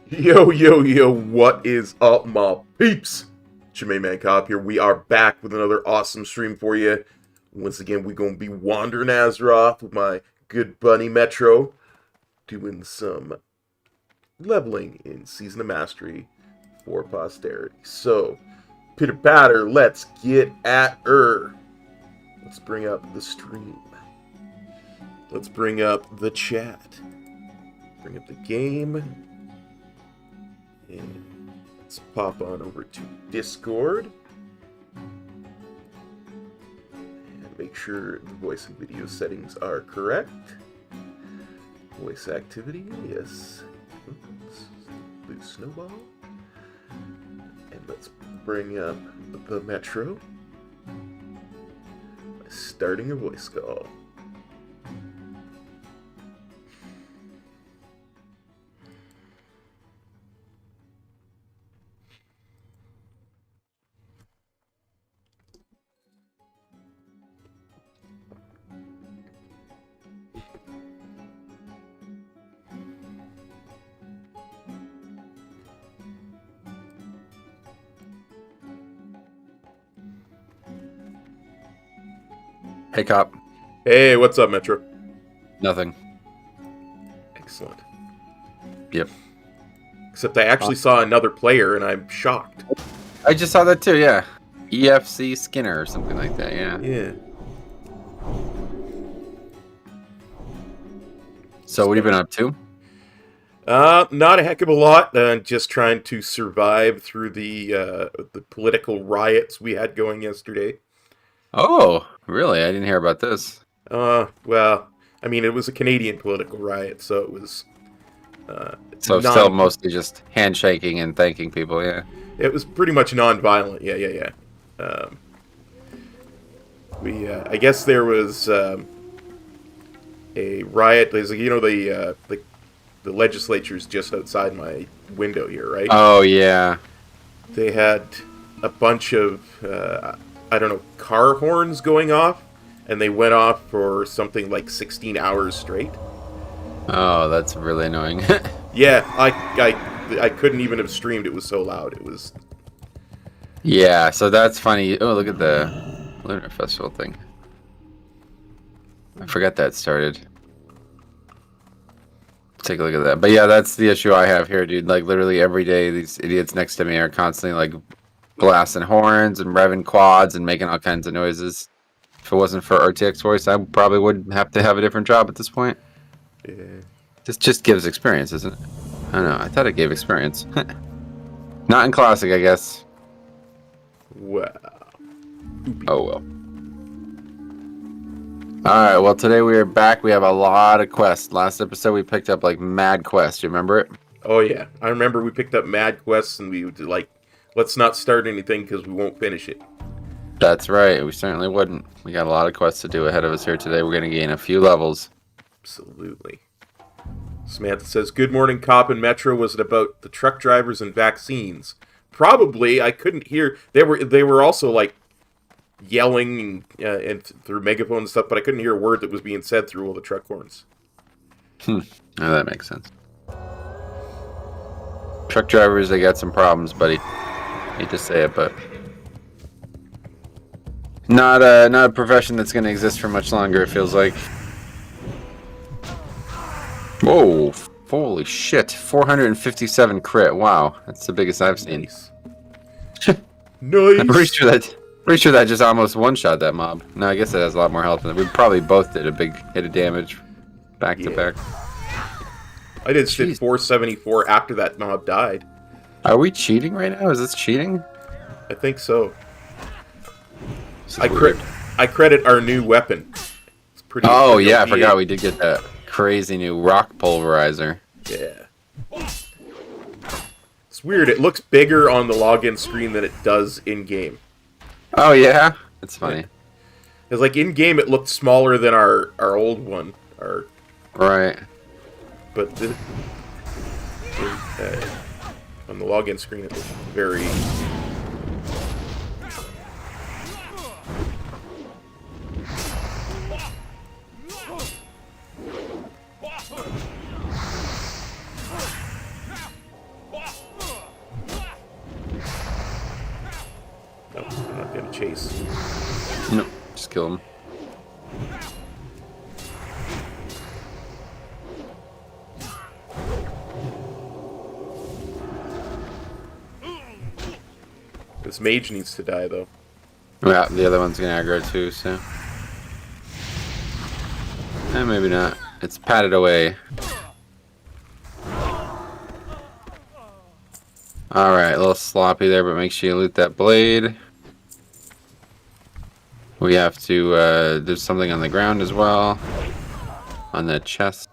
Yo, yo, yo, what is up, my peeps? Jermaine Man Cop here. We are back with another awesome stream for you. Once again, we're going to be wandering Azeroth with my good buddy Metro, doing some leveling in Season of Mastery for posterity. So, pitter patter, let's get at her. Let's bring up the stream. Let's bring up the chat. Bring up the game. And let's pop on over to Discord. And make sure the voice and video settings are correct. Voice activity, yes. Oops. Blue snowball. And let's bring up the Metro. Starting a voice call. Hey, Cop. Hey, what's up, Metro? Nothing. Excellent. Yep. Except I actually saw another player, and I'm shocked. I just saw that too, yeah. EFC Skinner or something like that, yeah. Yeah. So what have you been up to? Not a heck of a lot. Just trying to survive through the political riots we had going yesterday. Oh, really? I didn't hear about this. Well, I mean, it was a Canadian political riot, so it was... So still mostly just handshaking and thanking people, yeah. It was pretty much non-violent, yeah. I guess there was a riot. You know, the legislature's just outside my window here, right? Oh, yeah. They had a bunch of, I don't know, car horns going off, and they went off for something like 16 hours straight. Oh, that's really annoying. Yeah, I couldn't even have streamed. It was so loud. It was... Yeah, so that's funny. Oh, look at the Lunar Festival thing. I forgot that started. Take a look at that. But yeah, that's the issue I have here, dude. Like, literally every day, these idiots next to me are constantly, like, blasting horns and revving quads and making all kinds of noises. If it wasn't for RTX voice, I probably would have to have a different job at this point. Yeah. This just gives experience, isn't it? I don't know. I thought it gave experience. Not in Classic, I guess. Wow. Oh, well. Alright, well today we are back. We have a lot of quests. Last episode we picked up like mad quests. You remember it? Oh yeah, I remember we picked up mad quests and we would like, let's not start anything because we won't finish it. That's right. We certainly wouldn't. We got a lot of quests to do ahead of us here today. We're going to gain a few levels. Absolutely. Samantha says, "Good morning, Cop and Metro. Was it about the truck drivers and vaccines?" Probably. I couldn't hear. They were also like yelling and through megaphone and stuff, but I couldn't hear a word that was being said through all the truck horns. Oh, that makes sense. Truck drivers, they got some problems, buddy. Hate to say it, but not a profession that's going to exist for much longer. It feels like. Whoa! Holy shit! 457 crit. Wow, that's the biggest I've seen. Nice. Nice. I'm pretty sure that just almost one-shot that mob. No, I guess it has a lot more health. We probably both did a big hit of damage, back to back. I did 474 after that mob died. Are we cheating right now? Is this cheating? I think so. I credit our new weapon. It's pretty. Oh yeah, I forgot we did get that crazy new rock pulverizer. Yeah. It's weird. It looks bigger on the login screen than it does in game. Oh yeah, that's funny. Because like in game, it looked smaller than our old one. Right. But on the login screen, it looks very. No, I'm not gonna chase. No, just kill him. This mage needs to die, though. Yeah, the other one's gonna aggro too, so. Maybe not. It's patted away. Alright, a little sloppy there, but make sure you loot that blade. We have to, there's something on the ground as well. On the chest.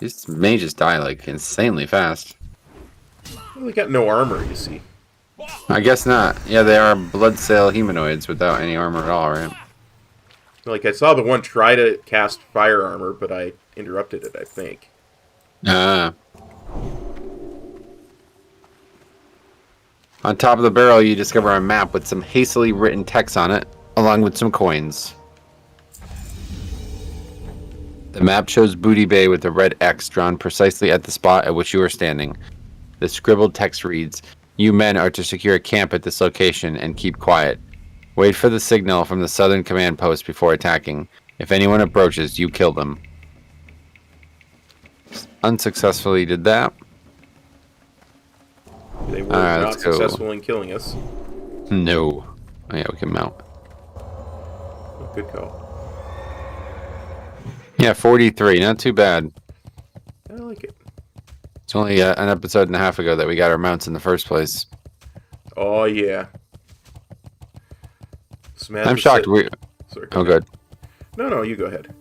These mages die, like, insanely fast. Well, they got no armor, you see. I guess not. Yeah, they are blood cell humanoids without any armor at all, right? Like, I saw the one try to cast fire armor, but I interrupted it, I think. On top of the barrel, you discover a map with some hastily written text on it, along with some coins. The map shows Booty Bay with a red X drawn precisely at the spot at which you are standing. The scribbled text reads, "You men are to secure a camp at this location and keep quiet. Wait for the signal from the southern command post before attacking. If anyone approaches, you kill them." Unsuccessfully did that. They were Alright, not let's go. successful in killing us. No. Oh yeah, we can mount. Oh, good call. Yeah, 43. Not too bad. I like it. It's only an episode and a half ago that we got our mounts in the first place. Oh, yeah. Samantha I'm shocked. Sorry, Oh, good. No, you go ahead.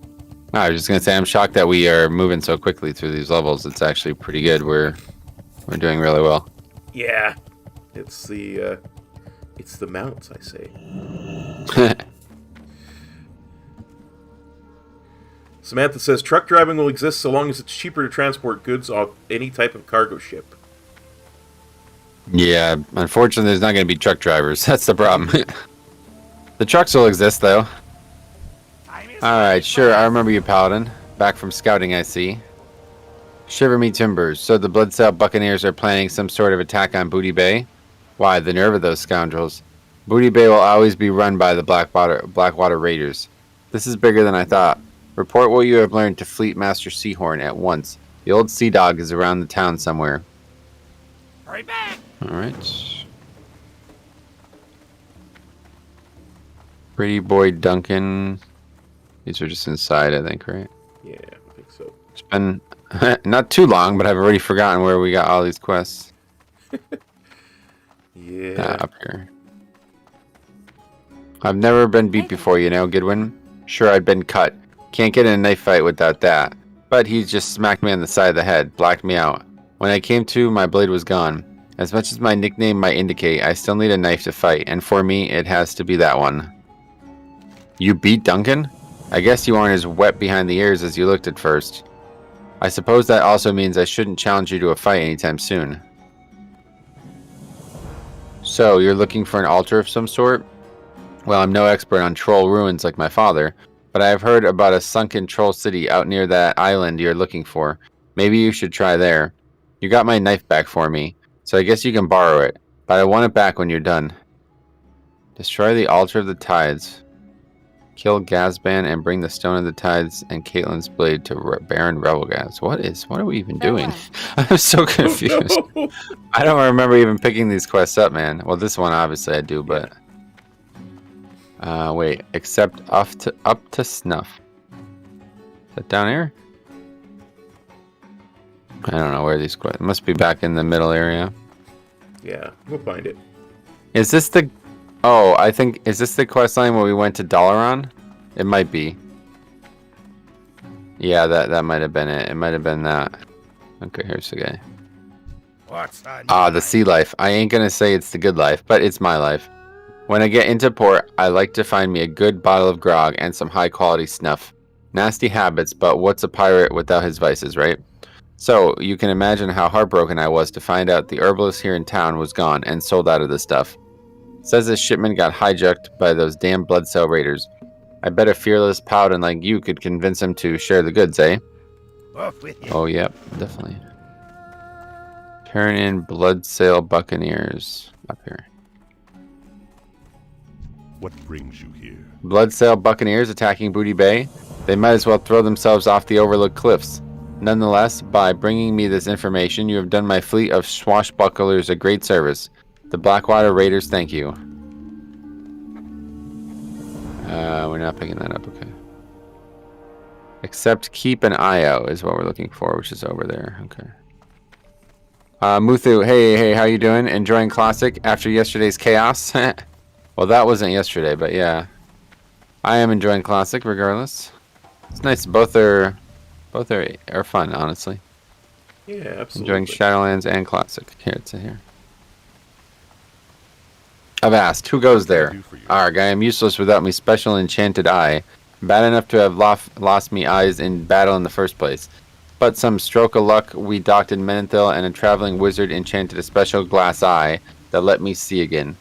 I was just gonna say I'm shocked that we are moving so quickly through these levels. It's actually pretty good. We're doing really well. Yeah. It's the mounts, I say. Samantha says, truck driving will exist so long as it's cheaper to transport goods on any type of cargo ship. Yeah, unfortunately, there's not going to be truck drivers. That's the problem. The trucks will exist, though. Alright, sure, I remember you, Paladin. Back from scouting, I see. Shiver me timbers. So the Bloodsail Buccaneers are planning some sort of attack on Booty Bay? Why, the nerve of those scoundrels. Booty Bay will always be run by the Blackwater Raiders. This is bigger than I thought. Report what you have learned to Fleet Master Seahorn at once. The old Sea Dog is around the town somewhere. Hurry back! Alright. Pretty Boy Duncan. These are just inside, I think, right? Yeah, I think so. It's been not too long, but I've already forgotten where we got all these quests. Yeah. Up here. I've never been beat before, you know, Goodwin. Sure, I'd been cut. Can't get in a knife fight without that. But he just smacked me on the side of the head, blacked me out. When I came to, my blade was gone. As much as my nickname might indicate, I still need a knife to fight, and for me, it has to be that one. You beat Duncan? I guess you aren't as wet behind the ears as you looked at first. I suppose that also means I shouldn't challenge you to a fight anytime soon. So, you're looking for an altar of some sort? Well, I'm no expert on troll ruins like my father, but I have heard about a sunken troll city out near that island you're looking for. Maybe you should try there. You got my knife back for me, so I guess you can borrow it, but I want it back when you're done. Destroy the altar of the tides. Kill Gazban and bring the stone of the tides and Caitlyn's blade to Baron Revelgaz. What are we even doing? I'm so confused. No. I don't remember even picking these quests up, man. Well, this one obviously I do, but wait, except up to snuff. Is that down here? I don't know where these quests. It must be back in the middle area. Yeah, we'll find it. Is this the? Oh, I think is this the quest line where we went to Dalaran? It might be. Yeah, that might have been it. It might have been that. Okay, here's the guy. What's on The sea life. I ain't gonna say it's the good life, but it's my life. When I get into port, I like to find me a good bottle of grog and some high quality snuff. Nasty habits, but what's a pirate without his vices, right? So, you can imagine how heartbroken I was to find out the herbalist here in town was gone and sold out of the stuff. Says this shipment got hijacked by those damn blood cell raiders. I bet a fearless paladin like you could convince him to share the goods, eh? Off with you. Oh, yep, definitely. Turn in blood sail buccaneers. Up here. What brings you here? Blood sail buccaneers attacking Booty Bay? They might as well throw themselves off the overlooked cliffs. Nonetheless, by bringing me this information, you have done my fleet of swashbucklers a great service. The Blackwater Raiders thank you. We're not picking that up, okay. Except keep an eye out is what we're looking for, which is over there, okay. Muthu, hey, how you doing? Enjoying Classic after yesterday's chaos? Well, that wasn't yesterday, but yeah. I am enjoying Classic regardless. It's nice, both are fun, honestly. Yeah, absolutely. Enjoying Shadowlands and Classic. Here, it's here. I've asked, who goes there? Arg, I am useless without me special enchanted eye. Bad enough to have lost me eyes in battle in the first place. But some stroke of luck, we docked in Menethil and a traveling wizard enchanted a special glass eye that let me see again.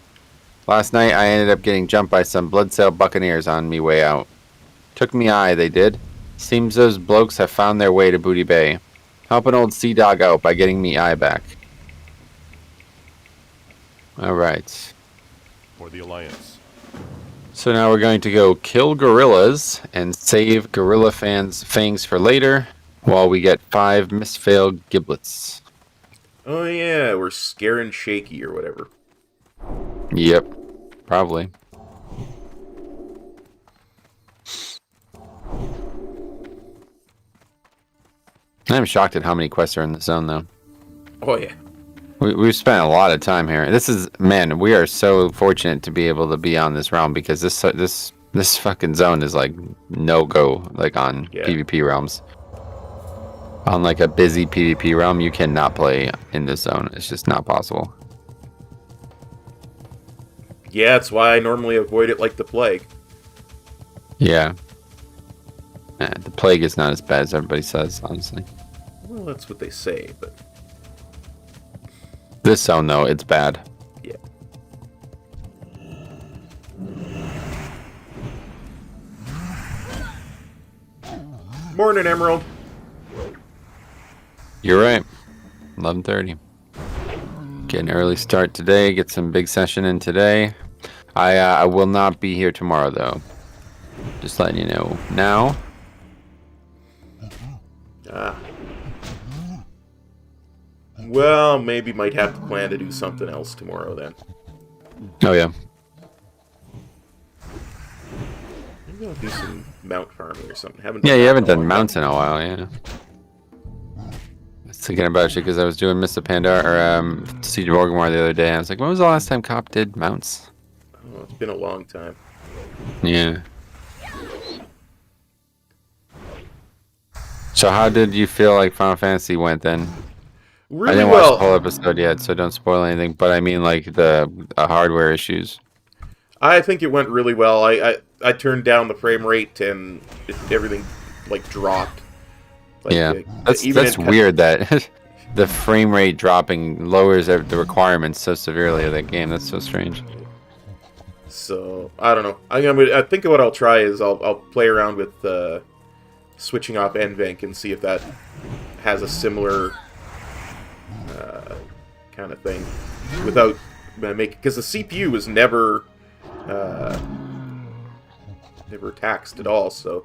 Last night I ended up getting jumped by some bloodsail buccaneers on me way out. Took me eye, they did. Seems those blokes have found their way to Booty Bay. Help an old sea dog out by getting me eye back. Alright. For the Alliance. So now we're going to go kill gorillas and save gorilla fangs for later while we get 5 misfailed giblets. Oh yeah, we're scaring Shaky or whatever. Yep, probably. I'm shocked at how many quests are in the zone, though. Oh yeah. We've spent a lot of time here. This is, man, we are so fortunate to be able to be on this realm because this fucking zone is like no go, like on PvP realms. On like a busy PvP realm, you cannot play in this zone. It's just not possible. Yeah, that's why I normally avoid it like the plague. Yeah. The plague is not as bad as everybody says, honestly. Well, that's what they say, but... This zone, though, it's bad. Yeah. Morning, Emerald. You're right. 11:30. Get an early start today. Get some big session in today. I will not be here tomorrow, though. Just letting you know now. Ah. Well, maybe might have to plan to do something else tomorrow then. Oh, yeah. Maybe I'll do some mount farming or something. Yeah, you haven't done mounts in a while, yeah. I was thinking about you because I was doing Mr. Pandar or Siege of Orgrimmar the other day. I was like, when was the last time Cop did mounts? Oh, it's been a long time. Yeah. So how did you feel like Final Fantasy went then? I Really didn't watch the well. whole episode yet, so don't spoil anything. But I mean, like the hardware issues. I think it went really well. I turned down the frame rate and everything like dropped. Like, Yeah, even that's in weird that the frame rate dropping lowers the requirements so severely of that game. That's so strange. So I don't know. I think what I'll try is I'll play around with switching off NVENC and see if that has a similar kind of thing without making, because the CPU was never taxed at all. So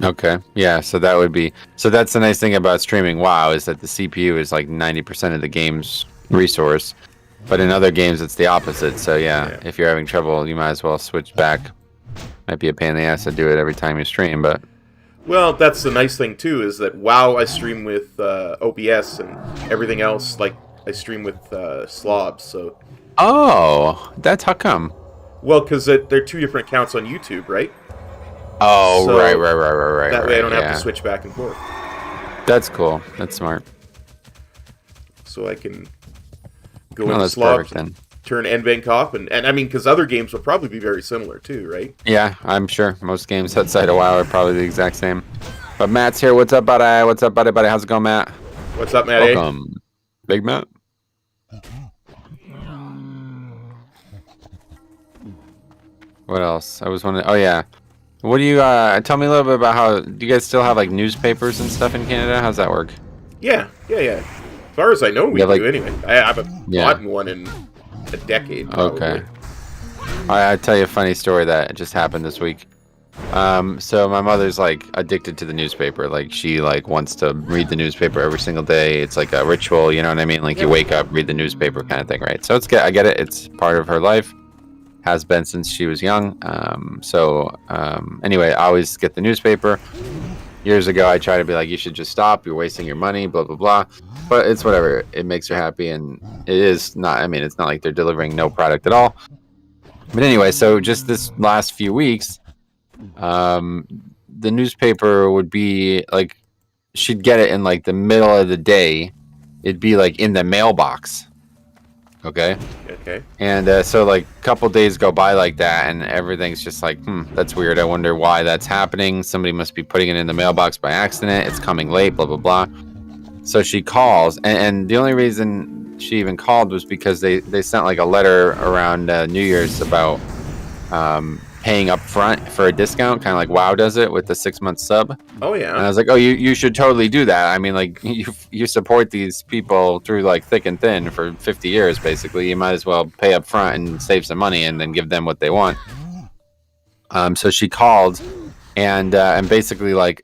Okay, yeah, so that would be that's the nice thing about streaming WoW is that the CPU is like 90% of the game's resource, but in other games it's the opposite. So yeah, if you're having trouble, you might as well switch back. Might be a pain in the ass to do it every time you stream, but well, that's the nice thing too, is that WoW I stream with OBS and everything else like I stream with slobs. So that's how come. well, because they're two different accounts on YouTube, right? Oh, So right. That way I don't have yeah. to switch back and forth. That's cool. That's smart. So I can go No, into that's slobs perfect and turn NVENC off, and I mean, because other games will probably be very similar too, right? Yeah, I'm sure most games outside of WoW are probably the exact same. But Matt's here. What's up, buddy? What's up, buddy? How's it going, Matt? What's up, Matt? A? Welcome, Big Matt. What else? I was wondering. Oh yeah. What do you tell me a little bit about how do you guys still have like newspapers and stuff in Canada? How's that work? Yeah. As far as I know, we Yeah, like- do anyway. I haven't bought one in a decade. Probably. Okay. I'll tell you a funny story that just happened this week. So my mother's like addicted to the newspaper. Like she like wants to read the newspaper every single day. It's like a ritual, you know what I mean? Like you wake up, read the newspaper kind of thing, right? So I get it. It's part of her life. Has been since she was young. Anyway, I always get the newspaper. Years ago, I tried to be like, you should just stop. You're wasting your money, blah, blah, blah. But it's whatever. It makes her happy. And it is not, I mean, it's not like they're delivering no product at all. But anyway, so just this last few weeks, the newspaper would be like, she'd get it in like the middle of the day. It'd be like in the mailbox. Okay. And so like a couple days go by like that, and everything's just like, that's weird. I wonder why that's happening. Somebody must be putting it in the mailbox by accident. It's coming late, blah, blah, blah. So she calls, and the only reason she even called was because they sent like a letter around New Year's about paying up front for a discount, kind of like WoW does it with the 6-month sub. Oh yeah. And I was like, oh, you should totally do that. I mean, like you support these people through like thick and thin for 50 years, basically. You might as well pay up front and save some money and then give them what they want. So she called, and basically like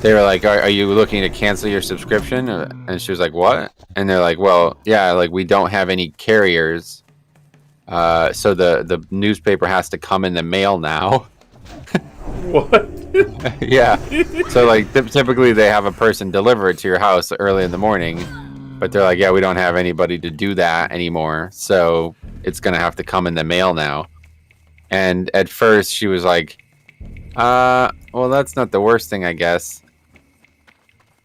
they were like, are you looking to cancel your subscription? And she was like, what? And they're like, well, yeah, like we don't have any carriers. So the newspaper has to come in the mail now. What? Yeah. So like typically they have a person deliver it to your house early in the morning, but they're like, yeah, we don't have anybody to do that anymore. So it's going to have to come in the mail now. And at first she was like, well, that's not the worst thing, I guess.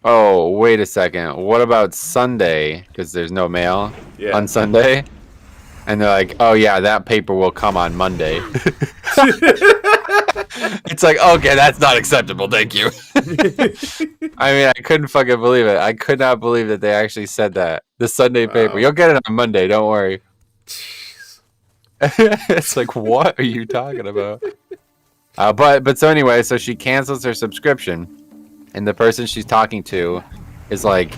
Oh, wait a second. What about Sunday? Because there's no mail on Sunday. And they're like, oh, yeah, that paper will come on Monday. It's like, okay, that's not acceptable. Thank you. I mean, I couldn't fucking believe it. I could not believe that they actually said that. The Sunday paper. You'll get it on Monday. Don't worry. It's like, what are you talking about? But so anyway, so she cancels her subscription. And the person she's talking to is like,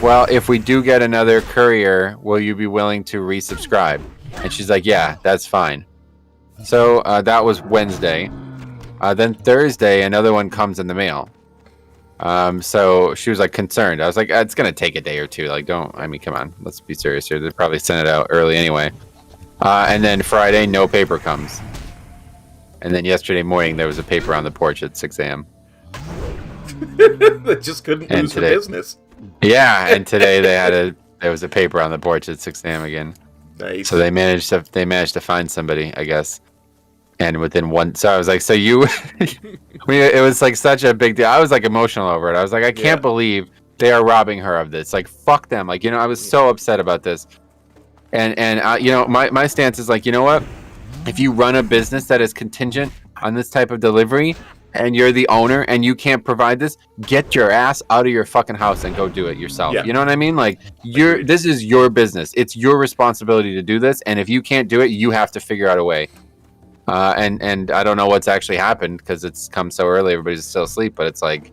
well, if we do get another courier, will you be willing to resubscribe? And she's like, yeah, that's fine. So that was Wednesday. Then Thursday, another one comes in the mail. So she was like concerned. I was like, it's going to take a day or two. Like, I mean, come on, let's be serious here. They probably sent it out early anyway. And then Friday, no paper comes. And then yesterday morning, there was a paper on the porch at 6 a.m. They just couldn't lose the business. Yeah, and today there was a paper on the porch at 6 a.m. again. Nice. So they managed to find somebody, I guess. And within one, so I was like, so you, it was like such a big deal. I was like emotional over it. I was like, I can't believe they are robbing her of this. Like, fuck them. Like, I was so upset about this. And my stance is like, you know what? If you run a business that is contingent on this type of delivery and you're the owner and you can't provide this, get your ass out of your fucking house and go do it yourself. Yeah. You know what I mean? Like, this is your business. It's your responsibility to do this. And if you can't do it, you have to figure out a way. And I don't know what's actually happened because it's come so early. Everybody's still asleep, but it's like,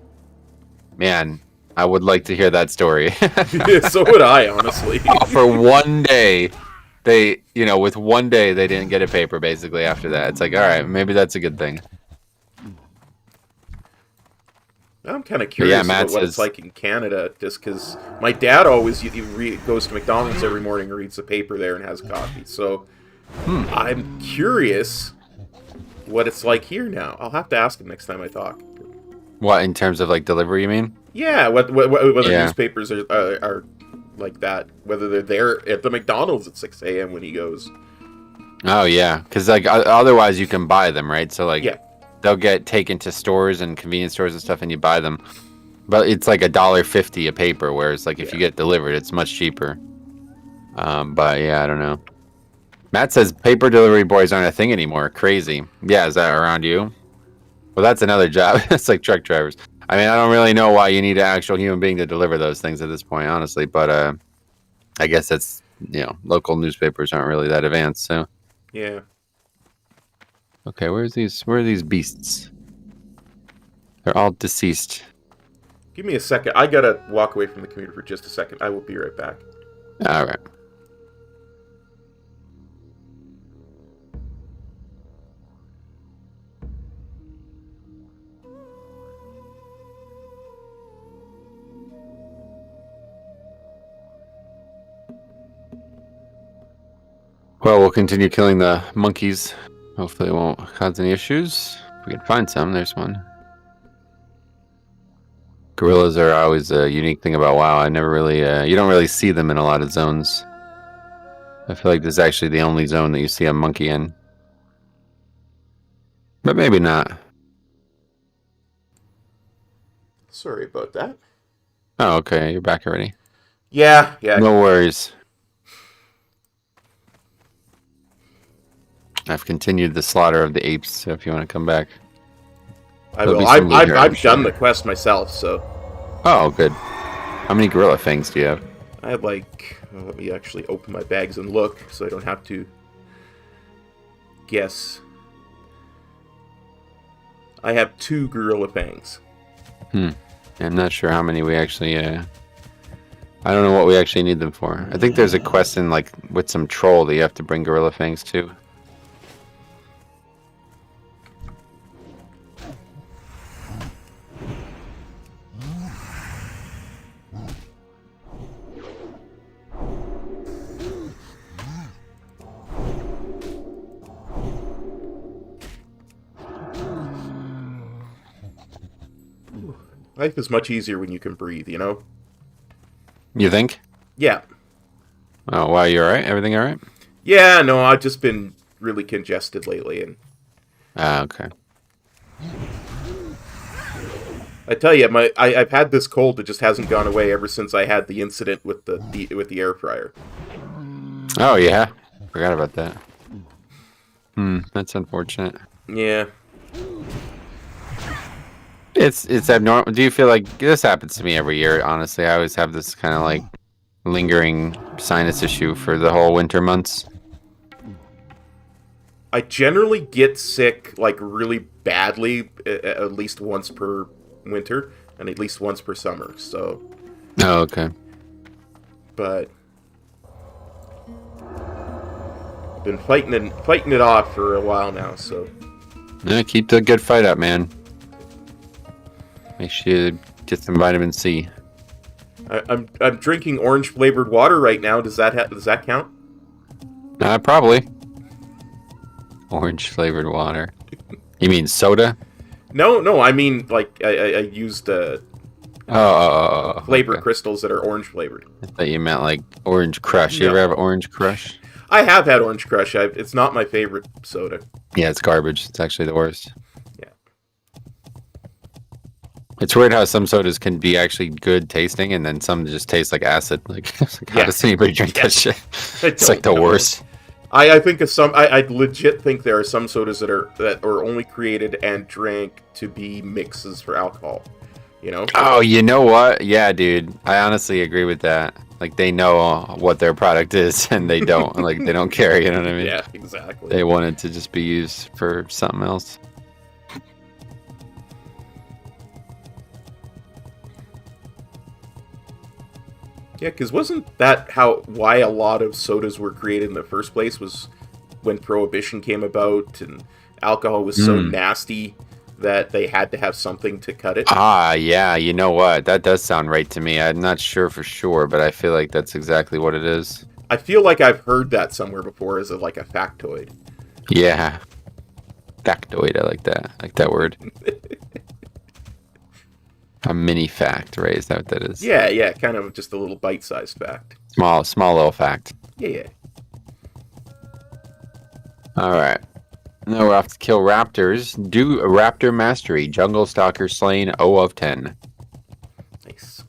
man, I would like to hear that story. Yeah, so would I, honestly. For one day, with one day, they didn't get a paper, basically, after that. It's like, all right, maybe that's a good thing. I'm kind of curious about what it's like in Canada, just because my dad always goes to McDonald's every morning and reads the paper there and has coffee. So I'm curious what it's like here now. I'll have to ask him next time I talk. What, in terms of, like, delivery, you mean? Yeah, whether newspapers are like that, whether they're there at the McDonald's at 6 a.m. when he goes. Oh, yeah, because, like, otherwise you can buy them, right? So, like, they'll get taken to stores and convenience stores and stuff, and you buy them. But it's, like, $1.50 a paper, whereas, like, if you get delivered, it's much cheaper. But, yeah, I don't know. Matt says paper delivery boys aren't a thing anymore. Crazy. Yeah, is that around you? Well, that's another job. It's like truck drivers. I mean, I don't really know why you need an actual human being to deliver those things at this point, honestly. But I guess that's, local newspapers aren't really that advanced. So yeah. Okay, where are these beasts? They're all deceased. Give me a second. I gotta walk away from the computer for just a second. I will be right back. All right. Well, we'll continue killing the monkeys. Hopefully it won't cause any issues. If we can find some, there's one. Gorillas are always a unique thing about WoW. I never really, you don't really see them in a lot of zones. I feel like this is actually the only zone that you see a monkey in. But maybe not. Sorry about that. Oh, okay. You're back already. Yeah. No worries. I've continued the slaughter of the apes, so if you want to come back. I will. I've done the quest myself, so. Oh, good. How many gorilla fangs do you have? I have let me actually open my bags and look, so I don't have to guess. I have 2 gorilla fangs. I'm not sure how many we actually, I don't know what we actually need them for. I think there's a quest in, like, with some troll that you have to bring gorilla fangs to. Life is much easier when you can breathe, You think? Yeah. Oh, wow, you alright? Everything alright? Yeah, no, I've just been really congested lately, and... okay. I tell you, I've had this cold that just hasn't gone away ever since I had the incident with the air fryer. Oh, yeah. Forgot about that. That's unfortunate. Yeah. It's abnormal. Do you feel like this happens to me every year? Honestly, I always have this kind of like lingering sinus issue for the whole winter months. I generally get sick like really badly at least once per winter and at least once per summer. So. Oh, okay. But I've been fighting it off for a while now. So. Yeah, keep the good fight up, man. Make sure you get some vitamin C. I'm drinking orange flavored water right now. Does that count? Probably. Orange flavored water. You mean soda? No. I mean like I used flavor okay. crystals that are orange flavored. I thought you meant like Orange Crush. You ever have Orange Crush? I have had Orange Crush. It's not my favorite soda. Yeah, it's garbage. It's actually the worst. Yeah. It's weird how some sodas can be actually good tasting, and then some just taste like acid. Like, how does anybody drink that shit? It's like the worst. I think of some. I legit think there are some sodas that are only created and drank to be mixes for alcohol. You know? Oh, you know what? Yeah, dude. I honestly agree with that. Like, they know what their product is, and they don't. Like, they don't care. You know what I mean? Yeah, exactly. They want it to just be used for something else. Yeah, because wasn't that why a lot of sodas were created in the first place? Was when Prohibition came about and alcohol was so nasty that they had to have something to cut it. Ah, yeah. You know what? That does sound right to me. I'm not sure for sure, but I feel like that's exactly what it is. I feel like I've heard that somewhere before as a factoid. Yeah. Factoid. I like that. I like that word. A mini fact, right? Is that what that is? Yeah, kind of just a little bite-sized fact. Small little fact. Yeah. All right. Now we're off to kill raptors. Do a raptor mastery. Jungle stalker slain 0 of 10. Nice.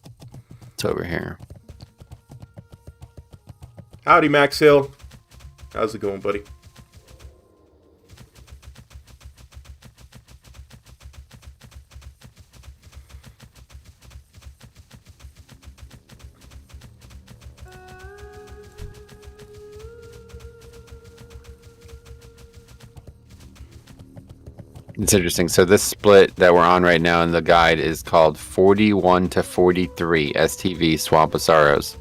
It's over here. Howdy, Max Hill. How's it going, buddy? It's interesting. So this split that we're on right now in the guide is called 41 to 43 STV Swamp of Sorrows.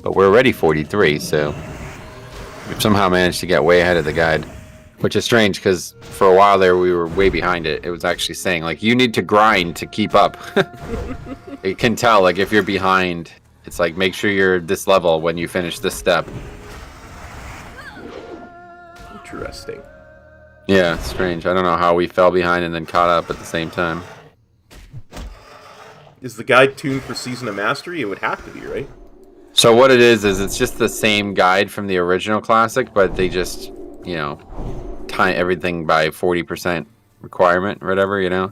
But we're already 43, so we've somehow managed to get way ahead of the guide. Which is strange because for a while there we were way behind it. It was actually saying, like, you need to grind to keep up. It can tell, like, if you're behind, it's like, make sure you're this level when you finish this step. Interesting. Yeah, it's strange. I don't know how we fell behind and then caught up at the same time. Is the guide tuned for Season of Mastery? It would have to be, right? So what it is it's just the same guide from the original classic, but they just, you know, time everything by 40% requirement or whatever, you know.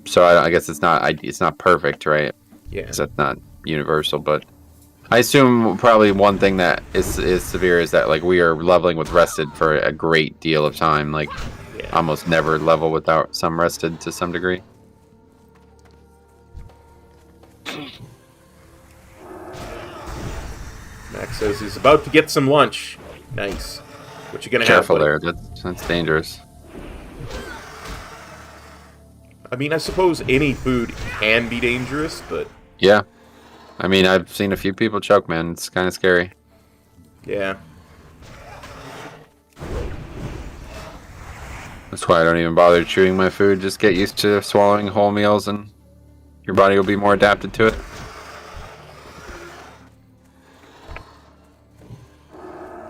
So I guess it's not perfect, right? Yeah. Because that's not universal, but I assume probably one thing that is severe is that, like, we are leveling with rested for a great deal of time. Like, almost never level without some rested to some degree. Max says he's about to get some lunch. Nice. What you gonna Careful have? there. That's dangerous. I mean, I suppose any food can be dangerous, but Yeah. I mean, I've seen a few people choke, man. It's kind of scary. yeah. That's why I don't even bother chewing my food. Just get used to swallowing whole meals and your body will be more adapted to it.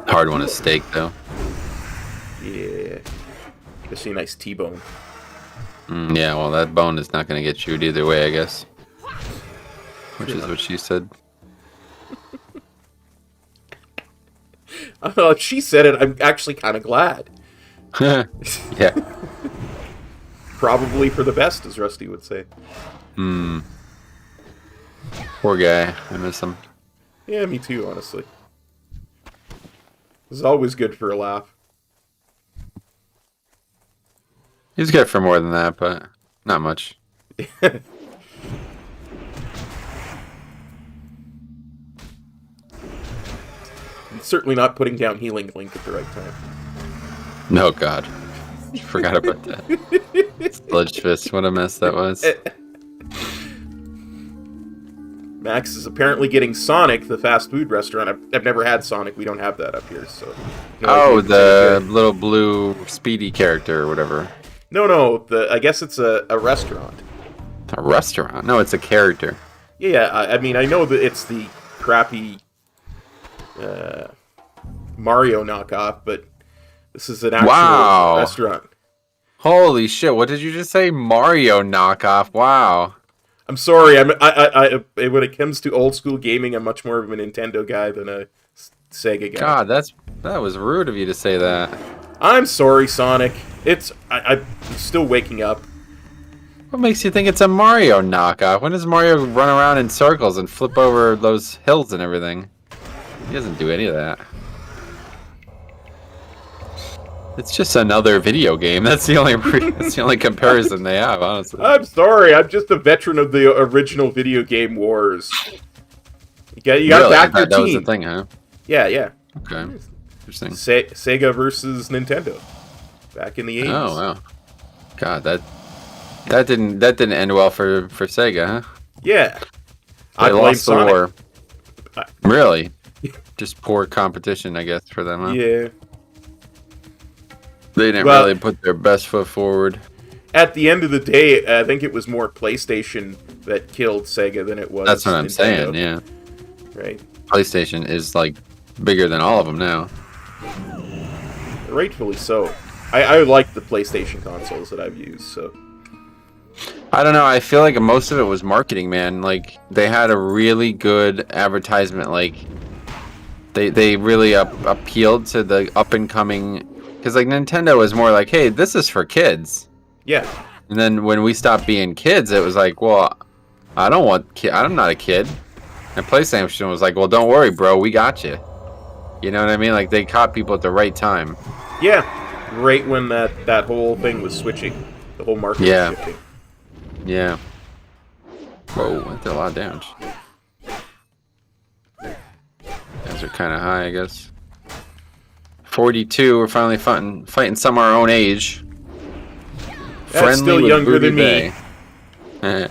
Hard one is steak, though. Yeah. Especially a nice T-bone. Yeah, well, that bone is not going to get chewed either way, I guess. Which is what she said. If she said it, I'm actually kind of glad. Yeah. Probably for the best, as Rusty would say. Poor guy. I miss him. Yeah, me too, honestly. This is always good for a laugh. He's good for more than that, but not much. Certainly not putting down Healing Link at the right time. No, God. Forgot about that. Sludge Fist, what a mess that was. Max is apparently getting Sonic, the fast food restaurant. I've never had Sonic. We don't have that up here, so. No idea the little blue speedy character or whatever. No. I guess it's a restaurant. A restaurant? No, it's a character. Yeah. I mean, I know that it's the crappy Mario knockoff, but this is an actual restaurant. Holy shit! What did you just say? Mario knockoff? Wow. I'm sorry. I when it comes to old school gaming, I'm much more of a Nintendo guy than a Sega guy. God, that was rude of you to say that. I'm sorry, Sonic. I'm still waking up. What makes you think it's a Mario knockoff? When does Mario run around in circles and flip over those hills and everything? He doesn't do any of that. It's just another video game. That's the only comparison they have, honestly. I'm sorry. I'm just a veteran of the original video game wars. You got Really? back your That was the team. thing, huh? Yeah. Okay. Interesting. Sega versus Nintendo. Back in the 80s. Oh wow. God, that didn't end well for Sega, huh? Yeah. They I blame lost the Sonic. war. Really? Just poor competition, I guess, for them, huh? Yeah. They didn't Well, really put their best foot forward. At the end of the day, I think it was more PlayStation that killed Sega than it was That's what I'm Nintendo. saying, yeah. Right. PlayStation is, like, bigger than all of them now. Rightfully so. I like the PlayStation consoles that I've used, so... I don't know, I feel like most of it was marketing, man. Like, they had a really good advertisement, like... They really appealed to the up-and-coming... Because, like, Nintendo was more like, hey, this is for kids. Yeah. And then when we stopped being kids, it was like, well, I'm not a kid. And PlayStation was like, well, don't worry, bro, we got you. You know what I mean? Like, they caught people at the right time. Yeah. Right when that whole thing was switching. The whole market was shifting. Yeah. Whoa, went through a lot of damage. Guys are kind of high, I guess. 42, we're finally fighting some our own age. That's still with younger Booty than me. Bay.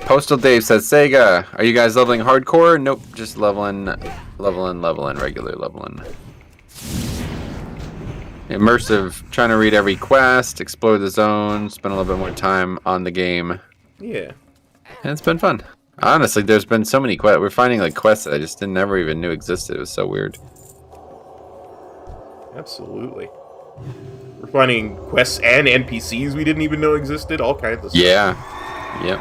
Postal Dave says, Sega, are you guys leveling hardcore? Nope, just leveling, regular leveling. Immersive, trying to read every quest, explore the zone, spend a little bit more time on the game. Yeah. And it's been fun. Honestly, there's been so many quests. We're finding like quests that I just never even knew existed. It was so weird. Absolutely. We're finding quests and NPCs we didn't even know existed. All kinds of stuff. Yeah. Yep.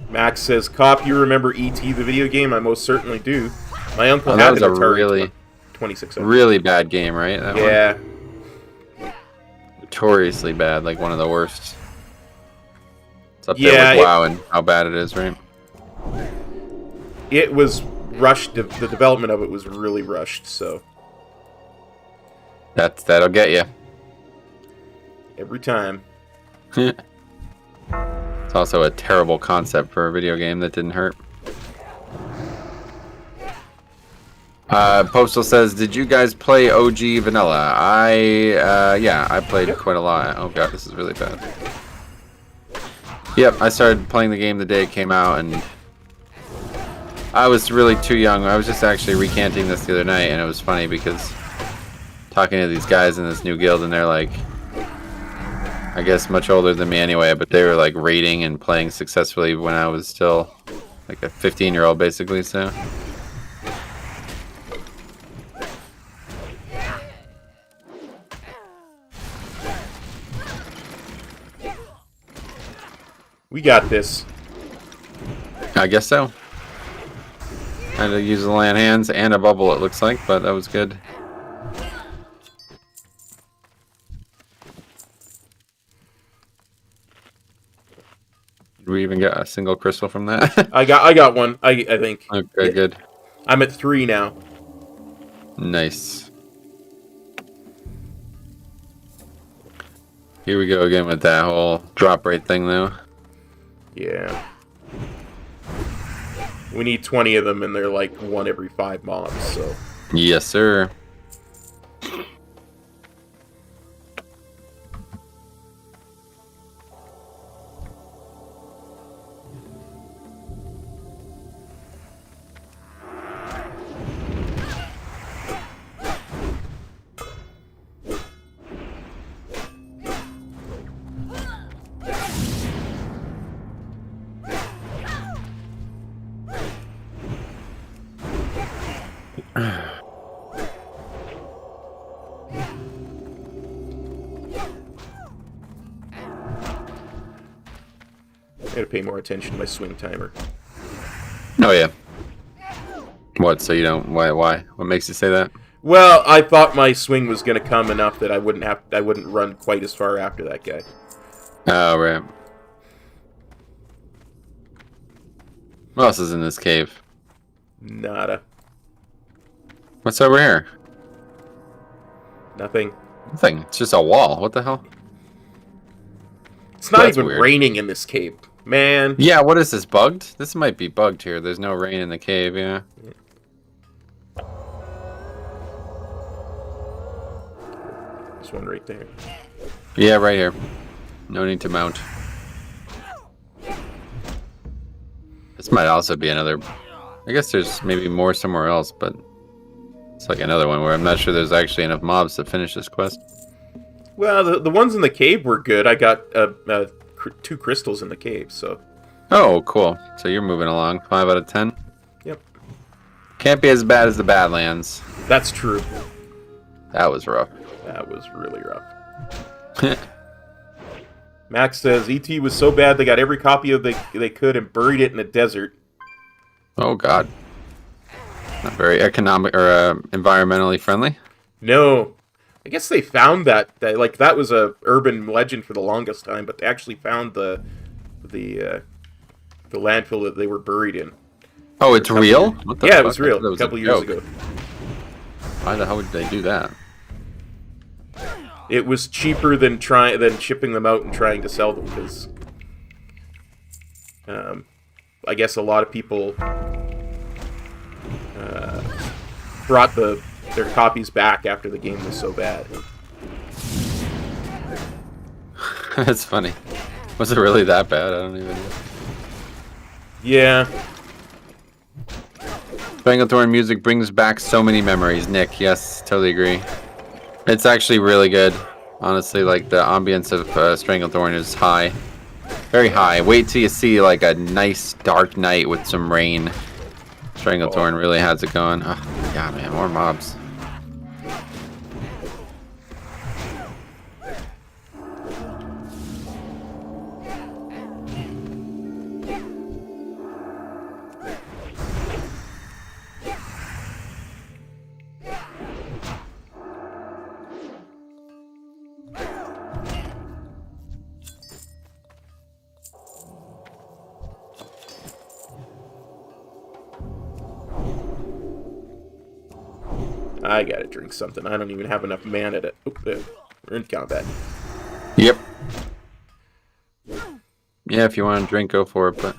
Max says, "Cop, you remember E.T. the video game? I most certainly do. My uncle that had was an a Atari really, 2600. really bad game, right? That Yeah. one? Notoriously bad, like one of the worst. It's up Yeah, there with WoW and how bad it is, right? It was rushed. The development of it was really rushed. So That'll get you. every time. It's also a terrible concept for a video game that didn't hurt. Postal says, did you guys play OG Vanilla? Yeah, I played quite a lot. Oh god, this is really bad. Yep, I started playing the game the day it came out, and I was really too young. I was just actually recanting this the other night, and it was funny because talking to these guys in this new guild, and they're like, I guess much older than me anyway, but they were like raiding and playing successfully when I was still like a 15-year-old basically, so. We got this. I guess so. Had to use the land hands and a bubble, it looks like, but that was good. Did we even get a single crystal from that? I got one. I think. Okay, Yeah. good. I'm at 3 now. Nice. Here we go again with that whole drop rate thing, though. Yeah. We need 20 of them, and they're like 1 every 5 mobs. So. Yes, sir. I gotta pay more attention to my swing timer. Oh yeah. What? So you don't? Why? What makes you say that? Well, I thought my swing was gonna come enough that I wouldn't run quite as far after that guy. Oh right. What else is in this cave? Nada. What's over here? Nothing. Nothing. It's just a wall. What the hell? It's not That's even weird. raining in this cave, man. Yeah, what is this, bugged? This might be bugged here. There's no rain in the cave, yeah. There's one right there. Yeah, right here. No need to mount. This might also be another... I guess there's maybe more somewhere else, but... It's like another one where I'm not sure there's actually enough mobs to finish this quest. Well, the ones in the cave were good. I got 2 crystals in the cave, so... Oh, cool. So you're moving along. 5 out of 10? Yep. Can't be as bad as the Badlands. That's true. That was rough. That was really rough. Max says, ET was so bad they got every copy of they could and buried it in a desert. Oh, God. Not very economic or environmentally friendly. No. I guess they found that like, that was a urban legend for the longest time, but they actually found the landfill that they were buried in. Oh, it's real? What the Yeah, fuck? it was real. That A couple years ago. Why the hell would they do that? It was cheaper than shipping them out and trying to sell them because I guess a lot of people brought their copies back after the game was so bad. That's funny. Was it really that bad? I don't even know. Yeah. Stranglethorn music brings back so many memories, Nick. Yes, totally agree. It's actually really good. Honestly, like, the ambience of Stranglethorn is high. Very high. Wait till you see, like, a nice dark night with some rain. Stranglethorn really has it going. Oh, my God, man. More mobs. I gotta drink something. I don't even have enough mana to... Oop, there. We're in combat. Yep. Yeah, if you want to drink, go for it, but...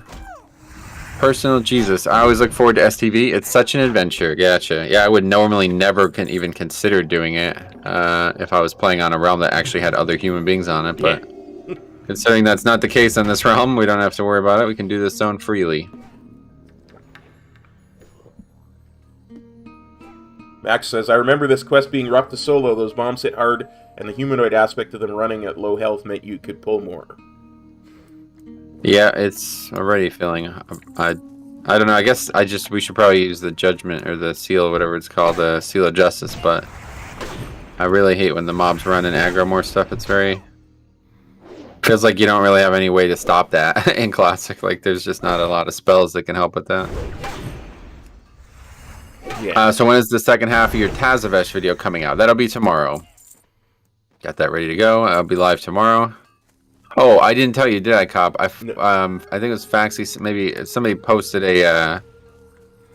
Personal Jesus. I always look forward to STV. It's such an adventure. Gotcha. Yeah, I would normally never even consider doing it if I was playing on a realm that actually had other human beings on it, but... Considering that's not the case on this realm, we don't have to worry about it. We can do this zone freely. Max says, I remember this quest being rough to solo. Those bombs hit hard, and the humanoid aspect of them running at low health meant you could pull more. Yeah, it's already feeling... I don't know, I guess we should probably use the judgment, or the seal, whatever it's called, the seal of justice, but... I really hate when the mobs run and aggro more stuff. It's very... Feels like you don't really have any way to stop that in Classic. Like, there's just not a lot of spells that can help with that. Yeah. So when is the second half of your Tazavesh video coming out? That'll be tomorrow. Got that ready to go. I'll be live tomorrow. Oh, I didn't tell you, did I, Cop? I think it was Faxy. Maybe somebody posted an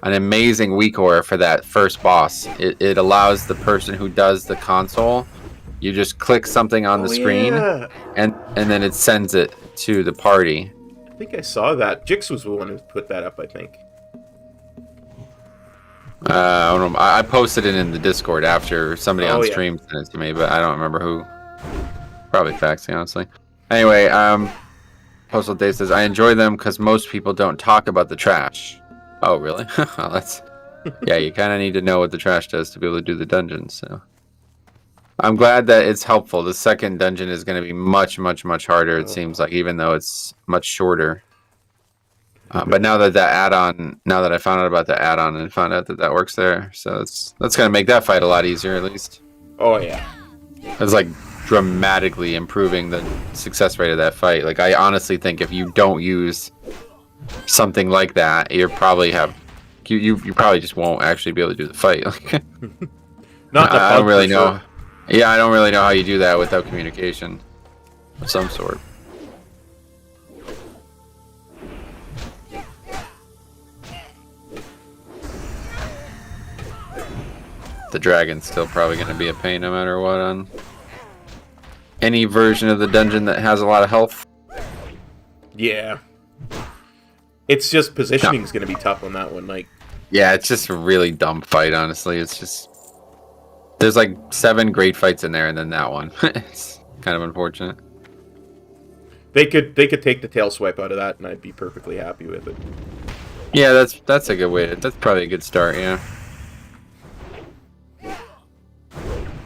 amazing weak aura for that first boss. It allows the person who does the console, you just click something on the screen, yeah. and then it sends it to the party. I think I saw that. Jix was the one who put that up, I think. I don't know. I posted it in the Discord after somebody on yeah. stream sent it to me, but I don't remember who. Probably Faxy, honestly. Anyway, Postal Day says, I enjoy them because most people don't talk about the trash. Oh, really? Well, that's... Yeah, you kind of need to know what the trash does to be able to do the dungeons, so... I'm glad that it's helpful. The second dungeon is going to be much, much, much harder, it seems like, even though it's much shorter. But now that I found out about the add-on and found out that works there, so that's going to make that fight a lot easier, at least. Oh, yeah. It's like dramatically improving the success rate of that fight. Like, I honestly think if you don't use something like that, you probably just won't actually be able to do the fight. Not the I don't bug really for know. sure. Yeah, I don't really know how you do that without communication of some sort. The dragon's still probably going to be a pain no matter what on any version of the dungeon that has a lot of health. Yeah. It's just positioning is going to be tough on that one. Like, Yeah, it's just a really dumb fight, honestly. It's just... There's like 7 great fights in there, and then that one. It's kind of unfortunate. they could take the tail swipe out of that, and I'd be perfectly happy with it. Yeah, that's a good way to... That's probably a good start, yeah.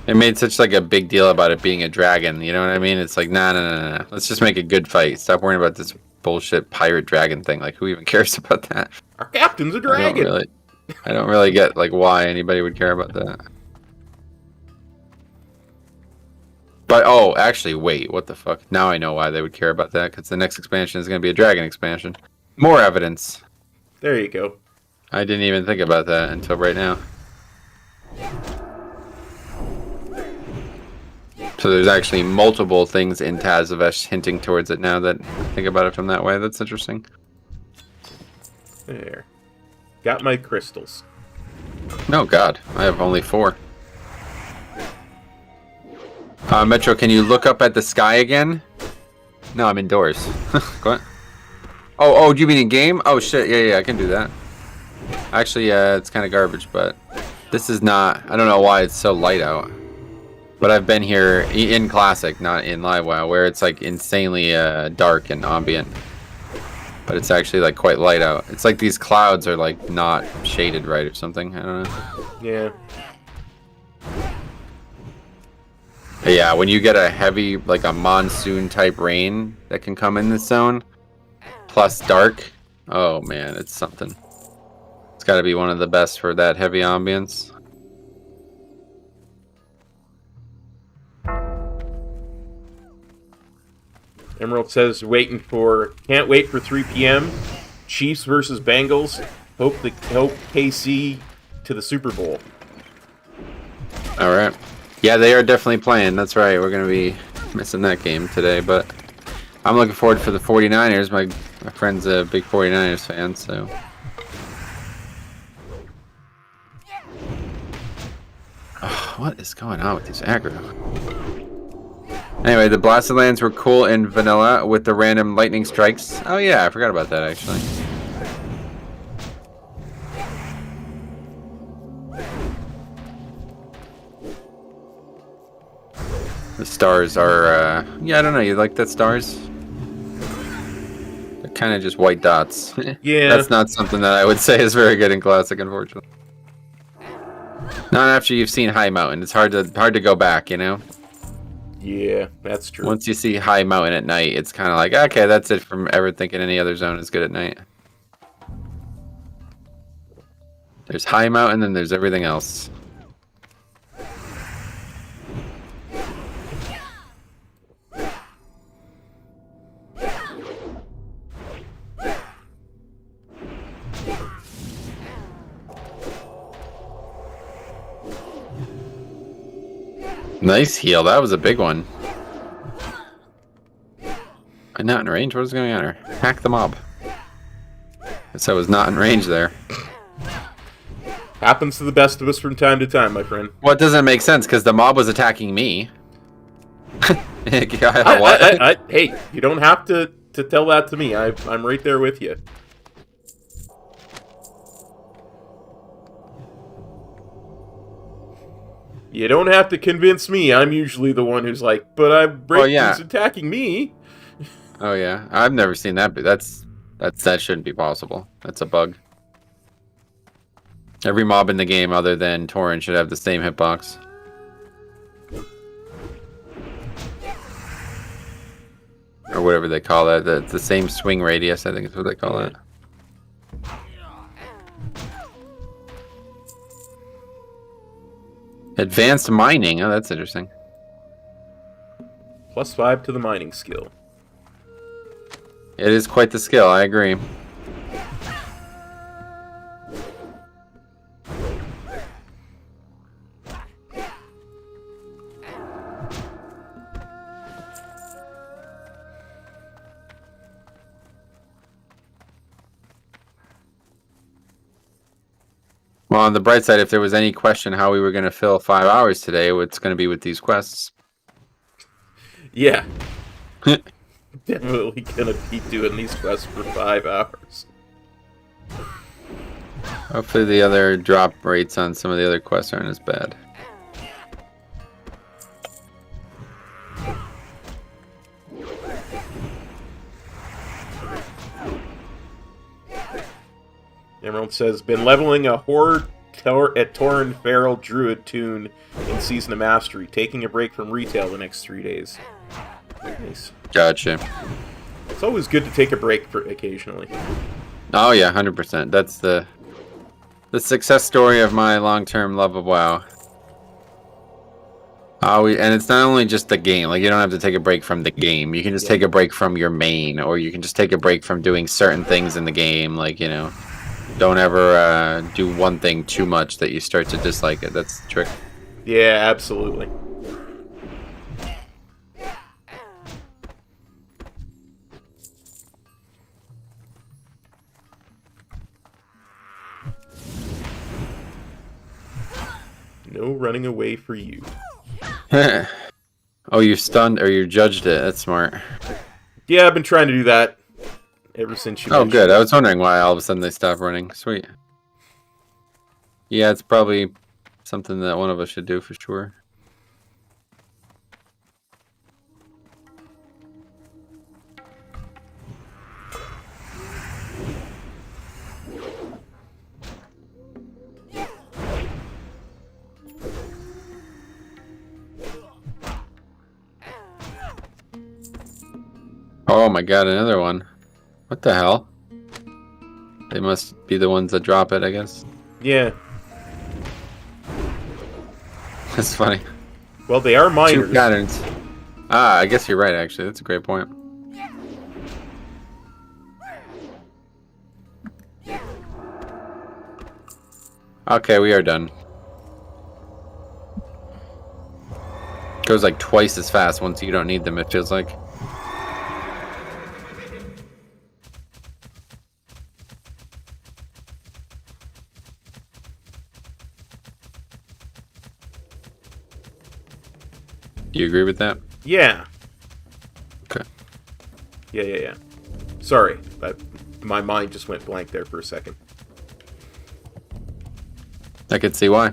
It made such like a big deal about it being a dragon, you know what I mean? It's like, nah. Let's just make a good fight. Stop worrying about this bullshit pirate dragon thing. Like, who even cares about that? Our captain's a dragon. I don't really get like why anybody would care about that. But oh, actually, wait, what the fuck? Now I know why they would care about that, because the next expansion is going to be a dragon expansion. More evidence. There you go. I didn't even think about that until right now. So there's actually multiple things in Tazavesh hinting towards it now that I think about it from that way. That's interesting. There. Got my crystals. No, God. I have only 4. Metro, can you look up at the sky again? No, I'm indoors. What? Oh, do you mean in game? Oh, shit. Yeah, I can do that. Actually, it's kind of garbage, but this is not... I don't know why it's so light out. But I've been here in Classic, not in Live WoW, where it's like insanely dark and ambient. But it's actually like quite light out. It's like these clouds are like not shaded right or something. I don't know. Yeah. But yeah, when you get a heavy, like a monsoon type rain that can come in this zone, plus dark, oh man, it's something. It's got to be one of the best for that heavy ambience. Emerald says, can't wait for 3 p.m. Chiefs versus Bengals. Hope KC to the Super Bowl. All right. Yeah, they are definitely playing. That's right. We're going to be missing that game today, but I'm looking forward for the 49ers. My friend's a big 49ers fan, so. Oh, what is going on with these aggro? Anyway, the Blasted Lands were cool in vanilla with the random lightning strikes. Oh yeah, I forgot about that actually. The stars are, yeah, I don't know, you like that stars? They're kind of just white dots. Yeah. That's not something that I would say is very good in Classic, unfortunately. Not after you've seen High Mountain. It's hard to go back, you know? Yeah, that's true. Once you see High Mountain at night, it's kind of like, okay, that's it from ever thinking any other zone is good at night. There's High Mountain, then there's everything else. Nice heal. That was a big one. I'm not in range. What is going on here? Hack the mob. Guess I was not in range there. Happens to the best of us from time to time, my friend. Well, it doesn't make sense because the mob was attacking me. Hey, you don't have to tell that to me. I'm right there with you. You don't have to convince me. I'm usually the one who's like, but who's attacking me. Oh yeah, I've never seen that, but that shouldn't be possible. That's a bug. Every mob in the game other than Tauren should have the same hitbox. Or whatever they call that. The same swing radius, I think is what they call it. Advanced mining. Oh, that's interesting. +5 to the mining skill. It is quite the skill, I agree. Well, on the bright side, if there was any question how we were going to fill 5 hours today, it's going to be with these quests. Yeah. Definitely gonna be doing these quests for 5 hours. Hopefully the other drop rates on some of the other quests aren't as bad. Emerald says, been leveling a Horde at Tauren Feral Druid Tune in Season of Mastery, taking a break from retail the next 3 days. Nice. Gotcha. It's always good to take a break occasionally. Oh yeah, 100%. That's the success story of my long-term love of WoW. And it's not only just the game. Like, you don't have to take a break from the game. You can just take a break from your main, or you can just take a break from doing certain things in the game. Like, you know, don't ever do one thing too much that you start to dislike it. That's the trick. Yeah, absolutely. No running away for you. Oh, you stunned or you judged it. That's smart. Yeah, I've been trying to do that ever since you mentioned good. it. I was wondering why all of a sudden they stopped running. Sweet. Yeah, it's probably something that one of us should do for sure. Oh my god, another one. What the hell? They must be the ones that drop it, I guess. Yeah. That's funny. Well, they are miners. Two patterns. Ah, I guess you're right, actually. That's a great point. Okay, we are done. Goes like twice as fast once you don't need them, it feels like. Do you agree with that? Yeah. Okay. Yeah. Sorry, my mind just went blank there for a second. I could see why.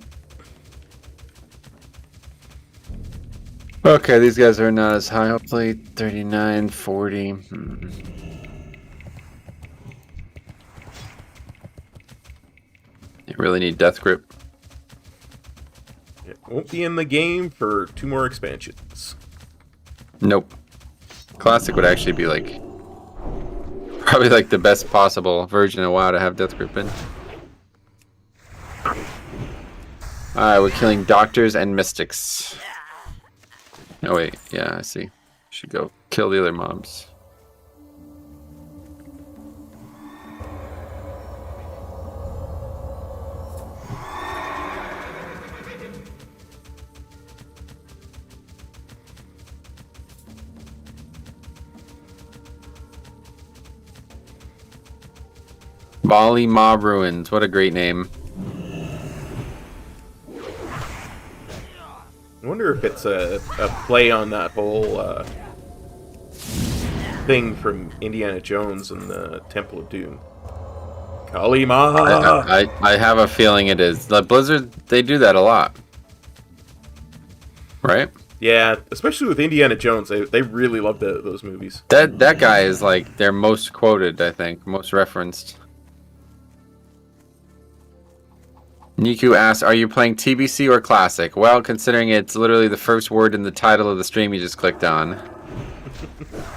Okay, these guys are not as high. Hopefully 39, 40. You really need Death Grip. It won't be in the game for 2 more expansions. Nope. Classic would actually be like probably like the best possible version of WoW to have Death Grip in. Alright, we're killing doctors and mystics. Oh wait, yeah, I see. Should go kill the other mobs. Bali Mob Ruins, what a great name. I wonder if it's a play on that whole thing from Indiana Jones and the Temple of Doom. Kalima! I have a feeling it is. The Blizzard, they do that a lot. Right? Yeah, especially with Indiana Jones. They really love those movies. That guy is like their most quoted, I think, most referenced. Niku asks, are you playing TBC or Classic? Well, considering it's literally the first word in the title of the stream you just clicked on,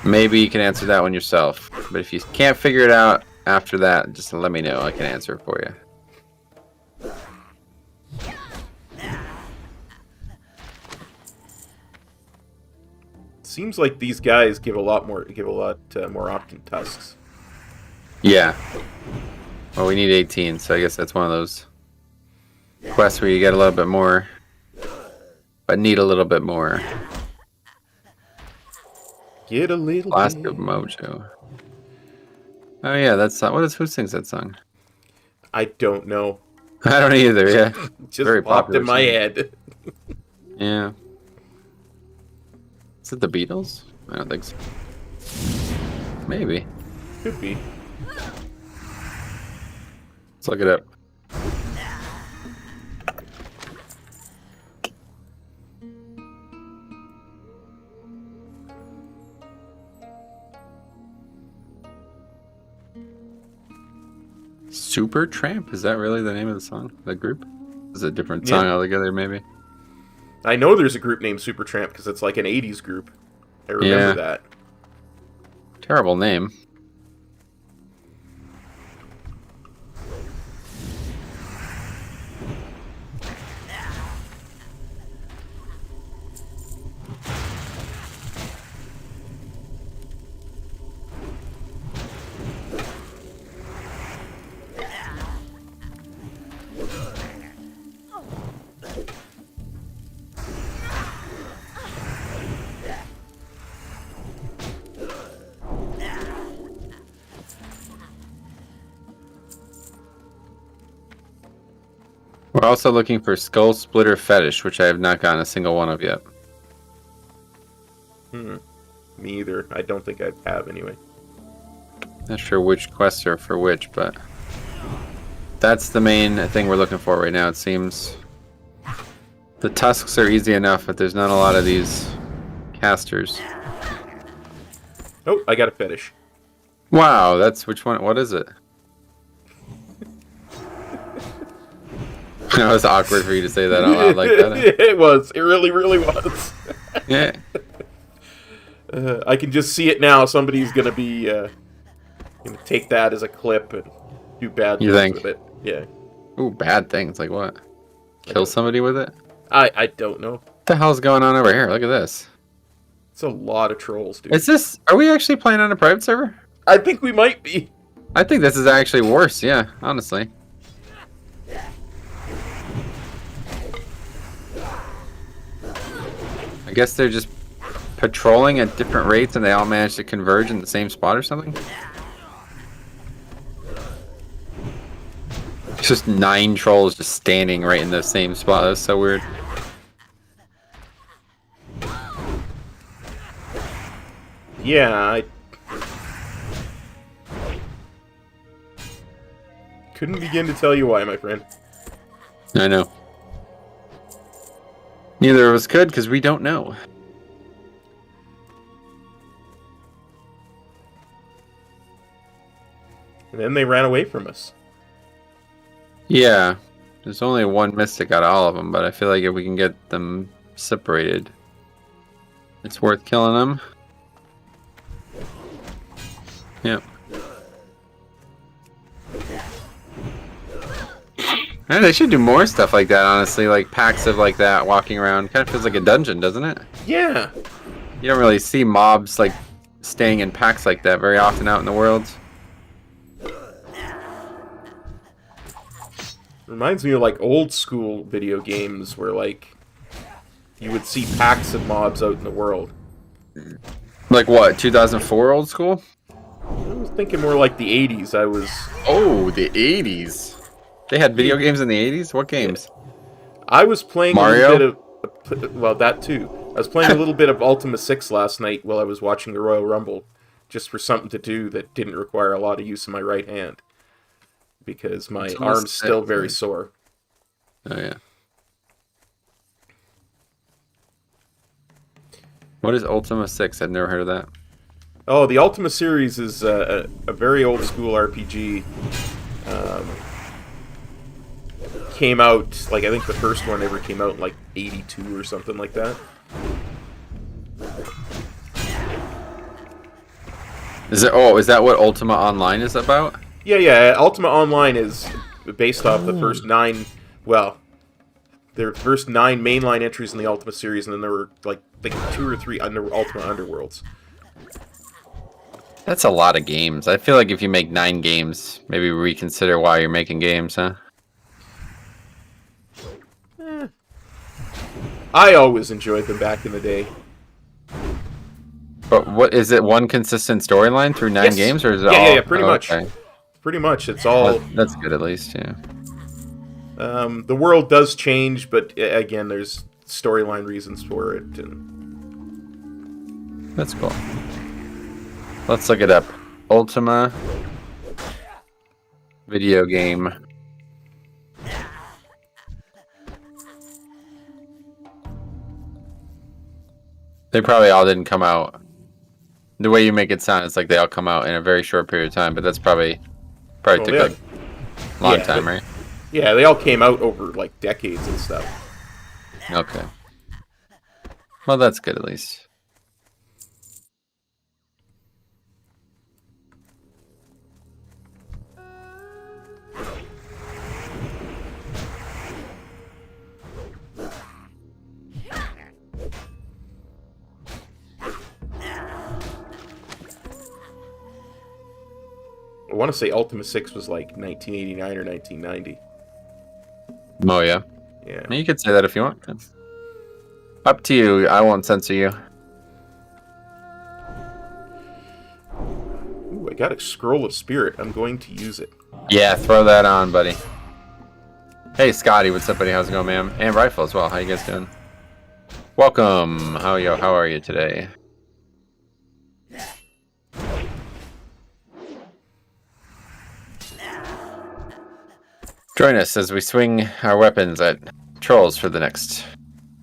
maybe you can answer that one yourself. But if you can't figure it out after that, just let me know. I can answer it for you. seems like these guys give a lot more often tusks. Yeah. Well, we need 18, so I guess that's one of those quests where you get a little bit more, but need a little bit more. Get a little Flask bit. of Mojo. Oh yeah, that's who sings that song? I don't know. I don't either. Yeah, Just very popped popular in my song. head. Yeah. Is it the Beatles? I don't think so. Maybe. Could be. Let's look it up. Super Tramp? Is that really the name of the song? The group? Is it a different song altogether, maybe? I know there's a group named Supertramp because it's like an 80s group. I remember that. Terrible name. We're also looking for Skull Splitter Fetish, which I have not gotten a single one of yet. Me either. I don't think I have anyway. Not sure which quests are for which, but that's the main thing we're looking for right now, it seems. The tusks are easy enough, but there's not a lot of these casters. Oh, I got a fetish. Wow, that's which one? What is it? That was awkward for you to say that out loud like that. It was. It really, really was. Yeah. I can just see it now. Somebody's gonna be gonna take that as a clip and do bad You things think? with it. Yeah. Ooh, bad things. Like what? Kill somebody with it? I don't know. What the hell's going on over here? Look at this. It's a lot of trolls, dude. Is this... Are we actually playing on a private server? I think we might be. I think this is actually worse, yeah, honestly. I guess they're just patrolling at different rates and they all manage to converge in the same spot or something? It's just 9 trolls just standing right in the same spot. That's so weird. Yeah, I couldn't begin to tell you why, my friend. I know. Neither of us could, because we don't know. And then they ran away from us. Yeah. There's only one mystic out of all of them, but I feel like if we can get them separated, it's worth killing them. Yep. And they should do more stuff like that, honestly, like packs of like that walking around. Kind of feels like a dungeon, doesn't it? Yeah. You don't really see mobs like staying in packs like that very often out in the world. Reminds me of like old school video games where like you would see packs of mobs out in the world. Like what, 2004 old school? I was thinking more like the 80s. Oh, the 80s. They had video games in the 80s? What games? I was playing Mario? a little bit of... Well, that too. I was playing a little bit of Ultima 6 last night while I was watching the Royal Rumble. Just for something to do that didn't require a lot of use of my right hand. Because my Ultima arm's 6, still very right? sore. Oh, yeah. What is Ultima 6? I've never heard of that. Oh, the Ultima series is a very old school RPG. Came out, like, I think the first one ever came out in, like, 82 or something like that. Is that what Ultima Online is about? Yeah, Ultima Online is based off the first 9, well, There were the first 9 mainline entries in the Ultima series, and then there were like 2 or 3 Ultima Underworlds. That's a lot of games. I feel like if you make 9 games, maybe reconsider why you're making games, huh? I always enjoyed them back in the day. But what is it? One consistent storyline through 9 Yes. games, or is it Yeah, all? yeah, pretty much. Okay. Pretty much, it's all. That's good at least, yeah. The world does change, but again, there's storyline reasons for it. And That's cool. Let's look it up. Ultima video game. They probably all didn't come out. The way you make it sound, it's like they all come out in a very short period of time, but that's probably took yeah. like a long Yeah, time, right? Yeah, they all came out over like decades and stuff. Okay. Well, that's good at least. I want to say Ultima 6 was like 1989 or 1990. Oh yeah. Yeah. You could say that if you want. Up to you. I won't censor you. Ooh, I got a Scroll of Spirit. I'm going to use it. Yeah, throw that on, buddy. Hey, Scotty, what's up, buddy? How's it going, man? And Rifle as well. How you guys doing? Welcome. How are you today? Join us as we swing our weapons at trolls for the next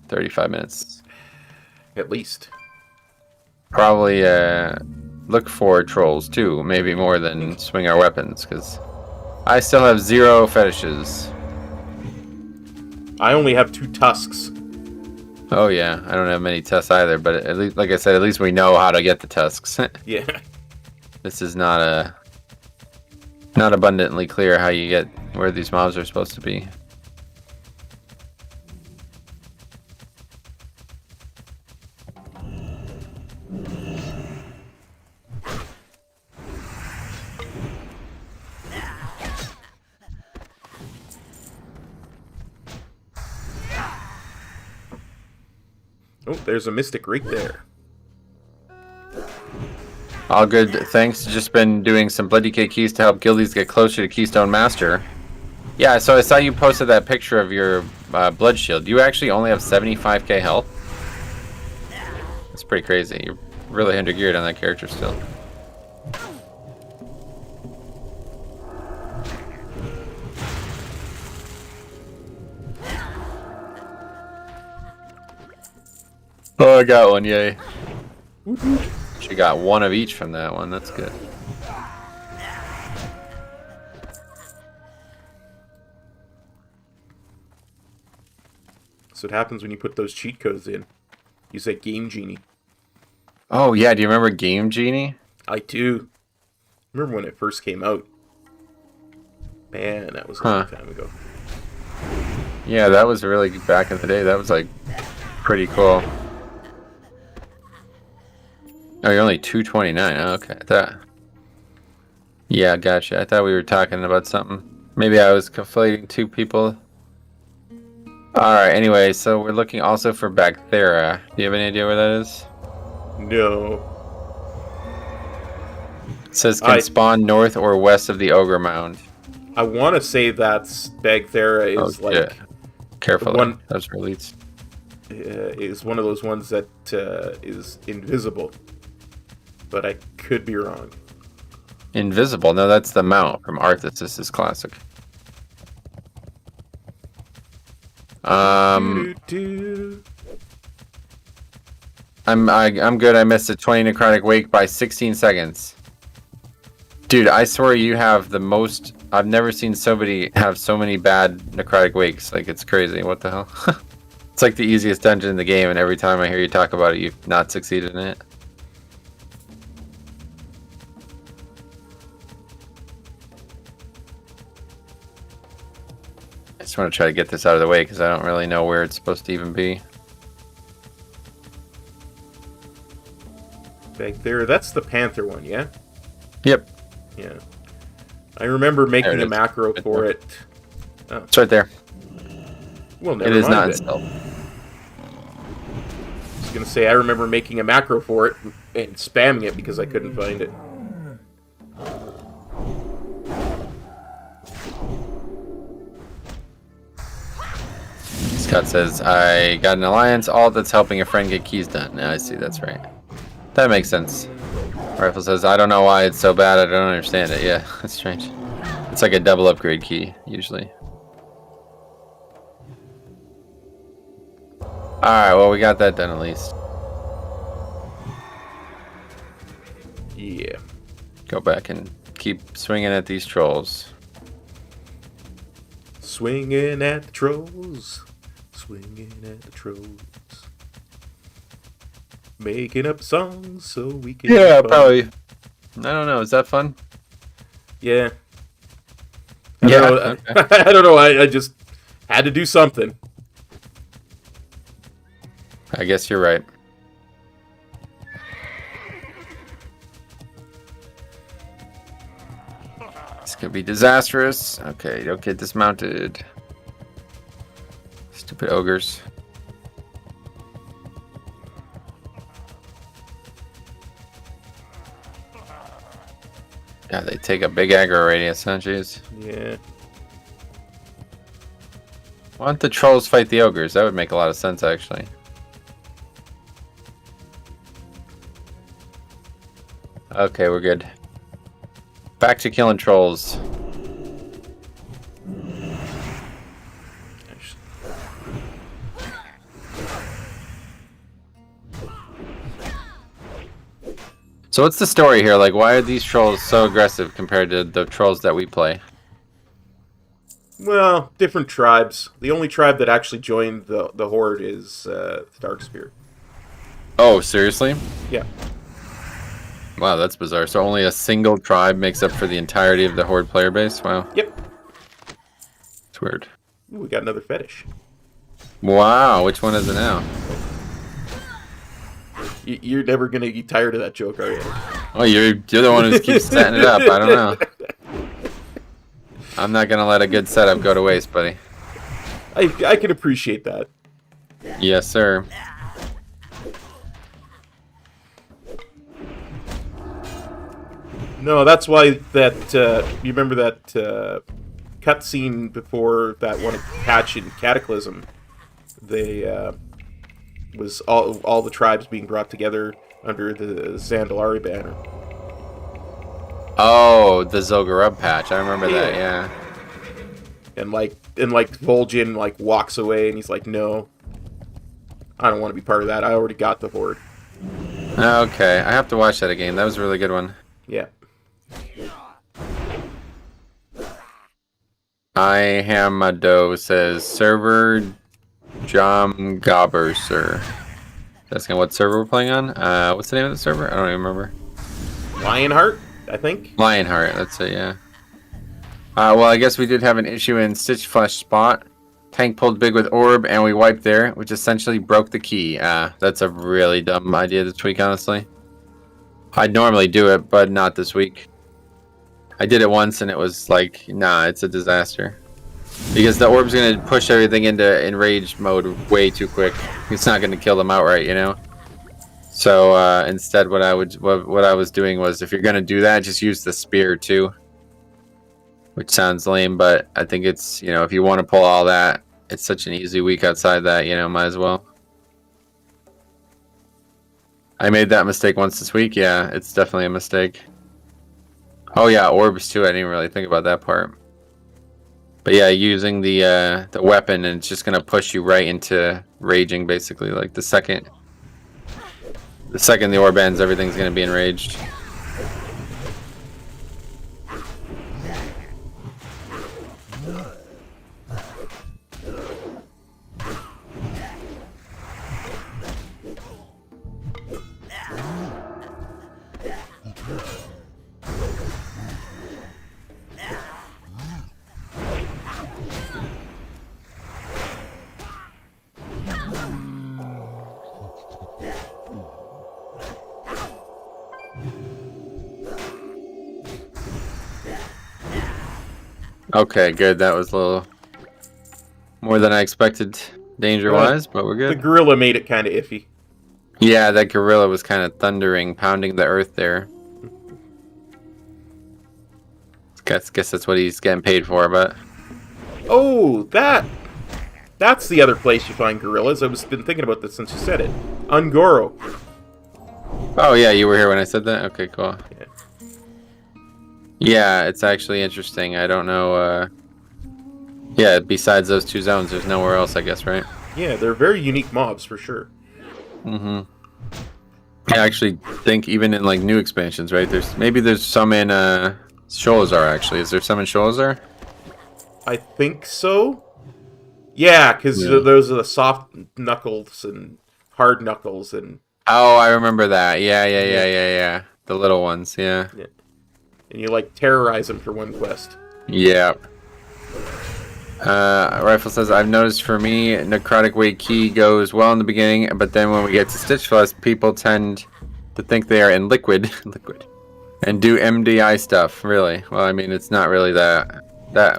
35 minutes. At least. Probably look for trolls too, maybe more than swing our weapons, because I still have 0 fetishes. I only have 2 tusks. Oh yeah, I don't have many tusks either, but at least, like I said, at least we know how to get the tusks. Yeah. This is not abundantly clear how you get where these mobs are supposed to be. Oh, there's a mystic right there. All good, thanks. Just been doing some Bloody K keys to help guildies get closer to Keystone Master. Yeah, so I saw you posted that picture of your blood shield. You actually only have 75k health? That's pretty crazy. You're really under-geared on that character still. Oh, I got one, yay. She got 1 of each from that one, that's good. That's what happens when you put those cheat codes in. You say Game Genie. Oh yeah, do you remember Game Genie? I do. Remember when it first came out? Man, that was a long time ago. Yeah, that was really back in the day. That was like pretty cool. Oh, you're only 229. Oh, okay, yeah, gotcha. I thought we were talking about something. Maybe I was conflating 2 people. Alright, anyway, so we're looking also for Bacthera. Do you have any idea where that is? No. It says can spawn north or west of the Ogre Mound. I want to say that's Bacthera is shit. Careful, one, those releases. is one of those ones that is invisible. But I could be wrong. Invisible? No, that's the mount from Arthas. This is classic. I'm good. I missed a 20 necrotic wake by 16 seconds. Dude, I swear you have the most. I've never seen somebody have so many bad necrotic wakes. Like, it's crazy. What the hell? It's like the easiest dungeon in the game, and every time I hear you talk about it, you've not succeeded in it. just want to try to get this out of the way because I don't really know where it's supposed to even be. Back there, that's the Panther one, yeah? Yep. Yeah. I remember making it a is. macro Right for there. it. Oh, It's right there. well, never It is mind not then. installed. I was gonna say I remember making a macro for it and spamming it because I couldn't find it. Scott says, I got an alliance alt that's helping a friend get keys done. Yeah, I see, that's right. That makes sense. Rifle says, I don't know why it's so bad, I don't understand it. Yeah, that's strange. It's like a double upgrade key, usually. Alright, well, we got that done at least. Yeah. Go back and keep swinging at these trolls. Swinging at the trolls. Swinging at the trolls. Making up songs so we can. Yeah, have fun. probably. I don't know, is that fun? Yeah. Yeah, Don't know. okay. I don't know. I just had to do something. I guess you're right. This could be disastrous. Okay, don't get dismounted. Stupid ogres. Yeah, they take a big aggro radius, huh, jeez. Yeah. Why don't the trolls fight the ogres? That would make a lot of sense, actually. Okay, we're good. Back to killing trolls. So what's the story here? Like, why are these trolls so aggressive compared to the trolls that we play? Well, different tribes. The only tribe that actually joined the Horde is the Darkspear. Oh, seriously? Yeah. Wow, that's bizarre. So only a single tribe makes up for the entirety of the Horde player base? Wow. Yep. It's weird. Ooh, we got another fetish. Wow, which one is it now? You're never gonna get tired of that joke, are you? Oh, you're the one who keeps setting it up. I don't know. I'm not gonna let a good setup go to waste, buddy. I can appreciate that. Yes, sir. No, that's why that you remember that cutscene before that one patch in Cataclysm. They was all the tribes being brought together under the Zandalari banner. Oh, the Zolgarub patch. I remember that, yeah. And Vol'jin like walks away and he's like, "No. I don't want to be part of that. I already got the Horde." Okay, I have to watch that again. That was a really good one. Yeah. I Hamado says server Jam Gobber, sir. Asking what server we're playing on. What's the name of the server? I don't even remember. Lionheart, I think. Lionheart, that's it, yeah. Well, I guess we did have an issue in Stitch Flesh spot. Tank pulled big with orb, and we wiped there, which essentially broke the key. That's a really dumb idea this week, honestly. I'd normally do it, but not this week. I did it once, and it was like, nah, it's a disaster. Because the orb's going to push everything into enraged mode way too quick. It's not going to kill them outright, you know? So instead, what I was doing was, if you're going to do that, just use the spear too. Which sounds lame, but I think it's, you know, if you want to pull all that, it's such an easy week outside that, you know, might as well. I made that mistake once this week. Yeah, it's definitely a mistake. Oh yeah, orbs too. I didn't really think about that part. But yeah, using the weapon, and it's just gonna push you right into raging, basically. Like the second the orb ends, everything's gonna be enraged. Okay, good. That was a little more than I expected danger-wise, but we're The good. gorilla made it kind of iffy. Yeah, that gorilla was kind of thundering, pounding the earth there. Guess that's what he's getting paid for, but... Oh, that's the other place you find gorillas. I was been thinking about this since you said it. Ungoro. Oh, yeah, you were here when I said that? Okay, cool. Yeah. Yeah, it's actually interesting. I don't know, yeah, besides those two zones, there's nowhere else, I guess, right? Yeah, they're very unique mobs, for sure. Mm-hmm. I actually think even in, like, new expansions, right? There's some in, Sholazar, actually. Is there some in Sholazar? I think so. Yeah, because those are the soft knuckles and hard knuckles and... Oh, I remember that. Yeah. The little ones, yeah. And you, like, terrorize them for one quest. Yeah. Rifle says, I've noticed for me, Necrotic Weight Key goes well in the beginning, but then when we get to Stitch Flush, people tend to think they are in liquid, and do MDI stuff, really. Well, I mean, it's not really that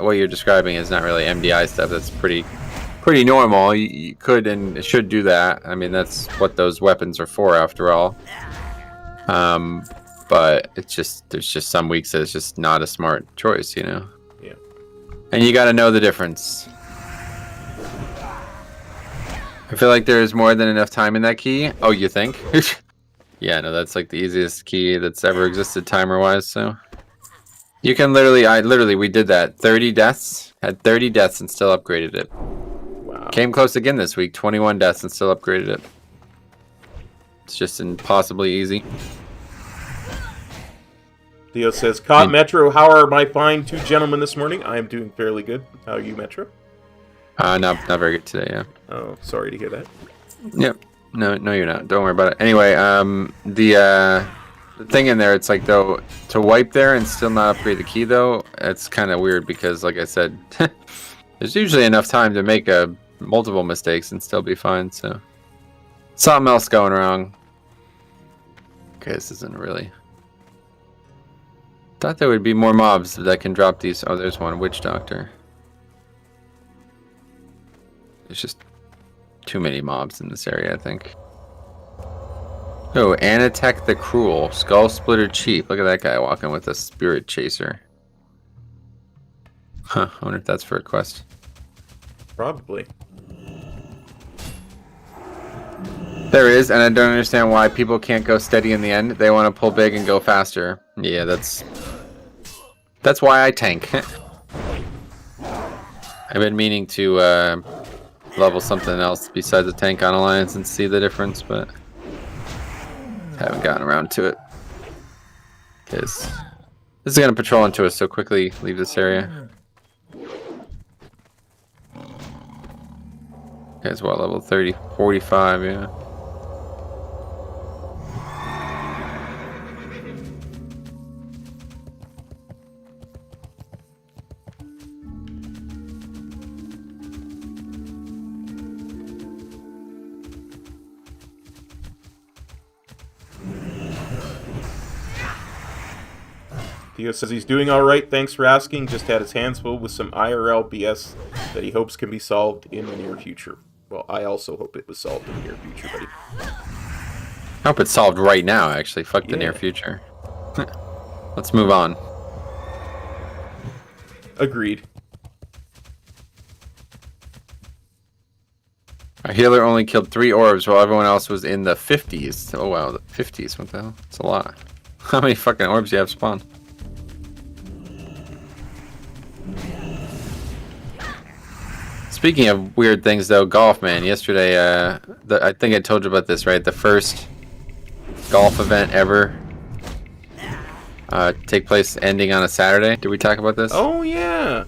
what you're describing is not really MDI stuff. That's pretty normal. You could and should do that. I mean, that's what those weapons are for, after all. But it's just, there's just some weeks that it's just not a smart choice, you know? Yeah. And you gotta know the difference. I feel like there's more than enough time in that key. Oh, you think? Yeah, no, that's like the easiest key that's ever existed timer-wise, so... You can literally, we did that. 30 deaths, had 30 deaths and still upgraded it. Wow. Came close again this week, 21 deaths and still upgraded it. It's just impossibly easy. Theo says, caught Metro, how are my fine two gentlemen this morning? I am doing fairly good. How are you, Metro? Not very good today, yeah. Oh, sorry to hear that. Yep. No, you're not. Don't worry about it. Anyway, the thing in there, it's like, though, to wipe there and still not upgrade the key, though, it's kind of weird because, like I said, there's usually enough time to make multiple mistakes and still be fine, so... Something else going wrong. Okay, this isn't really... Thought there would be more mobs that can drop these... Oh, there's one. Witch Doctor. There's just too many mobs in this area, I think. Oh, Anatek the Cruel. Skull Splitter Chief. Look at that guy walking with a Spirit Chaser. Huh, I wonder if that's for a quest. Probably. There is, and I don't understand why people can't go steady in the end. They want to pull big and go faster. Yeah, that's why I tank. I've been meaning to level something else besides the tank on Alliance and see the difference, but haven't gotten around to it. Because this is going to patrol into us, so quickly leave this area. Guys, what, level 30? 45, yeah. Theo says he's doing alright, thanks for asking. Just had his hands full with some IRL BS that he hopes can be solved in the near future. Well, I also hope it was solved in the near future, buddy. I hope it's solved right now, actually. Fuck the near future. Let's move on. Agreed. Our healer only killed 3 orbs while everyone else was in the 50s. Oh wow, the 50s. What the hell? That's a lot. How many fucking orbs do you have spawned? Speaking of weird things, though, golf, man. Yesterday, I think I told you about this, right? The first golf event ever take place ending on a Saturday. Did we talk about this? Oh, yeah.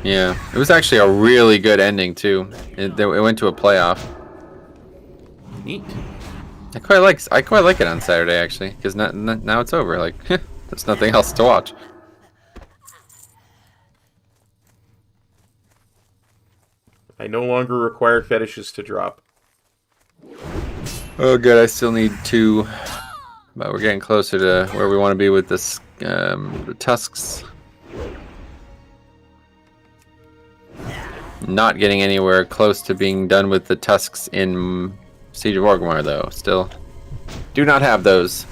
Yeah. It was actually a really good ending, too. It went to a playoff. Neat. I quite like it on Saturday, actually, because now it's over. Like, there's nothing else to watch. I no longer require fetishes to drop. Oh, good. I still need 2, but we're getting closer to where we want to be with this, the tusks. Not getting anywhere close to being done with the tusks in Siege of Orgrimmar, though. Still, do not have those.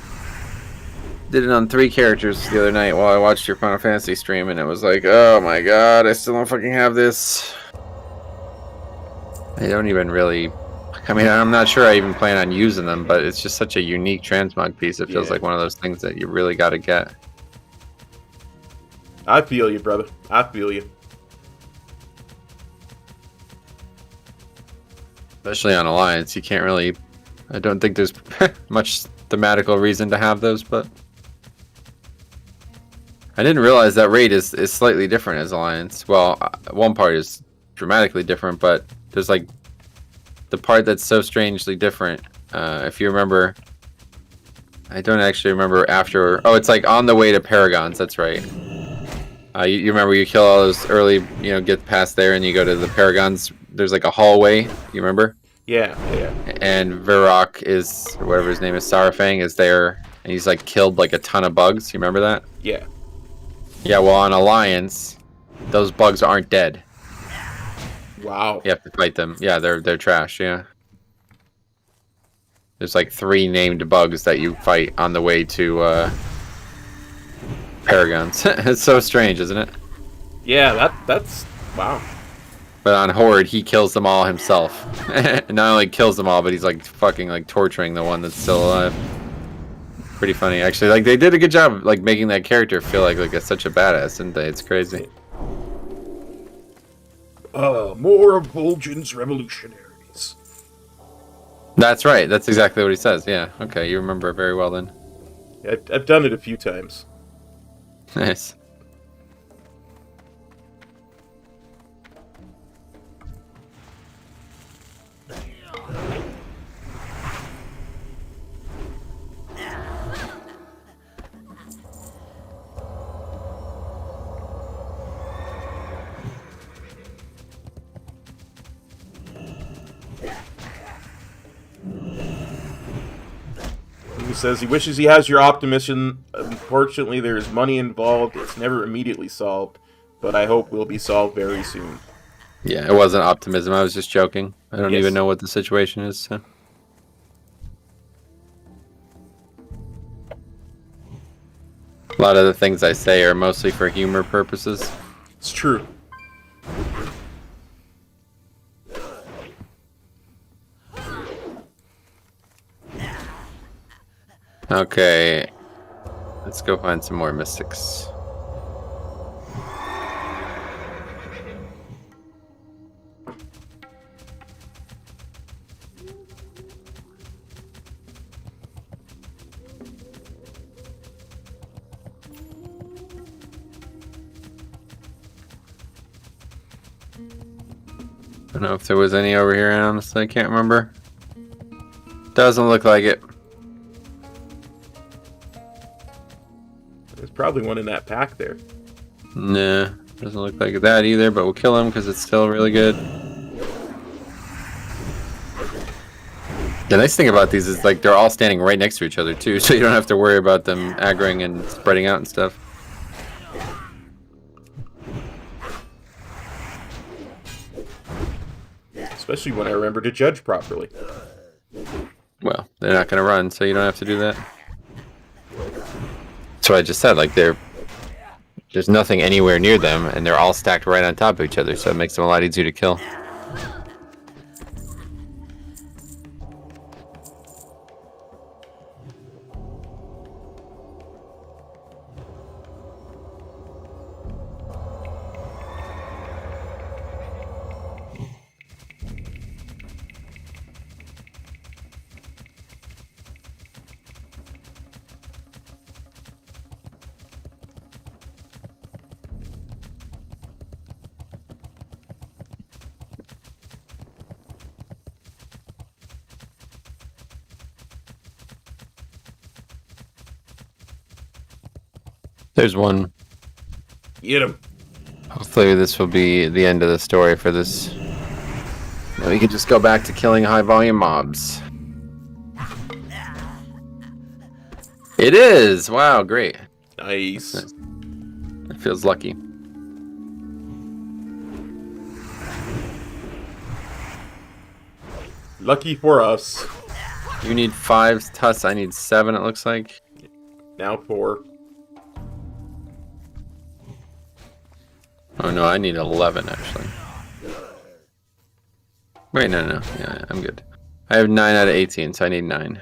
Did it on 3 characters the other night while I watched your Final Fantasy stream, and it was like, oh my god, I still don't fucking have this. I don't even really... I mean, I'm not sure I even plan on using them, but it's just such a unique transmog piece. It feels like one of those things that you really got to get. I feel you, brother. I feel you. Especially on Alliance, you can't really... I don't think there's much thematical reason to have those, but... I didn't realize that raid is slightly different as Alliance. Well, one part is dramatically different, but there's like... The part that's so strangely different, if you remember... I don't actually remember after... Oh, it's like on the way to Paragons, that's right. You remember you kill all those early, you know, get past there and you go to the Paragons. There's like a hallway, you remember? Yeah, yeah. And Varrock is, or whatever his name is, Sarafang is there, and he's like killed like a ton of bugs. You remember that? Yeah. Yeah, well on Alliance, those bugs aren't dead. Wow. You have to fight them. Yeah, they're trash, yeah. There's like 3 named bugs that you fight on the way to Paragons. It's so strange, isn't it? Yeah, that's... Wow. But on Horde, he kills them all himself. Not only kills them all, but he's like fucking like torturing the one that's still alive. Pretty funny, actually. Like they did a good job, like making that character feel like such a badass, didn't they? It's crazy. More of Vol'jin's revolutionaries. That's right. That's exactly what he says. Yeah. Okay, you remember it very well then. Yeah, I've done it a few times. Nice. He says he wishes he has your optimism. Unfortunately, there is money involved. It's never immediately solved, but I hope will be solved very soon. Yeah, it wasn't optimism. I was just joking. I don't Yes. even know what the situation is. So. A lot of the things I say are mostly for humor purposes. It's true. Okay, let's go find some more mystics. I don't know if there was any over here, honestly, I can't remember. Doesn't look like it. There's probably one in that pack there. Nah, doesn't look like that either, but we'll kill him because it's still really good. The nice thing about these is like they're all standing right next to each other too, so you don't have to worry about them aggroing and spreading out and stuff. Especially when I remember to judge properly. Well, they're not going to run, so you don't have to do that. That's what I just said, like there's nothing anywhere near them, and they're all stacked right on top of each other, so it makes them a lot easier to kill. There's one. Get him. Hopefully this will be the end of the story for this. Now we can just go back to killing high volume mobs. It is! Wow, great. Nice. It feels lucky. Lucky for us. You need 5 tusks. I need 7. It looks like. Now 4. Oh no, I need 11 actually. Wait, no. Yeah, I'm good. I have 9 out of 18, so I need 9.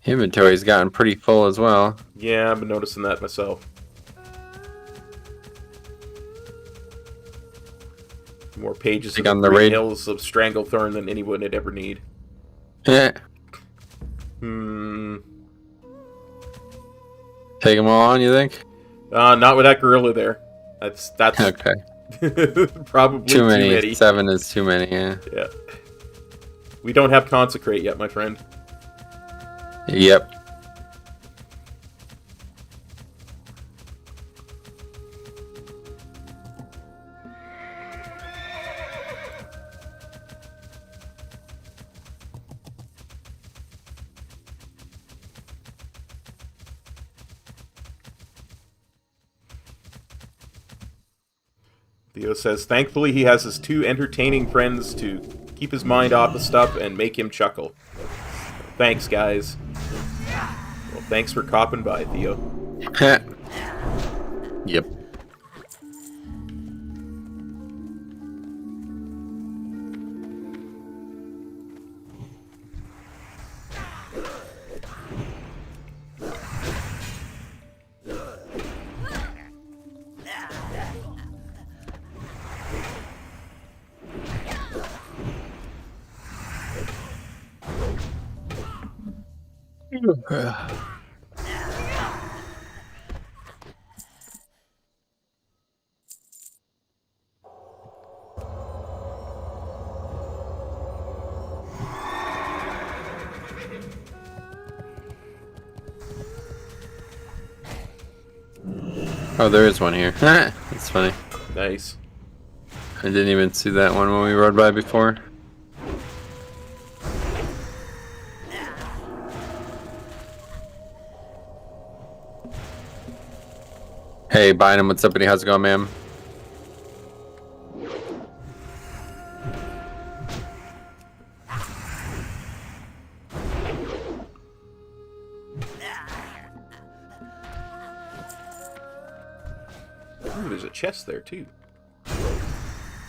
Inventory's gotten pretty full as well. Yeah, I've been noticing that myself. More pages Like of on the the Green raid- Hills of Stranglethorn than anyone would ever need. Yeah. Hmm. Take them all on, you think? Not with that gorilla there. That's Okay. probably Too many. 7 is too many, yeah. Yeah. We don't have Consecrate yet, my friend. Yep. Theo says, thankfully he has his 2 entertaining friends to keep his mind off the stuff and make him chuckle. Thanks, guys. Well, thanks for copping by, Theo. Yep. Oh, there is one here. That's funny. Nice. I didn't even see that one when we rode by before. Hey, Bynum, what's up, buddy? How's it going, ma'am? Ooh, there's a chest there, too.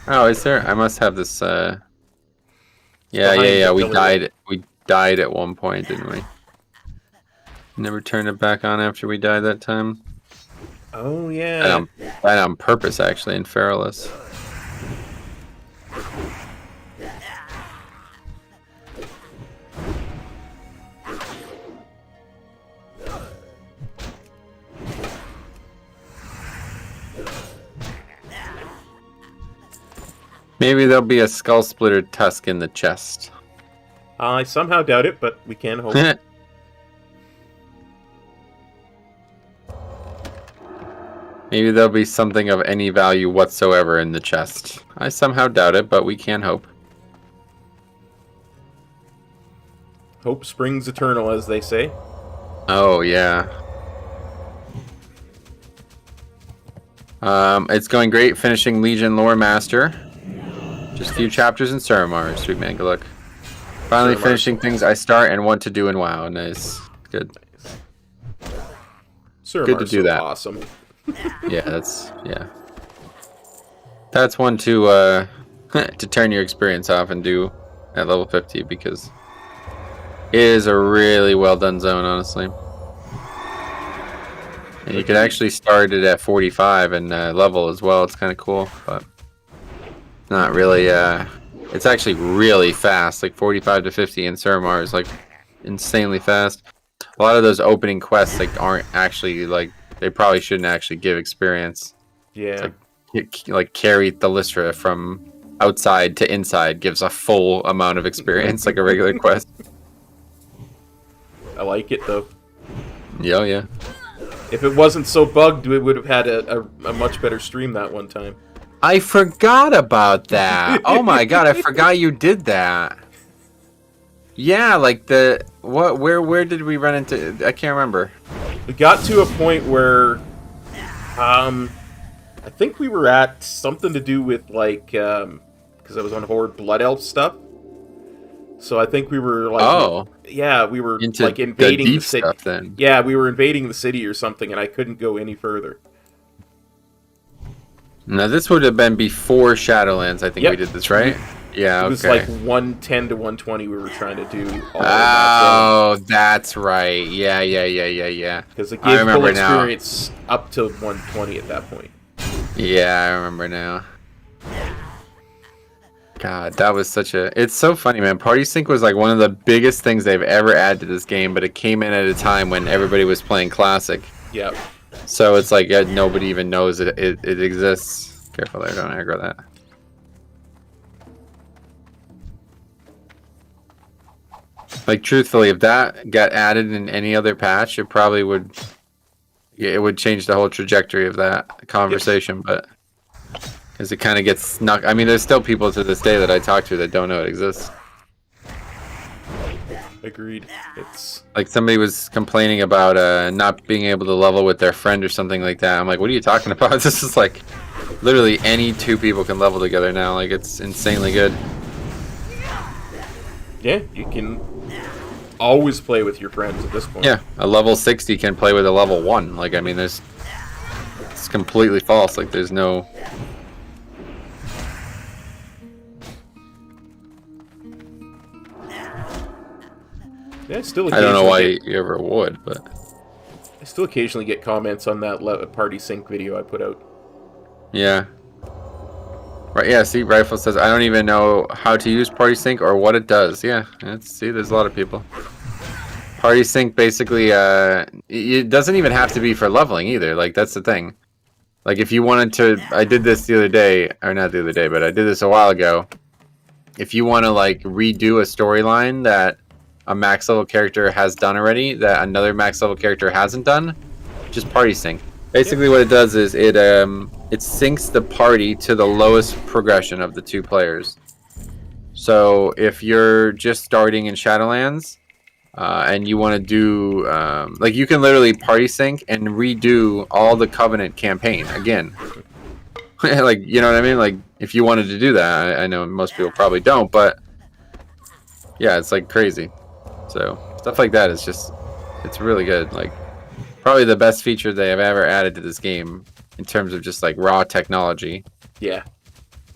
Oh, is there? I must have this, Yeah, Behind the we pillar. died at one point, didn't we? Never turned it back on after we died that time. Oh, yeah. Died on purpose, actually, in Feralus. Maybe there'll be a skull splitter tusk in the chest. I somehow doubt it, but we can hope. Maybe there'll be something of any value whatsoever in the chest. I somehow doubt it, but we can hope. Hope springs eternal, as they say. Oh, yeah. It's going great finishing Legion Lore Master. Just a few chapters in Suramar, Sweet Mangaluk. Finally Suramar. finishing things I start and want to do in WoW. Nice. Good. Suramar's Good to do so that. awesome. Yeah, that's one to to turn your experience off and do at level 50 because it is a really well done zone, honestly. And you could actually start it at 45 and level as well. It's kind of cool, but not really. It's actually really fast. Like 45 to 50 in Suramar is like insanely fast. A lot of those opening quests like aren't actually like. They probably shouldn't actually give experience. Yeah. Like carry Thalystra from outside to inside gives a full amount of experience like a regular quest. I like it, though. Yeah. If it wasn't so bugged, we would have had a much better stream that one time. I forgot about that. Oh my god, I forgot you did that. Yeah, like where did we run into? I can't remember. We got to a point where I think we were at something to do with, like, because I was on Horde Blood Elf stuff. So I think we were, like... Oh. Yeah, we were, Into like, invading the city. Stuff, then. Yeah, we were invading the city or something, and I couldn't go any further. Now, this would have been before Shadowlands, I think Yep. we did this, right? Yeah, okay. It was like 110 to 120 we were trying to do. Oh, that's right. Yeah. Because it gave full experience up to 120 at that point. Yeah, I remember now. God, that was such a... It's so funny, man. Party Sync was like one of the biggest things they've ever added to this game, but it came in at a time when everybody was playing Classic. Yep. So it's like nobody even knows it exists. Careful there, don't aggro that. Like, truthfully, if that got added in any other patch, it probably would... It would change the whole trajectory of that conversation, but... Because it kind of gets snuck... I mean, there's still people to this day that I talk to that don't know it exists. Agreed. It's... Like, somebody was complaining about not being able to level with their friend or something like that. I'm like, what are you talking about? This is like... Literally any two people can level together now. Like, it's insanely good. Yeah, you can always play with your friends at this point. Yeah, a level 60 can play with a level 1. Like, I mean, there's... It's completely false. Like, there's no... Yeah, still I don't know why you ever would, but... I still occasionally get comments on that Party Sync video I put out. Yeah. Right, yeah, see, Rifle says, I don't even know how to use Party Sync or what it does. Yeah, see, there's a lot of people. Party Sync basically, it doesn't even have to be for leveling either. Like, that's the thing. Like, if you wanted to... I did this the other day, or not the other day, but I did this a while ago. If you want to, like, redo a storyline that a max level character has done already that another max level character hasn't done, just Party Sync. Basically what it does is it syncs the party to the lowest progression of the two players. So if you're just starting in Shadowlands and you want to do like, you can literally Party Sync and redo all the Covenant campaign again. Like, you know what I mean? Like, if you wanted to do that, I know most people probably don't, but yeah, it's like crazy. So stuff like that is just, it's really good. Like, probably the best feature they have ever added to this game in terms of just like raw technology. Yeah.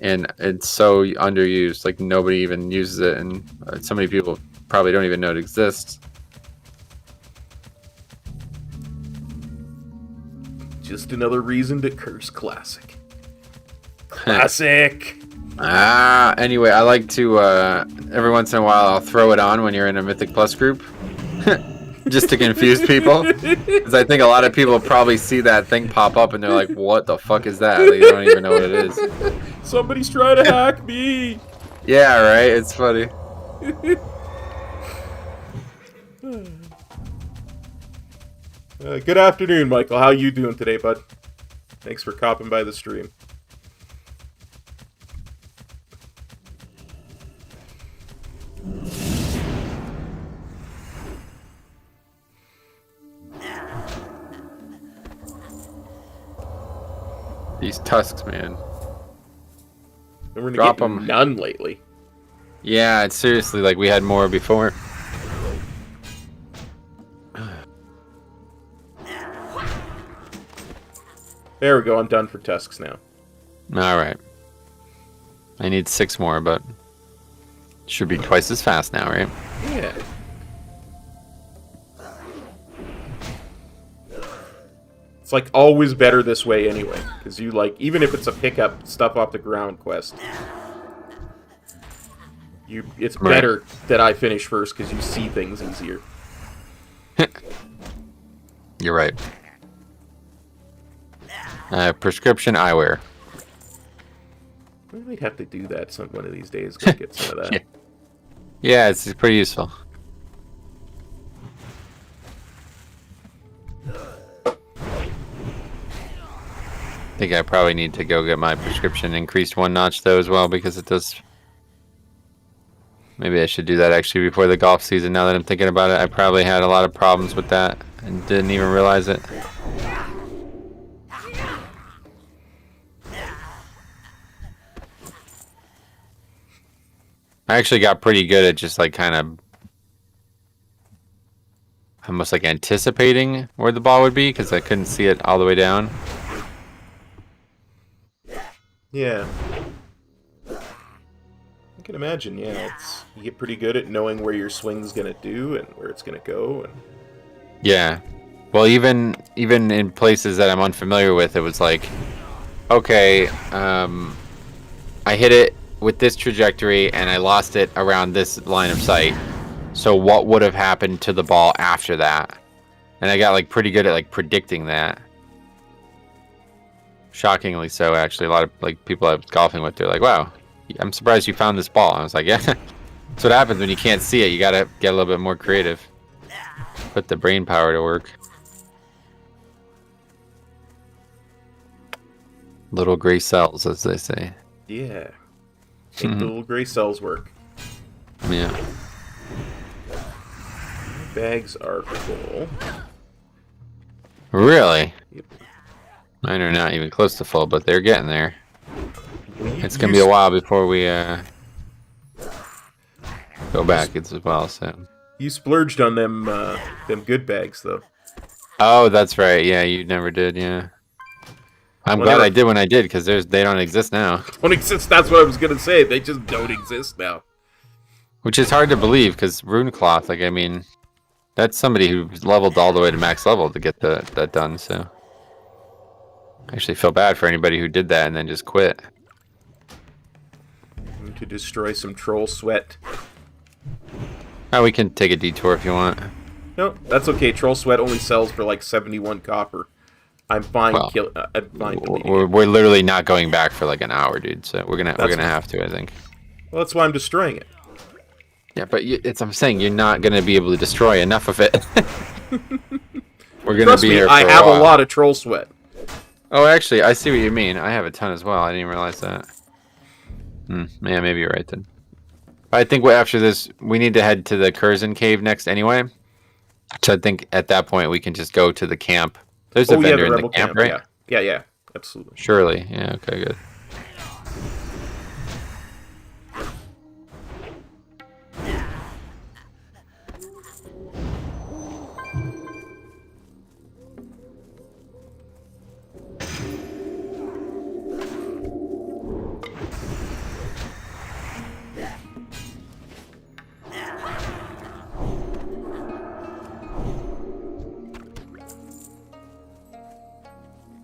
And it's so underused. Like, nobody even uses it, and so many people probably don't even know it exists. Just another reason to curse Classic. Classic! Anyway, I like to, every once in a while, I'll throw it on when you're in a Mythic Plus group. Just to confuse people. Because I think a lot of people probably see that thing pop up and they're like, what the fuck is that? Like, they don't even know what it is. Somebody's trying to hack me! Yeah, right? It's funny. Good afternoon, Michael. How you doing today, bud? Thanks for copping by the stream. These tusks, man. And we're Drop getting 'em. none lately. Yeah, it's seriously like we had more before. There we go. I'm done for tusks now. Alright. I need 6 more, but should be twice as fast now, right? Yeah. It's like always better this way anyway, because you like, even if it's a pick up stuff off the ground quest, it's better that I finish first because you see things easier. You're right. Prescription eyewear. I might have to do that one of these days. Go get some of that. Yeah, it's pretty useful. I think I probably need to go get my prescription increased 1 notch though as well, because it does... Maybe I should do that actually before the golf season, now that I'm thinking about it. I probably had a lot of problems with that and didn't even realize it. I actually got pretty good at just like kind of almost like anticipating where the ball would be because I couldn't see it all the way down. Yeah. I can imagine, yeah. You get pretty good at knowing where your swing's gonna do and where it's gonna go. And Yeah. Well, even in places that I'm unfamiliar with, it was like, okay, I hit it with this trajectory and I lost it around this line of sight. So what would have happened to the ball after that? And I got like pretty good at like predicting that. Shockingly so, actually. A lot of like people I was golfing with, they're like, "Wow, I'm surprised you found this ball." I was like, "Yeah, that's what happens when you can't see it. You gotta get a little bit more creative. Put the brain power to work." Little gray cells, as they say. yeah. Make the little gray cells work. Yeah. Bags are full. Really? Yep. Mine are not even close to full, but they're getting there. Well, It's gonna be a while before we go back as well. So. You splurged on them good bags, though. Oh, that's right. Yeah, you never did. Yeah. I'm glad I did when I did, because they don't exist now. Don't exist. That's what I was gonna say. They just don't exist now. Which is hard to believe, because Rune Cloth, like, I mean, that's somebody who's leveled all the way to max level to get that done, so. I actually feel bad for anybody who did that and then just quit. Need to destroy some troll sweat. Oh, we can take a detour if you want. No, that's okay. Troll sweat only sells for like 71 copper. I'm fine. Well, I'm fine deleting it. we're literally not going back for like an hour, dude. So we're gonna have to, I think. Well, that's why I'm destroying it. Yeah, but I'm saying you're not gonna be able to destroy enough of it. We're gonna Trust be me, here for I a have while. a lot of troll sweat. Oh, actually, I see what you mean. I have a ton as well. I didn't even realize that. Yeah, maybe you're right then. I think after this, we need to head to the Curzon Cave next anyway. So I think at that point we can just go to the camp. There's a vendor in the camp, right? Yeah, absolutely. Surely. Yeah, okay, good.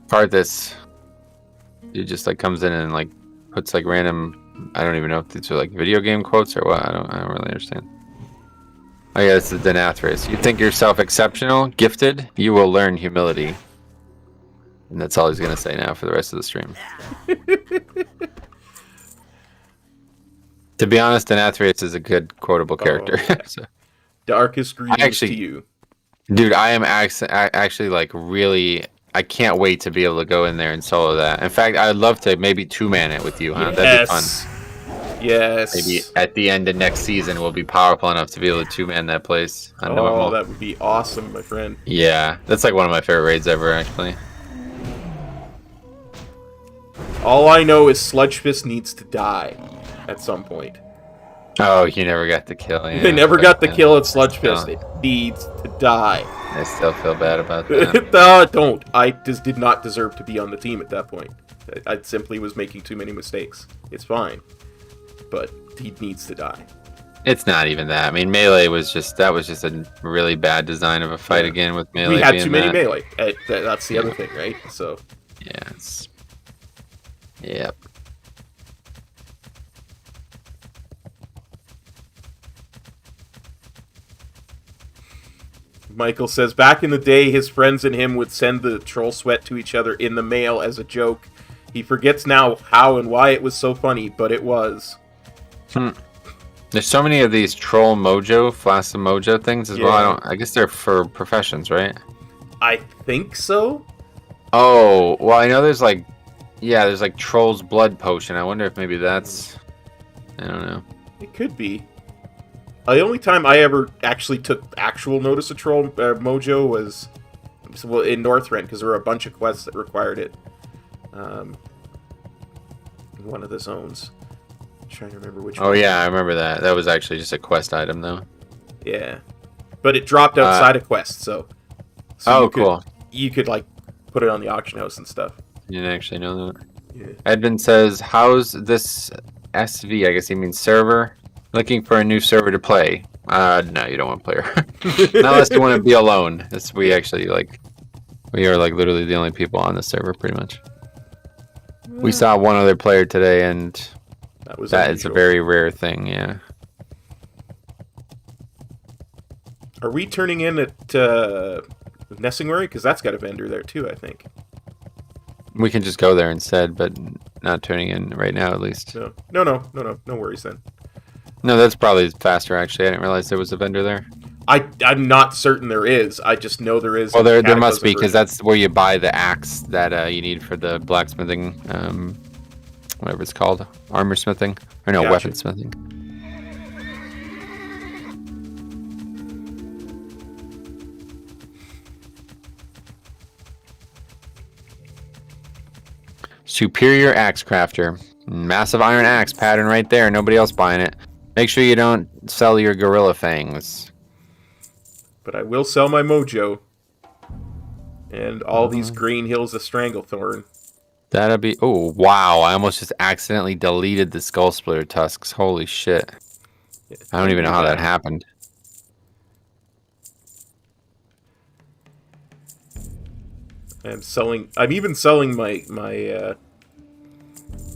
Part this dude just like comes in and like puts like random, I don't even know if these are like video game quotes or what. I don't really understand. Oh yeah, this is Denathris. You think yourself exceptional, gifted, you will learn humility. And that's all he's gonna say now for the rest of the stream. To be honest, Denathris is a good quotable character. So, Darkest greetings to you. Dude, I am actually like really, I can't wait to be able to go in there and solo that. In fact, I'd love to maybe two-man it with you, huh? Yes. That'd be fun. Yes. Maybe at the end of next season, we'll be powerful enough to be able to two-man that place. Oh, that would be awesome, my friend. Yeah, that's like one of my favorite raids ever, actually. All I know is Sludgefist needs to die at some point. Oh, you never got the kill. Yeah, They never got the kill at Sludgefist. It needs to die. I still feel bad about that. Don't. I just did not deserve to be on the team at that point. I simply was making too many mistakes. It's fine. But he needs to die. It's not even that. I mean, melee was just a really bad design of a fight again with melee. We had being too many that. melee. That's the other thing, right? So. Yeah, it's... Yep. Michael says, back in the day, his friends and him would send the troll sweat to each other in the mail as a joke. He forgets now how and why it was so funny, but it was. There's so many of these troll mojo, flash of mojo things as well. I guess they're for professions, right? I think so. Oh, well, I know there's like, there's like troll's blood potion. I wonder if maybe that's, I don't know. It could be. The only time I ever actually took actual notice of troll mojo was in Northrend, because there were a bunch of quests that required it. In one of the zones. trying to remember which Oh one. yeah, I remember that. That was actually just a quest item, though. Yeah. But it dropped outside of quests, so oh, cool. You could, like, put it on the auction house and stuff. You didn't actually know that. Yeah. Edmund says, how's this SV, I guess he means server, looking for a new server to play? No, you don't want to play her. Not unless you want to be alone. We actually, like, we are, like, literally the only people on this server, pretty much. We saw one other player today, and that is a very rare thing, yeah. Are we turning in at Nessingwary? Because that's got a vendor there, too, I think. We can just go there instead, but not turning in right now, at least. No worries then. No, that's probably faster, actually. I didn't realize there was a vendor there. I'm not certain there is. I just know there is. Well, there must be, because that's where you buy the axe that you need for the blacksmithing, whatever it's called, armor smithing, or no, Gotcha. weaponsmithing. Superior axe crafter, massive iron axe pattern right there. Nobody else buying it. Make sure you don't sell your gorilla fangs. But I will sell my mojo. And all these green hills of Stranglethorn. That'll be... Oh, wow. I almost just accidentally deleted the Skull Splitter tusks. Holy shit. I don't even know how that happened. I'm even selling my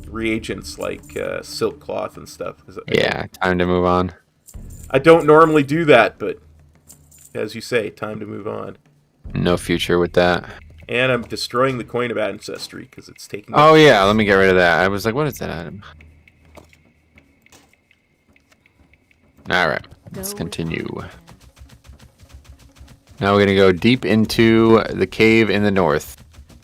reagents like silk cloth and stuff. Yeah, time to move on. I don't normally do that, but as you say, time to move on. No future with that. And I'm destroying the Coin of Ancestry because it's taking... Oh yeah, let me get rid of that. I was like, what is that item? Alright, let's continue. Now we're going to go deep into the cave in the north.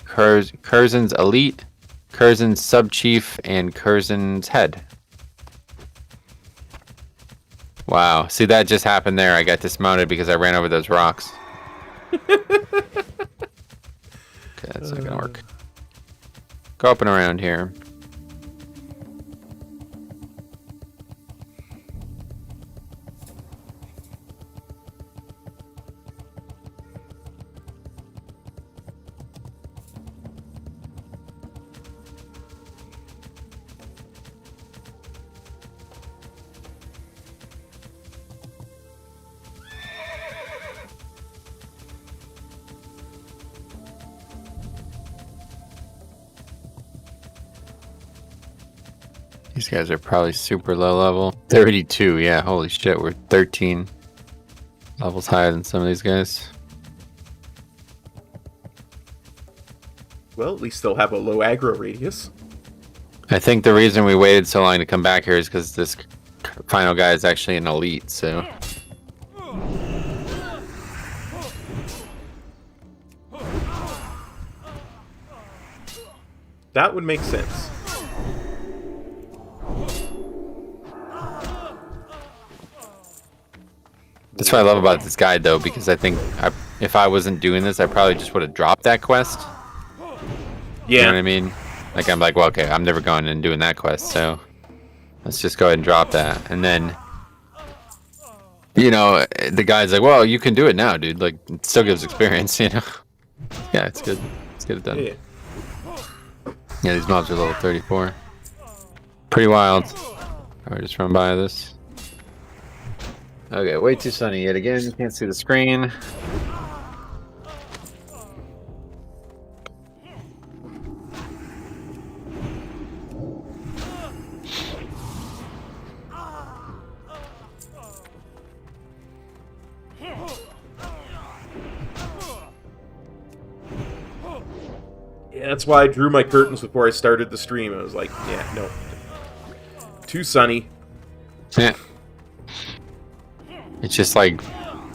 Curzon's Elite, Curzon's Sub-Chief, and Curzon's Head. Wow, see that just happened there. I got dismounted because I ran over those rocks. Okay, that's not gonna work. Go up and around here. These guys are probably super low level. 32, yeah, holy shit, we're 13 levels higher than some of these guys. Well, at least they'll have a low aggro radius. I think the reason we waited so long to come back here is because this final guy is actually an elite, so... That would make sense. That's what I love about this guide, though, because I think if I wasn't doing this, I probably just would have dropped that quest. Yeah. You know what I mean? Like, I'm like, well, okay, I'm never going and doing that quest, so let's just go ahead and drop that. And then, you know, the guy's like, well, you can do it now, dude. Like, it still gives experience, you know? Yeah, it's good. Let's get it done. Yeah, these mobs are level 34. Pretty wild. I'll just run by this. Okay, way too sunny yet again. You can't see the screen. Yeah, that's why I drew my curtains before I started the stream. I was like, yeah, no. Too sunny. Yeah. It's just like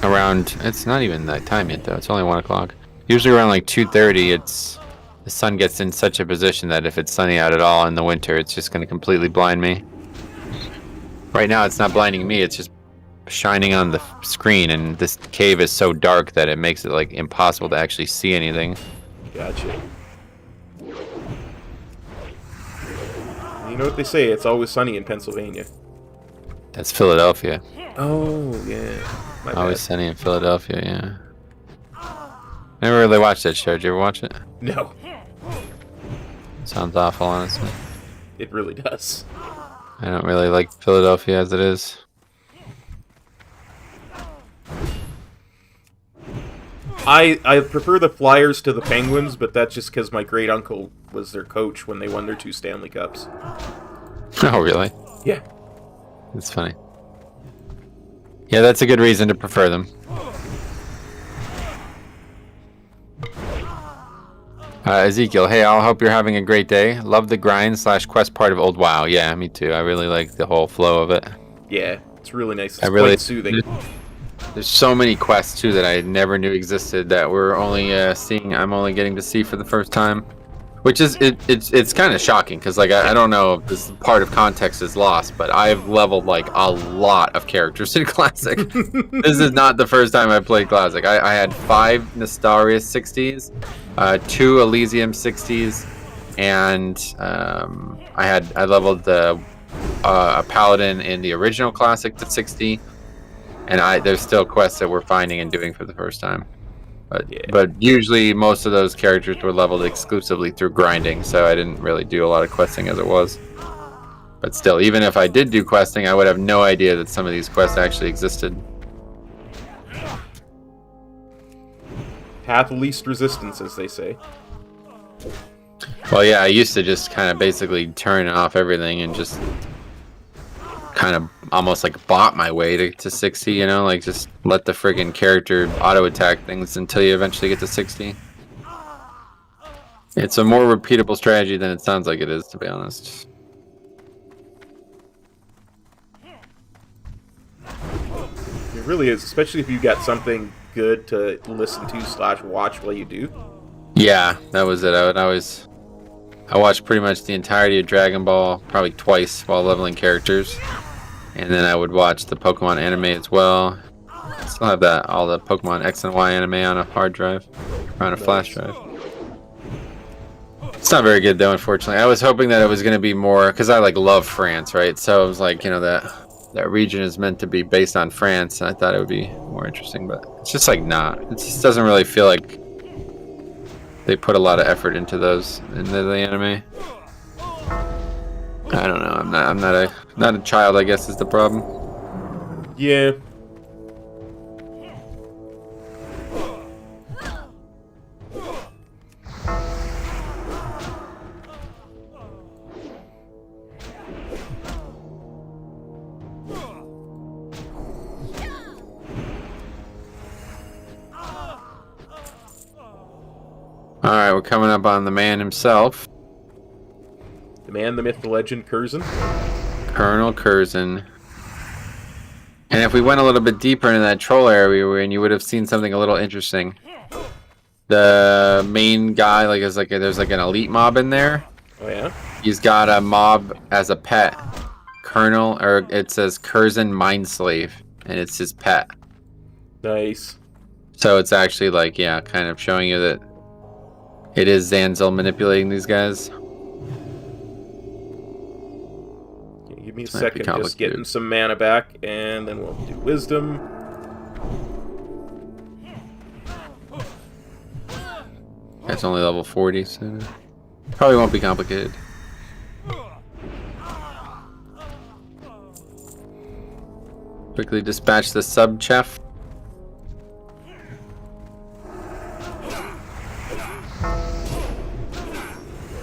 around, it's not even that time yet though, it's only 1 o'clock. Usually around like 2:30, the sun gets in such a position that if it's sunny out at all in the winter, it's just going to completely blind me. Right now it's not blinding me, it's just shining on the screen, and this cave is so dark that it makes it like impossible to actually see anything. Gotcha. You know what they say, it's always sunny in Pennsylvania. That's Philadelphia. Oh, yeah. My Always bad. Sunny in Philadelphia, yeah. Never really watched that show. Did you ever watch it? No, Sounds awful, honestly. it really does. I don't really like Philadelphia as it is. I prefer the Flyers to the Penguins, but that's just because my great uncle was their coach when they won their 2 Stanley Cups. Oh, really? Yeah. That's funny. Yeah, that's a good reason to prefer them. Ezekiel, hey, I hope you're having a great day. Love the grind / quest part of Old WoW. Yeah, me too. I really like the whole flow of it. Yeah, it's really nice. It's I really quite soothing. There's so many quests too that I never knew existed that we're only seeing. I'm only getting to see for the first time, which is it's kind of shocking because like I don't know if this part of context is lost, but I've leveled like a lot of characters in Classic. This is not the first time I've played Classic. I had 5 Nestarius 60s, 2 Elysium 60s, and I leveled a Paladin in the original Classic to 60. And there's still quests that we're finding and doing for the first time. But usually most of those characters were leveled exclusively through grinding, so I didn't really do a lot of questing as it was. But still, even if I did do questing, I would have no idea that some of these quests actually existed. Path of least resistance, as they say. Well, yeah, I used to just kind of basically turn off everything and just kind of almost like bot my way to 60, you know, like just let the friggin' character auto attack things until you eventually get to 60. It's a more repeatable strategy than it sounds like it is, to be honest. It really is, especially if you got something good to listen to / watch while you do. Yeah, that was it. I watched pretty much the entirety of Dragon Ball probably twice while leveling characters. And then I would watch the Pokemon anime as well. I still have all the Pokemon X and Y anime on a hard drive, or on a flash drive. It's not very good though, unfortunately. I was hoping that it was going to be more, because I like love France, right? So it was like, you know, that region is meant to be based on France, and I thought it would be more interesting, but it's just like not. It just doesn't really feel like they put a lot of effort into the anime. I don't know. I'm not a child, I guess, is the problem. Yeah. Alright, we're coming up on the man himself. The man, the myth, the legend, Curzon. Colonel Curzon. And if we went a little bit deeper into that troll area we were in, you would have seen something a little interesting. The main guy, there's like an elite mob in there. Oh yeah? He's got a mob as a pet. Colonel, or it says Curzon Mindslave, and it's his pet. Nice. So it's actually like, yeah, kind of showing you that it is Zanzil manipulating these guys. Okay, give me a This might be second, just complicated. getting some mana back, and then we'll do wisdom. It's only level 40, so probably won't be complicated. Quickly dispatch the sub-chef.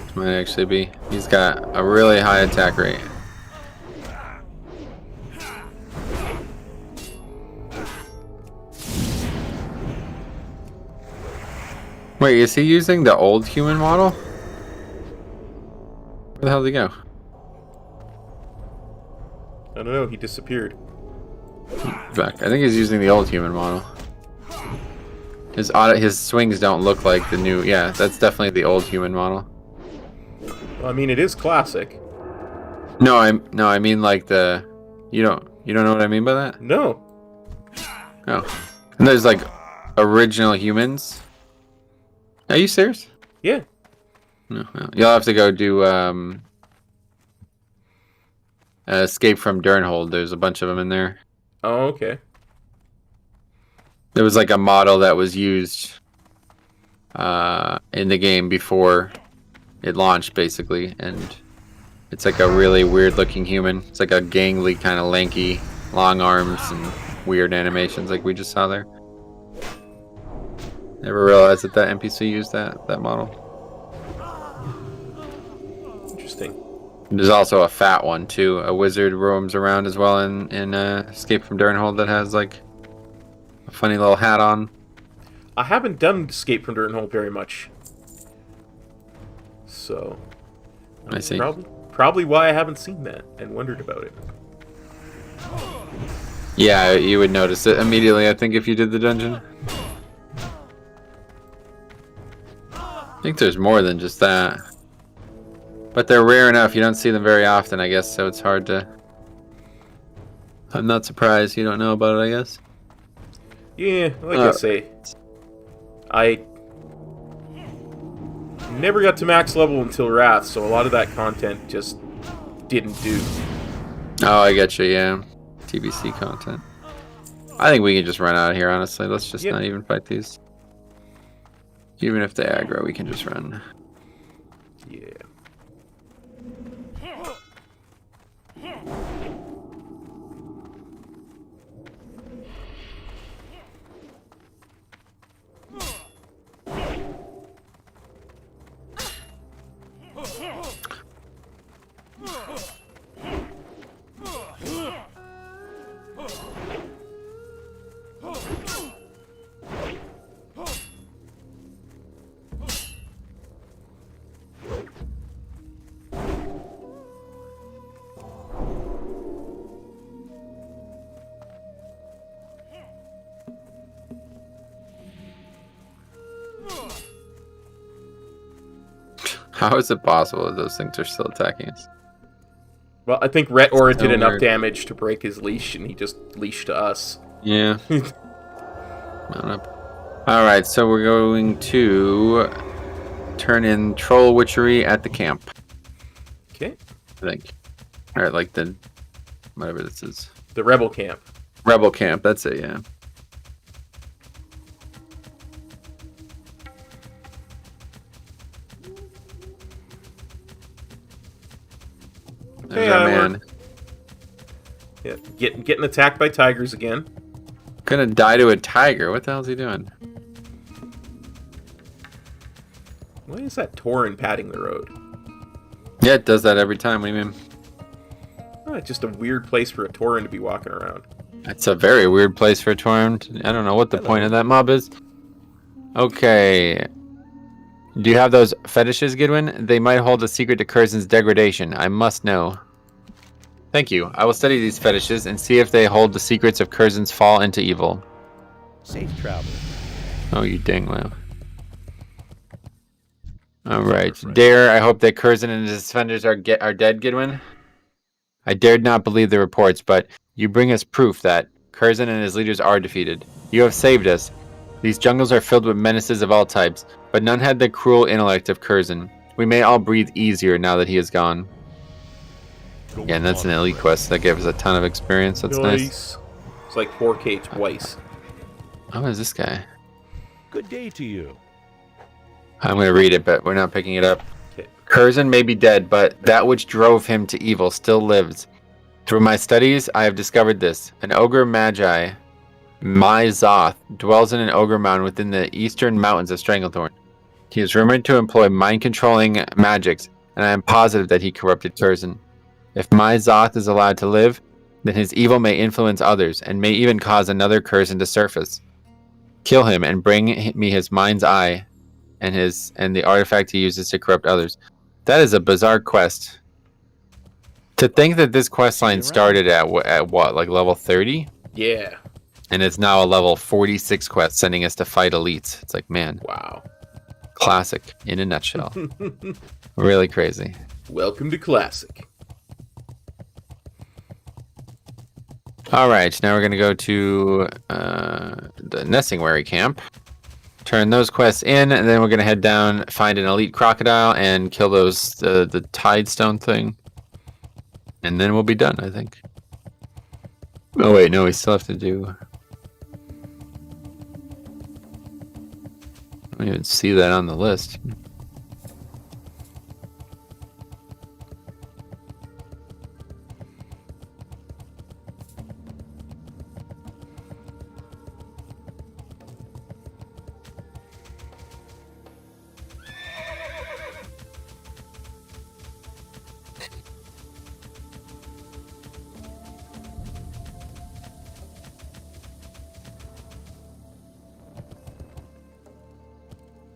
Which might actually be. He's got a really high attack rate. Wait, is he using the old human model? Where the hell did he go? I don't know, he disappeared. Back. I think he's using the old human model. His swings don't look like the new. Yeah, that's definitely the old human model. Well, I mean, it is classic. No, I mean like the. You don't know what I mean by that? No. Oh, and there's like original humans. Are you serious? Yeah. No, you'll have to go do Escape from Durnhold. There's a bunch of them in there. Oh, okay. There was like a model that was used in the game before it launched, basically, and it's like a really weird-looking human. It's like a gangly, kind of lanky, long arms and weird animations, like we just saw there. Never realized that NPC used that model. Interesting. There's also a fat one too. A wizard roams around as well in Escape from Durnhold that has like a funny little hat on. I haven't done Escape from Durnhold very much, so I see. Probably why I haven't seen that and wondered about it. Yeah, you would notice it immediately, I think, if you did the dungeon. I think there's more than just that. But they're rare enough, you don't see them very often, I guess, so it's hard to... I'm not surprised you don't know about it, I guess. Yeah, like I say, I never got to max level until Wrath, so a lot of that content just didn't do. Oh, I get you, yeah. TBC content. I think we can just run out of here, honestly. Let's just not even fight these. Even if they aggro, we can just run. Yeah. How is it possible that those things are still attacking us? Well, I think Ret Aura did enough weird. damage to break his leash, and he just leashed to us. Yeah. Alright, so we're going to turn in Troll Witchery at the camp. Okay. I think. Alright, like the... whatever this is. The Rebel Camp. Rebel Camp, that's it, yeah. There's our man. Yeah, getting attacked by tigers again. Gonna die to a tiger. What the hell is he doing? Why is that Tauren padding the road? Yeah, it does that every time. What do you mean? Oh, it's just a weird place for a Tauren to be walking around. That's a very weird place for a Tauren. I don't know what the point of that mob is. Okay. Do you have those fetishes, Goodwin? They might hold a secret to Curzin's degradation. I must know. Thank you. I will study these fetishes and see if they hold the secrets of Curzin's fall into evil. Safe travel. Oh, you dang well. Alright. Dare, I hope that Curzin and his defenders are dead, Goodwin. I dared not believe the reports, but you bring us proof that Curzin and his leaders are defeated. You have saved us. These jungles are filled with menaces of all types, but none had the cruel intellect of Curzin. We may all breathe easier now that he is gone. Yeah, and that's an elite quest. That gave us a ton of experience. That's nice. It's like 4K twice. Oh, what is this guy? Good day to you. I'm going to read it, but we're not picking it up. Okay. Curzin may be dead, but that which drove him to evil still lives. Through my studies, I have discovered this. An ogre magi, Zoth, dwells in an ogre mound within the eastern mountains of Stranglethorn. He is rumored to employ mind-controlling magics, and I am positive that he corrupted Curzin. If Zoth is allowed to live, then his evil may influence others, and may even cause another Curzin to surface. Kill him and bring me his mind's eye, and the artifact he uses to corrupt others. That is a bizarre quest. To think that this quest line started at what, like level 30? Yeah. And it's now a level 46 quest, sending us to fight elites. It's like, man. Wow. Classic, in a nutshell. Really crazy. Welcome to Classic. Alright, now we're going to go to the Nessingwary camp. Turn those quests in, and then we're going to head down, find an elite crocodile, and kill those the Tidestone thing. And then we'll be done, I think. Oh wait, no, we still have to do... I don't even see that on the list.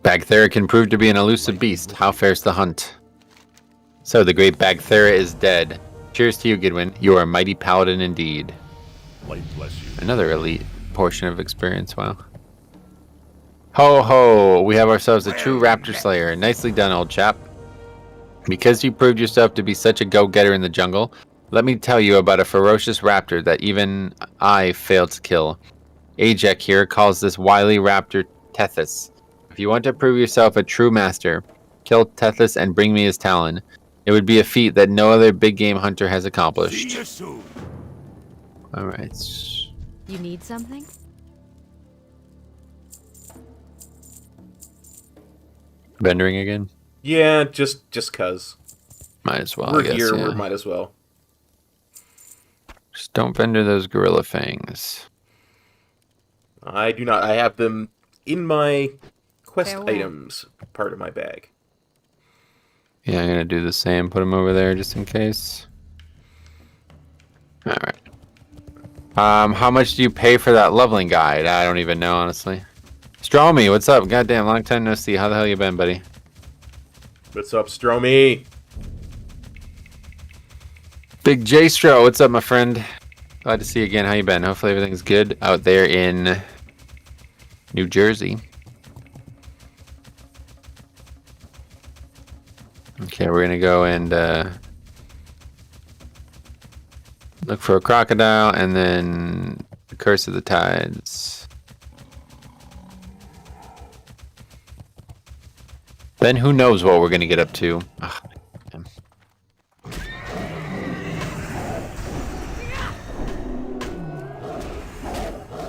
Bagthera can prove to be an elusive beast. How fares the hunt? So the great Bagthera is dead. Cheers to you, Goodwin. You are a mighty paladin indeed. Light bless you. Another elite portion of experience, wow. Ho ho! We have ourselves a true raptor slayer. Nicely done, old chap. Because you proved yourself to be such a go-getter in the jungle, let me tell you about a ferocious raptor that even I failed to kill. Ajek here calls this wily raptor Tethys. If you want to prove yourself a true master, kill Tethys and bring me his talon. It would be a feat that no other big game hunter has accomplished. See you soon. Alright. You need something? Vendering again? Yeah, just cuz. Might as well, We're I guess, here, yeah. we might as well. Just don't vendor those gorilla fangs. I do not. I have them in my quest Farewell. items part of my bag. Yeah, I'm gonna do the same. Put them over there just in case. Alright. How much do you pay for that leveling guide? I don't even know, honestly. Stromy, what's up? Goddamn, long time no see. How the hell you been, buddy? What's up, Stromy? Big J Stro, what's up, my friend? Glad to see you again. How you been? Hopefully everything's good out there in New Jersey. Okay, we're gonna go and look for a crocodile and then the Curse of the Tides. Then who knows what we're gonna get up to. Ugh, damn.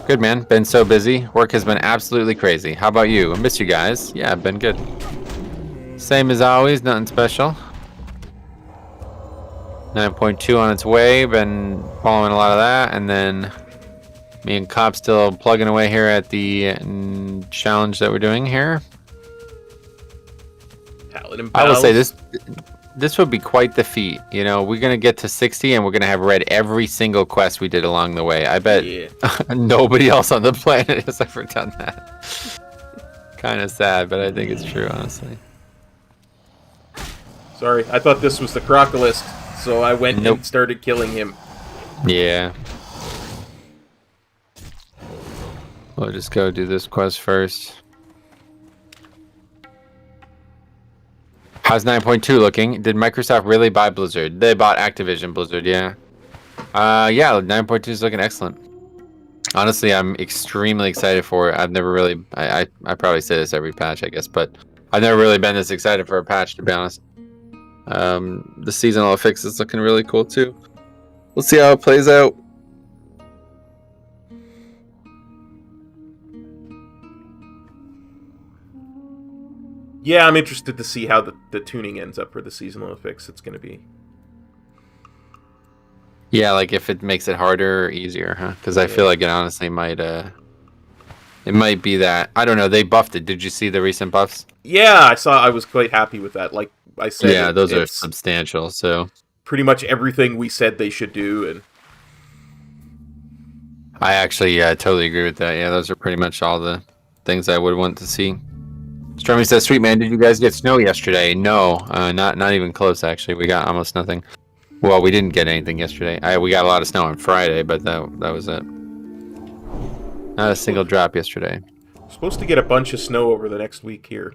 Good, man. Been so busy. Work has been absolutely crazy. How about you? I miss you guys. Yeah, I've been good. Same as always, nothing special. 9.2 on its way. Been following a lot of that. And then me and Cop still plugging away here at the challenge that we're doing here. Paladin I will say Pals. this would be quite the feat. You know, we're gonna get to 60 and we're gonna have read every single quest we did along the way. I bet Yeah. nobody else on the planet has ever done that. Kind of sad, but I think it's true, honestly. Sorry, I thought this was the Crocalist, so I went Nope. and started killing him. Yeah. We'll just go do this quest first. How's 9.2 looking? Did Microsoft really buy Blizzard? They bought Activision Blizzard, yeah. Yeah, 9.2 is looking excellent. Honestly, I'm extremely excited for it. I've never really... I probably say this every patch, I guess, but I've never really been this excited for a patch, to be honest. The seasonal fix is looking really cool, too. We'll see how it plays out. Yeah, I'm interested to see how the tuning ends up for the seasonal fix. It's going to be... Yeah, like if it makes it harder or easier, huh? Because I feel like it honestly might, it might be that. I don't know, they buffed it. Did you see the recent buffs? Yeah, I was quite happy with that. Like I said, Yeah, those are it's substantial, so... pretty much everything we said they should do, and I actually totally agree with that. Yeah, those are pretty much all the things I would want to see. Stormy says, "Sweet man, did you guys get snow yesterday?" No, not even close. Actually, we got almost nothing. Well, we didn't get anything yesterday. We got a lot of snow on Friday, but that was it. Not a single drop yesterday. supposed to get a bunch of snow over the next week here.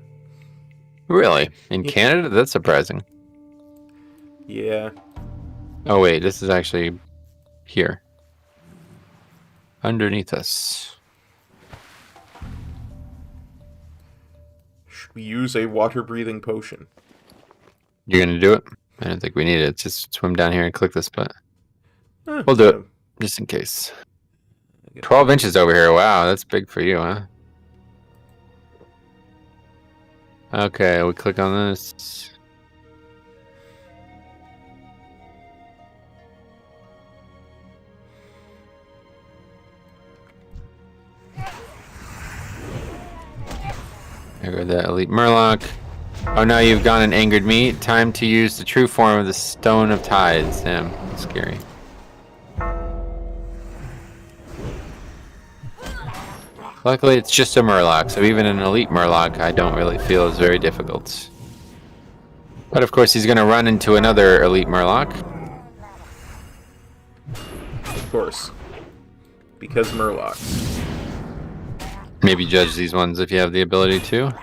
Really? In Canada? That's surprising. Yeah. Oh wait, this is actually here. Underneath us. Should we use a water-breathing potion? You're gonna do it? I don't think we need it. Just swim down here and click this, but Eh, we'll do it just in case. 12 inches over here. Wow, that's big for you, huh? Okay, we click on this. There go the elite Murloc. Oh, now you've gone and angered me. Time to use the true form of the Stone of Tides. Damn, that's scary. Luckily, it's just a Murloc, so even an elite Murloc I don't really feel is very difficult. But of course, he's going to run into another elite Murloc. Of course. Because Murlocs. Maybe judge these ones if you have the ability to.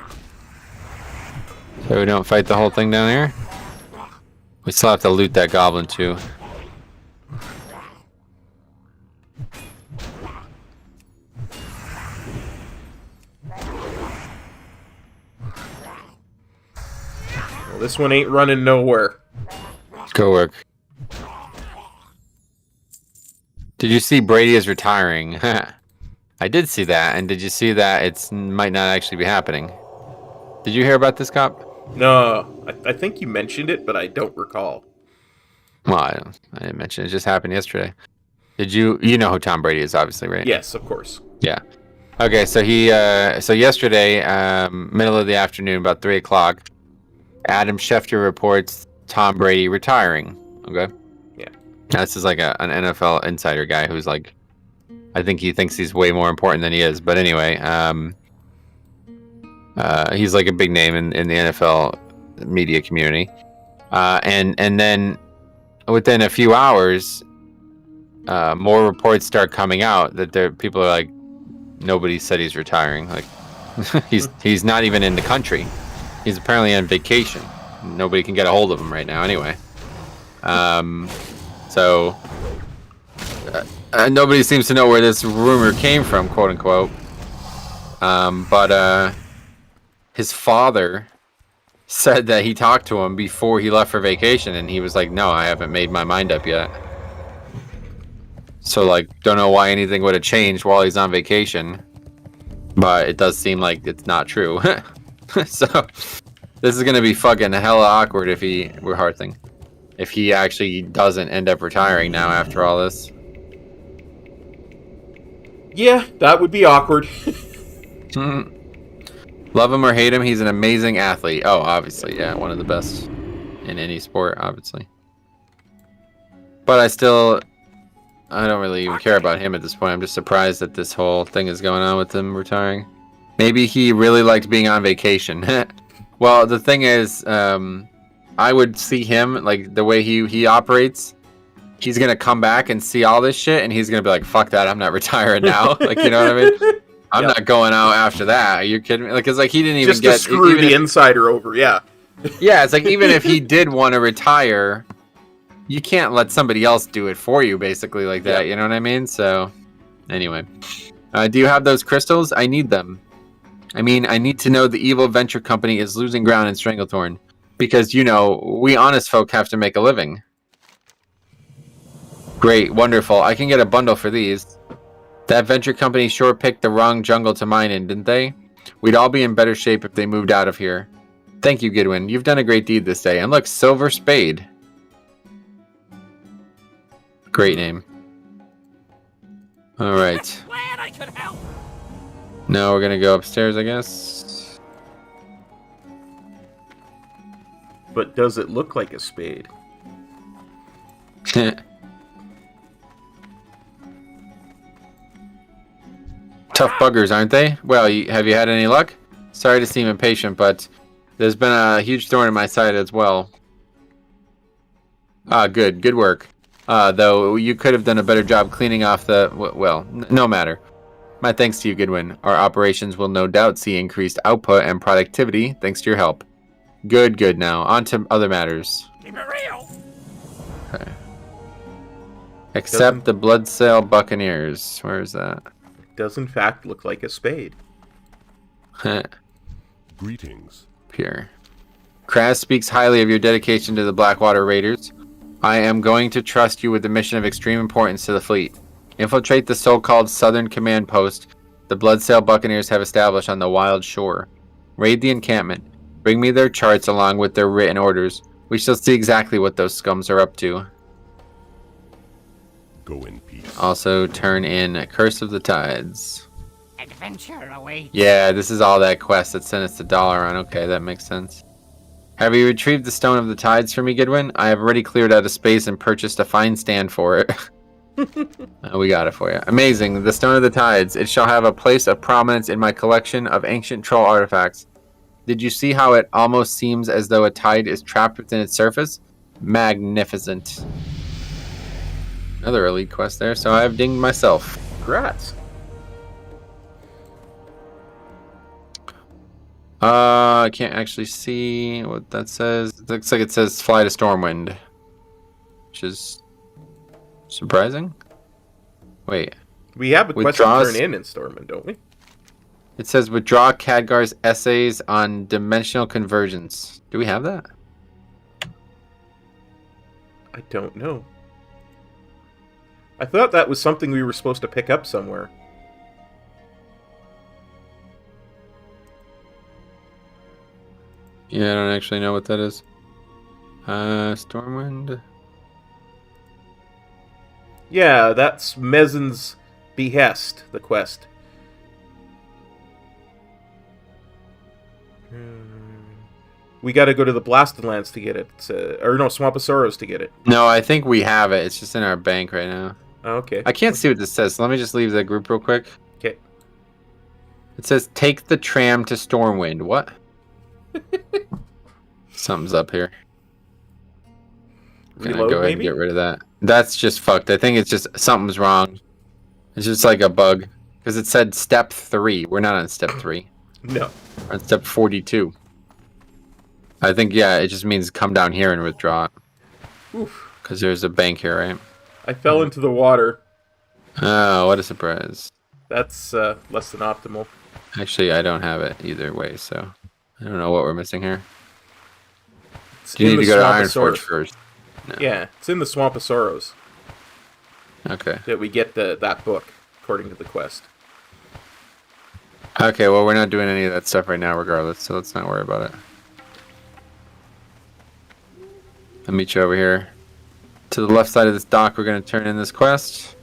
So we don't fight the whole thing down here. We still have to loot that goblin too. Well, this one ain't running nowhere. Go work. Did you see Brady is retiring? I did see that, and did you see that it might not actually be happening? Did you hear about this, Cop? No, I think you mentioned it, but I don't recall. Well, I didn't mention it. It just happened yesterday. Did you? You know who Tom Brady is, obviously, right? Yes, of course. Yeah. Okay, so so yesterday, middle of the afternoon, about 3 o'clock, Adam Schefter reports Tom Brady retiring. Okay. Yeah. Now, this is like an NFL insider guy who's like, I think he thinks he's way more important than he is. But anyway, he's like a big name in the NFL media community. And then within a few hours, more reports start coming out that people are like, nobody said he's retiring. Like, he's not even in the country. He's apparently on vacation. Nobody can get a hold of him right now. Anyway, so nobody seems to know where this rumor came from, quote unquote. But his father said that he talked to him before he left for vacation, and he was like, "No, I haven't made my mind up yet." So, like, don't know why anything would have changed while he's on vacation, but it does seem like it's not true. So, this is gonna be fucking hella awkward if he actually doesn't end up retiring now after all this. Yeah, that would be awkward. Love him or hate him, he's an amazing athlete. Oh, obviously, yeah, one of the best in any sport, obviously. But I don't really even care about him at this point. I'm just surprised that this whole thing is going on with him retiring. Maybe he really liked being on vacation. Well, the thing is, I would see him, like, the way he operates, he's going to come back and see all this shit, and he's going to be like, fuck that, I'm not retiring now. Like, you know what I mean? I'm not going out after that. Are you kidding me? Like, it's like he didn't even Just to screw the insider over, yeah. Yeah, it's like, even if he did want to retire, you can't let somebody else do it for you, basically, like that. Yeah. You know what I mean? So, anyway. Do you have those crystals? I need them. I mean, I need to know the evil venture company is losing ground in Stranglethorn. Because, you know, we honest folk have to make a living. Great, wonderful. I can get a bundle for these. That venture company sure picked the wrong jungle to mine in, didn't they? We'd all be in better shape if they moved out of here. Thank you, Goodwin. You've done a great deed this day. And look, Silver Spade. Great name. Alright. Glad I could help. Now we're gonna go upstairs, I guess. But does it look like a spade? Tough buggers, aren't they? Well, have you had any luck? Sorry to seem impatient, but there's been a huge thorn in my side as well. Ah, good work. Though you could have done a better job cleaning off the... Well, no matter. My thanks to you, Goodwin. Our operations will no doubt see increased output and productivity thanks to your help. Good now. On to other matters. Keep it real. Okay. Except the Bloodsail Buccaneers. Where is that? Does in fact look like a spade. Greetings. Here. Kraz speaks highly of your dedication to the Blackwater Raiders. I am going to trust you with a mission of extreme importance to the fleet. Infiltrate the so-called Southern Command Post the Bloodsail Buccaneers have established on the Wild Shore. Raid the encampment. Bring me their charts along with their written orders. We shall see exactly what those scums are up to. Go in peace. Also, turn in Curse of the Tides. Adventure awaits. Yeah, this is all that quest that sent us the dollar on. Okay, that makes sense. Have you retrieved the Stone of the Tides for me, Goodwin? I have already cleared out a space and purchased a fine stand for it. We got it for you. Amazing. The Stone of the Tides. It shall have a place of prominence in my collection of ancient troll artifacts. Did you see how it almost seems as though a tide is trapped within its surface? Magnificent. Another elite quest there, so I've dinged myself. Congrats. I can't actually see what that says. It looks like it says fly to Stormwind, which is surprising. Wait. We have a quest to turn in Stormwind, don't we? It says withdraw Khadgar's essays on dimensional convergence. Do we have that? I don't know. I thought that was something we were supposed to pick up somewhere. Yeah, I don't actually know what that is. Stormwind. Yeah, that's Mezin's behest, the quest. We gotta go to the Blasted Lands to get it. Or no, Swamp of Sorrows to get it. No, I think we have it. It's just in our bank right now. Oh, okay. I can't see what this says, so let me just leave the group real quick. Okay. It says take the tram to Stormwind. What? Something's up here. I'm gonna Reload, go ahead and maybe? get rid of that. That's just fucked. I think it's just something's wrong. It's just like a bug. Because it said step 3. We're not on step 3. No. We're on step 42. I think, yeah, it just means come down here and withdraw it. Oof. Because there's a bank here, right? I fell into the water. Oh, what a surprise. That's less than optimal. Actually, I don't have it either way, so I don't know what we're missing here. It's Do you in need to the go to Swamp of Ironforge Sorrows. first? No. Yeah, it's in the Swamp of Sorrows Okay. that we get that book, according to the quest. Okay, well, we're not doing any of that stuff right now regardless, so let's not worry about it. I'll meet you over here. To the left side of this dock, we're going to turn in this quest.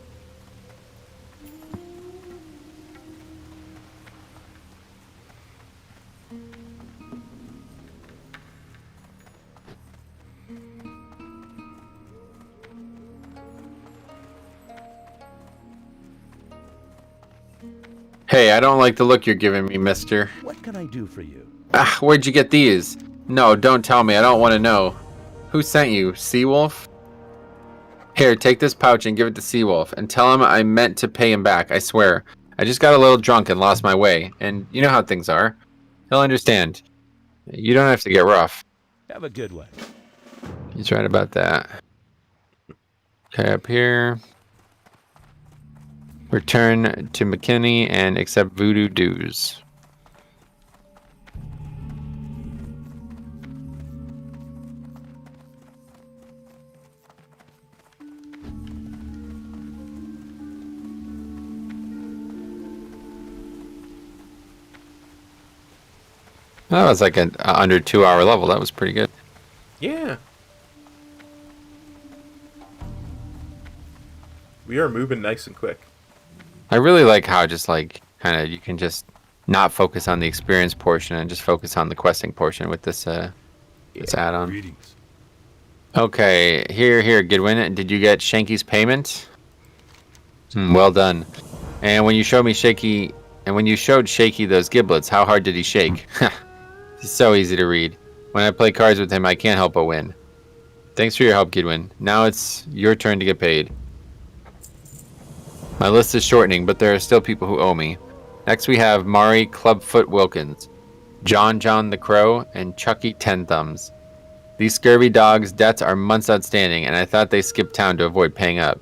Hey, I don't like the look you're giving me, mister. What can I do for you? Ah, where'd you get these? No, don't tell me. I don't want to know. Who sent you? Seawolf? Here, take this pouch and give it to Seawolf, and tell him I meant to pay him back, I swear. I just got a little drunk and lost my way, and you know how things are. He'll understand. You don't have to get rough. Have a good one. He's right about that. Okay, up here. Return to McKinney and accept voodoo dues. That was like an under 2 hour level. That was pretty good. Yeah. We are moving nice and quick. I really like how just like kind of you can just not focus on the experience portion and just focus on the questing portion with this this add-on. Greetings. Okay, here, Goodwin. Did you get Shanky's payment? Well done. And when you showed Shaky those giblets, how hard did he shake? It's so easy to read. When I play cards with him, I can't help but win. Thanks for your help, Goodwin. Now it's your turn to get paid. My list is shortening, but there are still people who owe me. Next we have Mari Clubfoot Wilkins, John the Crow, and Chucky Ten Thumbs. These scurvy dogs' debts are months outstanding, and I thought they skipped town to avoid paying up.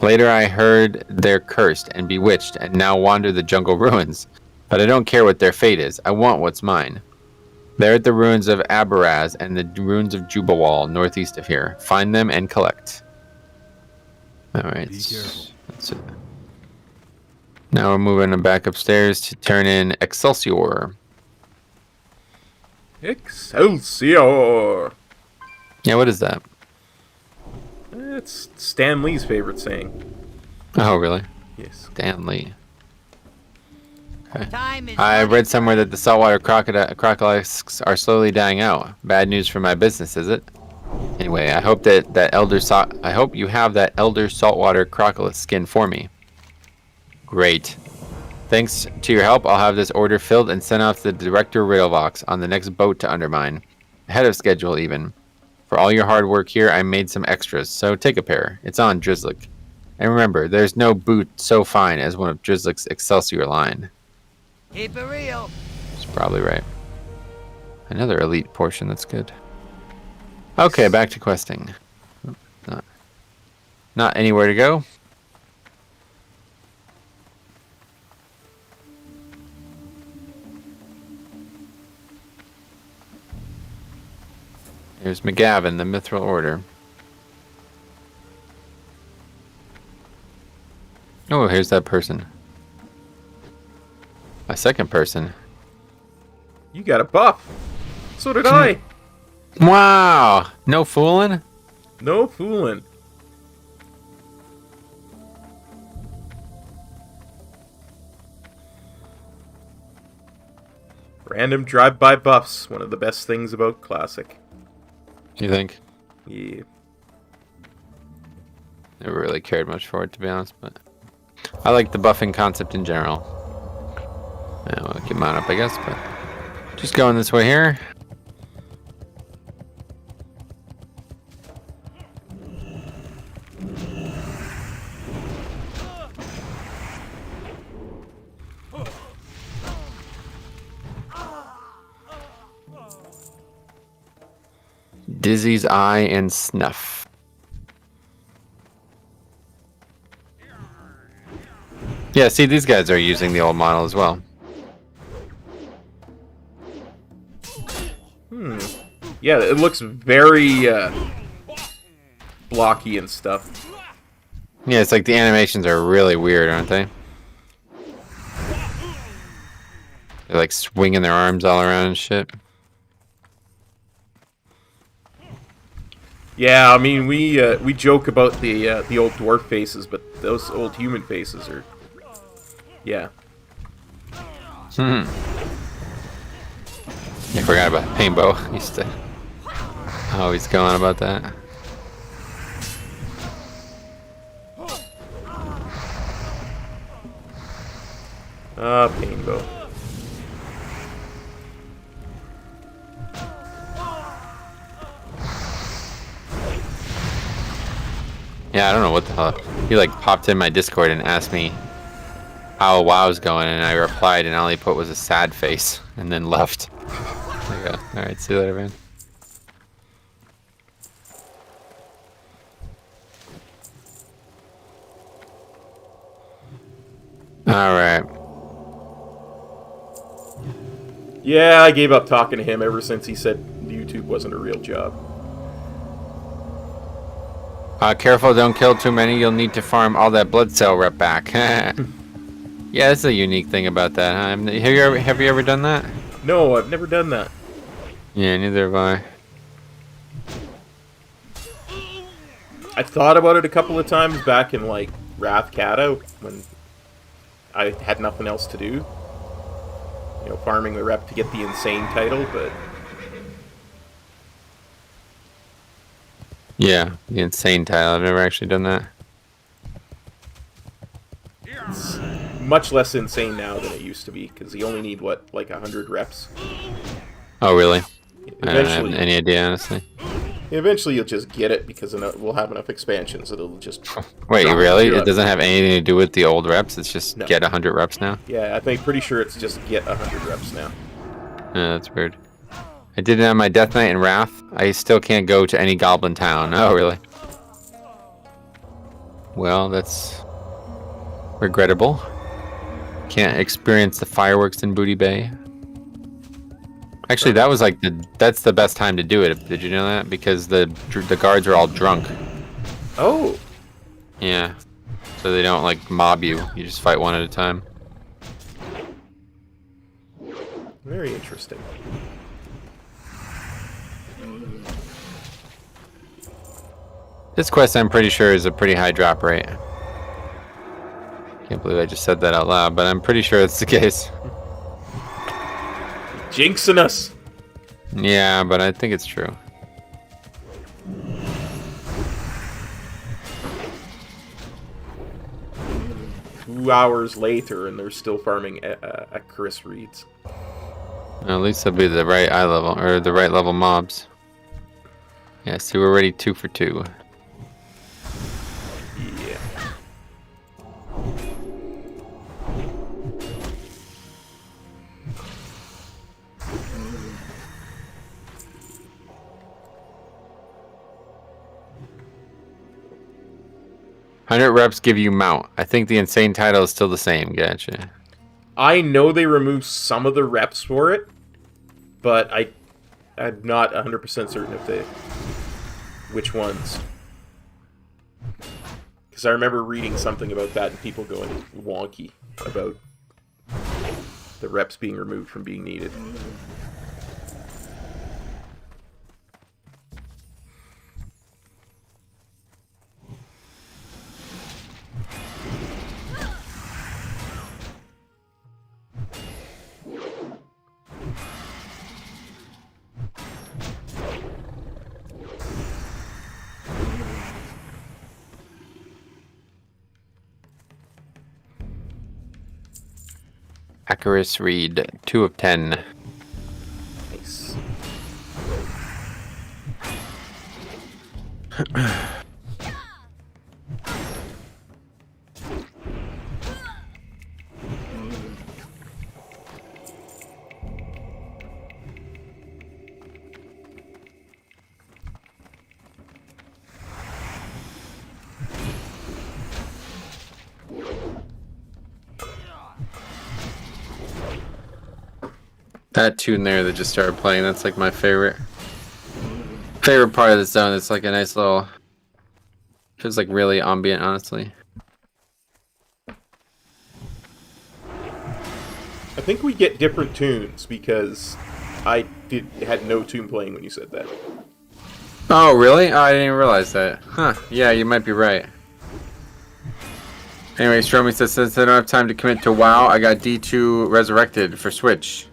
Later I heard they're cursed and bewitched and now wander the jungle ruins. But I don't care what their fate is. I want what's mine. They're at the ruins of Abaraz and the ruins of Jubawal, northeast of here. Find them and collect. Alright. Be careful. That's it. Now we're moving back upstairs to turn in Excelsior. Excelsior! Yeah, what is that? It's Stan Lee's favorite saying. Oh, really? Yes. Stanley. Okay. Time is I running. read somewhere that the saltwater crocodiles are slowly dying out. Bad news for my business, is it? Anyway, I hope I hope you have that elder saltwater crocodile skin for me. Great. Thanks to your help, I'll have this order filled and sent off to the Director Riddlevox on the next boat to Undermine. Ahead of schedule, even. For all your hard work here, I made some extras, so take a pair. It's on Drizzlik. And remember, there's no boot so fine as one of Drizzlik's Excelsior line. Keep it real. That's probably right. Another elite portion, that's good. Okay, back to questing. Not anywhere to go. Here's McGavin, the Mithril Order. Oh, here's that person. A second person. You got a buff. So did I. Wow! No fooling? No fooling. Random drive-by buffs. One of the best things about Classic. You think? Yeah. Never really cared much for it, to be honest, but I like the buffing concept in general. Yeah, we'll keep mine up, I guess, but just going this way here. Dizzy's Eye and Snuff. Yeah, see, these guys are using the old model as well. Yeah, it looks very blocky and stuff. Yeah, it's like the animations are really weird, aren't they? They're like swinging their arms all around and shit. Yeah, I mean we joke about the old dwarf faces, but those old human faces are, yeah. I forgot about Painbow. Used to always go on about that. Painbow. Yeah, I don't know what the hell. He like popped in my Discord and asked me how WoW's going, and I replied, and all he put was a sad face, and then left. There you go. All right, see you later, man. All right. Yeah, I gave up talking to him ever since he said YouTube wasn't a real job. Careful, don't kill too many. You'll need to farm all that blood cell rep back. Yeah, that's a unique thing about that. Huh? Have you ever done that? No, I've never done that. Yeah, neither have I. I thought about it a couple of times back in like Wrath Cato when I had nothing else to do. You know, farming the rep to get the insane title, but Yeah, the insane title. I've never actually done that. it's much less insane now than it used to be, because you only need, what, like 100 reps? Oh, really? I don't have Eventually, any idea, honestly. eventually you'll just get it, because we'll have enough expansions that it'll just... Wait, drop really? you It up. doesn't have anything to do with the old reps? It's just No. get 100 reps now? Yeah, I think pretty sure it's just get 100 reps now. Yeah, that's weird. I did it on my Death Knight and Wrath. I still can't go to any Goblin town. Oh, really? Well, that's regrettable. Can't experience the fireworks in Booty Bay. Actually, that was like that's the best time to do it. Did you know that? Because the guards are all drunk. Oh, Yeah. So they don't like mob you. You just fight one at a time. very interesting. This quest, I'm pretty sure, is a pretty high drop rate. Can't believe I just said that out loud, but I'm pretty sure it's the case. Jinxing us. Yeah, but I think it's true. Two hours later, and they're still farming Chris Reeds. Well, at least they'll be the right eye level, or the right level mobs. Yeah, see, we're already 2 for 2. Yeah. Hundred reps give you mount. I think the insane title is still the same. Gotcha. I know they removed some of the reps for it, but I'm not 100% certain if they which ones. Because I remember reading something about that and people going wonky about the reps being removed from being needed. Icarus Reed, 2 of 10. Nice. That tune there that just started playing, that's like my favorite part of the zone. It's like a nice little, feels like really ambient, honestly. I think we get different tunes because I had no tune playing when you said that. Oh, really? Oh, I didn't even realize that. Huh. Yeah, you might be right. Anyway, Stromy says, since I don't have time to commit to WoW, I got D2 Resurrected for Switch.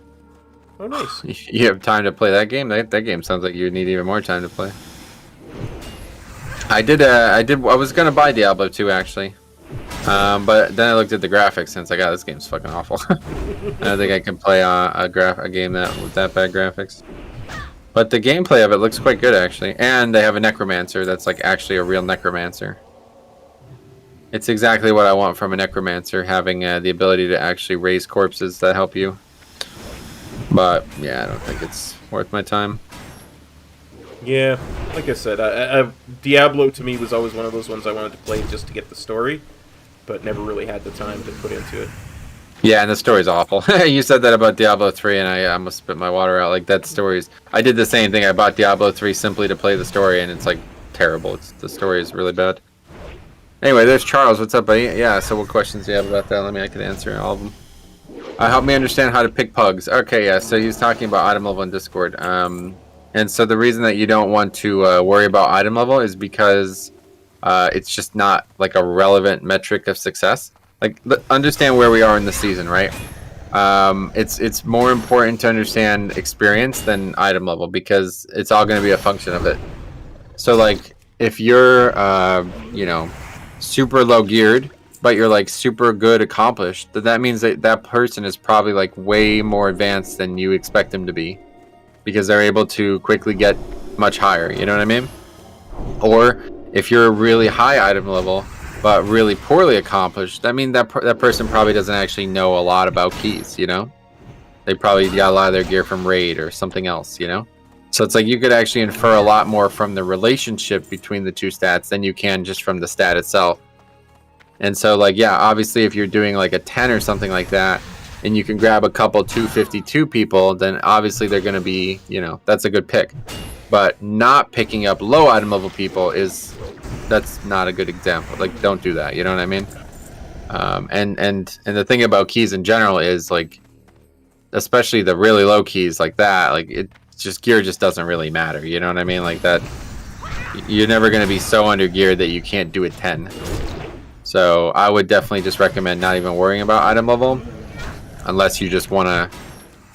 Oh, nice. You have time to play that game? That game sounds like you need even more time to play. I was gonna buy Diablo 2 actually. But then I looked at the graphics and it's like, oh, this game's fucking awful. I don't think I can play a game with that bad graphics. But the gameplay of it looks quite good actually. And they have a necromancer that's like actually a real necromancer. It's exactly what I want from a necromancer, having the ability to actually raise corpses that help you. But yeah, I don't think it's worth my time. Yeah, like I said, Diablo to me was always one of those ones I wanted to play just to get the story, but never really had the time to put into it. Yeah, and the story's awful. You said that about Diablo 3, and I almost spit my water out. Like, that story's... I did the same thing. I bought Diablo 3 simply to play the story, and it's, like, terrible. The story is really bad. Anyway, there's Charles. What's up, buddy? Yeah, so what questions do you have about that? I can answer all of them. Help me understand how to pick pugs. Okay, yeah, so he's talking about item level in Discord. And so the reason that you don't want to worry about item level is because it's just not, like, a relevant metric of success. Like, understand where we are in the season, right? It's more important to understand experience than item level because it's all going to be a function of it. So, like, if you're, super low geared, but you're like super good accomplished, then that means that person is probably like way more advanced than you expect them to be because they're able to quickly get much higher, you know what I mean? Or if you're really high item level but really poorly accomplished, that means that person probably doesn't actually know a lot about keys, you know? They probably got a lot of their gear from raid or something else, you know? So it's like you could actually infer a lot more from the relationship between the two stats than you can just from the stat itself. And so, like, yeah, obviously if you're doing like a 10 or something like that, and you can grab a couple 252 people, then obviously they're going to be, you know, that's a good pick. But not picking up low item level people that's not a good example. Like, don't do that. You know what I mean? And the thing about keys in general is, like, especially the really low keys like that, like, it just gear just doesn't really matter. You know what I mean? Like that, you're never going to be so under geared that you can't do a 10. So I would definitely just recommend not even worrying about item level, unless you just want to,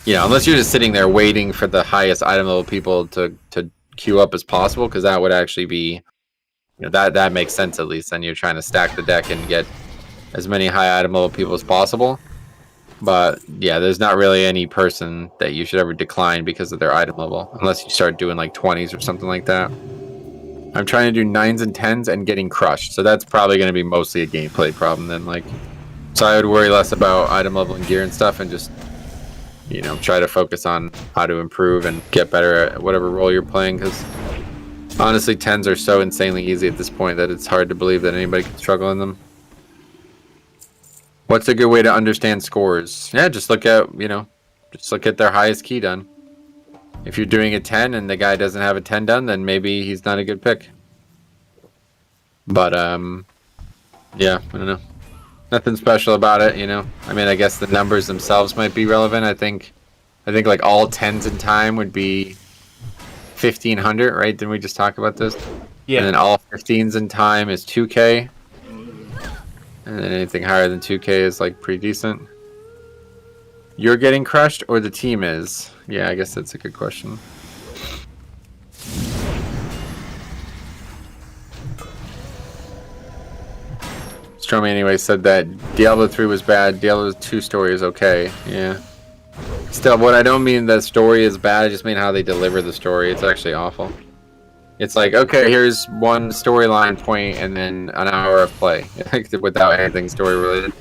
you know, unless you're just sitting there waiting for the highest item level people to queue up as possible, because that would actually be, you know, that makes sense at least. Then you're trying to stack the deck and get as many high item level people as possible. But yeah, there's not really any person that you should ever decline because of their item level, unless you start doing like 20s or something like that. I'm trying to do 9s and 10s and getting crushed, so that's probably going to be mostly a gameplay problem then. Like, so I would worry less about item level and gear and stuff, and just, you know, try to focus on how to improve and get better at whatever role you're playing, because honestly 10s are so insanely easy at this point that it's hard to believe that anybody can struggle in them. What's a good way to understand scores? Yeah, just look at, you know, just look at their highest key done. If you're doing a 10 and the guy doesn't have a 10 done, then maybe he's not a good pick. But yeah, I don't know. Nothing special about it, you know. I mean, I guess the numbers themselves might be relevant. I think like all 10s in time would be 1500, right? Didn't we just talk about this? Yeah. And then all 15s in time is 2k. And then anything higher than 2k is like pretty decent. You're getting crushed or the team is? Yeah, I guess that's a good question. Stromy anyway said that Diablo 3 was bad, Diablo 2 story is okay. Yeah. Still, what I don't mean that story is bad, I just mean how they deliver the story. It's actually awful. It's like, okay, here's one storyline point and then an hour of play without anything story related.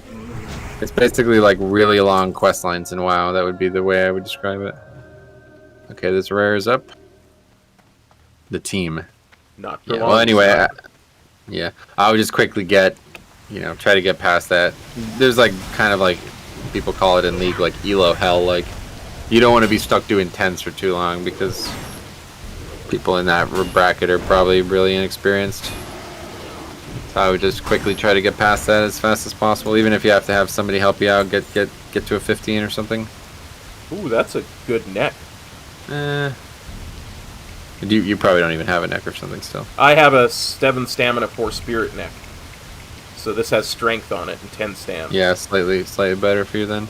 It's basically like really long quest lines in WoW. That would be the way I would describe it. Okay, this rare is up. The team. Not for yeah, long. well, anyway, yeah, I would just quickly get, you know, try to get past that. There's like kind of like people call it in League like elo hell. Like, you don't want to be stuck doing 10s for too long because people in that bracket are probably really inexperienced. So I would just quickly try to get past that as fast as possible, even if you have to have somebody help you out, get to a 15 or something. Ooh, that's a good neck. You probably don't even have a neck or something still. I have a 7 stamina 4 spirit neck. So this has strength on it and 10 stam. Yeah, slightly better for you then.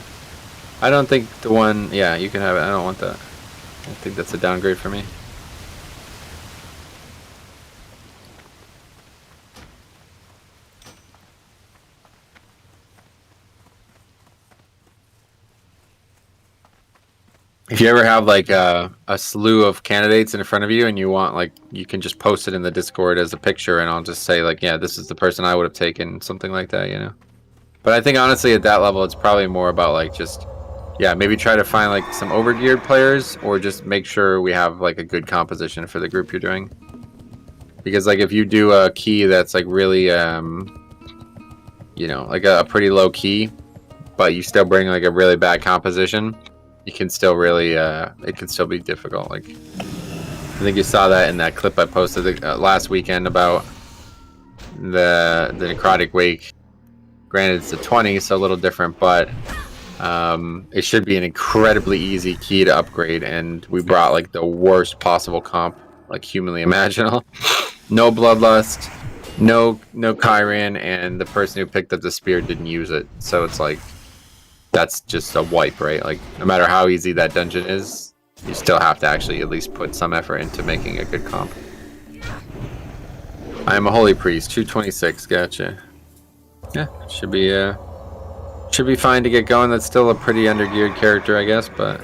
I don't think the one, yeah, you can have it. I don't want that. I think that's a downgrade for me. If you ever have like a slew of candidates in front of you and you want, like, you can just post it in the Discord as a picture and I'll just say like, yeah, this is the person I would have taken, something like that, you know. But I think honestly at that level it's probably more about like just, yeah, maybe try to find like some overgeared players or just make sure we have like a good composition for the group you're doing. Because like if you do a key that's like really, you know, like a pretty low key, but you still bring like a really bad composition, you can still really, it can still be difficult. Like, I think you saw that in that clip I posted last weekend about the Necrotic Wake. Granted, it's a 20, so a little different, but it should be an incredibly easy key to upgrade, and we brought like the worst possible comp, like humanly imaginable. No Bloodlust, no Kyrian, and the person who picked up the spear didn't use it. So it's like, that's just a wipe, right? Like, no matter how easy that dungeon is, you still have to actually at least put some effort into making a good comp. I am a holy priest, 226, gotcha. Yeah, should be fine to get going. That's still a pretty undergeared character, I guess, but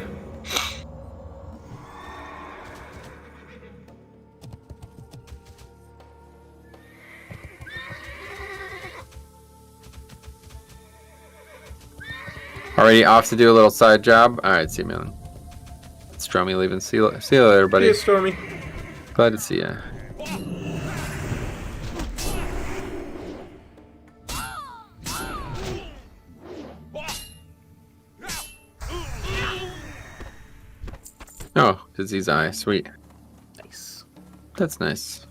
already off to do a little side job. All right, see you, man. Stormy leaving. See you later, buddy. See you, Stormy. Glad to see ya. Oh, disease eye. Sweet. Nice. That's nice.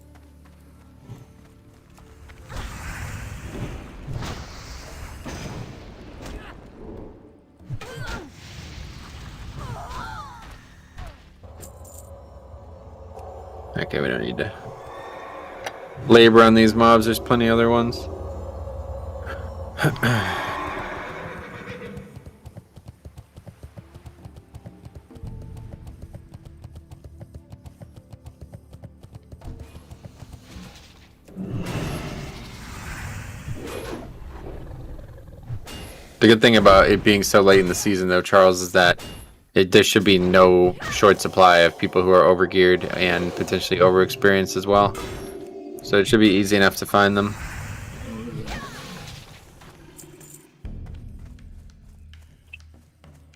Okay, we don't need to labor on these mobs. There's plenty of other ones. The good thing about it being so late in the season, though, Charles, is that there should be no short supply of people who are overgeared and potentially overexperienced as well. So it should be easy enough to find them.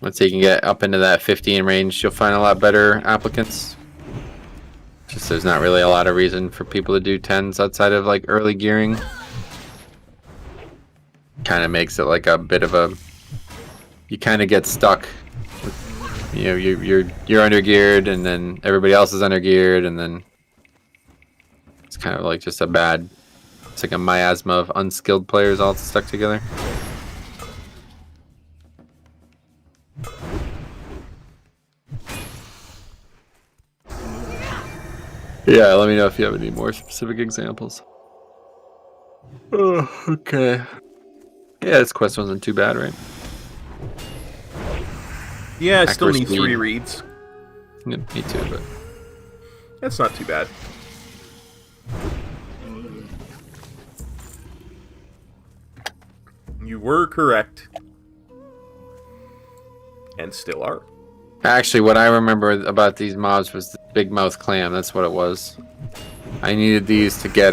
Once you can get up into that 15 range, you'll find a lot better applicants. Just there's not really a lot of reason for people to do 10s outside of like early gearing. Kind of makes it like a bit of a, you kind of get stuck with, you know, you're under geared and then everybody else is under geared, and then it's kind of like just a bad, it's like a miasma of unskilled players all stuck together. Yeah, let me know if you have any more specific examples. Oh, okay. Yeah, this quest wasn't too bad, right? Yeah, I still Hacker need speed. 3 reads. Yeah, me too, but That's not too bad. You were correct. And still are. actually, what I remember about these mobs was the big mouth clam. That's what it was. I needed these to get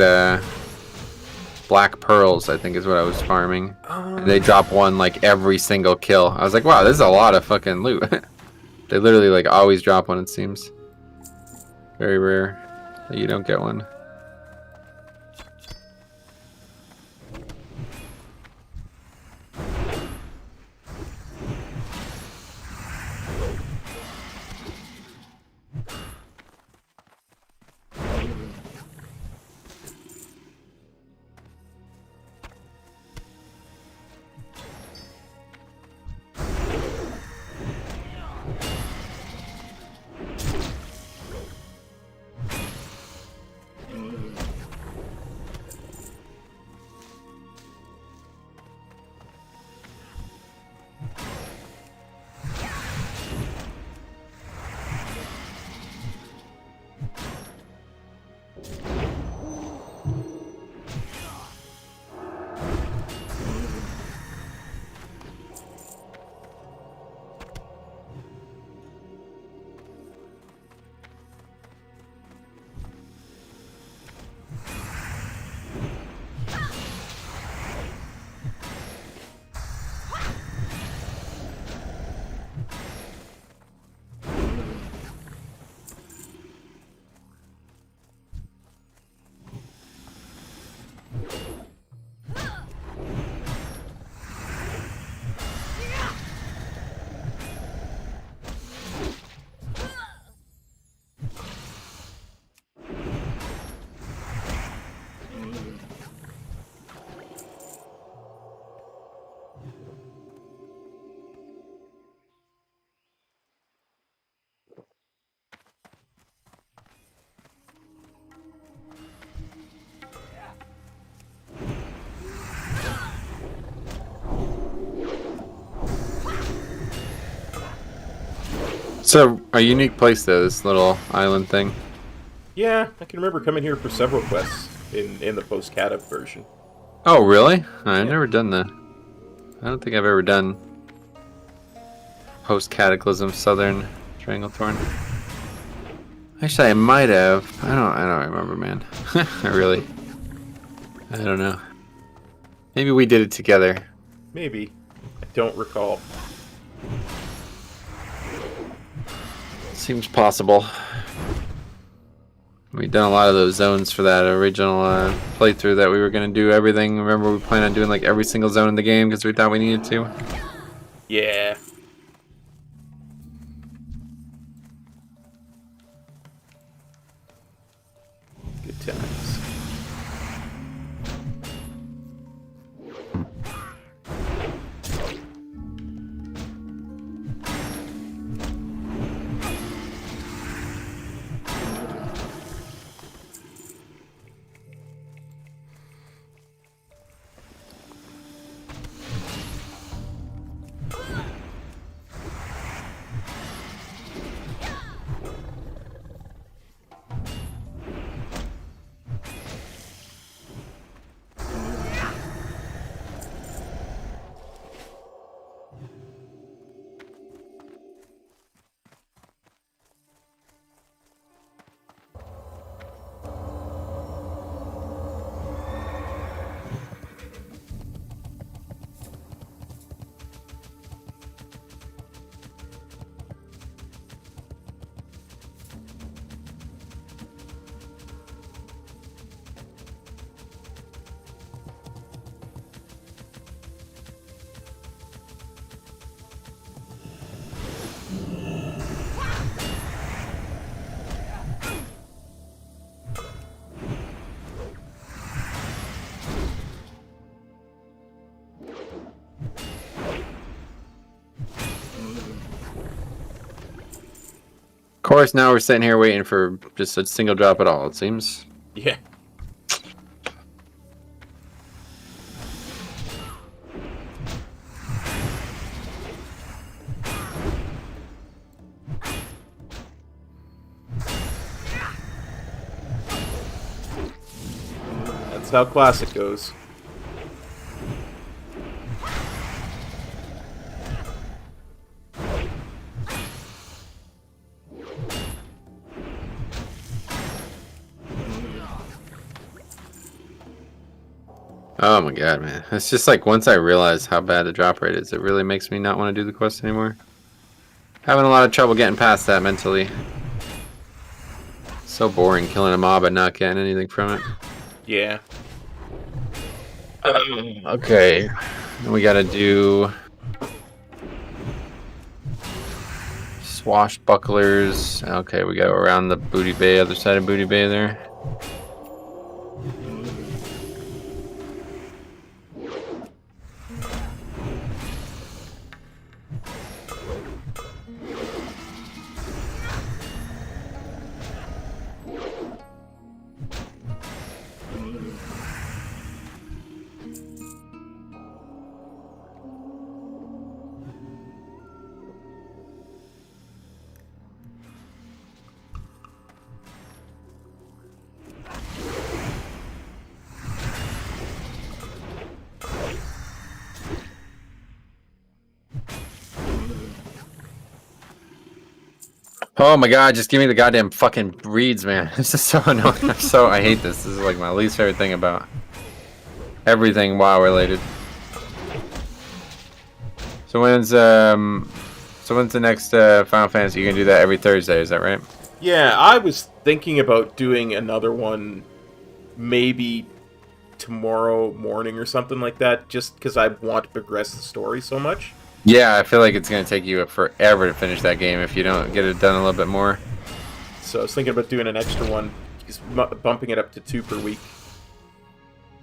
black pearls, I think is what I was farming. And they drop one like every single kill. I was like, wow, this is a lot of fucking loot. They literally like always drop one, it seems. Very rare that you don't get one. So, a unique place though, this little island thing. Yeah, I can remember coming here for several quests in the post-Cat version. Oh, really? I've never done that. I don't think I've ever done post-Cataclysm Southern Stranglethorn. Actually, I might have. I don't remember, man. I don't know. Maybe we did it together. Maybe. I don't recall. Seems possible. We've done a lot of those zones for that original playthrough that we were going to do everything. Remember, we planned on doing like every single zone in the game because we thought we needed to. Yeah. course, now we're sitting here waiting for just a single drop at all, it seems. Yeah. That's how Classic goes. Oh my god, man. It's just like once I realize how bad the drop rate is, it really makes me not want to do the quest anymore. Having a lot of trouble getting past that mentally. So boring killing a mob and not getting anything from it. Yeah. Okay. Then we gotta do swashbucklers. Okay, we go around the Booty Bay, other side of Booty Bay there. Oh my god, just give me the goddamn fucking reeds, man. This is so annoying. I hate this. This is like my least favorite thing about everything WoW related. So when's the next Final Fantasy? You can do that every Thursday, is that right? Yeah, I was thinking about doing another one maybe tomorrow morning or something like that, just because I want to progress the story so much. Yeah, I feel like it's going to take you forever to finish that game if you don't get it done a little bit more. So I was thinking about doing an extra one, just bumping it up to 2 per week.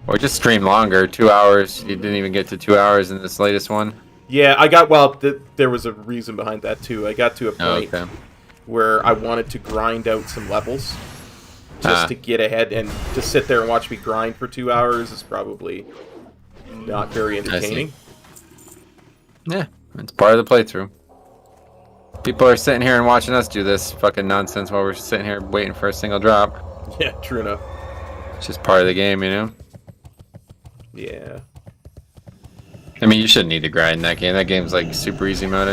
Or just stream longer, 2 hours. You didn't even get to 2 hours in this latest one. Yeah, I got, well, there was a reason behind that too. I got to a point okay. where I wanted to grind out some levels just to get ahead, and to sit there and watch me grind for 2 hours is probably not very entertaining. Yeah, it's part of the playthrough. People are sitting here and watching us do this fucking nonsense while we're sitting here waiting for a single drop. Yeah, true enough. It's just part of the game, you know? Yeah. I mean, you shouldn't need to grind in that game. That game's like super easy mode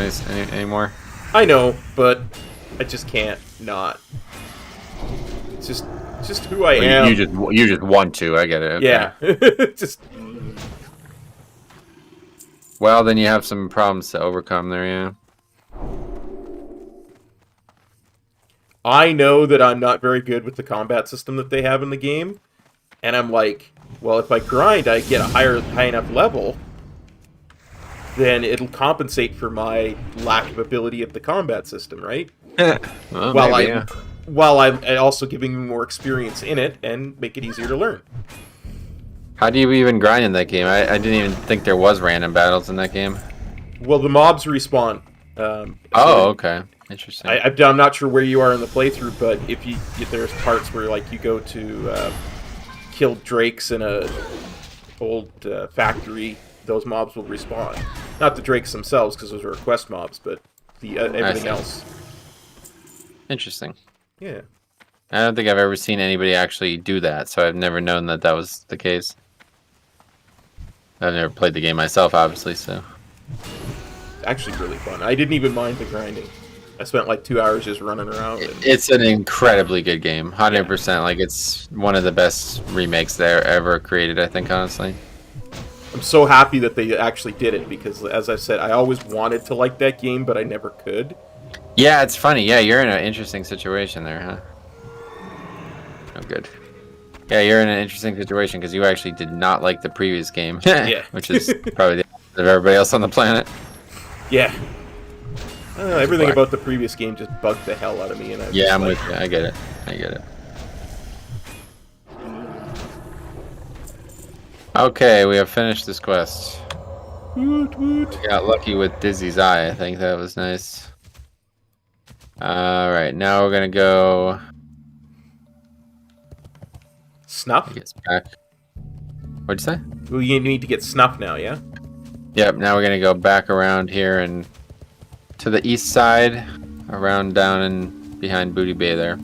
anymore. I know, but I just can't not. It's just who I am. You just want to. I get it. Okay. Yeah. Just. Well, then you have some problems to overcome there, yeah. I know that I'm not very good with the combat system that they have in the game, and I'm like, well, if I grind, I get a high enough level, then it'll compensate for my lack of ability at the combat system, right? Well, while I'm also giving me more experience in it and make it easier to learn. How do you even grind in that game? I didn't even think there was random battles in that game. Well, the mobs respawn. Oh, okay. Interesting. I'm not sure where you are in the playthrough, but if there's parts where like you go to kill drakes in a old factory, those mobs will respawn. Not the drakes themselves, because those are quest mobs, but the everything else. Interesting. Yeah. I don't think I've ever seen anybody actually do that, so I've never known that that was the case. I've never played the game myself, obviously, so. Actually really fun. I didn't even mind the grinding. I spent like 2 hours just running around. And... It's an incredibly good game. 100%. Yeah. Like, it's one of the best remakes there ever created, I think, honestly. I'm so happy that they actually did it, because, as I said, I always wanted to like that game, but I never could. Yeah, it's funny. Yeah, you're in an interesting situation there, huh? Oh, good. Yeah, you're in an interesting situation because you actually did not like the previous game. Yeah. Which is probably the opposite of everybody else on the planet. Yeah. Everything about the previous game just bugged the hell out of me. And I'm with you. I get it. I get it. Okay, we have finished this quest. Woot, woot. We got lucky with Dizzy's eye. I think that was nice. Alright, now we're gonna go... Snuff? I guess back. What'd you say? Well, you need to get snuff now, yeah? Yep, now we're gonna go back around here and to the east side, around down and behind Booty Bay there.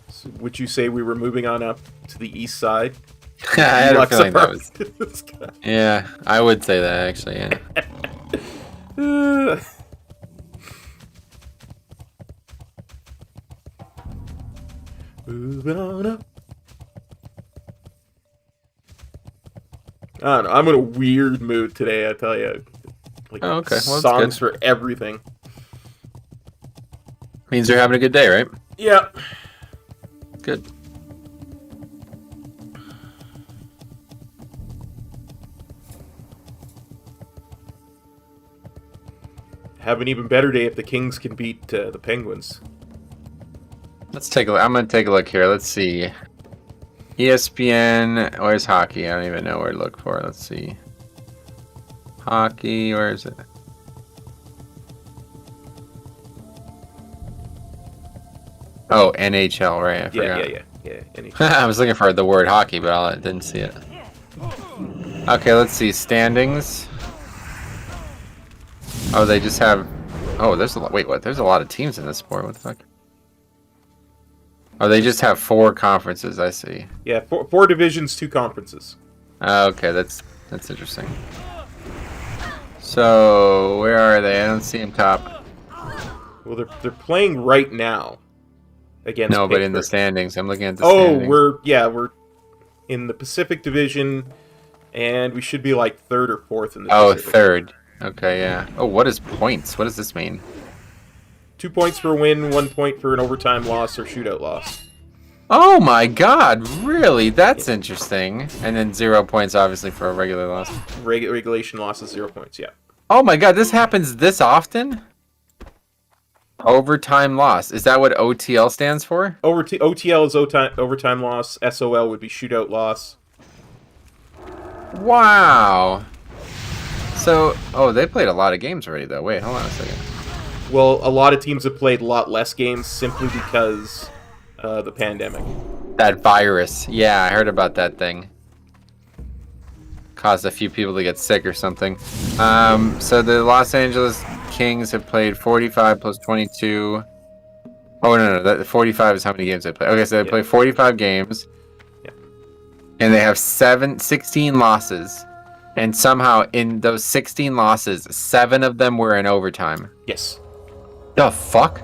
So would you say we were moving on up to the east side? I had a feeling that was... This guy. Yeah, I would say that actually, yeah. Moving on up. I don't know. I'm in a weird mood today, I tell you. Like, Oh, okay. Well, that's songs good. for everything. Means you're having a good day, right? Yeah. Good. Have an even better day if the Kings can beat the Penguins. Let's take a look. I'm gonna take a look here. Let's see. ESPN. Where's hockey? I don't even know where to look for. Let's see. Hockey. Where is it? Oh, NHL. Right. I forgot. Yeah. I was looking for the word hockey, but I didn't see it. Okay, let's see. Standings. Oh, they just have... Oh, there's a lot... Wait, what? There's a lot of teams in this sport. What the fuck? Oh, they just have 4 conferences. I see. Yeah, four divisions, 2 conferences. Okay, that's interesting. So, where are they? I don't see them top. Well, they're playing right now against No, but in the Pittsburgh. standings. I'm looking at the standings. we're in the Pacific Division, and we should be like 3rd or 4th in the Oh, Pacific. 3rd. Okay, yeah. Oh, what is points? What does this mean? 2 points for a win, 1 point for an overtime loss or shootout loss. Oh my god, really? That's interesting. And then 0 points, obviously, for a regular loss. Regulation loss is 0 points, yeah. Oh my god, this happens this often? Overtime loss. Is that what OTL stands for? OTL is overtime loss. SOL would be shootout loss. Wow. So, oh, they played a lot of games already, though. Wait, hold on a second. Well, a lot of teams have played a lot less games simply because the pandemic. That virus. Yeah, I heard about that thing. Caused a few people to get sick or something. So the Los Angeles Kings have played 45 plus 22. Oh, no, that 45 is how many games they play. Okay, so they play 45 games. Yeah. And they have 16 losses. And somehow, in those 16 losses, 7 of them were in overtime. Yes. The fuck?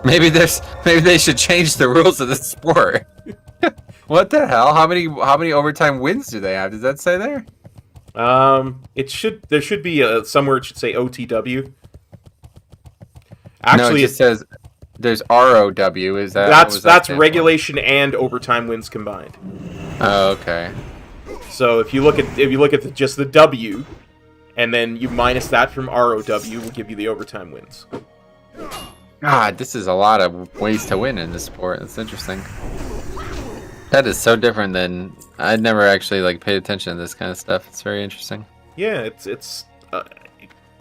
Maybe they should change the rules of the sport. What the hell? How many overtime wins do they have? Does that say there? There should be somewhere it should say OTW. No, Actually, it just says there's ROW. Is that that's regulation and overtime wins combined. Oh, okay. So if you look at just the W, and then you minus that from ROW, will give you the overtime wins. God, this is a lot of ways to win in this sport. That's interesting. That is so different than... I'd never actually paid attention to this kind of stuff. It's very interesting. Yeah, it's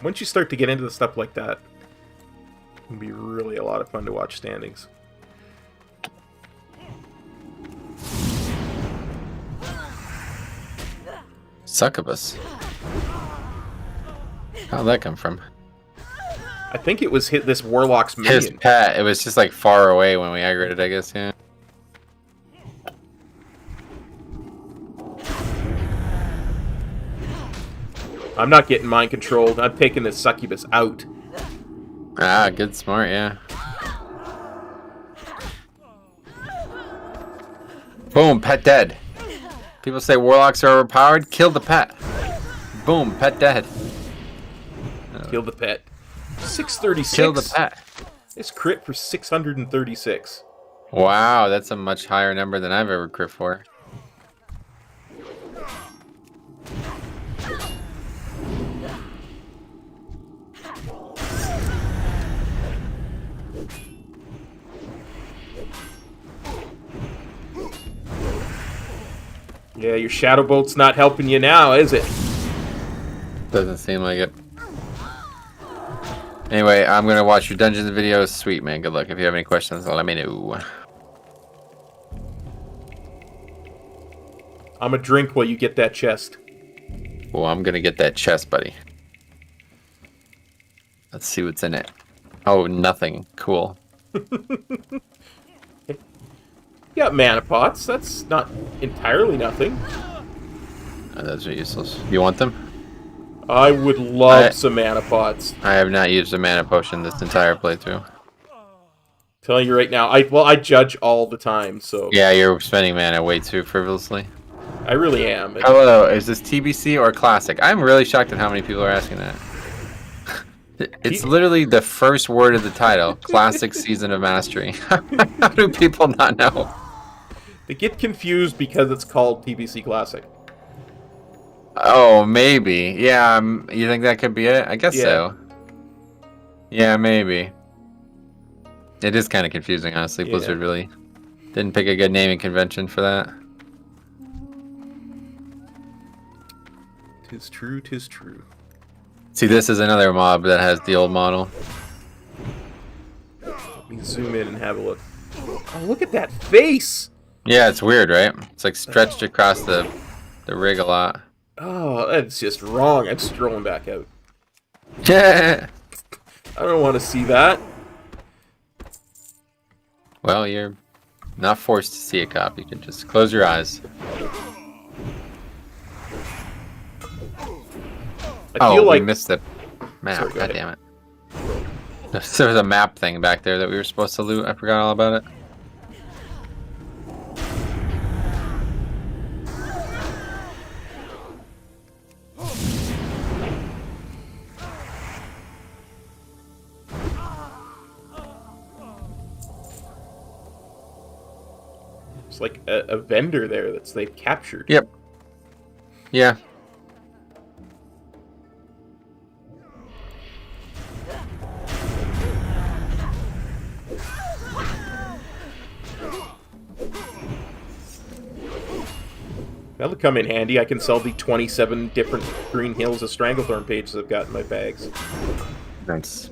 once you start to get into the stuff like that, it can be really a lot of fun to watch standings. Succubus. How'd that come from? I think it was this Warlock's His minion. pet. It was just far away when we aggroed it, I guess, yeah. I'm not getting mind controlled. I'm taking this succubus out. Ah, good smart, yeah. Boom, pet dead. People say warlocks are overpowered. Kill the pet. Boom, pet dead. Kill the pet. 636. Kill the pet. It's crit for 636. Wow, that's a much higher number than I've ever crit for. Yeah, your shadow bolt's not helping you now, is it? Doesn't seem like it. Anyway, I'm gonna watch your dungeons videos. Sweet, man. Good luck. If you have any questions, let me know. I'm a drink while you get that chest. Well, I'm gonna get that chest, buddy. Let's see what's in it. Oh, nothing. Cool. You got mana pots. That's not entirely nothing. Oh, those are useless. You want them? I would love some mana pots. I have not used a mana potion this entire playthrough. Telling you right now, I judge all the time, so Yeah, you're spending mana way too frivolously. I really am. Hello, is this TBC or Classic? I'm really shocked at how many people are asking that. It's literally the first word of the title. Classic Season of Mastery. How do people not know? They get confused because it's called TBC Classic. Oh, maybe. Yeah, you think that could be it? I guess Yeah. so. Yeah, maybe. It is kind of confusing, honestly. Yeah. Blizzard really didn't pick a good naming convention for that. Tis true, tis true. See, this is another mob that has the old model. Let me zoom in and have a look. Oh, look at that face! Yeah, it's weird, right? It's like stretched across the rig a lot. Oh, that's just wrong. I'm strolling back out. Yeah. I don't want to see that. Well, you're not forced to see a cop. You can just close your eyes. I feel like we missed the map. Sorry, go God ahead. damn it. There was a map thing back there that we were supposed to loot. I forgot all about it. it's like a vendor there they've captured. Yep. Yeah. That'll come in handy. I can sell the 27 different Green Hills of Stranglethorn pages I've got in my bags. Nice.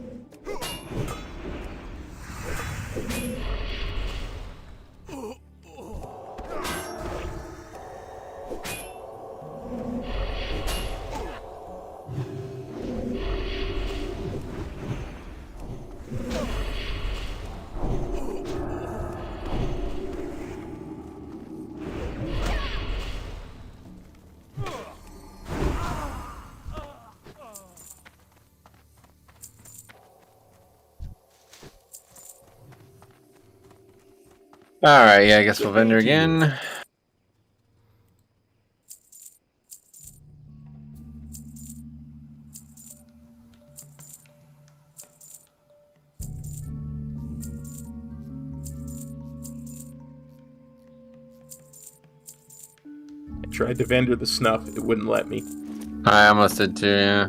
Alright, yeah, I guess we'll vendor again. I tried to vendor the snuff. It wouldn't let me. I almost did too, yeah.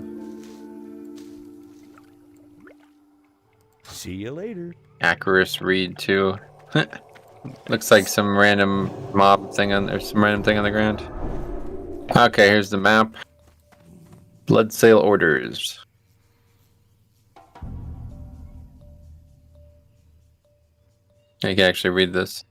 See you later. Acarus Reed too. Looks like some random mob thing on there's some random thing on the ground. Okay, here's the map. Blood sale orders. I can actually read this.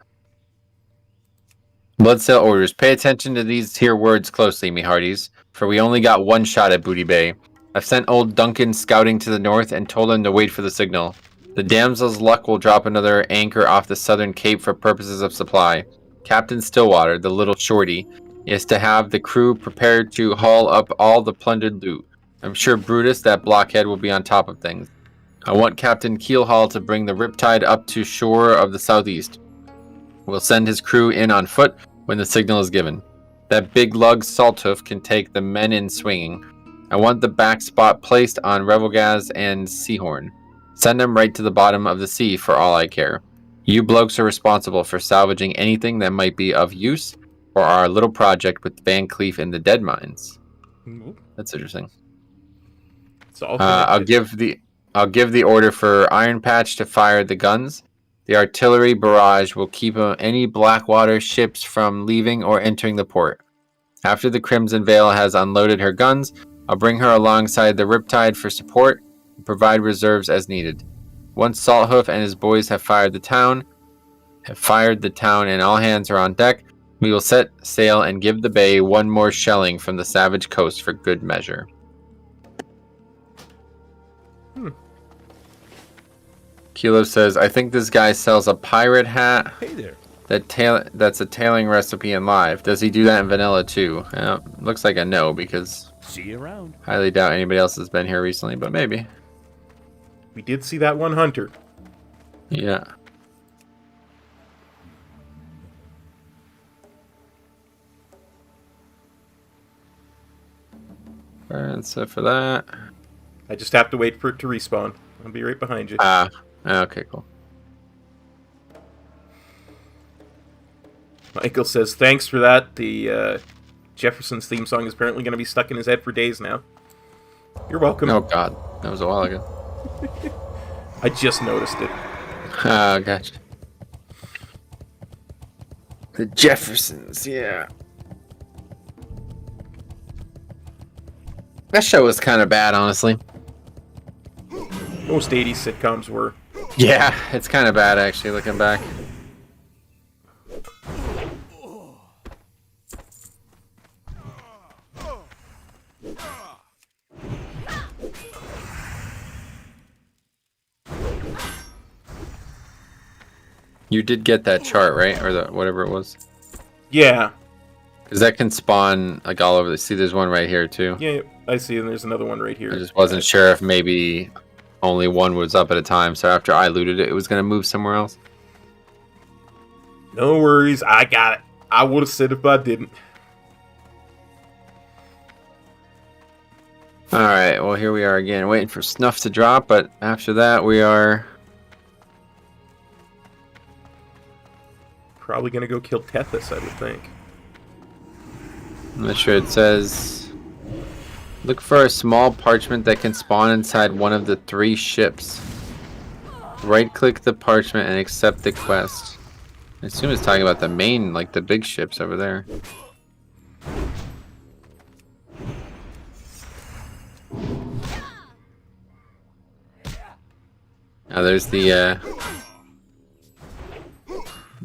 Blood sale orders. Pay attention to these here words closely, me hearties, for we only got one shot at Booty Bay. I've sent old Duncan scouting to the north and told him to wait for the signal. The damsel's luck will drop another anchor off the southern cape for purposes of supply. Captain Stillwater, the little shorty, is to have the crew prepared to haul up all the plundered loot. I'm sure Brutus, that blockhead, will be on top of things. I want Captain Keelhaul to bring the Riptide up to shore of the southeast. We'll send his crew in on foot when the signal is given. That big lug Salthoof can take the men in swinging. I want the back spot placed on Revelgaz and Seahorn. Send them right to the bottom of the sea for all I care. You blokes are responsible for salvaging anything that might be of use for our little project with Van Cleef and the Dead Mines. That's interesting. It's all I'll give the order for Iron Patch to fire the guns. The artillery barrage will keep any Blackwater ships from leaving or entering the port. After the Crimson Veil has unloaded her guns, I'll bring her alongside the Riptide for support. Provide reserves as needed. Once Salthoof and his boys have fired the town, and all hands are on deck, we will set sail and give the bay one more shelling from the savage coast for good measure. Kilo says, I think this guy sells a pirate hat. Hey there. That's a tailing recipe in live. Does he do that in vanilla too? Looks like a no, because See you around. highly doubt anybody else has been here recently, but maybe. We did see that one hunter. Yeah. And so for that. I just have to wait for it to respawn. I'll be right behind you. Okay, cool. Michael says, thanks for that. The Jefferson's theme song is apparently going to be stuck in his head for days now. You're welcome. Oh god, that was a while ago. I just noticed it. Gotcha. The Jeffersons, yeah. That show was kind of bad, honestly. Most 80s sitcoms were. Yeah, it's kind of bad, actually, looking back. You did get that chart, right? Or the whatever it was? Yeah. Because that can spawn, like, all over the... See, there's one right here, too. Yeah, I see, and there's another one right here. I just wasn't sure if maybe only one was up at a time, so after I looted it, it was going to move somewhere else. No worries, I got it. I would have said if I didn't. Alright, well, here we are again, waiting for Snuff to drop, but after that, we are... Probably gonna go kill Tethys, I would think. I'm not sure. It says, look for a small parchment that can spawn inside one of the 3 ships. Right-click the parchment and accept the quest. I assume it's talking about the main, like the big ships over there. Now there's the,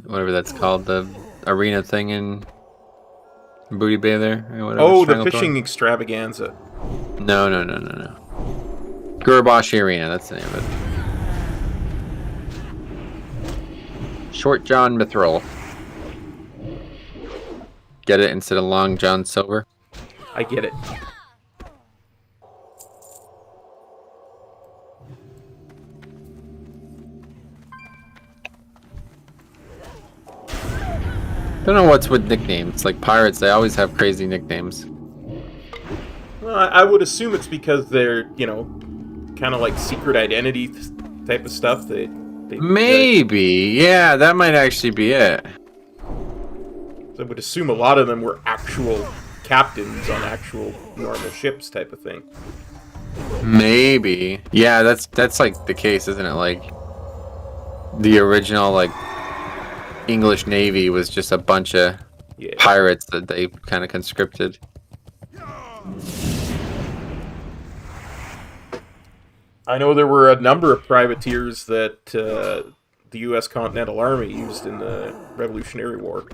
whatever that's called, the arena thing in Booty Bay there. Or whatever, Oh, the Stranglethorn. fishing extravaganza. No. Gurbashi Arena, that's the name of it. Short John Mithril. Get it instead of Long John Silver? I get it. Don't know what's with nicknames. Like pirates, they always have crazy nicknames. Well, I would assume it's because they're, kind of like secret identity type of stuff. They Maybe. Yeah, that might actually be it. I would assume a lot of them were actual captains on actual normal ships type of thing. Maybe. Yeah, that's like the case, isn't it? Like the original like English Navy was just a bunch of pirates that they kind of conscripted. I know there were a number of privateers that the U.S. Continental Army used in the Revolutionary War.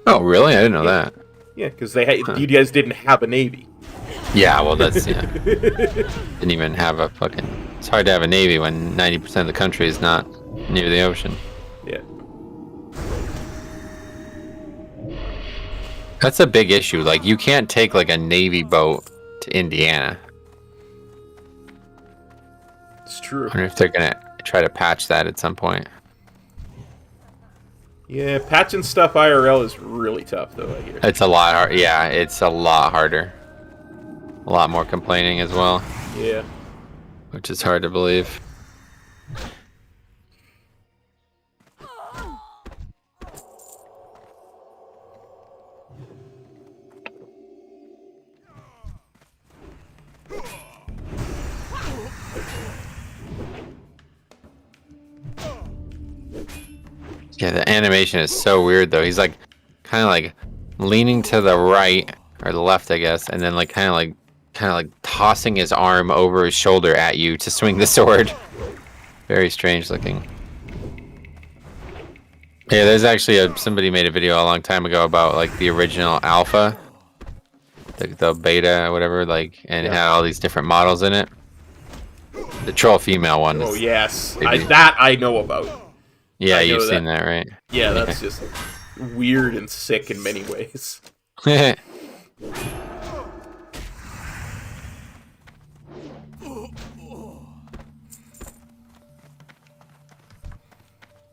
Oh, really? I didn't know that. Yeah, because you guys didn't have a navy. Yeah, well, that's didn't even have a fucking. It's hard to have a navy when 90% of the country is not near the ocean. Yeah. That's a big issue. Like, you can't take like a navy boat to Indiana. It's true. I wonder if they're gonna try to patch that at some point. Yeah, patching stuff IRL is really tough, though, I hear. It's a lot hard. Yeah, it's a lot harder. A lot more complaining as well. Yeah. Which is hard to believe. Yeah, the animation is so weird though. He's like kind of like leaning to the right or the left, I guess, and then like kind of like kind of like tossing his arm over his shoulder at you to swing the sword. Very strange looking. Yeah, there's actually somebody made a video a long time ago about like the original alpha, the beta, whatever, like, and it had all these different models in it. The troll female one. Oh yes, that I know about. Yeah, you've seen that, right? Yeah, that's just weird and sick in many ways.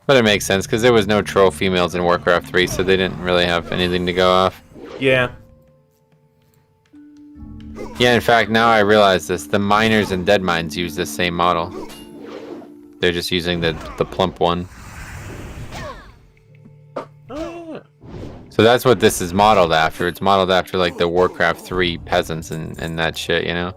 But it makes sense because there was no troll females in Warcraft 3, so they didn't really have anything to go off. Yeah. Yeah, in fact, now I realize this. The miners and dead mines use the same model. They're just using the plump one. Oh, yeah. So that's what this is modeled after. It's modeled after like the Warcraft 3 peasants and that shit, you know?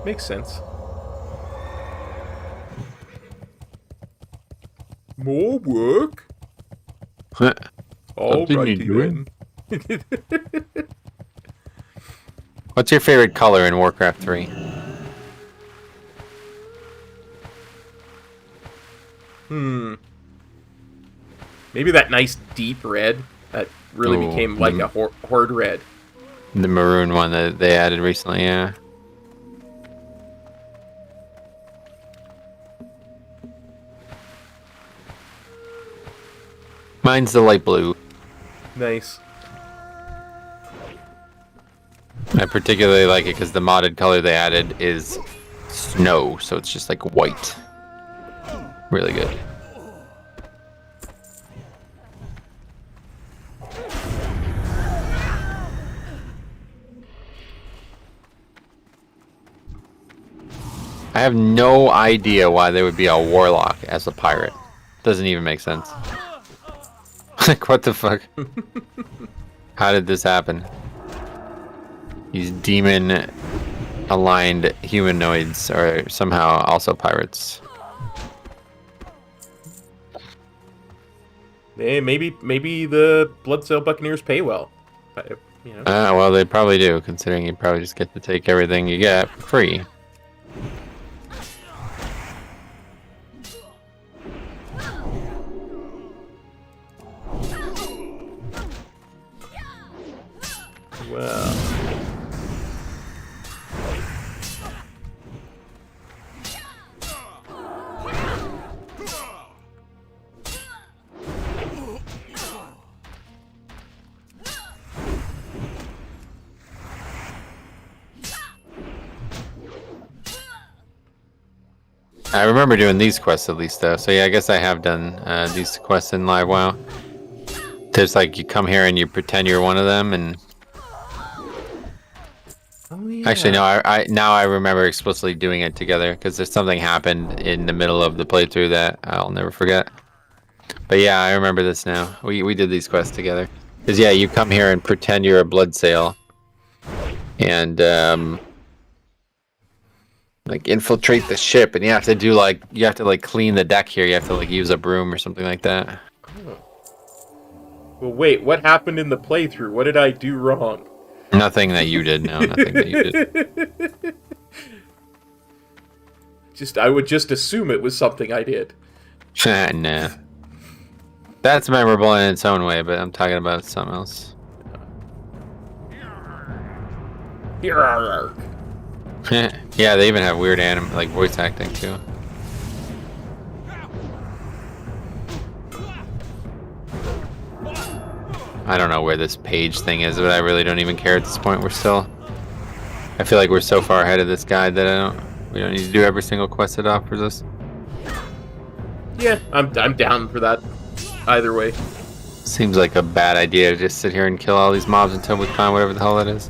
Makes sense. More work? All right, then. What's your favorite color in Warcraft 3? Maybe that nice deep red that really became like a horde red. The maroon one that they added recently, yeah. Mine's the light blue. Nice. I particularly like it because the modded color they added is snow, so it's just like white. Really good. I have no idea why there would be a warlock as a pirate. Doesn't even make sense. Like, what the fuck? How did this happen? These demon-aligned humanoids are somehow also pirates. Hey, maybe the Bloodsail Buccaneers pay well. You know. Well, they probably do, considering you probably just get to take everything you get for free. Well. I remember doing these quests at least, though. So yeah, I guess I have done these quests in Live WoW. There's like, you come here and you pretend you're one of them, and Oh, yeah. actually no, I remember explicitly doing it together because there's something happened in the middle of the playthrough that I'll never forget. But yeah, I remember this now. We did these quests together. Because yeah, you come here and pretend you're a Bloodsail, and like infiltrate the ship, and you have to clean the deck here. You have to like use a broom or something like that. Well, wait, what happened in the playthrough? What did I do wrong? Nothing that you did, no, nothing that you did. I would just assume it was something I did. Nah. That's memorable in its own way, but I'm talking about something else. Yeah, they even have weird voice acting too. I don't know where this page thing is, but I really don't even care at this point. I feel like we're so far ahead of this guide that we don't need to do every single quest it offers us. Yeah, I'm down for that. Either way. Seems like a bad idea to just sit here and kill all these mobs until we find whatever the hell that is.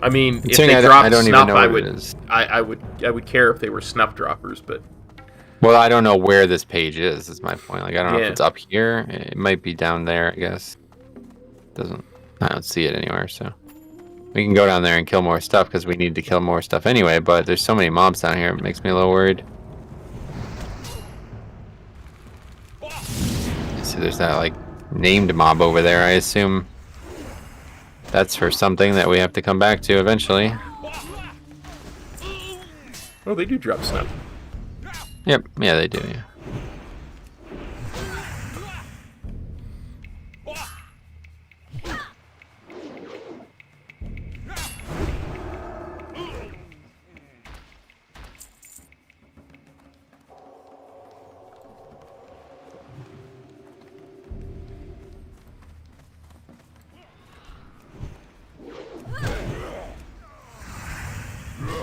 I mean, if Considering they dropped I don't snuff, even know what it is. I would care if they were snuff droppers, but Well, I don't know where this page is my point. Like, I don't know Yeah. if it's up here. It might be down there, I guess. I don't see it anywhere, so. We can go down there and kill more stuff because we need to kill more stuff anyway, but there's so many mobs down here, it makes me a little worried. See, there's that, like, named mob over there. I assume that's for something that we have to come back to eventually. Oh, they do drop snuff. Yep, yeah, they do, yeah.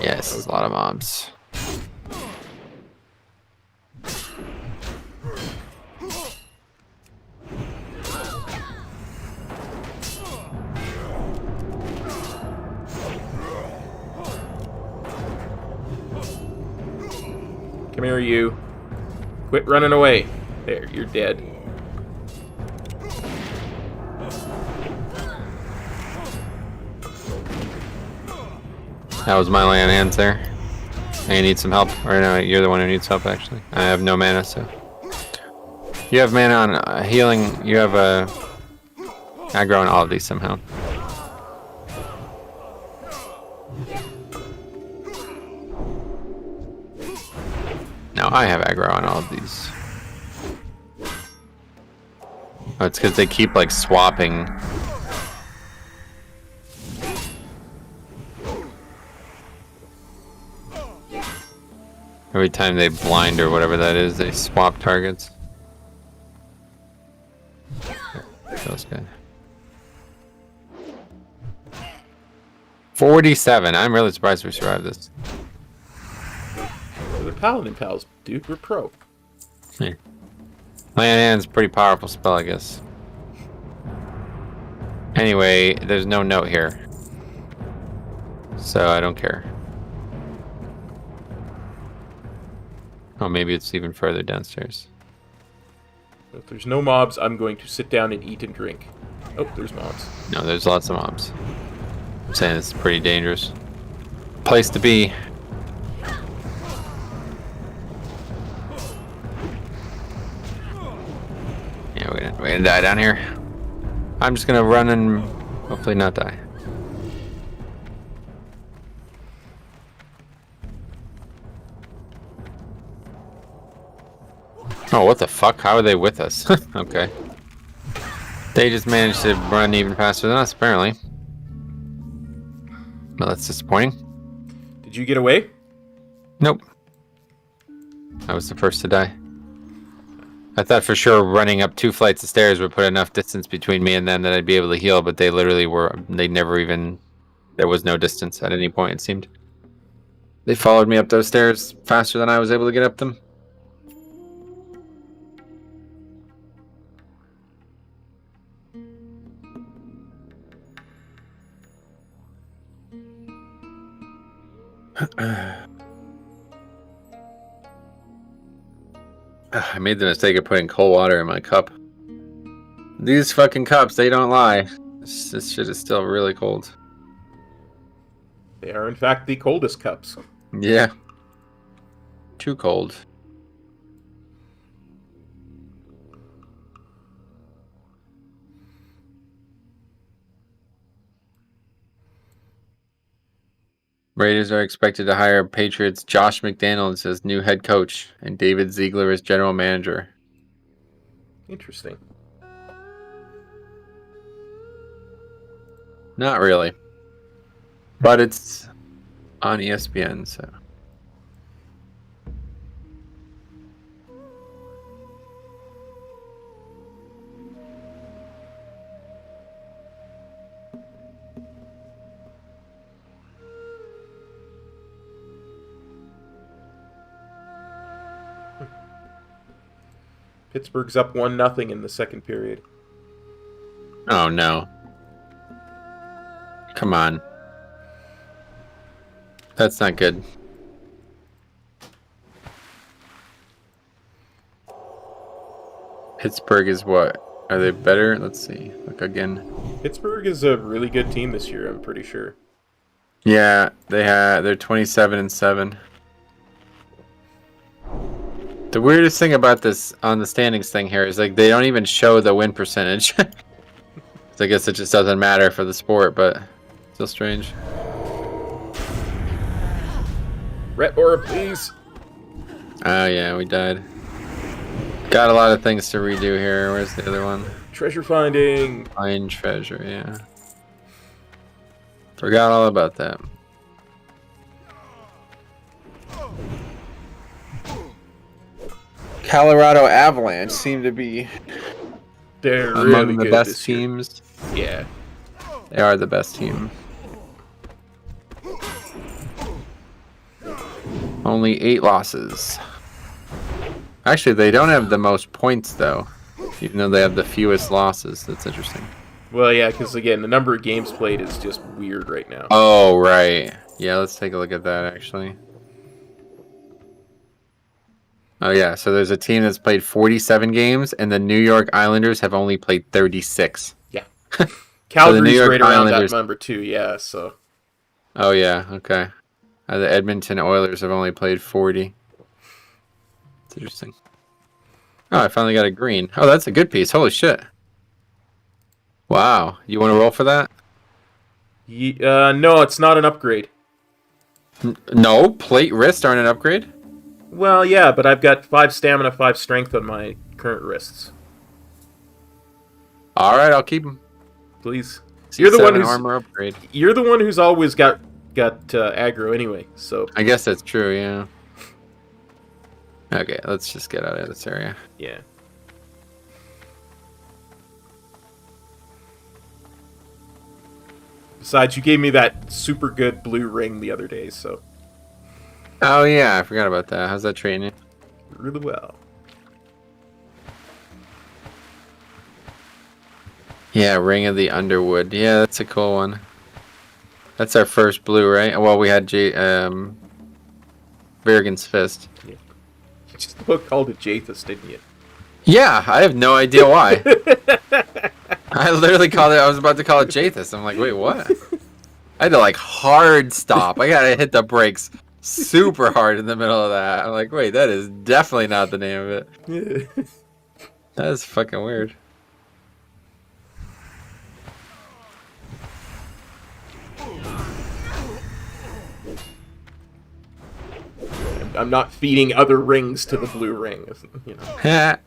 Yes, there's a lot of mobs. Come here, you. Quit running away. There, you're dead. That was my land hands there. I need some help. Or no, you're the one who needs help, actually. I have no mana, so... You have mana on healing. You have aggro on all of these somehow. No, I have aggro on all of these. Oh, it's because they keep, like, swapping. Every time they blind or whatever that is, they swap targets. Feels good. 47. I'm really surprised we survived this. They're Paladin Pals, dude. We're pro. Land Hand's a pretty powerful spell, I guess. Anyway, there's no note here. So I don't care. Oh, maybe it's even further downstairs. If there's no mobs, I'm going to sit down and eat and drink. Oh, there's mobs. No, there's lots of mobs. I'm saying it's a pretty dangerous place to be. Yeah, we're gonna die down here. I'm just gonna run and hopefully not die. Oh, what the fuck? How are they with us? Okay. They just managed to run even faster than us, apparently. Well, that's disappointing. Did you get away? Nope. I was the first to die. I thought for sure running up 2 flights of stairs would put enough distance between me and them that I'd be able to heal, but they literally were... They never even... There was no distance at any point, it seemed. They followed me up those stairs faster than I was able to get up them. I made the mistake of putting cold water in my cup. These fucking cups, they don't lie. This shit is still really cold. They are, in fact, the coldest cups. Yeah. Too cold. Raiders are expected to hire Patriots' Josh McDaniels as new head coach and David Ziegler as general manager. Interesting. Not really. But it's on ESPN, so... Pittsburgh's up 1-0 in the second period. Oh, no. Come on. That's not good. Pittsburgh is what? Are they better? Let's see. Look again. Pittsburgh is a really good team this year, I'm pretty sure. Yeah, they're 27-7. The weirdest thing about this on the standings thing here is like they don't even show the win percentage. So I guess it just doesn't matter for the sport, but still strange. Ret Aura, please. Oh yeah, we died. Got a lot of things to redo here. Where's the other one? Treasure finding. Find treasure, yeah. Forgot all about that. Colorado Avalanche seem to be They're among really the good best this year. teams. Yeah. They are the best team. Only 8 losses. Actually, they don't have the most points, though. Even though they have the fewest losses. That's interesting. Well, yeah, because again, the number of games played is just weird right now. Oh, right. Yeah, let's take a look at that, actually. Oh, yeah. So there's a team that's played 47 games, and the New York Islanders have only played 36. Yeah. Calgary's York right around Islanders- that number, too, yeah, so. Oh, yeah. Okay. The Edmonton Oilers have only played 40. It's interesting. Oh, I finally got a green. Oh, that's a good piece. Holy shit. Wow. You want to roll for that? No, it's not an upgrade. No, plate wrist aren't an upgrade? Well, yeah, but I've got 5 stamina, 5 strength on my current wrists. All right, I'll keep them. Please. You're the one who's armor upgrade. You're the one who's always got aggro anyway, so I guess that's true, yeah. Okay, let's just get out of this area. yeah. Besides, you gave me that super good blue ring the other day, so Oh, yeah, I forgot about that. How's that treating you? really well. Yeah, Ring of the Underwood. Yeah, that's a cool one. That's our first blue, right? Well, we had Berrigan's Fist. You just about called it Jathus, didn't you? Yeah, I have no idea why. I literally called it, I was about to call it Jathus. I'm like, wait, what? I had to like hard stop. I gotta hit the brakes super hard in the middle of that. I'm like, wait, that is definitely not the name of it. Yeah. That is fucking weird. I'm not feeding other rings to the blue ring, you know. Ha.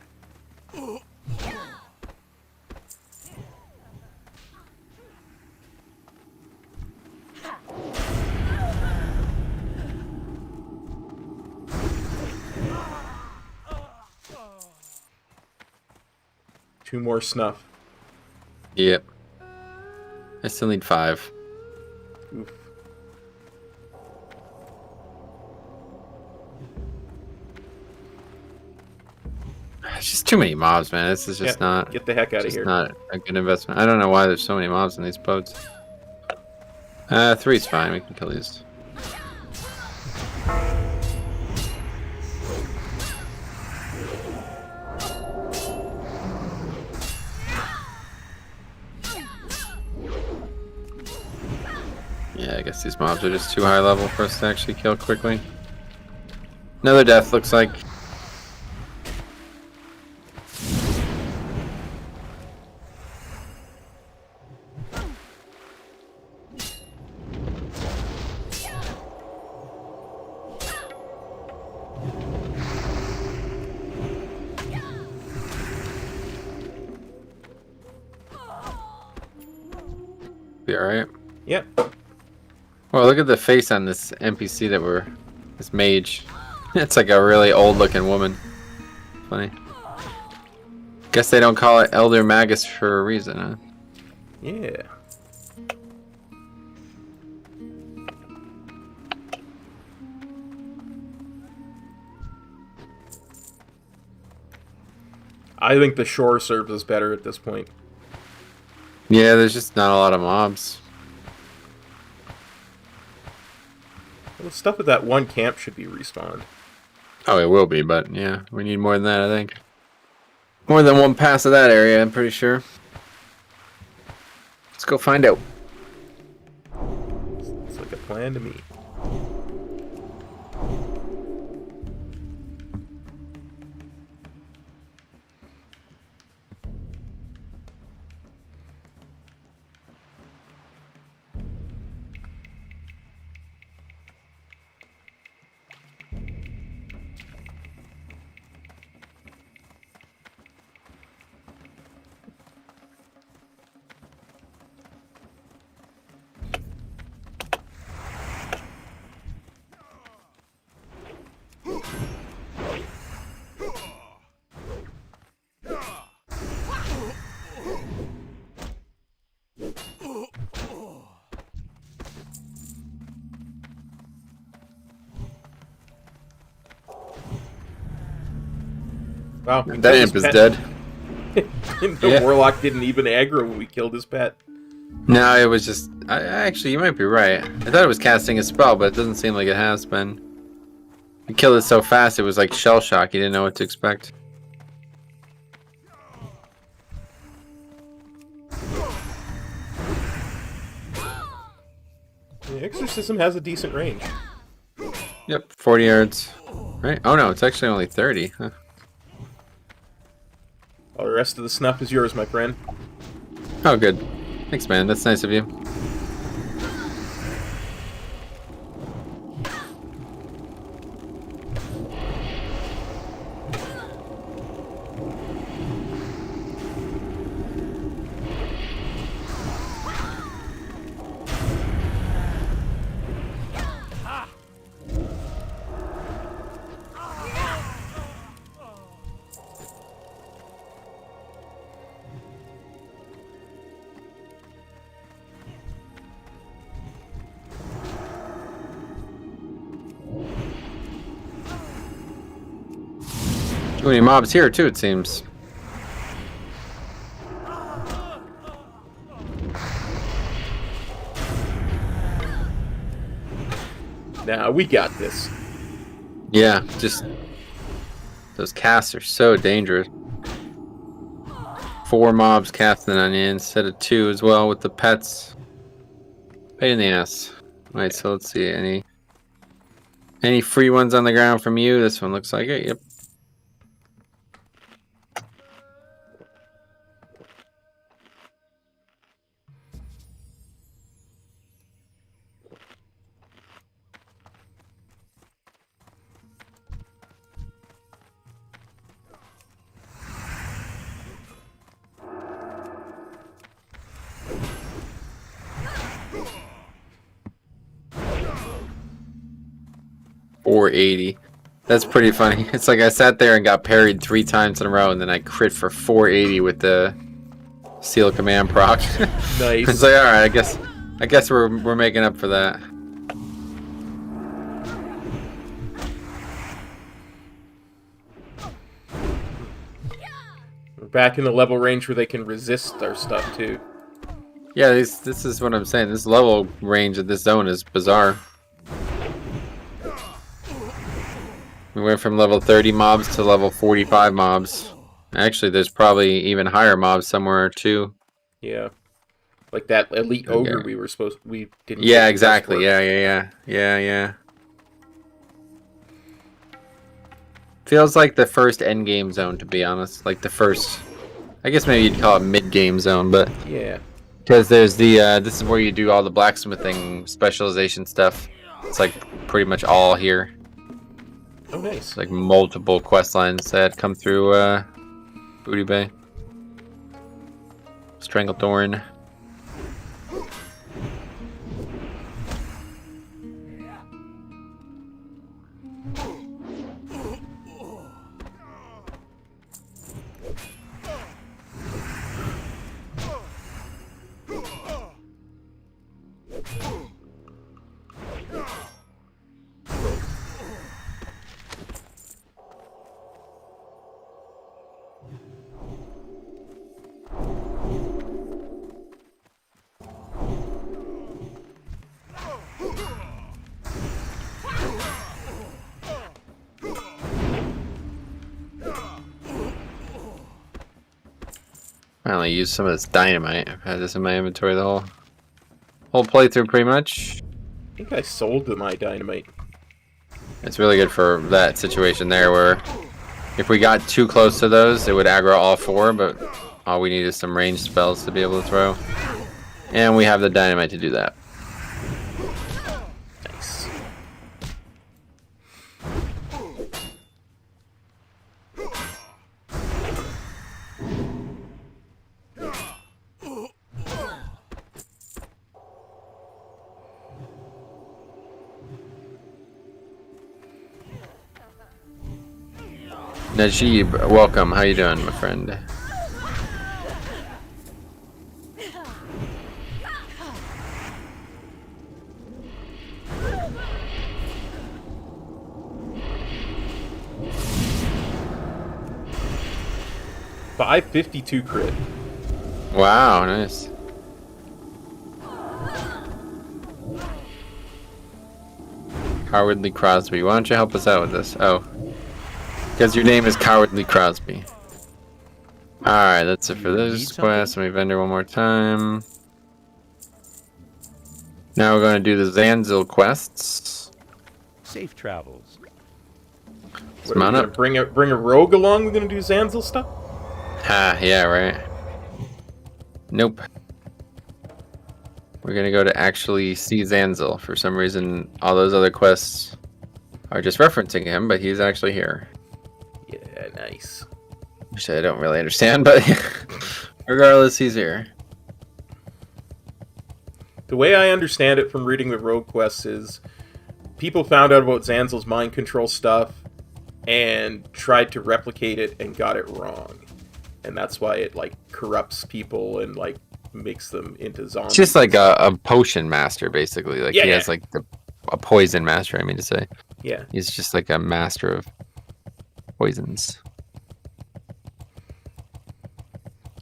Two more snuff. Yep. I still need 5. Oof. It's just too many mobs, man. This is just not. Get the heck out of Just here. not a good investment. I don't know why there's so many mobs in these boats. 3's fine. We can kill these. Yeah, I guess these mobs are just too high level for us to actually kill quickly. Another death looks like. Be alright. Yep. Well, look at the face on this NPC that this mage. It's like a really old looking woman. Funny. Guess they don't call it Elder Magus for a reason, huh? Yeah. I think the shore serves us better at this point. Yeah, there's just not a lot of mobs. Well, the stuff at that one camp should be respawned. Oh, it will be, but yeah, we need more than that, I think. More than one pass of that area, I'm pretty sure. Let's go find out. It's like a plan to me. Wow, we That killed imp his is pet. dead. The Yeah. warlock didn't even aggro when we killed his pet. No, it was just... actually, you might be right. I thought it was casting a spell, but it doesn't seem like it has been. You killed it so fast, it was like shell shock. You didn't know what to expect. The exorcism has a decent range. Yep, 40 yards. Right? Oh no, it's actually only 30. Huh. All the rest of the snuff is yours, my friend. Oh, good. Thanks, man. That's nice of you. Too many mobs here, too, it seems. Nah, we got this. Yeah, just... Those casts are so dangerous. 4 mobs casting on you instead of 2 as well with the pets. Pain in the ass. Alright, so let's see. Any free ones on the ground from you? This one looks like it. Yep. .480. That's pretty funny. It's like I sat there and got parried 3 times in a row, and then I crit for 480 with the Seal Command proc. Nice. It's like, all right, I guess we're making up for that. We're back in the level range where they can resist our stuff too. Yeah, this is what I'm saying. This level range of this zone is bizarre. We went from level 30 mobs to level 45 mobs. Actually, there's probably even higher mobs somewhere too. Yeah. Like that elite Okay. ogre we didn't Yeah, get the exactly. best Yeah. Feels like the first end game zone, to be honest. Like the first, I guess maybe you'd call it mid game zone, but work. Yeah. because there's the this is where you do all the blacksmithing specialization stuff. It's like pretty much all here. Oh, nice. It's like multiple quest lines that come through Booty Bay. Stranglethorn. Finally used some of this dynamite. I've had this in my inventory the whole playthrough pretty much. I think I sold my dynamite. It's really good for that situation there where if we got too close to those, it would aggro all 4, but all we need is some ranged spells to be able to throw. And we have the dynamite to do that. Nice. Najib, welcome. How you doing, my friend? 552 crit. Wow, nice. Cowardly Crosby. Why don't you help us out with this? Oh. Because your name is Cowardly Crosby. Alright, that's it for Need this something? quest. Let me vendor one more time. Now we're going to do the Zanzil quests. Safe travels. What, are we Mount gonna up. bring a rogue along? We're gonna do Zanzil stuff? Ah, yeah, right. Nope. We're gonna go to actually see Zanzil. For some reason, all those other quests are just referencing him, but he's actually here. Yeah, nice. Which I don't really understand, but regardless, he's here. The way I understand it from reading the rogue quests is people found out about Zanzil's mind control stuff and tried to replicate it and got it wrong. And that's why it, like, corrupts people and, like, makes them into zombies. It's just like a potion master, basically. Like, Yeah, he yeah. has, like, a poison master, I mean to say. Yeah. He's just like a master of poisons.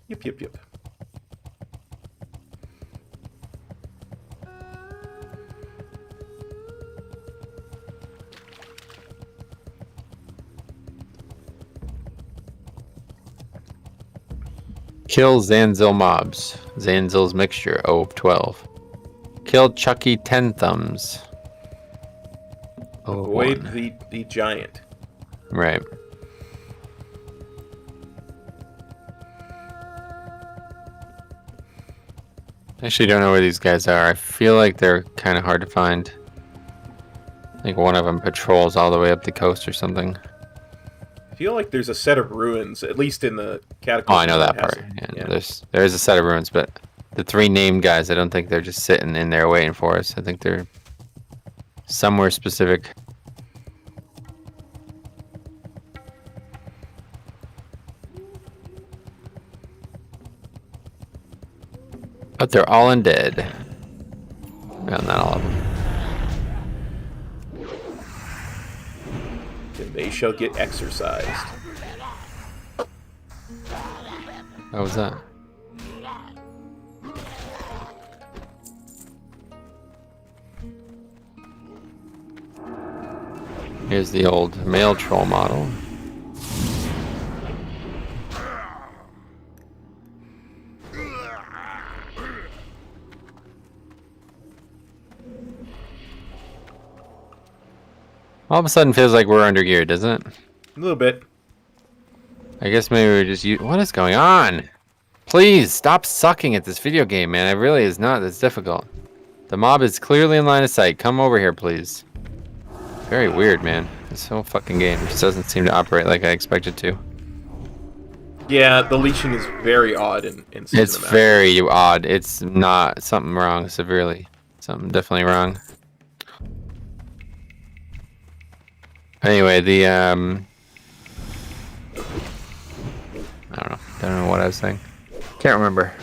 Yep. Kill Zanzil mobs. Zanzil's mixture, 0 of 12. Kill Chucky 10 thumbs. Oh, Avoid 1. the giant. Right. Actually, don't know where these guys are. I feel like they're kind of hard to find. I think one of them patrols all the way up the coast or something. I feel like there's a set of ruins, at least in the Oh, catacombs. I know that part. Yeah, there is a set of ruins, but the 3 named guys, I don't think they're just sitting in there waiting for us. I think they're somewhere specific. But they're all undead. Well, not all of them. And they shall get exercised. What was that? Here's the old male troll model. All of a sudden feels like we're under geared, doesn't it? A little bit. I guess maybe we're just what is going on? Please stop sucking at this video game, man. It really is not this difficult. The mob is clearly in line of sight. Come over here, please. Very weird, man. This whole fucking game just doesn't seem to operate like I expected to. Yeah, the leashing is very odd in It's cinematic. very odd. It's not something wrong severely. Something definitely wrong. Anyway, the I don't know what I was saying. Can't remember.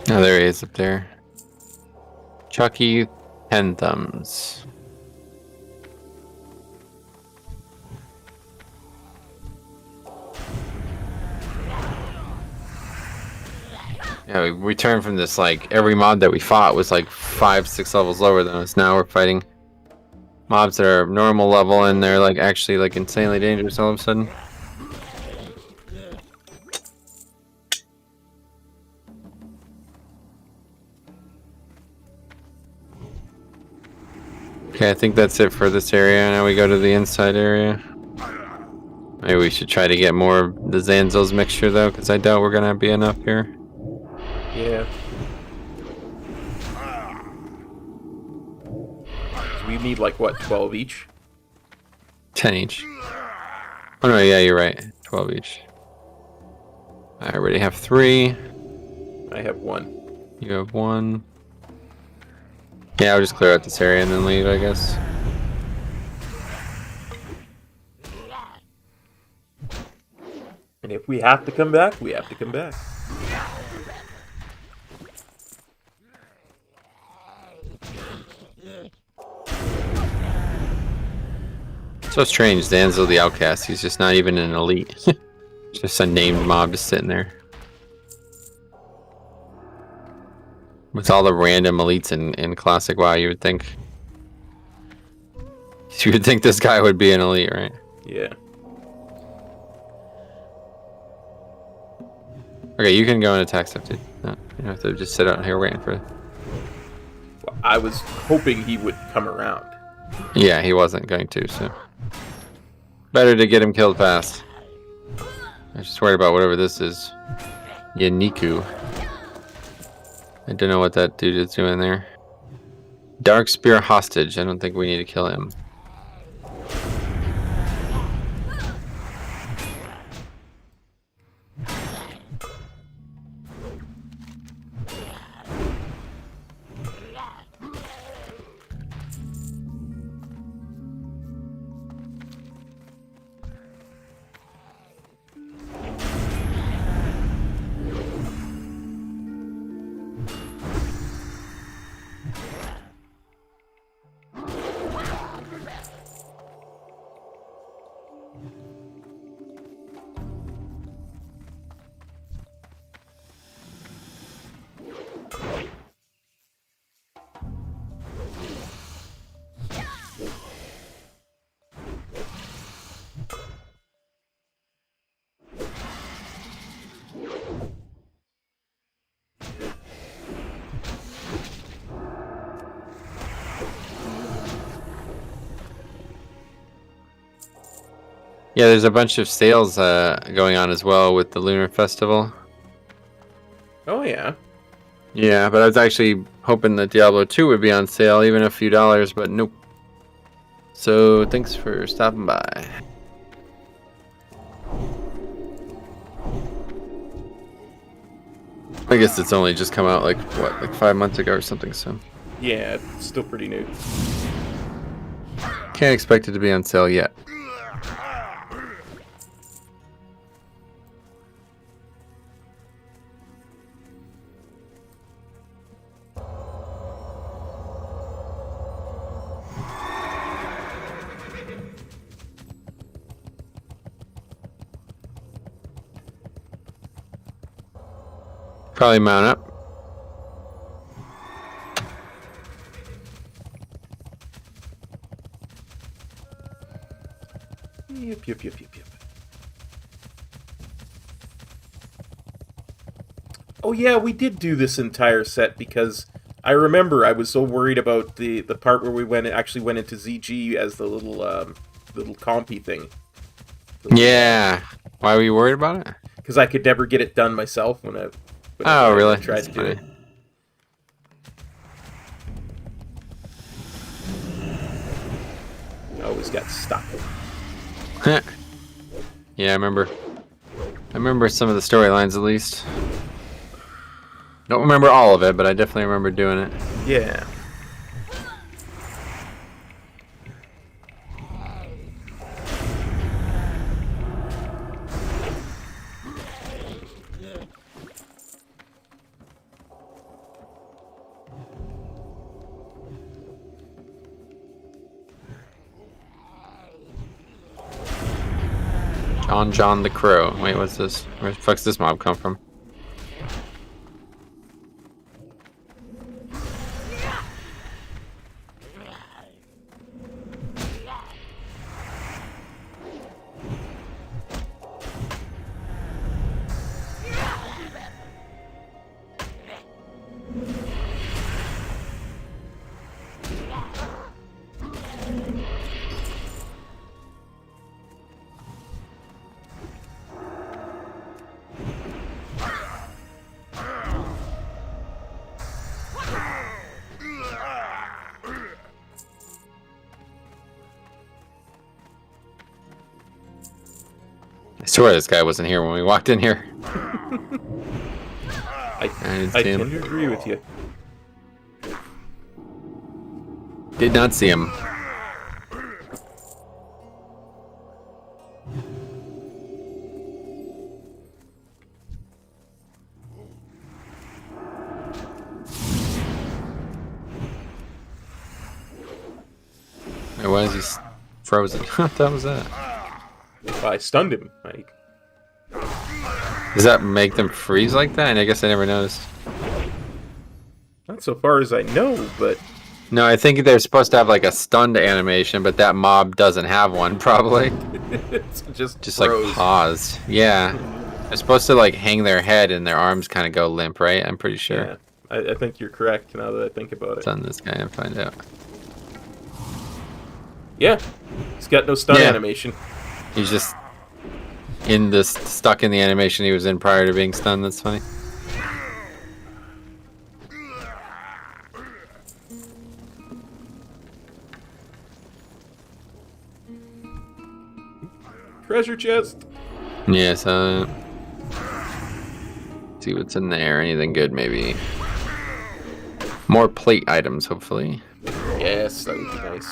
Oh, there he is up there. Chucky 10 thumbs. Yeah, we returned from this, like, every mob that we fought was like 5-6 levels lower than us. Now we're fighting mobs that are normal level and they're like actually like insanely dangerous all of a sudden. Okay, I think that's it for this area. Now we go to the inside area. Maybe we should try to get more of the Zanzil's mixture though, because I doubt we're gonna be enough here. Yeah. we need like what, 12 each? 10 each. Oh no, yeah, you're right. 12 each. I already have 3. I have 1. You have 1. Yeah, I'll just clear out this area and then leave, I guess. And if we have to come back, we have to come back. So strange, Zanzil the Outcast. He's just not even an elite. Just a named mob just sitting there. With all the random elites in Classic WoW, you would think. You would think this guy would be an elite, right? Yeah. Okay, you can go and attack stuff, dude. No, you don't have to just sit out here waiting for... Well, I was hoping he would come around. Yeah, he wasn't going to, so... Better to get him killed fast. I'm just worried about whatever this is. Yaniku. I don't know what that dude is doing there. Dark Spear Hostage. I don't think we need to kill him. Yeah, there's a bunch of sales going on as well with the Lunar Festival. Oh, yeah. Yeah, but I was actually hoping that Diablo 2 would be on sale, even a few dollars, but nope. So, thanks for stopping by. I guess it's only just come out, like, what, like 5 months ago or something, so... Yeah, it's still pretty new. Can't expect it to be on sale yet. Probably mount up. Yep. Oh yeah, we did do this entire set because I remember I was so worried about the part where we actually went into ZG as the little little compy thing. Yeah. Why were you worried about it? Because I could never get it done myself when I really? tried That's to do it. I always got stuck. Yeah, I remember some of the storylines at least. Don't remember all of it, but I definitely remember doing it. Yeah. John the Crow. Wait, what's this? Where the fuck's this mob come from? I swear this guy wasn't here when we walked in here. I didn't see him. tend to agree with you. Did not see him. Hey, why is he frozen? What the hell was that? I stunned him. Does that make them freeze like that? And I guess I never noticed. Not so far as I know, but No, I think they're supposed to have like a stunned animation, but that mob doesn't have one, probably. it's just Like froze. paused. Yeah. They're supposed to like hang their head and their arms kind of go limp, right? I'm pretty sure. Yeah, I think you're correct now that I think about it. Stun this guy and find out. Yeah, he's got no stun Yeah. animation. He's just stuck in the animation he was in prior to being stunned. That's funny. Treasure chest. Yeah, so see what's in there. Anything good, maybe. More plate items, hopefully. Yes, that would be nice.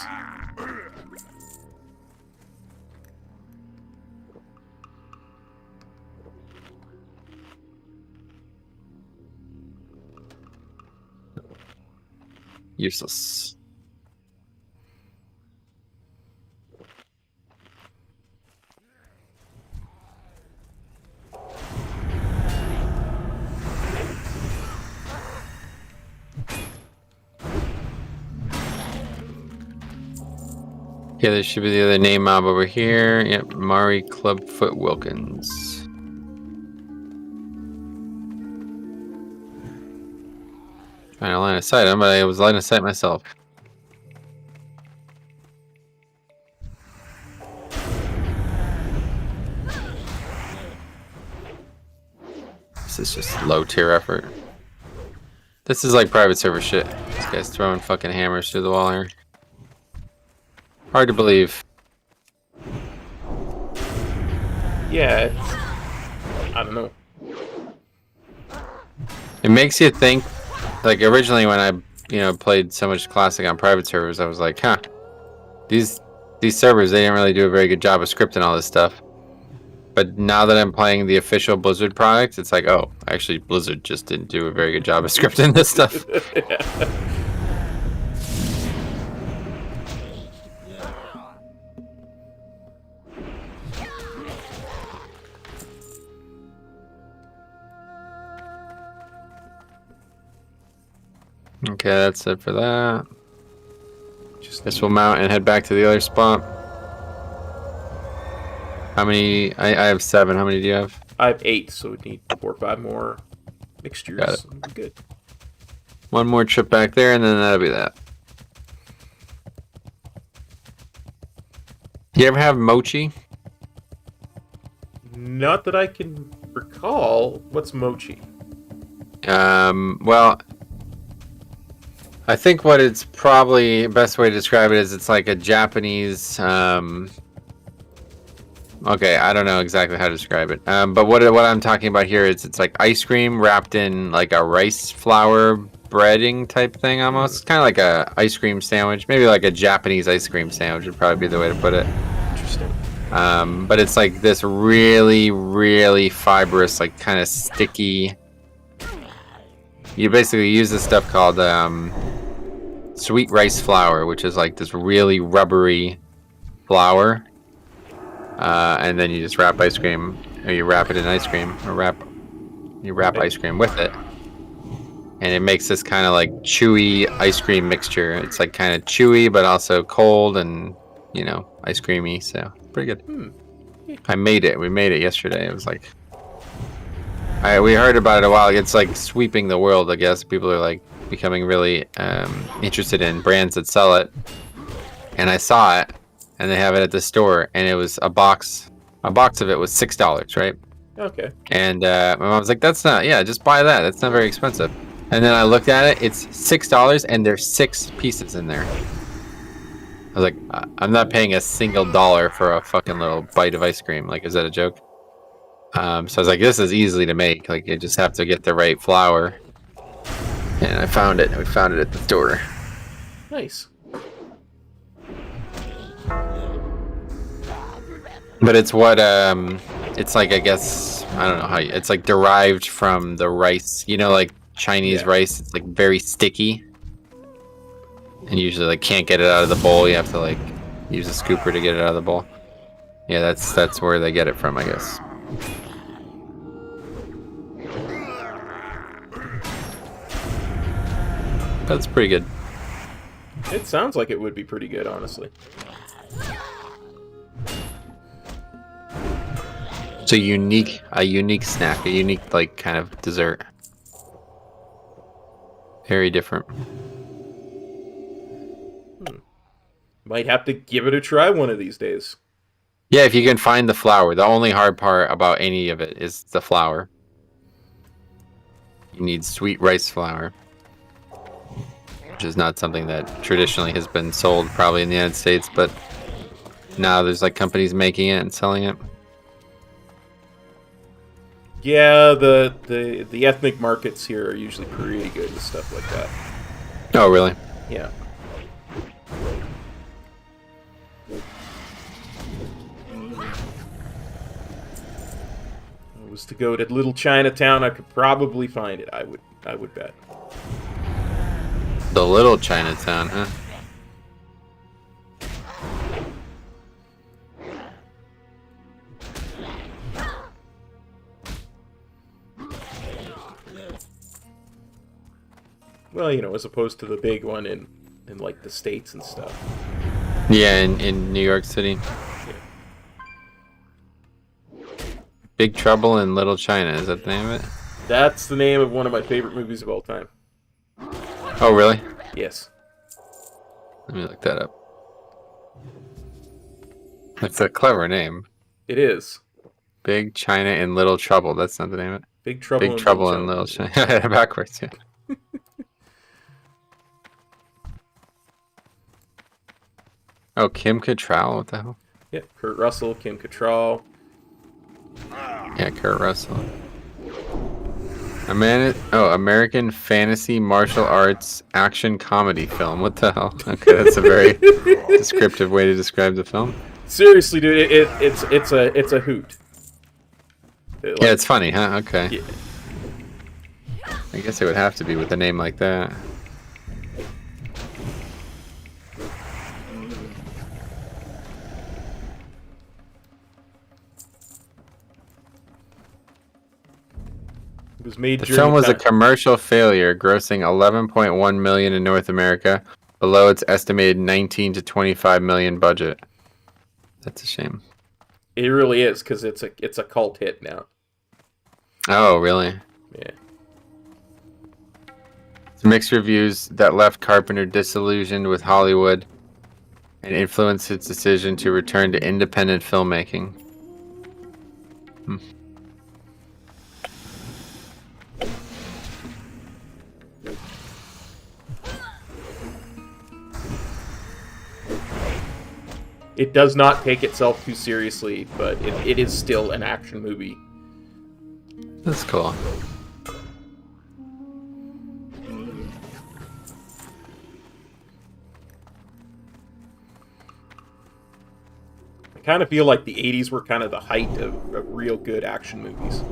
Useless. Yeah, there should be the other name mob over here. Yep, Mari Clubfoot Wilkins. Trying to line of sight him, but I was line of sight myself. This is just low tier effort. This is like private server shit. This guy's throwing fucking hammers through the wall here. Hard to believe. Yeah, I don't know. It makes you think, like originally when I, played so much Classic on private servers, I was like, huh, these servers, they didn't really do a very good job of scripting all this stuff. But now that I'm playing the official Blizzard product, it's like, oh, actually Blizzard just didn't do a very good job of scripting this stuff. Okay, that's it for that. Guess we'll mount and head back to the other spot. How many? I have 7. How many do you have? I have 8, so we need 4 or 5 more mixtures. Got it. We'll be good. One more trip back there, and then that'll be that. You ever have mochi? Not that I can recall. What's mochi? Well, I think what it's probably best way to describe it is it's like a Japanese. Okay, I don't know exactly how to describe it. But what I'm talking about here is it's like ice cream wrapped in like a rice flour breading type thing almost. It's kind of like a ice cream sandwich, maybe like a Japanese ice cream sandwich would probably be the way to put it. Interesting. But it's like this really, really fibrous, like kind of sticky. You basically use this stuff called sweet rice flour, which is like this really rubbery flour. And then you just wrap ice cream, or you wrap it in ice cream, or you wrap ice cream with it. And it makes this kind of like chewy ice cream mixture. It's like kind of chewy, but also cold and, ice creamy. So pretty good. I made it. We made it yesterday. It was like, we heard about it a while. It's like sweeping the world, I guess. People are like becoming really interested in brands that sell it. And I saw it. And they have it at the store, and it was a box of it was $6, right? Okay. And my mom's like, just buy that. That's not very expensive. And then I looked at it, it's $6, and there's 6 pieces in there. I was like, I'm not paying a single dollar for a fucking little bite of ice cream. Like, is that a joke? So I was like, this is easy to make. Like, you just have to get the right flour. And I found it. We found it at the store. Nice. But it's what, it's like, I guess, I don't know how, it's like derived from the rice. You know, like Chinese rice, it's like very sticky. And usually, like, can't get it out of the bowl. You have to, like, use a scooper to get it out of the bowl. Yeah, that's where they get it from, I guess. That's pretty good. It sounds like it would be pretty good, honestly. It's a unique snack, a unique, like, kind of dessert. Very different. Might have to give it a try one of these days. Yeah, if you can find the flour. The only hard part about any of it is the flour. You need sweet rice flour, which is not something that traditionally has been sold probably in the United States, but now there's like companies making it and selling it. Yeah, the ethnic markets here are usually pretty good with stuff like that. Oh, really? Yeah. If I was to go to Little Chinatown, I could probably find it. I would bet. The Little Chinatown, huh? Well, you know, as opposed to the big one in like the States and stuff. Yeah, in New York City. Big Trouble in Little China, is that the name of it? That's the name of one of my favorite movies of all time. Oh, really? Yes. Let me look that up. It's a clever name. It is. Big China in Little Trouble. That's not the name of it. Big Trouble Big Trouble in Little China. Backwards, yeah. Oh, Kim Cattrall? What the hell? Yeah, Kurt Russell, Kim Cattrall. Yeah, Kurt Russell. American fantasy martial arts action comedy film. What the hell? Okay, that's a very descriptive way to describe the film. Seriously, dude, it's a hoot. Yeah, it's funny, huh? Okay. Yeah. I guess it would have to be with a name like that. It was made The during film was a time. commercial failure, grossing 11.1 million in North America, below its estimated 19 to 25 million budget. That's a shame. It really is, because it's a cult hit now. Oh, really? Yeah. Mixed reviews that left Carpenter disillusioned with Hollywood and influenced his decision to return to independent filmmaking. It does not take itself too seriously, but it is still an action movie. That's cool. I kind of feel like the 80s were kind of the height of real good action movies.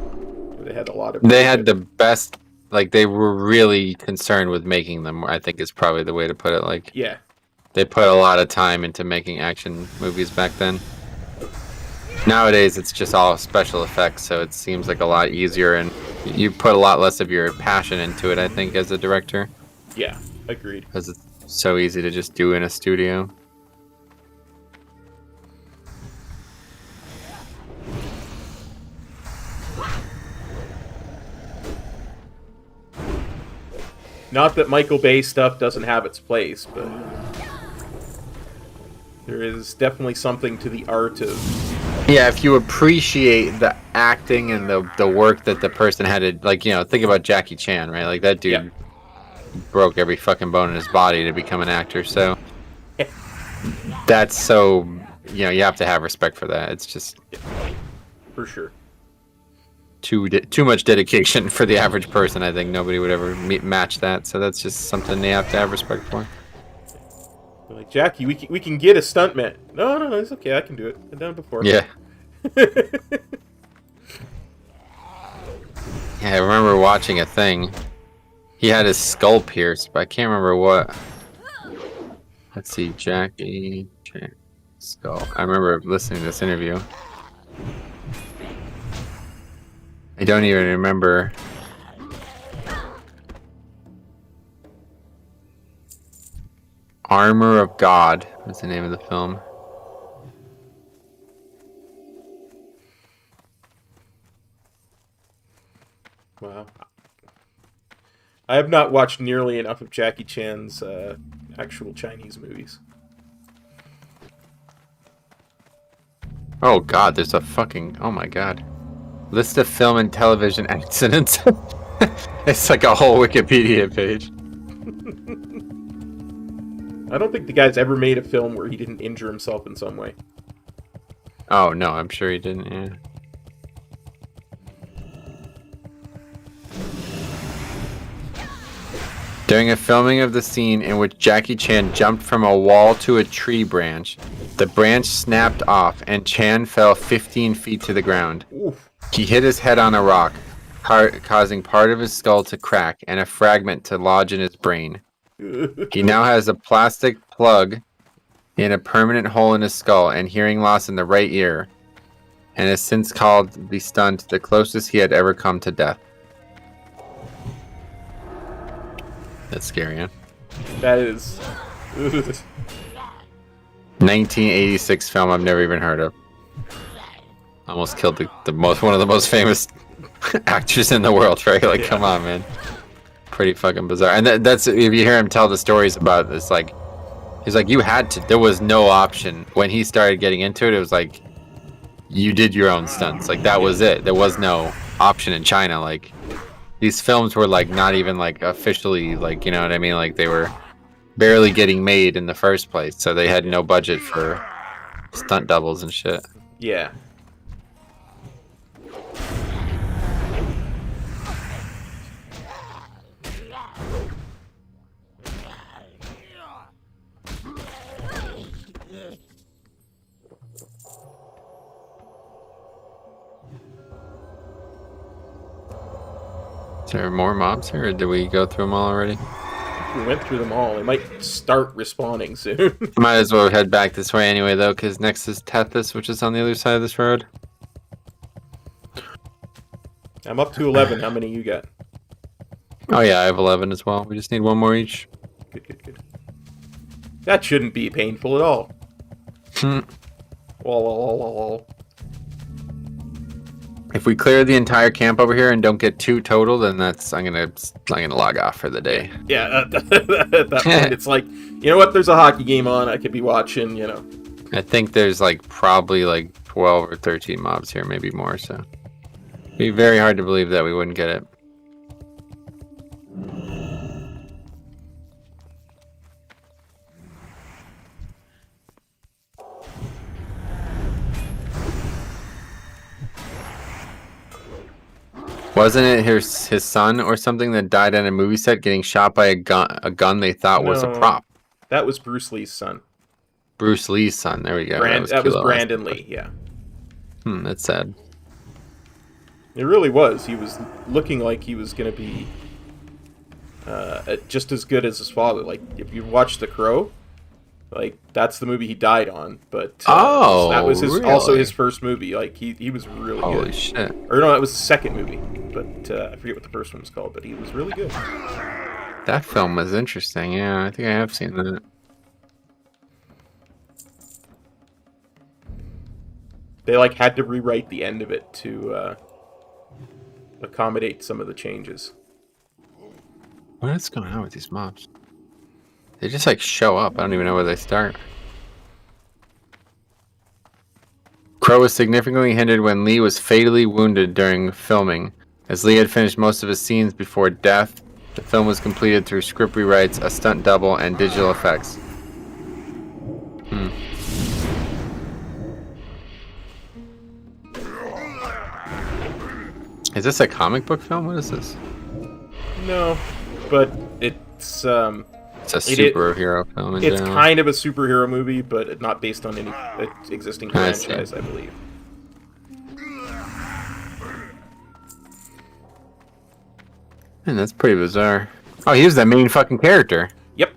They had a lot of... They had the best, like, they were really concerned with making them, I think is probably the way to put it. Like, Yeah. they put a lot of time into making action movies back then. Nowadays, it's just all special effects, so it seems like a lot easier, and you put a lot less of your passion into it, I think, as a director. Yeah, agreed. Because it's so easy to just do in a studio. Not that Michael Bay stuff doesn't have its place, but there is definitely something to the art of... Yeah, if you appreciate the acting and the work that the person had to, like, you know, think about Jackie Chan, right? Like, that dude broke every fucking bone in his body to become an actor, so... That's so... You know, you have to have respect for that. It's just... For sure. too much dedication for the average person. I think nobody would ever match that. So that's just something they have to have respect for. They're like, Jackie, we can get a stuntman. No, it's okay. I can do it. I've done it before. Yeah. Yeah, I remember watching a thing. He had his skull pierced, but I can't remember what. Let's see, Jackie Chan skull. I remember listening to this interview. I don't even remember. Armor of God was the name of the film. Wow. I have not watched nearly enough of Jackie Chan's actual Chinese movies. Oh god, there's a fucking... Oh my god. List of film and television accidents. It's like a whole Wikipedia page. I don't think the guy's ever made a film where he didn't injure himself in some way. Oh no, I'm sure he didn't, yeah. During a filming of the scene in which Jackie Chan jumped from a wall to a tree branch, the branch snapped off and Chan fell 15 feet to the ground. Oof. He hit his head on a rock, causing part of his skull to crack and a fragment to lodge in his brain. He now has a plastic plug in a permanent hole in his skull and hearing loss in the right ear, and has since called the stunt the closest he had ever come to death. That's scary, huh? That is... 1986 film I've never even heard of. Almost killed one of the most famous actors in the world, right? Like, come on, man. Pretty fucking bizarre. And that's, if you hear him tell the stories about this, like, he's like, you had to. There was no option. When he started getting into it, it was like, you did your own stunts. Like, that was it. There was no option in China. Like, these films were, like, not even, like, officially, like, you know what I mean? Like, they were barely getting made in the first place. So they had no budget for stunt doubles and shit. Yeah. Is there more mobs here, or did we go through them all already? We went through them all. They might start respawning soon. Might as well head back this way anyway, though, because next is Tethys, which is on the other side of this road. I'm up to 11. How many you got? Oh yeah, I have 11 as well. We just need one more each. Good. That shouldn't be painful at all. Lol. If we clear the entire camp over here and don't get 2 total, then that's I'm gonna log off for the day. Yeah, at that point, it's like, you know what? There's a hockey game on. I could be watching. You know. I think there's like probably like 12 or 13 mobs here, maybe more. So it'd be very hard to believe that we wouldn't get it. Wasn't it his son or something that died on a movie set getting shot by a gun they thought was a prop? That was Bruce Lee's son. Bruce Lee's son. There we go. That was Brandon Lee, yeah. That's sad. It really was. He was looking like he was going to be just as good as his father. Like, if you watch The Crow, like, that's the movie he died on. But that was also his first movie. Like, he was really good. Holy shit. Or no, that was the second movie. But I forget what the first one was called, but he was really good. That film was interesting. Yeah, I think I have seen that. They, like, had to rewrite the end of it to accommodate some of the changes. What is going on with these mobs? They just, like, show up. I don't even know where they start. Crow was significantly hindered when Lee was fatally wounded during filming. As Lee had finished most of his scenes before death, the film was completed through script rewrites, a stunt double, and digital effects. Is this a comic book film? What is this? No, but it's It's a superhero film in it's general. kind of a superhero movie, but not based on any existing I see. franchise, I believe. Man, that's pretty bizarre. Oh, he was the main fucking character. Yep.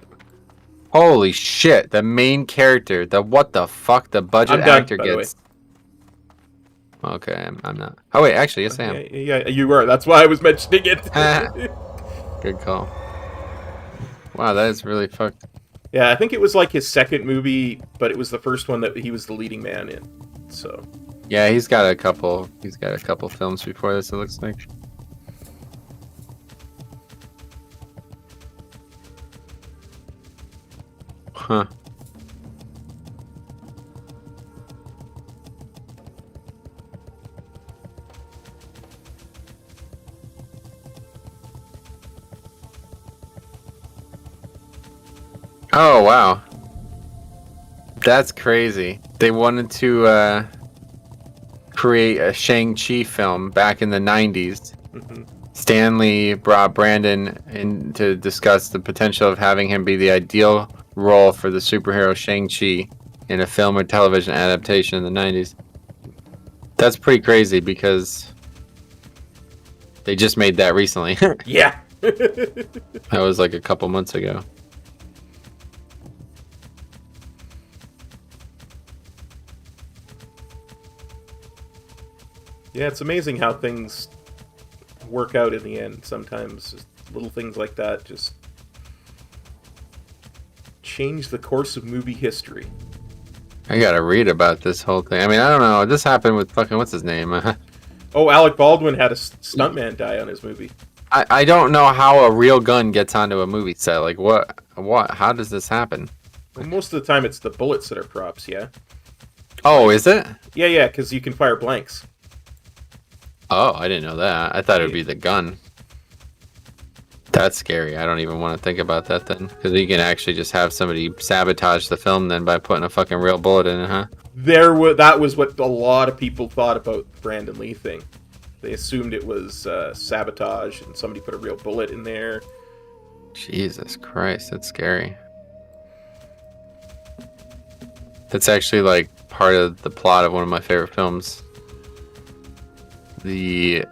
Holy shit, the main character. The what the fuck? The budget I'm done, actor by the gets. Okay, I'm not. Oh wait, actually, yes I am. Yeah, you were. That's why I was mentioning it. Good call. Wow, that is really fucked. Yeah, I think it was like his second movie, but it was the first one that he was the leading man in. So. Yeah, he's got a couple. He's got a couple films before this. It looks like. Huh. Oh, wow. That's crazy. They wanted to create a Shang-Chi film back in the 90s. Mhm. Stanley brought Brandon in to discuss the potential of having him be the ideal role for the superhero Shang-Chi in a film or television adaptation in the 90s. That's pretty crazy because they just made that recently. Yeah. That was like a couple months ago. Yeah, it's amazing how things work out in the end. Sometimes just little things like that just change the course of movie history. I gotta read about this whole thing. I mean, I don't know. This happened with fucking what's his name? Oh, Alec Baldwin had a stuntman die on his movie. I don't know how a real gun gets onto a movie set. Like what? How does this happen? Well, most of the time, it's the bullets that are props. Yeah. Oh, is it? Yeah, because you can fire blanks. Oh, I didn't know that. I thought it would be the gun. That's scary. I don't even want to think about that then. Because you can actually just have somebody sabotage the film then by putting a fucking real bullet in it, huh? That was what a lot of people thought about the Brandon Lee thing. They assumed it was sabotage and somebody put a real bullet in there. Jesus Christ, that's scary. That's actually like part of the plot of one of my favorite films. He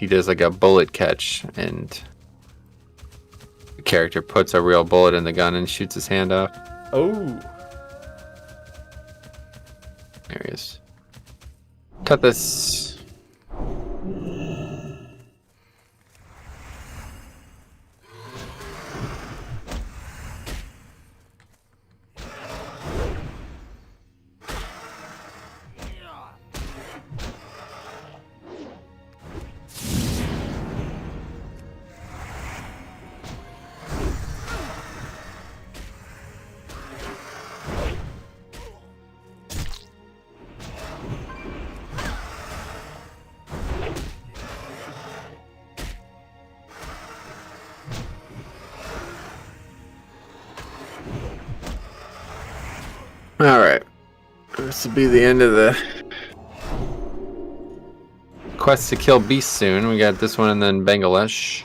does like a bullet catch and the character puts a real bullet in the gun and shoots his hand off. Oh. There he is. Cut this. Alright. This will be the end of the quest to kill beasts soon. We got this one and then Bangladesh.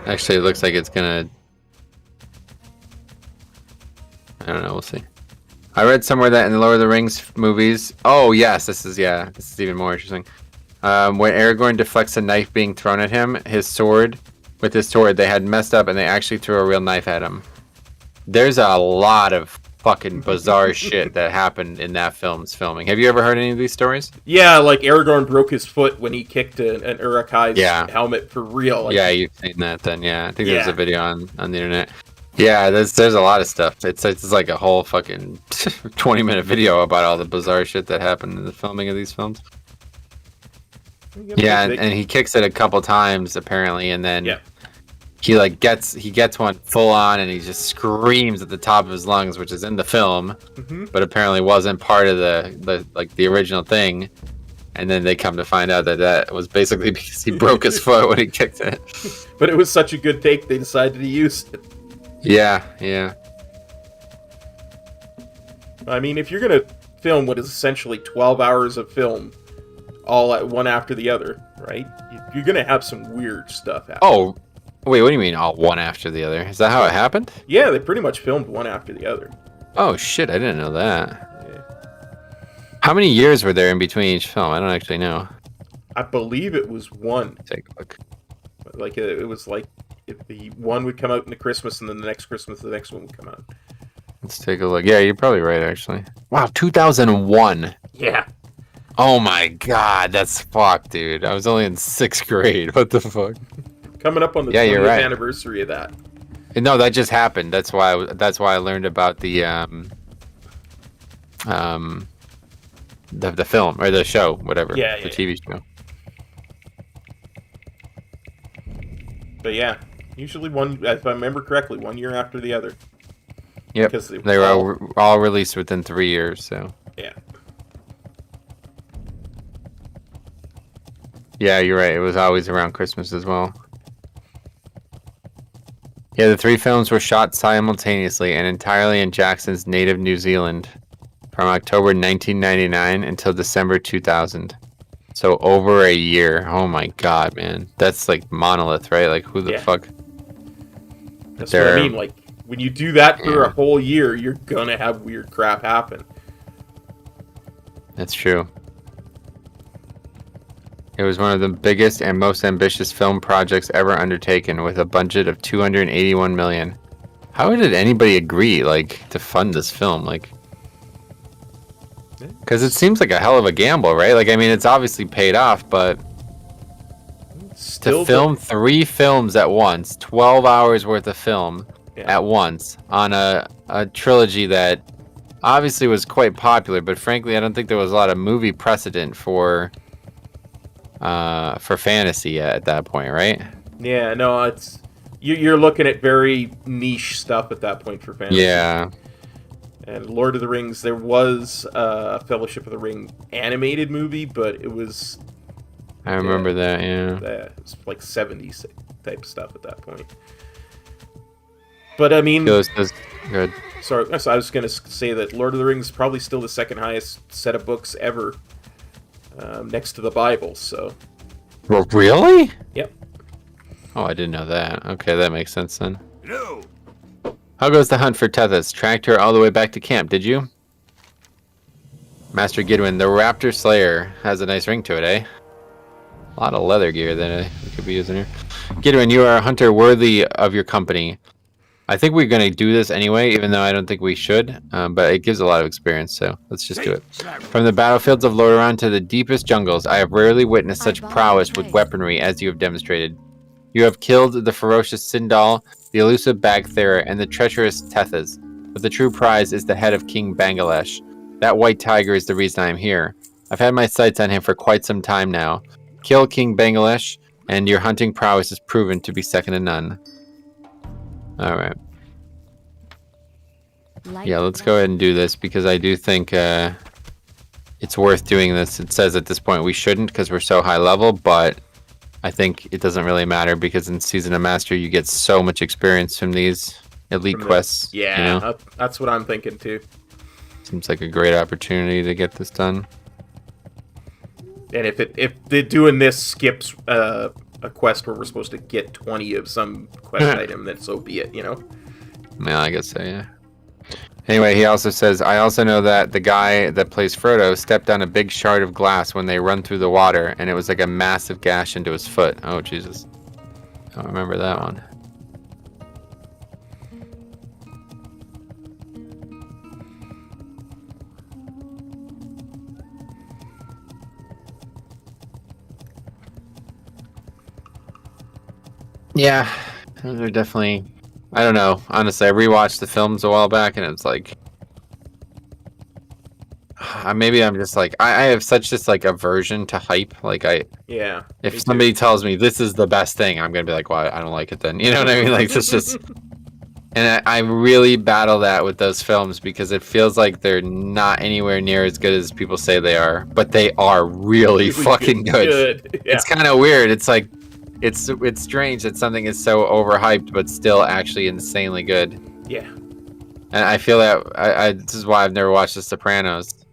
Actually, it looks like it's gonna... I don't know, we'll see. I read somewhere that in the Lord of the Rings movies... Oh, yes, this is even more interesting. When Aragorn deflects a knife being thrown at him, with his sword, they had messed up and they actually threw a real knife at him. There's a lot of fucking bizarre shit that happened in that film's filming. Have you ever heard any of these stories? Yeah, like Aragorn broke his foot when he kicked an Uruk-hai's helmet for real. Like, yeah, you've seen that then, yeah. I think there's a video on the internet. Yeah, there's a lot of stuff. It's like a whole fucking 20-minute video about all the bizarre shit that happened in the filming of these films. Yeah, and he kicks it a couple times apparently, and then he gets one full on, and he just screams at the top of his lungs, which is in the film, but apparently wasn't part of the original thing. And then they come to find out that was basically because he broke his foot when he kicked it. But it was such a good take, they decided to use it. Yeah. I mean, if you're gonna film what is essentially 12 hours of film, all at one after the other, right? You're gonna have some weird stuff happen. Oh, wait, what do you mean all one after the other? Is that how it happened? Yeah, they pretty much filmed one after the other. Oh shit, I didn't know that. Yeah. How many years were there in between each film? I don't actually know. I believe it was one. Take a look. Like it was like if the one would come out in the Christmas, and then the next Christmas, the next one would come out. Let's take a look. Yeah, you're probably right, actually. Wow, 2001. Yeah. Oh my god, that's fucked, dude. I was only in 6th grade. What the fuck? Coming up on the 20th anniversary of that. No, that just happened. That's why I learned about the film or the show, whatever. Yeah, the TV show. But yeah, usually one, if I remember correctly, 1 year after the other. Yep. Because They were all released within 3 years, so. Yeah. Yeah, you're right. It was always around Christmas as well. Yeah, the 3 films were shot simultaneously and entirely in Jackson's native New Zealand from October 1999 until December 2000. So over a year. Oh my god, man. That's like Monolith, right? Like, who the fuck? That's what I mean. Like, when you do that for a whole year, you're gonna have weird crap happen. That's true. It was one of the biggest and most ambitious film projects ever undertaken, with a budget of $281 million. How did anybody agree, like, to fund this film? Like, because it seems like a hell of a gamble, right? Like, I mean, it's obviously paid off, but Still to film 3 films at once, 12 hours worth of film at once on a trilogy that obviously was quite popular, but frankly, I don't think there was a lot of movie precedent for fantasy at that point, right? Yeah, no, it's you're looking at very niche stuff at that point for fantasy. Yeah. And Lord of the Rings, there was a Fellowship of the Ring animated movie, but it was... I remember that, yeah. It was like 70s type stuff at that point. But I mean... Good. Sorry, so I was going to say that Lord of the Rings is probably still the second highest set of books ever, next to the Bible, so... Well, really? Yep. Oh, I didn't know that. Okay, that makes sense then. No. How goes the hunt for Tethys? Tracked her all the way back to camp, did you? Master Gidwin, the Raptor Slayer has a nice ring to it, eh? A lot of leather gear that we could be using here. Gidwin, you are a hunter worthy of your company. I think we're going to do this anyway, even though I don't think we should, but it gives a lot of experience, so let's just do it. From the battlefields of Lordaeron to the deepest jungles, I have rarely witnessed such prowess with weaponry as you have demonstrated. You have killed the ferocious Sindal, the elusive Bagthera, and the treacherous Tethys, but the true prize is the head of King Bangladesh. That white tiger is the reason I am here. I've had my sights on him for quite some time now. Kill King Bangladesh, and your hunting prowess is proven to be second to none. Alright. Yeah, let's go ahead and do this, because I do think it's worth doing this. It says at this point we shouldn't, because we're so high level, but I think it doesn't really matter, because in Season of Master you get so much experience from these elite quests. Yeah, you know? That's what I'm thinking too. Seems like a great opportunity to get this done. And if they're doing this skips a quest where we're supposed to get 20 of some quest item, then so be it, you know? Yeah, I guess so, yeah. Anyway, he also says, I also know that the guy that plays Frodo stepped on a big shard of glass when they run through the water, and it was like a massive gash into his foot. Oh, Jesus. I don't remember that one. Yeah, those are definitely... I don't know. Honestly, I rewatched the films a while back, and it's like... maybe I'm just like... I have such just like aversion to hype. Like, Yeah. if somebody tells me this is the best thing, I'm going to be like, well, I don't like it then. You know what I mean? Like, it's just... And I really battle that with those films, because it feels like they're not anywhere near as good as people say they are. But they are really fucking good. Yeah. It's kind of weird. It's like... It's strange that something is so overhyped, but still actually insanely good. Yeah. And I feel that this is why I've never watched The Sopranos.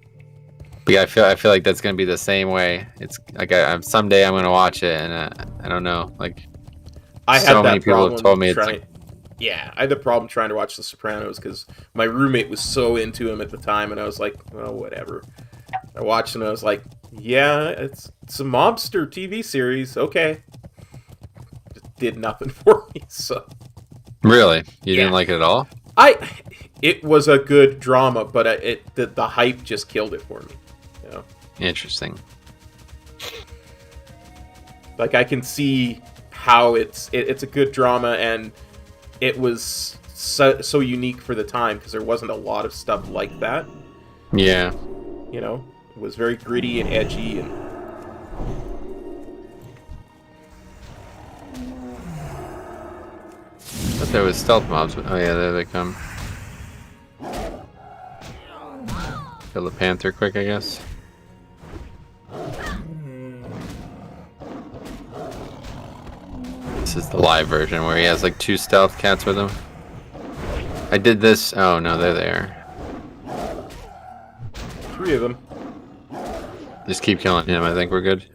But I feel like that's gonna be the same way. It's like someday I'm gonna watch it, and I don't know. Like I so had many that people have problem told me it's trying. like, Yeah, I had the problem trying to watch The Sopranos because my roommate was so into him at the time, and I was like, well, whatever. I watched it, and I was like, yeah, it's a mobster TV series. Okay, just did nothing for me. So really, you Yeah. didn't like it at all? it was a good drama, but the hype just killed it for me. You know, Interesting. like I can see how it's a good drama, and it was so unique for the time because there wasn't a lot of stuff like that. Yeah. You know, it was very gritty and edgy, and I thought there was stealth mobs. Oh yeah, there they come. Kill the panther quick, I guess. This is the live version where he has like 2 stealth cats with him. I did this. Oh no, they're there. 3 of them. Just keep killing him. I think we're good.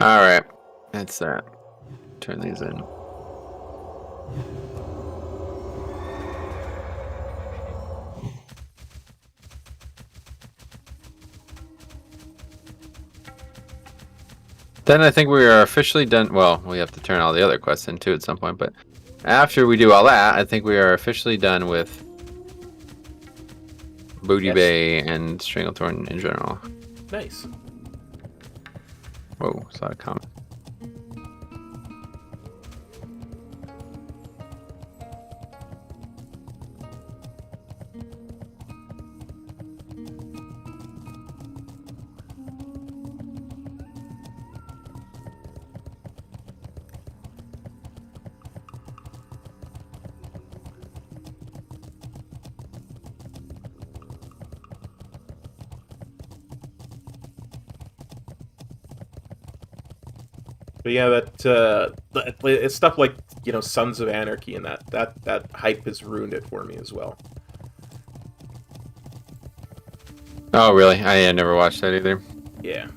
Alright, that's that. Turn these in. Then I think we are officially done. Well, we have to turn all the other quests in too at some point, but after we do all that, I think we are officially done with Booty Yes. Bay and Stranglethorn in general. Nice. Whoa, saw a comment. But yeah, it's stuff like, you know, Sons of Anarchy, and that hype has ruined it for me as well. Oh, really? I never watched that either. Yeah.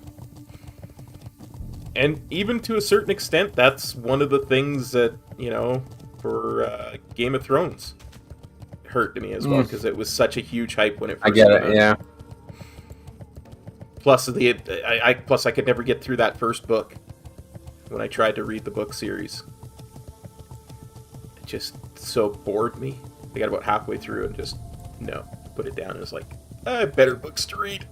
And even to a certain extent, that's one of the things that, you know, for Game of Thrones hurt to me as well, because it was such a huge hype when it first I get came it, out. yeah. Plus, I could never get through that first book when I tried to read the book series. It just so bored me. I got about halfway through and just, no, put it down. It was like, I have better books to read.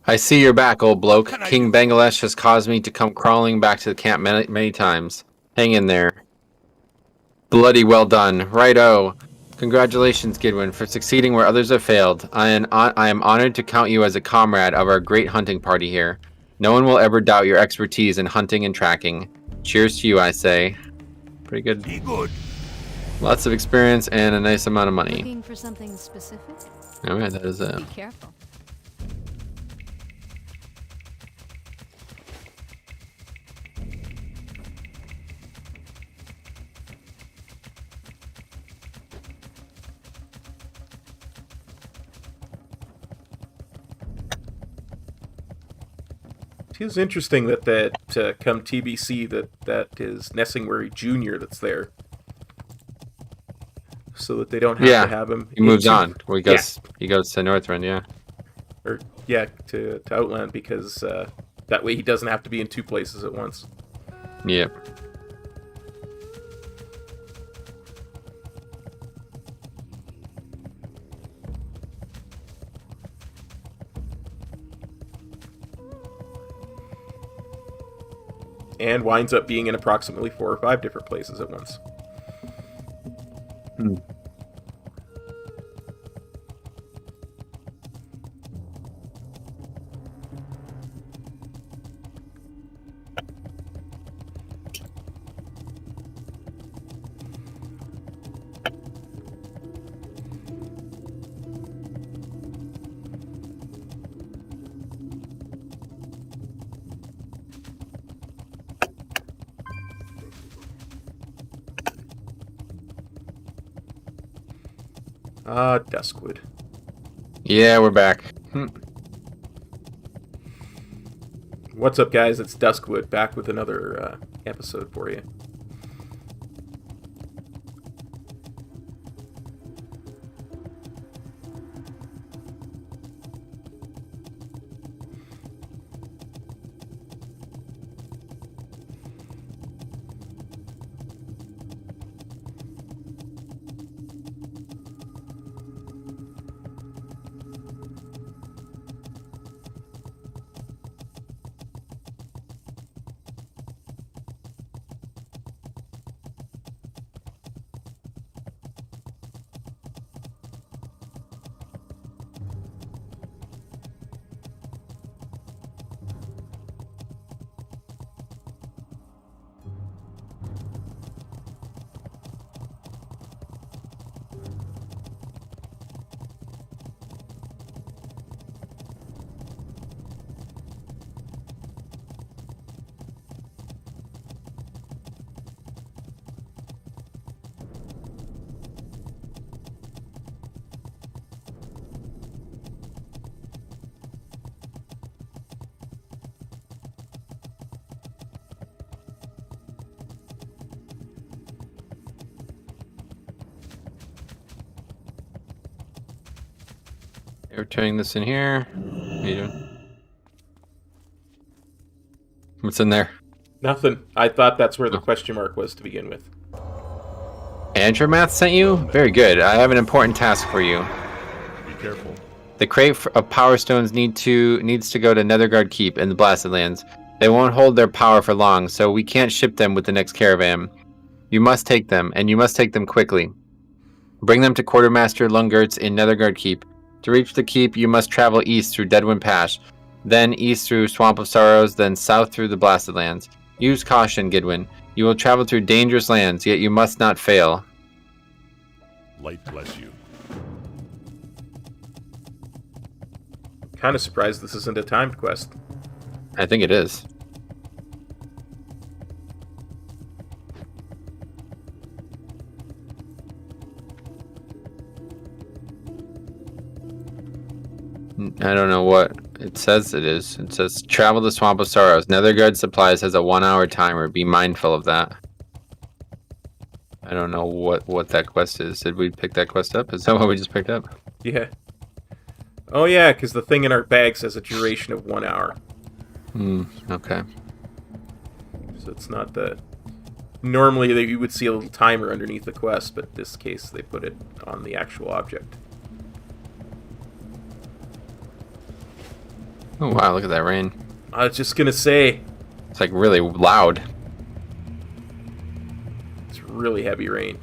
I see you're back, old bloke. King Bangladesh has caused me to come crawling back to the camp many times. Hang in there. Bloody well done. Righto. Congratulations, Gidwin, for succeeding where others have failed. I am honored to count you as a comrade of our great hunting party here. No one will ever doubt your expertise in hunting and tracking. Cheers to you, I say. Pretty good. Be good. Lots of experience and a nice amount of money. Looking for something specific? Alright, that is it. Be careful. It is interesting that come TBC that is Nessingwary Jr. that's there. So that they don't have to have him. He moves on. He goes to Northrend, yeah. Or to Outland, because that way he doesn't have to be in two places at once. Yep. And winds up being in approximately 4 or 5 different places at once. Hmm. Duskwood. Yeah, we're back. What's up, guys? It's Duskwood, back with another episode for you. You're turning this in here. What are you doing? What's in there? Nothing. I thought that's where the question mark was to begin with. Andromath sent you? Very good. I have an important task for you. Be careful. The crate of power stones needs to go to Netherguard Keep in the Blasted Lands. They won't hold their power for long, so we can't ship them with the next caravan. You must take them, and you must take them quickly. Bring them to Quartermaster Lungert's in Netherguard Keep. To reach the keep, you must travel east through Deadwind Pass, then east through Swamp of Sorrows, then south through the Blasted Lands. Use caution, Gidwin. You will travel through dangerous lands, yet you must not fail. Light bless you. Kind of surprised this isn't a timed quest. I think it is. I don't know what it says it is. It says travel the Swamp of Sorrows. Netherguard Supplies has a 1-hour timer. Be mindful of that. I don't know what that quest is. Did we pick that quest up? Is that what we just picked up? Yeah. Oh yeah, because the thing in our bag says a duration of 1 hour. Okay. So it's not the... Normally you would see a little timer underneath the quest, but in this case they put it on the actual object. Oh wow, look at that rain. I was just gonna say, It's like really loud. it's really heavy rain.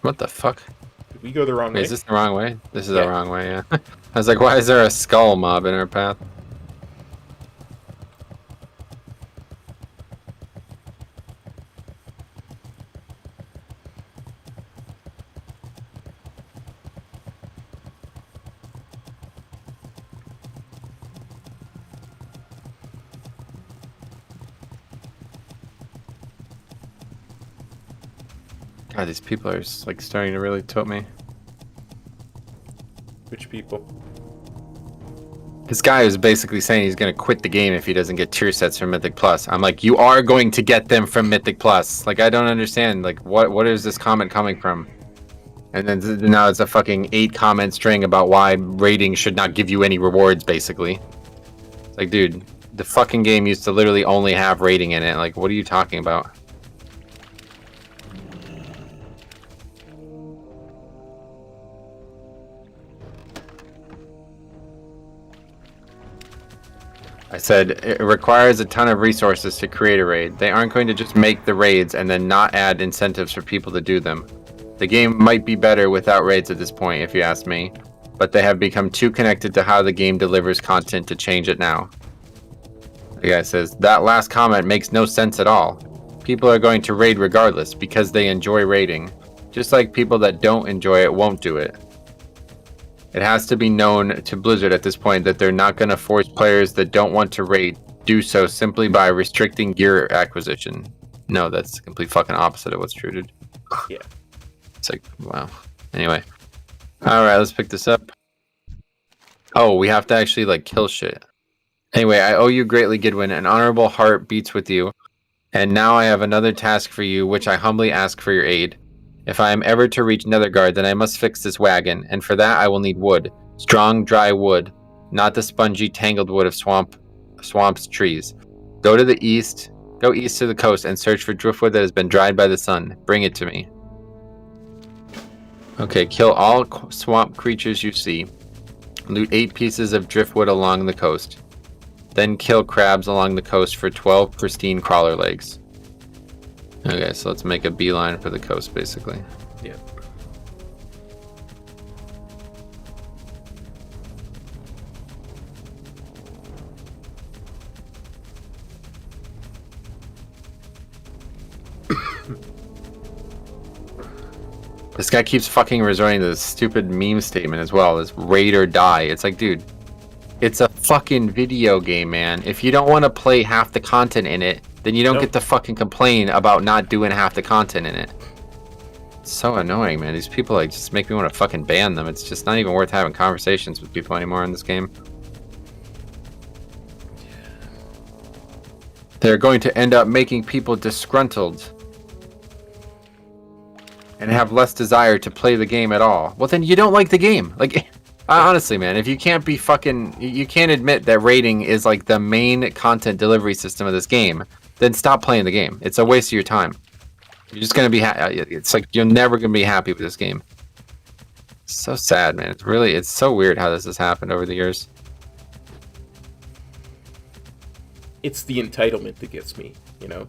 What the fuck? Did we go the wrong Wait, way? is this the wrong way? This is Yeah. the wrong way, yeah. I was like, why is there a skull mob in our path? God, these people are like starting to really tilt me. Which people? This guy is basically saying he's gonna quit the game if he doesn't get tier sets from Mythic Plus. I'm like, you are going to get them from Mythic Plus. Like, I don't understand. Like, what is this comment coming from? And then now it's a fucking 8-comment string about why raiding should not give you any rewards, basically. It's like, dude, the fucking game used to literally only have raiding in it. Like, what are you talking about? I said it requires a ton of resources to create a raid. They aren't going to just make the raids and then not add incentives for people to do them. The game might be better without raids at this point, if you ask me, but they have become too connected to how the game delivers content to change it now. The guy says, that last comment makes no sense at all. People are going to raid regardless because they enjoy raiding, just like people that don't enjoy it won't do it. It has to be known to Blizzard at this point that they're not going to force players that don't want to raid do so simply by restricting gear acquisition. No, that's the complete fucking opposite of what's true, dude. Yeah. It's like, wow. Anyway. Alright, let's pick this up. Oh, we have to actually, like, kill shit. Anyway, I owe you greatly, Gidwin. An honorable heart beats with you. And now I have another task for you, which I humbly ask for your aid. If I am ever to reach Nethergard, then I must fix this wagon, and for that I will need wood. Strong, dry wood, not the spongy, tangled wood of swamps trees. Go east to the coast, and search for driftwood that has been dried by the sun. Bring it to me. Okay, kill all swamp creatures you see. Loot 8 pieces of driftwood along the coast. Then kill crabs along the coast for 12 pristine crawler legs. Okay, so let's make a beeline for the coast, basically. Yeah. This guy keeps fucking resorting to this stupid meme statement as well, this raid or die. It's like, dude, it's a fucking video game, man. If you don't want to play half the content in it, then you don't get to fucking complain about not doing half the content in it. It's so annoying, man. These people like just make me want to fucking ban them. It's just not even worth having conversations with people anymore in this game. They're going to end up making people disgruntled and have less desire to play the game at all. Well, then you don't like the game. Like, honestly, man, if you can't be fucking, you can't admit that raiding is like the main content delivery system of this game, then stop playing the game. It's a waste of your time. You're just gonna be, it's like you're never gonna be happy with this game. It's so sad, man. It's so weird how this has happened over the years. It's the entitlement that gets me, you know?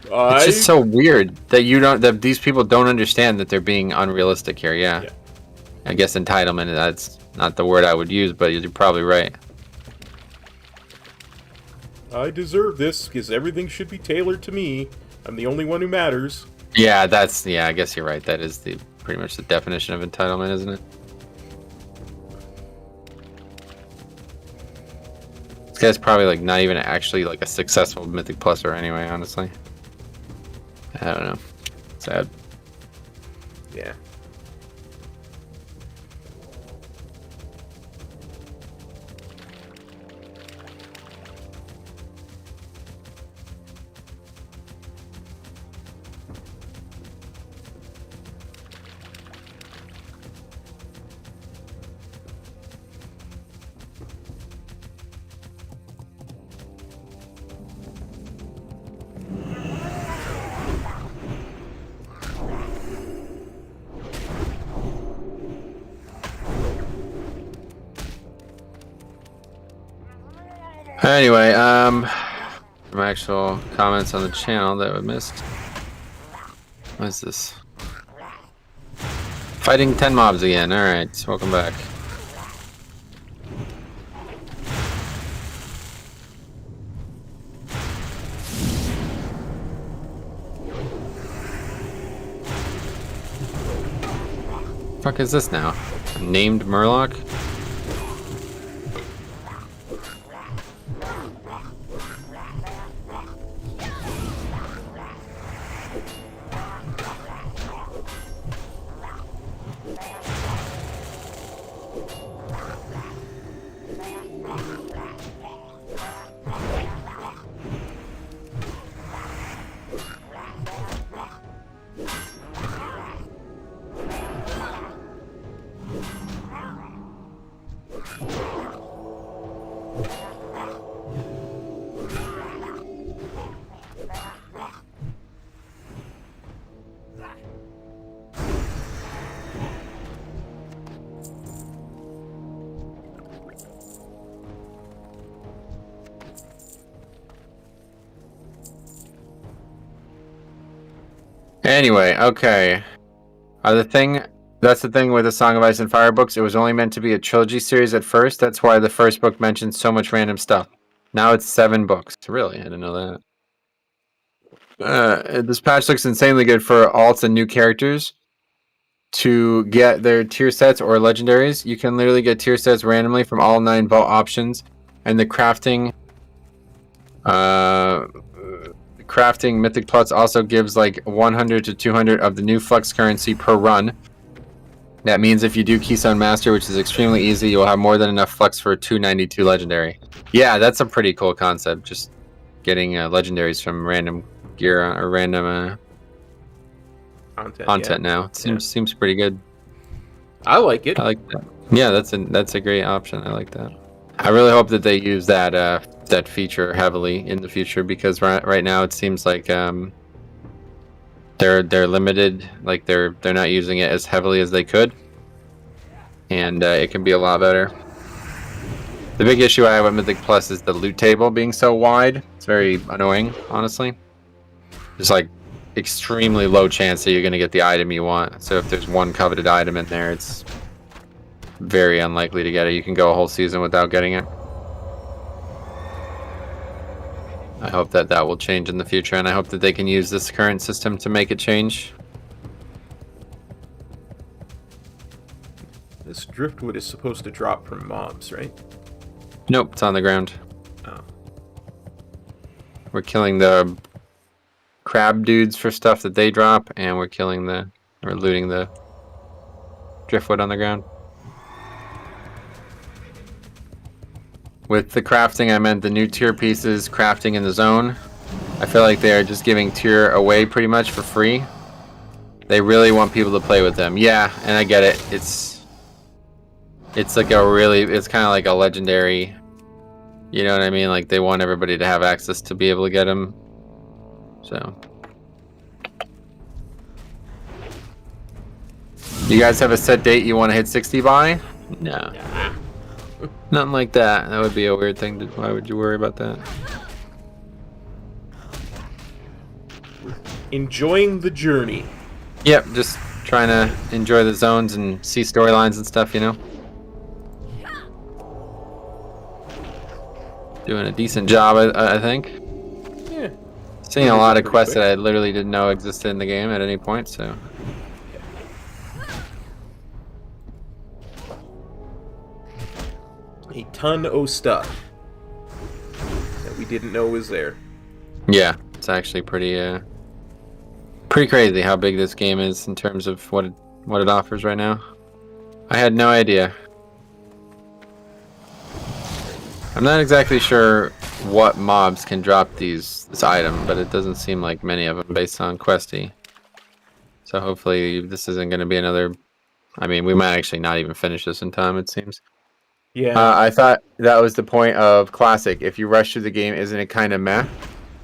It's just so weird that these people don't understand that they're being unrealistic here. Yeah. I guess entitlement, that's not the word I would use, but you're probably right. I deserve this because everything should be tailored to me. I'm the only one who matters. Yeah, I guess you're right. That is pretty much the definition of entitlement, isn't it? This guy's probably like not even actually like a successful Mythic Pluser anyway, honestly. I don't know. Sad. Yeah. Anyway, some actual comments on the channel that we missed. What is this? Fighting 10 mobs again. Alright, welcome back. Fuck is this now? Named Murloc? Anyway, okay. That's the thing with the Song of Ice and Fire books. It was only meant to be a trilogy series at first. That's why the first book mentions so much random stuff. Now it's 7 books. Really? I didn't know that. This patch looks insanely good for alts and new characters. To get their tier sets or legendaries, you can literally get tier sets randomly from all 9 vault options. And the crafting Mythic Plus also gives like 100 to 200 of the new Flux currency per run. That means if you do Keystone Master, which is extremely easy, you'll have more than enough Flux for a 292 legendary. Yeah, that's a pretty cool concept, just getting legendaries from random gear or random content now. It seems pretty good. I like it. I like that. Yeah, that's a great option. I like that. I really hope that they use that that feature heavily in the future, because right now it seems like they're limited. Like they're not using it as heavily as they could, and it can be a lot better. The big issue I have with Mythic Plus is the loot table being so wide. It's very annoying, honestly. There's like extremely low chance that you're going to get the item you want. So if there's one coveted item in there, it's very unlikely to get it. You can go a whole season without getting it. I hope that will change in the future, and I hope that they can use this current system to make it change. This driftwood is supposed to drop from mobs, right? Nope, it's on the ground. Oh. We're killing the crab dudes for stuff that they drop, and we're looting the driftwood on the ground. With the crafting, I meant the new tier pieces crafting in the zone. I feel like they are just giving tier away pretty much for free. They really want people to play with them. Yeah, and I get it. It's like it's kind of like a legendary, you know what I mean? Like they want everybody to have access to be able to get them. So. You guys have a set date you want to hit 60 by? No. Nothing like that. That would be a weird thing. Why would you worry about that? Enjoying the journey. Yep, just trying to enjoy the zones and see storylines and stuff, you know? Doing a decent job, I think. Yeah. Seeing a lot of quests that I literally didn't know existed in the game at any point, so... A ton of stuff that we didn't know was there. Yeah, it's actually pretty crazy how big this game is in terms of what it offers right now. I had no idea. I'm not exactly sure what mobs can drop this item, but it doesn't seem like many of them based on Questy. So hopefully this isn't going to be another... I mean, we might actually not even finish this in time, it seems. Yeah. I thought that was the point of Classic. If you rush through the game, isn't it kind of meh?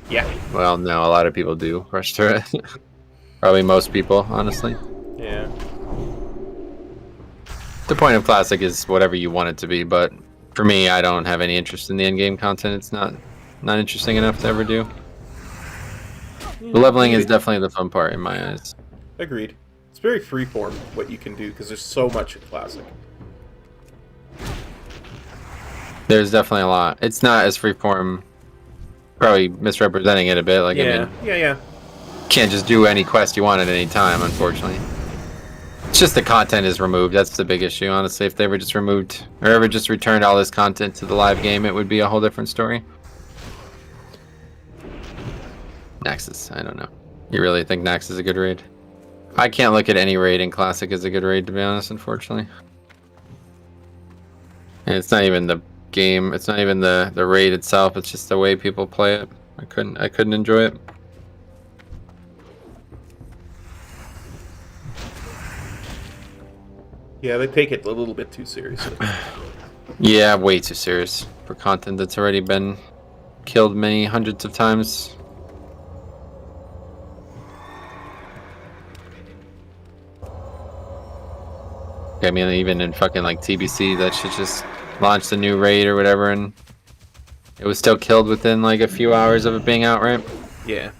Yeah. Well, no, a lot of people do rush through it. Probably most people, honestly. Yeah. The point of Classic is whatever you want it to be, but for me, I don't have any interest in the end-game content. It's not interesting enough to ever do. The leveling is definitely the fun part in my eyes. Agreed. It's very freeform what you can do because there's so much in Classic. There's definitely a lot. It's not as freeform. Probably misrepresenting it a bit. Like, I mean, yeah. can't just do any quest you want at any time, unfortunately. It's just the content is removed. That's the big issue, honestly. If they ever just removed or ever just returned all this content to the live game, it would be a whole different story. Naxxus, I don't know. You really think Naxxus is a good raid? I can't look at any raid in Classic as a good raid, to be honest, unfortunately. And it's not even the game, it's not even the raid itself, it's just the way people play it. I couldn't enjoy it. Yeah, they take it a little bit too seriously. Yeah, way too serious for content that's already been killed many hundreds of times. I mean, even in fucking like TBC, that shit just launched a new raid or whatever, and it was still killed within like a few hours of it being out, right? Yeah.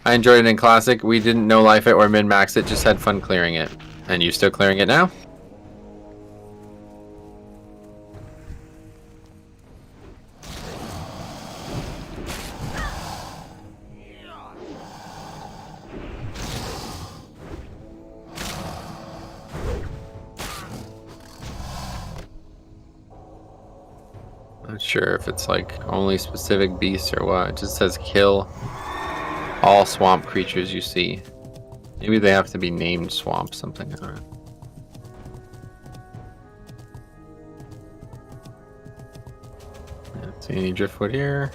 I enjoyed it in Classic. We didn't no life it or min-max it, just had fun clearing it. And you still clearing it now? Not sure if it's like only specific beasts or what. It just says kill all swamp creatures you see. Maybe they have to be named swamp something. I don't know. See any driftwood here?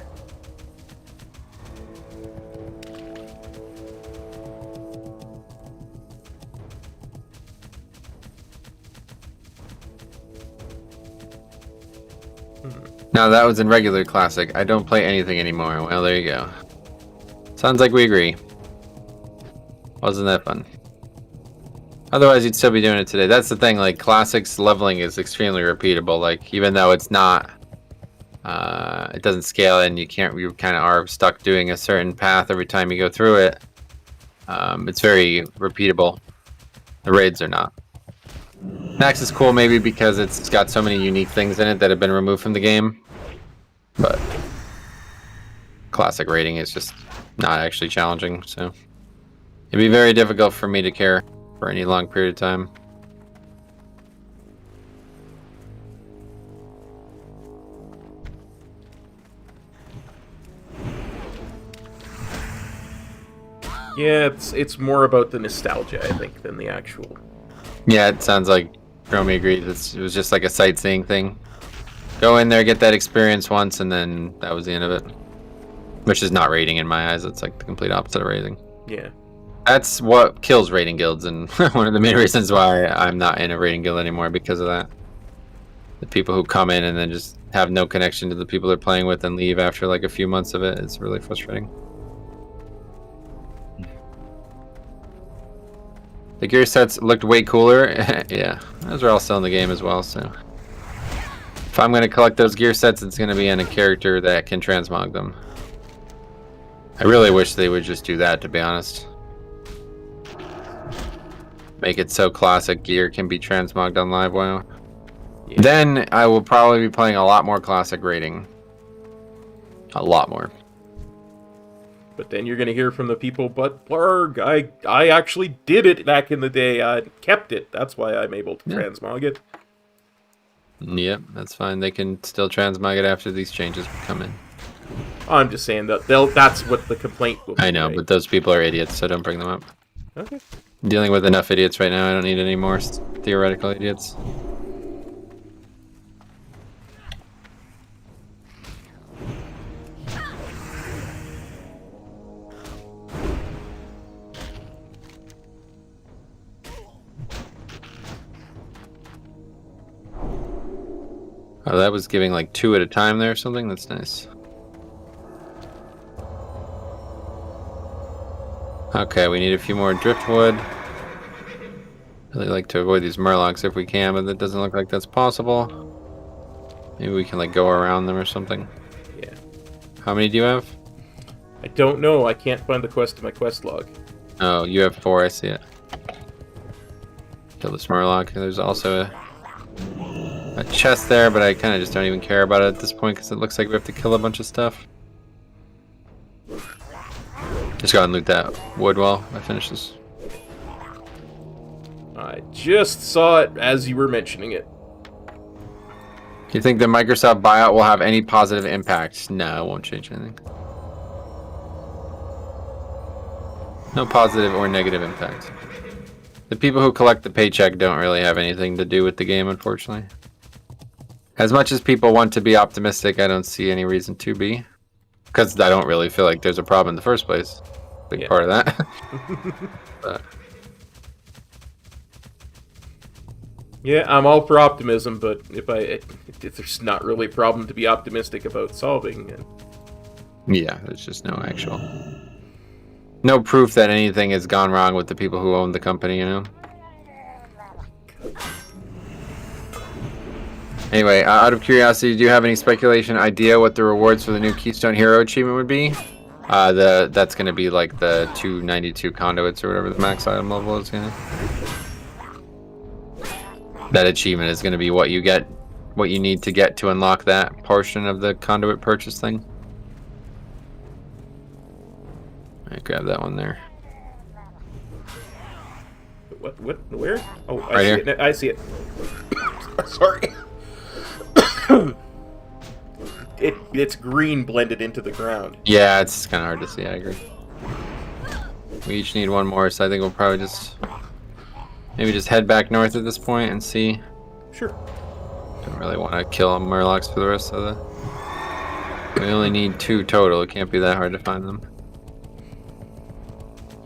Now that was in regular Classic. I don't play anything anymore. Well, there you go. Sounds like we agree. Wasn't that fun? Otherwise, you'd still be doing it today. That's the thing. Like Classic's leveling is extremely repeatable. Like even though it's not, it doesn't scale, and you can't. You kind of are stuck doing a certain path every time you go through it. It's very repeatable. The raids are not. Nax is cool maybe because it's got so many unique things in it that have been removed from the game. But Classic raiding is just not actually challenging, so it'd be very difficult for me to care for any long period of time. Yeah, it's more about the nostalgia, I think, than the actual. Yeah, it sounds like Romy agreed. It was just like a sightseeing thing. Go in there, get that experience once, and then that was the end of it. Which is not raiding in my eyes. It's like the complete opposite of raiding. Yeah. That's what kills raiding guilds, and one of the main reasons why I'm not in a raiding guild anymore because of that. The people who come in and then just have no connection to the people they're playing with and leave after like a few months of it, it's really frustrating. The gear sets looked way cooler. Yeah, those are all still in the game as well, so if I'm going to collect those gear sets, it's going to be on a character that can transmog them. I really wish they would just do that, to be honest. Make it so Classic gear can be transmogged on Live WoW. Yeah. Then I will probably be playing a lot more Classic raiding. A lot more. But then you're going to hear from the people, but Blarg, I actually did it back in the day. I kept it. That's why I'm able to transmog it. Yep, that's fine. They can still transmog it after these changes come in. I'm just saying that that's what the complaint will be. I know, right? but those people are idiots, so don't bring them up. Okay. I'm dealing with enough idiots right now. I don't need any more theoretical idiots. Oh, that was giving like 2 at a time there or something? That's nice. Okay, we need a few more driftwood. Really like to avoid these murlocs if we can, but that doesn't look like that's possible. Maybe we can like go around them or something. Yeah. How many do you have? I don't know. I can't find the quest in my quest log. Oh, you have 4, I see it. Kill the Smurloc. There's also a chest there, but I kind of just don't even care about it at this point because it looks like we have to kill a bunch of stuff. Just go ahead and loot that wood while I finish this. I just saw it as you were mentioning it. Do you think the Microsoft buyout will have any positive impact? No, it won't change anything. No positive or negative impact. The people who collect the paycheck don't really have anything to do with the game, unfortunately. As much as people want to be optimistic, I don't see any reason to be. Because I don't really feel like there's a problem in the first place. Big part of that. But. Yeah, I'm all for optimism, but if there's not really a problem to be optimistic about solving. Yeah, there's just no actual... No proof that anything has gone wrong with the people who own the company, you know? Anyway, out of curiosity, do you have any speculation idea what the rewards for the new Keystone Hero achievement would be? That's going to be like the 292 conduits or whatever the max item level is going to. That achievement is going to be what you get, what you need to get to unlock that portion of the conduit purchase thing. I grab that one there. What? Where? Oh, I Right see here. it. I see it. Sorry. It's green blended into the ground. Yeah, it's kind of hard to see. I agree. We each need one more, so I think we'll probably just maybe just head back north at this point and see. Sure. Don't really want to kill Murlocs for the rest of the. We only need 2 total. It can't be that hard to find them.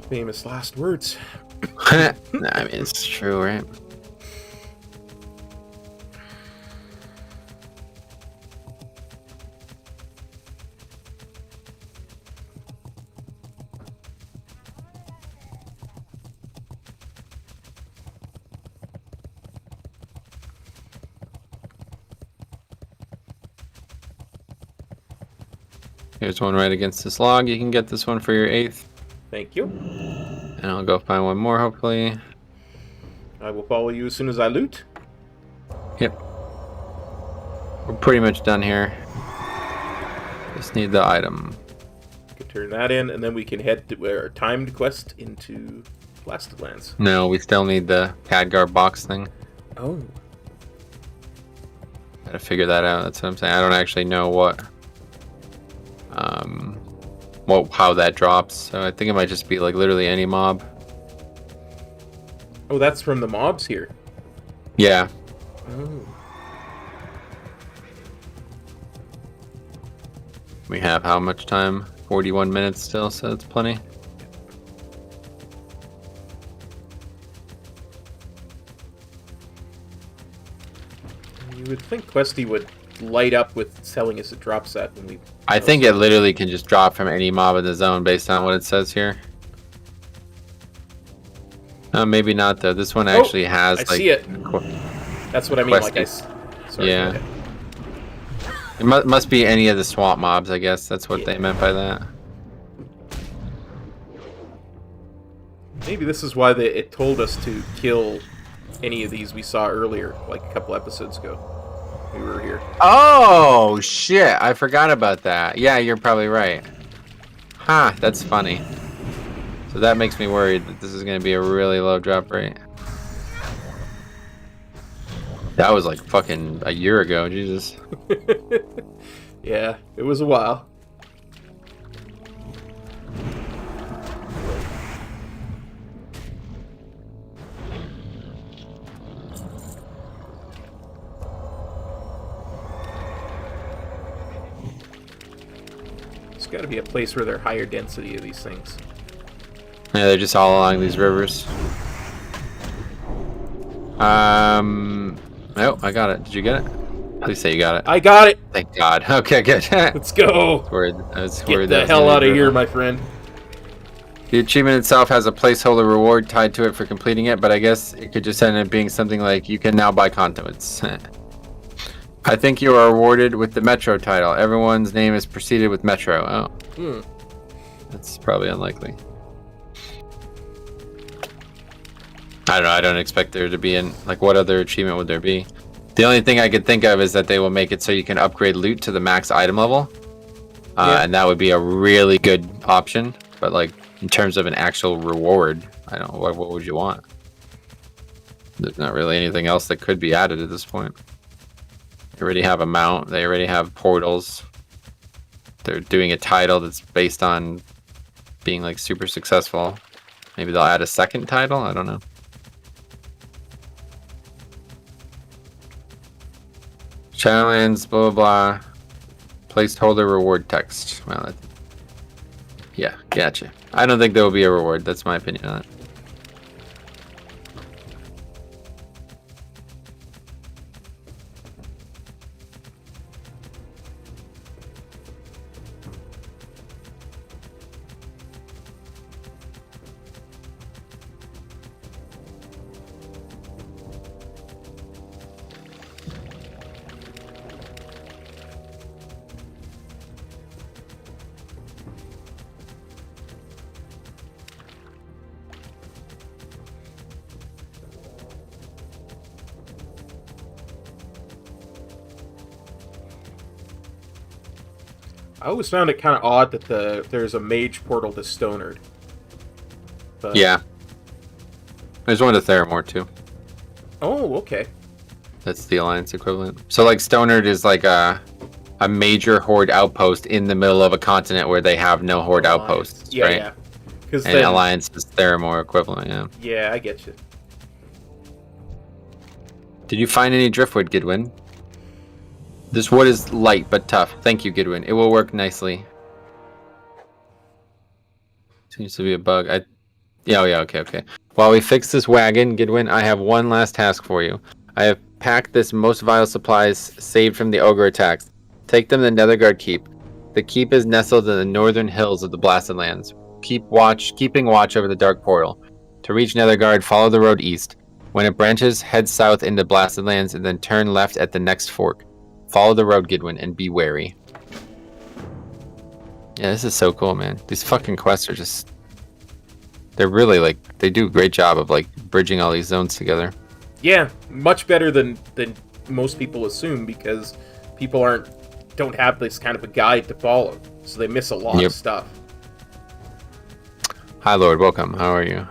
Famous last words. I mean, it's true, right? Here's one right against this log. You can get this one for your 8th. Thank you. And I'll go find one more, hopefully. I will follow you as soon as I loot. Yep. We're pretty much done here. Just need the item. Can turn that in, and then we can head to our timed quest into Blasted Lands. No, we still need the Khadgar box thing. Oh. Gotta figure that out. That's what I'm saying. I don't actually know how that drops. So I think it might just be like literally any mob. Oh, that's from the mobs here. Yeah. Oh. We have how much time? 41 minutes still, so it's plenty. You would think Questy would light up with telling us it drops that when we... I think it literally can just drop from any mob in the zone based on what it says here. Maybe not though. This one actually has I like... see it. That's what I mean. Questy. Like sorry, Yeah. go ahead. It must be any of the swamp mobs, I guess. That's what they meant by that. Maybe this is why it told us to kill any of these we saw earlier, like a couple episodes ago. We were here. Oh, shit. I forgot about that. Yeah, you're probably right. Huh, that's funny. So that makes me worried that this is going to be a really low drop rate. That was like fucking a year ago, Jesus. Yeah, it was a while. There's got to be a place where they're higher density of these things. Yeah, they're just all along these rivers. No, I got it. Did you get it? Please say you got it. I got it! Thank God. Okay, good. Let's go! I was Get worried the that was hell gonna out be of here, river. my friend. The achievement itself has a placeholder reward tied to it for completing it, but I guess it could just end up being something like you can now buy conduits. I think you are awarded with the Metro title. Everyone's name is preceded with Metro. Oh. That's probably unlikely. I don't know. I don't expect there to be like, what other achievement would there be? The only thing I could think of is that they will make it so you can upgrade loot to the max item level. And that would be a really good option. But like, in terms of an actual reward, I don't know, what would you want? There's not really anything else that could be added at this point. They already have a mount. They already have portals. They're doing a title that's based on being like super successful. Maybe they'll add a second title. I don't know. Challenge, blah, blah, blah. Placeholder reward text. Well, yeah, gotcha. I don't think there will be a reward. That's my opinion on it. I always found it kind of odd that there's a mage portal to Stonard. But... Yeah. There's one to Theramore too. Oh, okay. That's the Alliance equivalent. So like Stonard is like a major Horde outpost in the middle of a continent where they have no Horde outposts, yeah, right? Yeah, And then... Alliance is Theramore equivalent, yeah. Yeah, I get you. Did you find any driftwood, Gidwin? This wood is light but tough. Thank you, Gidwin. It will work nicely. Seems to be a bug. Yeah, okay. While we fix this wagon, Gidwin, I have one last task for you. I have packed this most vile supplies saved from the ogre attacks. Take them to Netherguard Keep. The keep is nestled in the northern hills of the Blasted Lands. Keeping watch over the Dark Portal. To reach Netherguard, follow the road east. When it branches, head south into Blasted Lands and then turn left at the next fork. Follow the road, Gidwin, and be wary. Yeah, this is so cool, man. These fucking quests are just... They're really, like... They do a great job of, like, bridging all these zones together. Yeah, much better than most people assume, because people don't have this kind of a guide to follow, so they miss a lot of stuff. Hi, Lord. Welcome. How are you?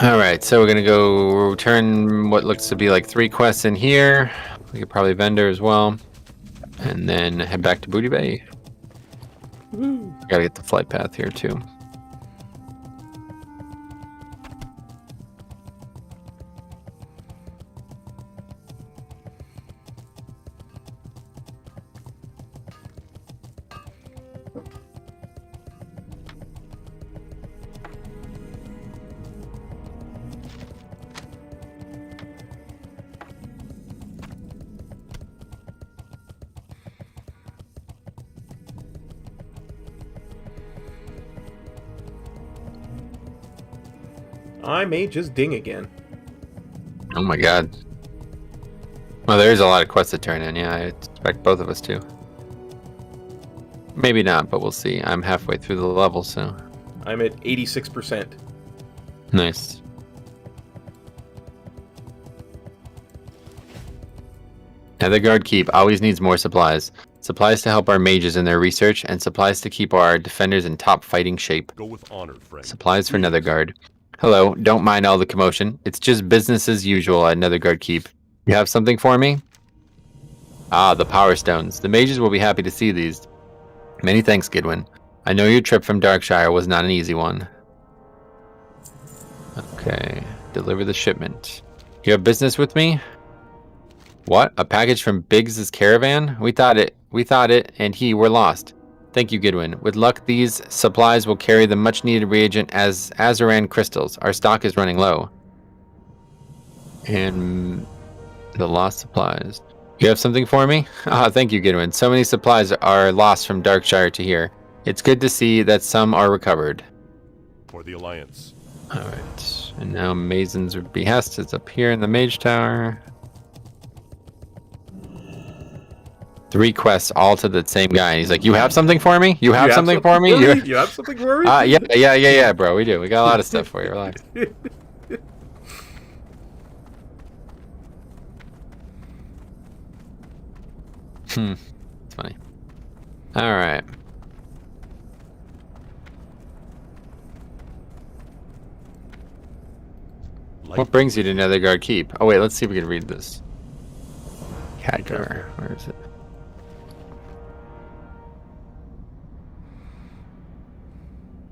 Alright, so we're gonna go return what looks to be like 3 quests in here. We could probably vendor as well. And then head back to Booty Bay. Gotta get the flight path here too. I may just ding again. Oh my god. Well, there's a lot of quests to turn in. Yeah, I expect both of us to. Maybe not, but we'll see. I'm halfway through the level, so... I'm at 86%. Nice. Netherguard Keep always needs more supplies. Supplies to help our mages in their research, and supplies to keep our defenders in top fighting shape. Go with honor, friend. Supplies for Netherguard. Hello, don't mind all the commotion. It's just business as usual at Netherguard Keep. You have something for me? Ah, the Power Stones. The mages will be happy to see these. Many thanks, Gidwin. I know your trip from Darkshire was not an easy one. Okay, deliver the shipment. You have business with me? What? A package from Biggs' caravan? We thought it and he were lost. Thank you, Gidwin. With luck, these supplies will carry the much-needed reagent as Azeran crystals. Our stock is running low. And the lost supplies. You have something for me? Ah, thank you, Gidwin. So many supplies are lost from Darkshire to here. It's good to see that some are recovered. For the Alliance. Alright. And now Mazen's Behest is up here in the Mage Tower. 3 quests all to the same guy. And he's like, "You have something for me? You have something for me? You have something for me? Yeah, bro. We do. We got a lot of stuff for you. Relax." It's funny. All right. What brings you to Netherguard Keep? Oh wait, let's see if we can read this. Khadgar, where is it?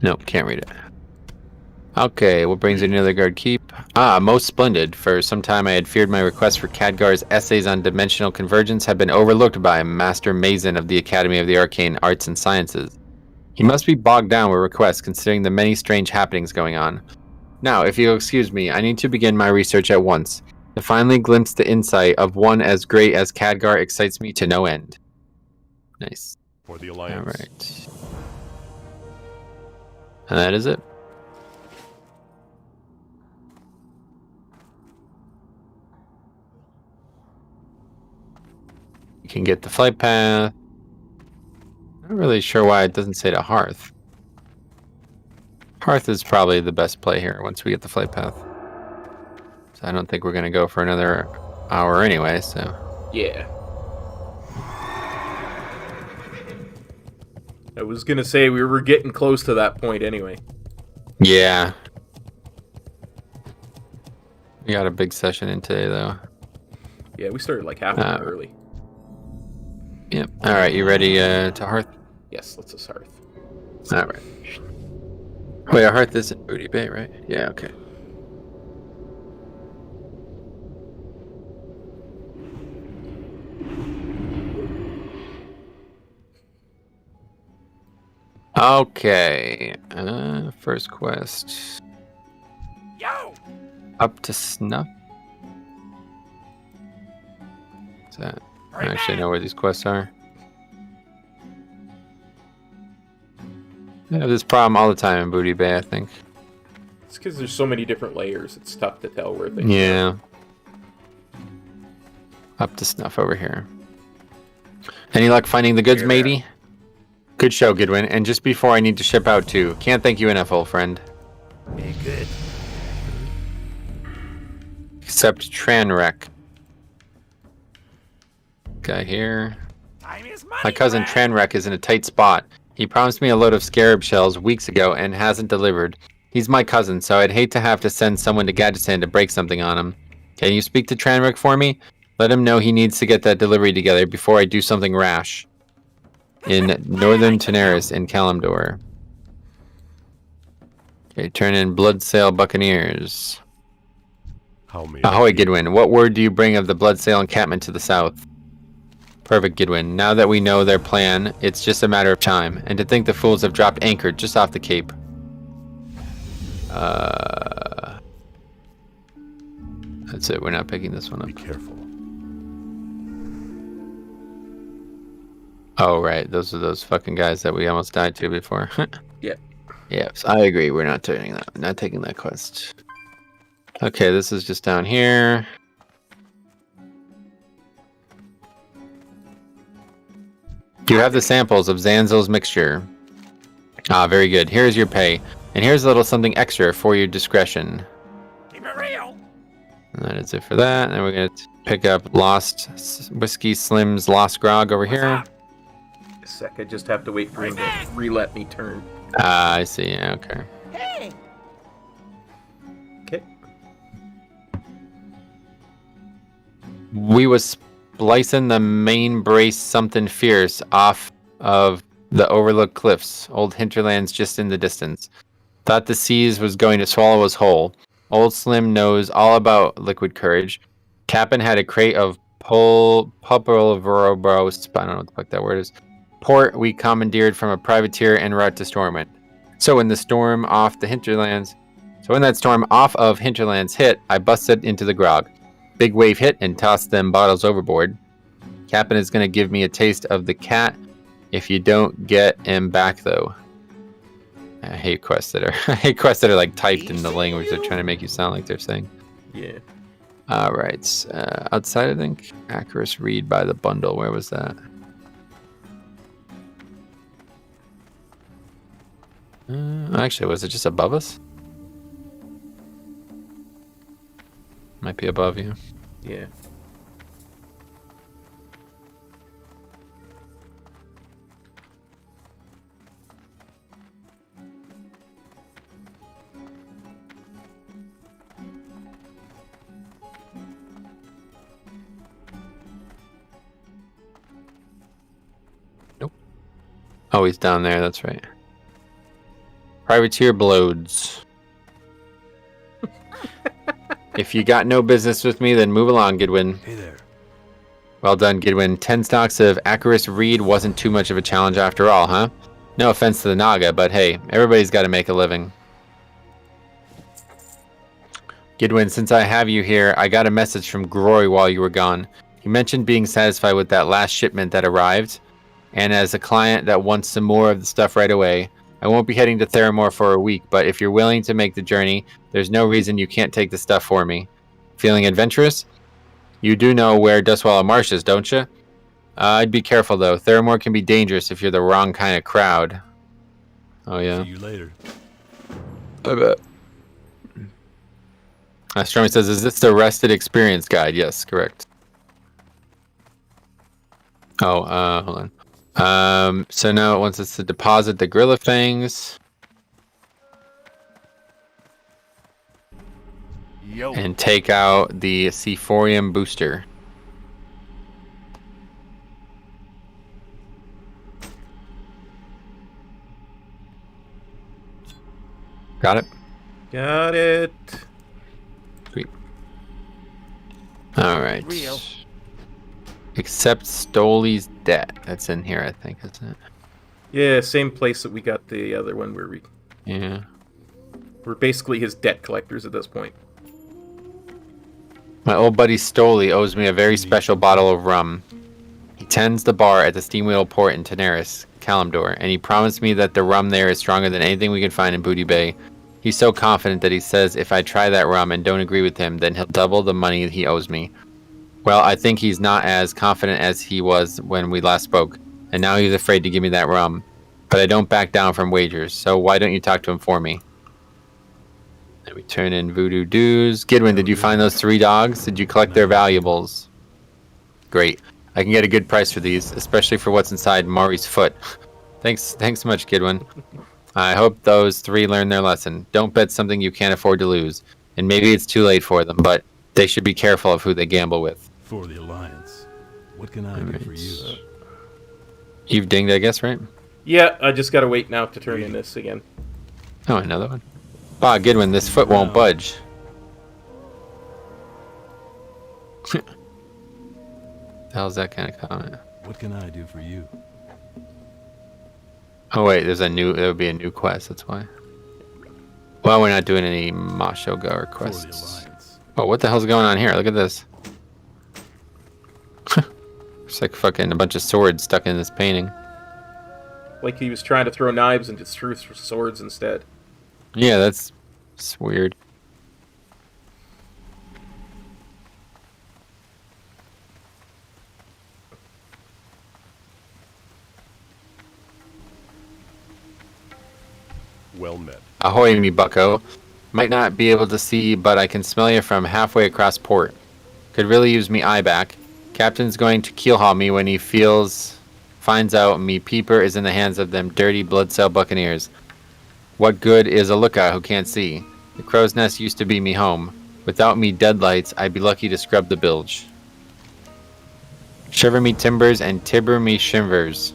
Nope, can't read it. Okay, what brings you to Netherguard Keep? Most splendid. For some time I had feared my request for Khadgar's essays on dimensional convergence had been overlooked by Master Mason of the Academy of the Arcane Arts and Sciences. He must be bogged down with requests considering the many strange happenings going on. Now, if you'll excuse me, I need to begin my research at once. To finally glimpse the insight of one as great as Khadgar excites me to no end. Nice. For the Alliance. Alright. And that is it. You can get the flight path. I'm not really sure why it doesn't say to Hearth. Hearth is probably the best play here once we get the flight path. So I don't think we're going to go for another hour anyway, so... Yeah. I was gonna say we were getting close to that point anyway. Yeah. We got a big session in today, though. Yeah, we started like half an hour early. Yep. Alright, you ready to Hearth? Yes, let's just Hearth. Alright. Wait, a Hearth isn't Booty Bay, right? Yeah, okay. Okay. First quest. Yo! Up to snuff? What's that? I don't actually know where these quests are. I have this problem all the time in Booty Bay, I think. It's because there's so many different layers. It's tough to tell where things Yeah. Up to snuff over here. Any luck finding the goods, matey? Good show, Goodwin. And just before I need to ship out too. Can't thank you enough, old friend. Be good. Except Tranrek. Guy here. Time is money, My cousin Brad. Tranrek is in a tight spot. He promised me a load of scarab shells weeks ago and hasn't delivered. He's my cousin, so I'd hate to have to send someone to Gadgetzan to break something on him. Can you speak to Tranrek for me? Let him know he needs to get that delivery together before I do something rash. In Northern Teneris in Kalimdor. Okay, turn in Bloodsail Buccaneers. How may Ahoy, Gidwin. What word do you bring of the Bloodsail encampment to the south? Perfect, Gidwin. Now that we know their plan, it's just a matter of time. And to think the fools have dropped anchor just off the cape. That's it. We're not picking this one be up. careful. Oh, right. Those are those fucking guys that we almost died to before. Yeah. Yes, I agree. We're not turning that. Not taking that quest. Okay, this is just down here. You have the samples of Zanzil's mixture. Ah, very good. Here's your pay. And here's a little something extra for your discretion. Keep it real. And that is it for that. And we're going to pick up Lost Whiskey Slim's Lost Grog over here. A sec, I just have to wait for him to re-let me turn. Ah, I see. Yeah, okay. Hey! Okay. We was splicing the main brace something fierce off of the overlooked cliffs. Old hinterlands just in the distance. Thought the seas was going to swallow us whole. Old Slim knows all about liquid courage. Cap'n had a crate of pulverobros. I don't know what the fuck that word is. Port we commandeered from a privateer en route to Stormwind. So when that storm off of hinterlands hit, I busted into the grog. Big wave hit and tossed them bottles overboard. Captain is gonna give me a taste of the cat if you don't get him back though. I hate quests that are like typed in the language they're trying to make you sound like they're saying. Yeah. Alright. Outside I think. Acurus read by the bundle. Where was that? Actually, was it just above us? Might be above you. Yeah. Oh, he's down there. That's right. Privateer Blodes. If you got no business with me, then move along, Gidwin. Hey there. Well done, Gidwin. 10 stocks of Acarus Reed wasn't too much of a challenge after all, huh? No offense to the Naga, but hey, everybody's got to make a living. Gidwin, since I have you here, I got a message from Groy while you were gone. He mentioned being satisfied with that last shipment that arrived, and as a client that wants some more of the stuff right away, I won't be heading to Theramore for a week, but if you're willing to make the journey, there's no reason you can't take the stuff for me. Feeling adventurous? You do know where Dustwallow Marsh is, don't you? I'd be careful, though. Theramore can be dangerous if you're the wrong kind of crowd. Oh, yeah. See you later. I bet. Stormy says, is this the Rested Experience Guide? Yes, correct. Oh, hold on. So now it wants us to deposit the Gorilla Fangs. Yo. And take out the Sephorium booster. Got it? Got it. Sweet. Alright. Real. Accept Stoley's debt. That's in here, I think, isn't it? Yeah, same place that we got the other one where Yeah. we're basically his debt collectors at this point. My old buddy Stoley owes me a very special bottle of rum. He tends the bar at the Steamwheel Port in Teneris, Kalimdor, and he promised me that the rum there is stronger than anything we can find in Booty Bay. He's so confident that he says if I try that rum and don't agree with him, then he'll double the money he owes me. Well, I think he's not as confident as he was when we last spoke, and now he's afraid to give me that rum. But I don't back down from wagers, so why don't you talk to him for me? Then we turn in voodoo dues. Gidwin, did you find those 3 dogs? Did you collect their valuables? Great. I can get a good price for these, especially for what's inside Maury's foot. Thanks so much, Gidwin. I hope those 3 learn their lesson. Don't bet something you can't afford to lose. And maybe it's too late for them, but they should be careful of who they gamble with. For the Alliance. What can I do for you? You've dinged, I guess, right? Yeah, I just gotta wait now to turn in this again. Oh, another one. Ah, Gidwin, this foot won't budge. How's that kind of comment? What can I do for you? Oh wait, there would be a new quest, that's why. Well, we're not doing any Mashoga For the quests. Alliance. Oh, what the hell's going on here? Look at this. It's like fucking a bunch of swords stuck in this painting. Like he was trying to throw knives and just threw swords instead. Yeah, that's weird. Well met. Ahoy, me bucko. Might not be able to see, but I can smell you from halfway across port. Could really use me eye back. Captain's going to keelhaul me when he finds out me peeper is in the hands of them dirty blood cell buccaneers. What good is a lookout who can't see? The crow's nest used to be me home. Without me deadlights, I'd be lucky to scrub the bilge. Shiver me timbers and tibber me shivers.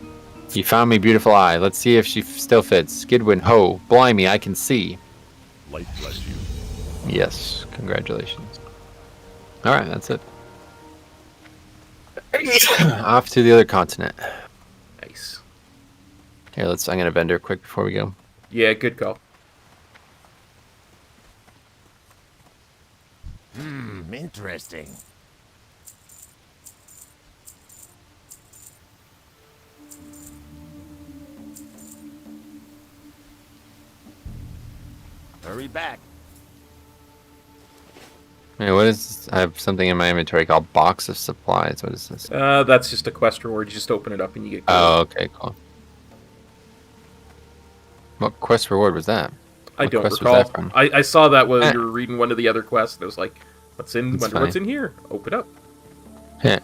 You found me beautiful eye. Let's see if she still fits. Skidwin, ho, blimey, I can see. Light bless you. Yes, congratulations. Alright, that's it. Off to the other continent. Nice. Here, I'm gonna vendor quick before we go. Yeah, good call. Interesting. Hurry back. Hey, what is this? I have something in my inventory called Box of Supplies. What is this? That's just a quest reward. You just open it up and you get gold. Oh, okay, cool. What quest reward was that? I What don't quest was recall. that from? I saw that when you were reading one of the other quests, and it was like, what's in? That's Wonder what's in here. Open up. Yeah.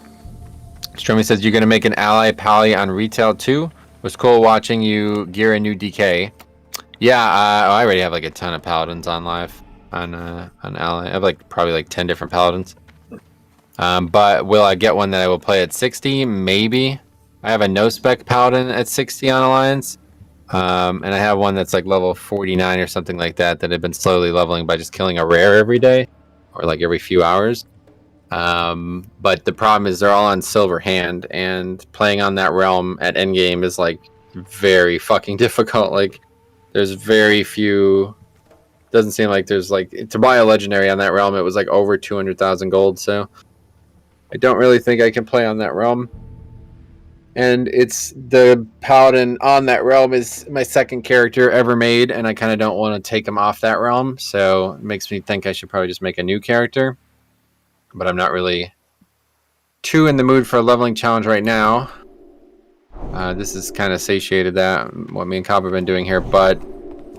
Stromy says you're gonna make an ally pally on retail too. Was cool watching you gear a new DK. Yeah, I already have like a ton of paladins on live on ally. I have like probably like 10 different paladins. But will I get one that I will play at 60? Maybe. I have a no spec paladin at 60 on alliance. And I have one that's like level 49 or something like that I've been slowly leveling by just killing a rare every day or like every few hours. But the problem is they're all on silver hand, and playing on that realm at endgame is like very fucking difficult. Like there's very few. Doesn't seem like there's like to buy a legendary on that realm. It was like over 200,000 gold. So I don't really think I can play on that realm. And it's the paladin on that realm is my second character ever made, and I kind of don't want to take him off that realm. So it makes me think I should probably just make a new character. But I'm not really too in the mood for a leveling challenge right now. This has kind of satiated that, what me and Cobb have been doing here. But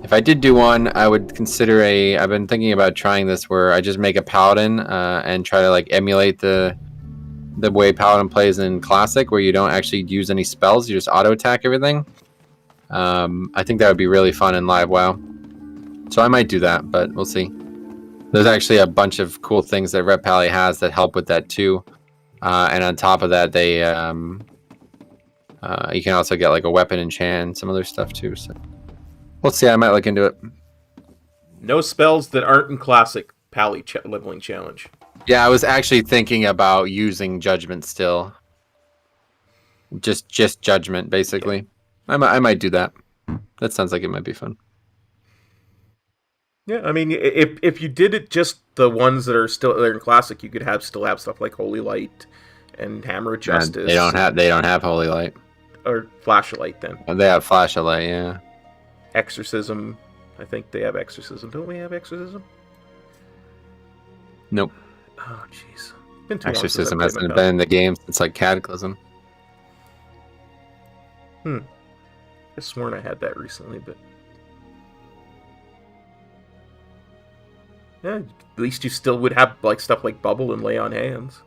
if I did do one, I would consider I've been thinking about trying this where I just make a paladin and try to like emulate the way paladin plays in classic, where you don't actually use any spells, you just auto attack everything. I think that would be really fun in live WoW. So I might do that, but we'll see. There's actually a bunch of cool things that Red Pally has that help with that too. And on top of that, they you can also get like a weapon enchant and some other stuff too. So we'll see. I might look into it. No spells that aren't in classic Pally leveling challenge. Yeah, I was actually thinking about using Judgment still. Just Judgment, basically. I might do that. That sounds like it might be fun. Yeah, I mean, if you did it just the ones that are still there in classic, you could still have stuff like Holy Light and Hammer of Justice. They don't have Holy Light. Or Flashlight then. They have Flashlight, yeah. Exorcism. I think they have Exorcism. Don't we have Exorcism? Nope. Oh, jeez. Exorcism hasn't been in the game since like Cataclysm. I've sworn I had that recently, but yeah, at least you still would have like stuff like Bubble and Lay on Hands.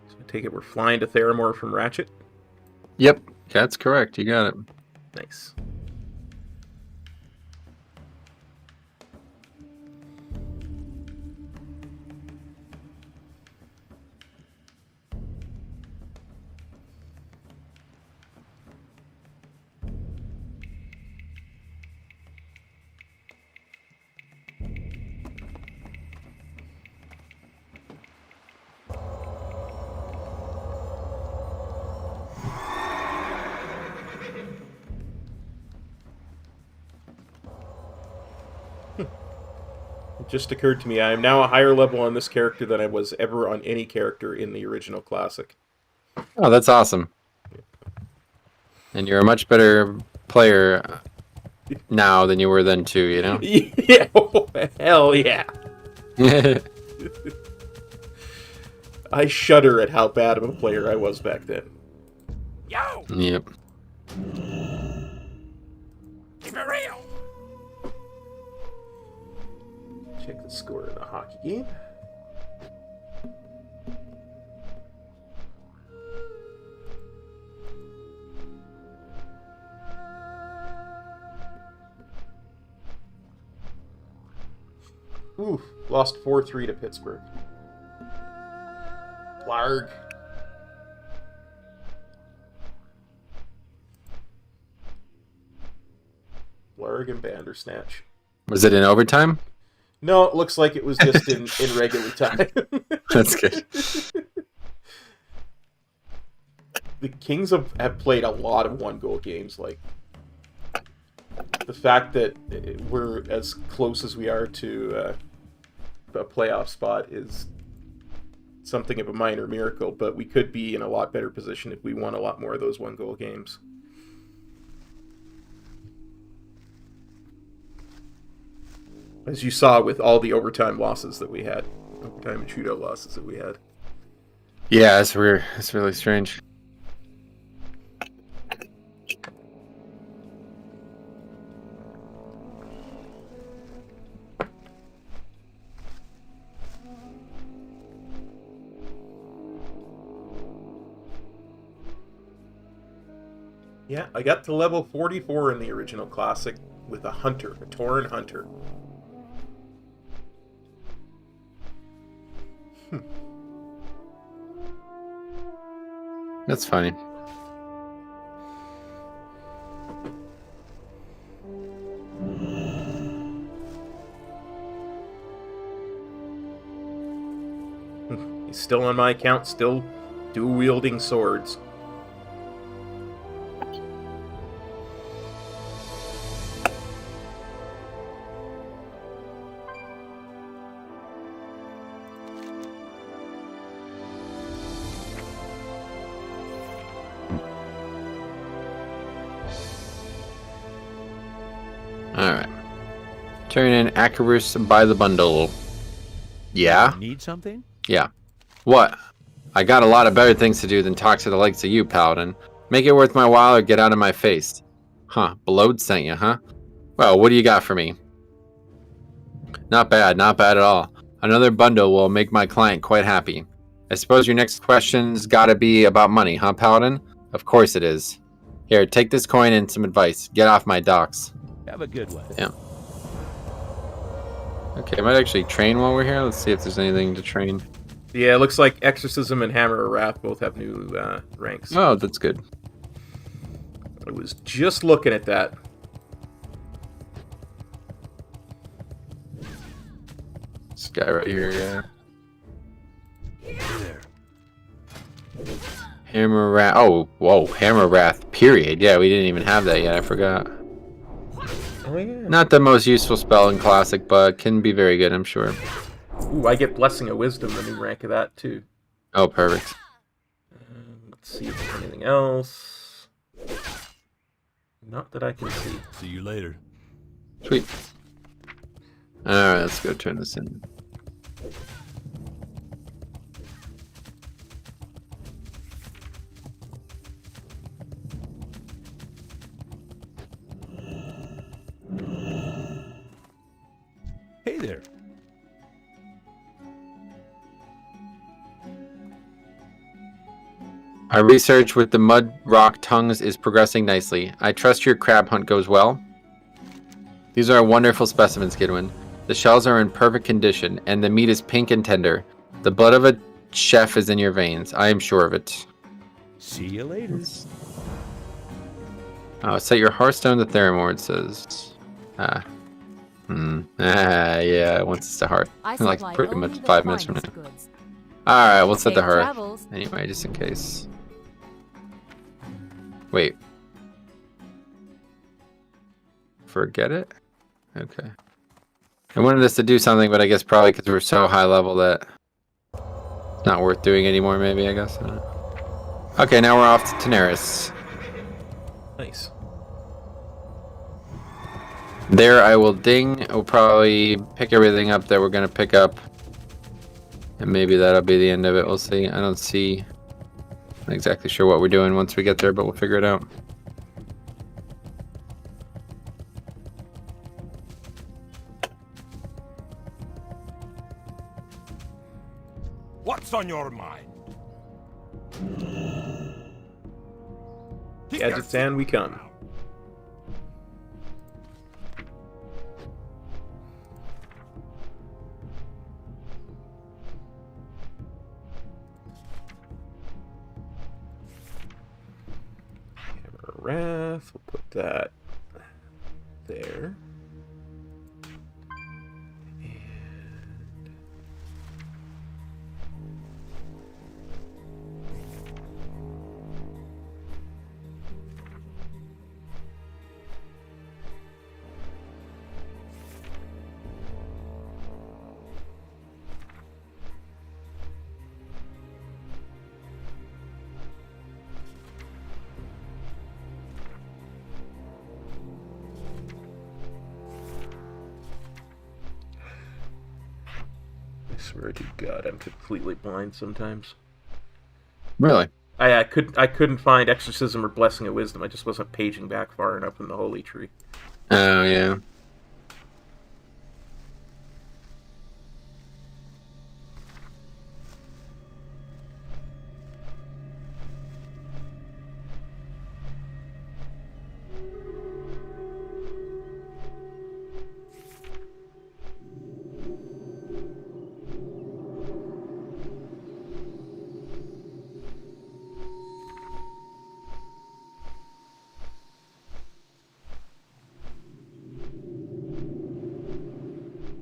So I take it we're flying to Theramore from Ratchet? Yep, that's correct. You got it. Nice. It just occurred to me, I am now a higher level on this character than I was ever on any character in the original Classic. Oh, that's awesome. And you're a much better player now than you were then too, you know? Yeah, oh, hell yeah. I shudder at how bad of a player I was back then. Yo! Yep. Keep it real! Check the score of the hockey game. Ooh, lost 4-3 to Pittsburgh. Blarg. Blarg and Bandersnatch. Was it in overtime? No, it looks like it was just in regular time. That's good. The Kings have played a lot of one-goal games. Like, the fact that we're as close as we are to a playoff spot is something of a minor miracle, but we could be in a lot better position if we won a lot more of those one-goal games. As you saw with all the overtime losses that we had. Overtime and shootout losses that we had. Yeah, it's weird. It's really strange. Yeah, I got to level 44 in the original Classic with a Hunter, a Tauren Hunter. That's funny. He's still on my account, still dual-wielding swords. Alright. Turn in Acarus by the bundle. Yeah? Need something? Yeah. What? I got a lot of better things to do than talk to the likes of you, Paladin. Make it worth my while or get out of my face. Huh, Blode sent you, huh? Well, what do you got for me? Not bad at all. Another bundle will make my client quite happy. I suppose your next question's gotta be about money, huh, Paladin? Of course it is. Here, take this coin and some advice. Get off my docks. Have a good one. Yeah. Okay, I might actually train while we're here. Let's see if there's anything to train. Yeah, it looks like Exorcism and Hammer of Wrath both have new ranks. Oh, that's good. I was just looking at that. This guy right here, yeah. Hammer Wrath. Oh, whoa, Hammer Wrath, period. Yeah, we didn't even have that yet. I forgot. Oh, yeah. Not the most useful spell in Classic, but can be very good, I'm sure. Ooh, I get Blessing of Wisdom, the new rank of that, too. Oh, perfect. Let's see if there's anything else. Not that I can see. See you later. Sweet. Alright, let's go turn this in. Hey there. Our research with the mud rock tongues is progressing nicely. I trust your crab hunt goes well. These are wonderful specimens, Gidwin. The shells are in perfect condition, and the meat is pink and tender. The blood of a chef is in your veins. I am sure of it. See you later. Set your Hearthstone to Theramore, it says. Yeah, it wants us to heart. I Like supply pretty only much the 5 minutes from now. finest goods. Alright, we'll set the Safe hearth. travels. Anyway, just in case. Wait. Forget it? Okay. I wanted us to do something, but I guess probably because we're so high level that it's not worth doing anymore, maybe, I guess. I don't know. Okay, now we're off to Tenaris. Nice. There I will ding. We'll probably pick everything up that we're going to pick up. And maybe that'll be the end of it. We'll see. I don't see... Not exactly sure what we're doing once we get there, but we'll figure it out. What's on your mind? Kazakhstan, we come. Hammer of Wrath, we'll put that there. I swear to God, I'm completely blind sometimes. Really? I couldn't find Exorcism or Blessing of Wisdom. I just wasn't paging back far enough in the Holy Tree. Oh, yeah.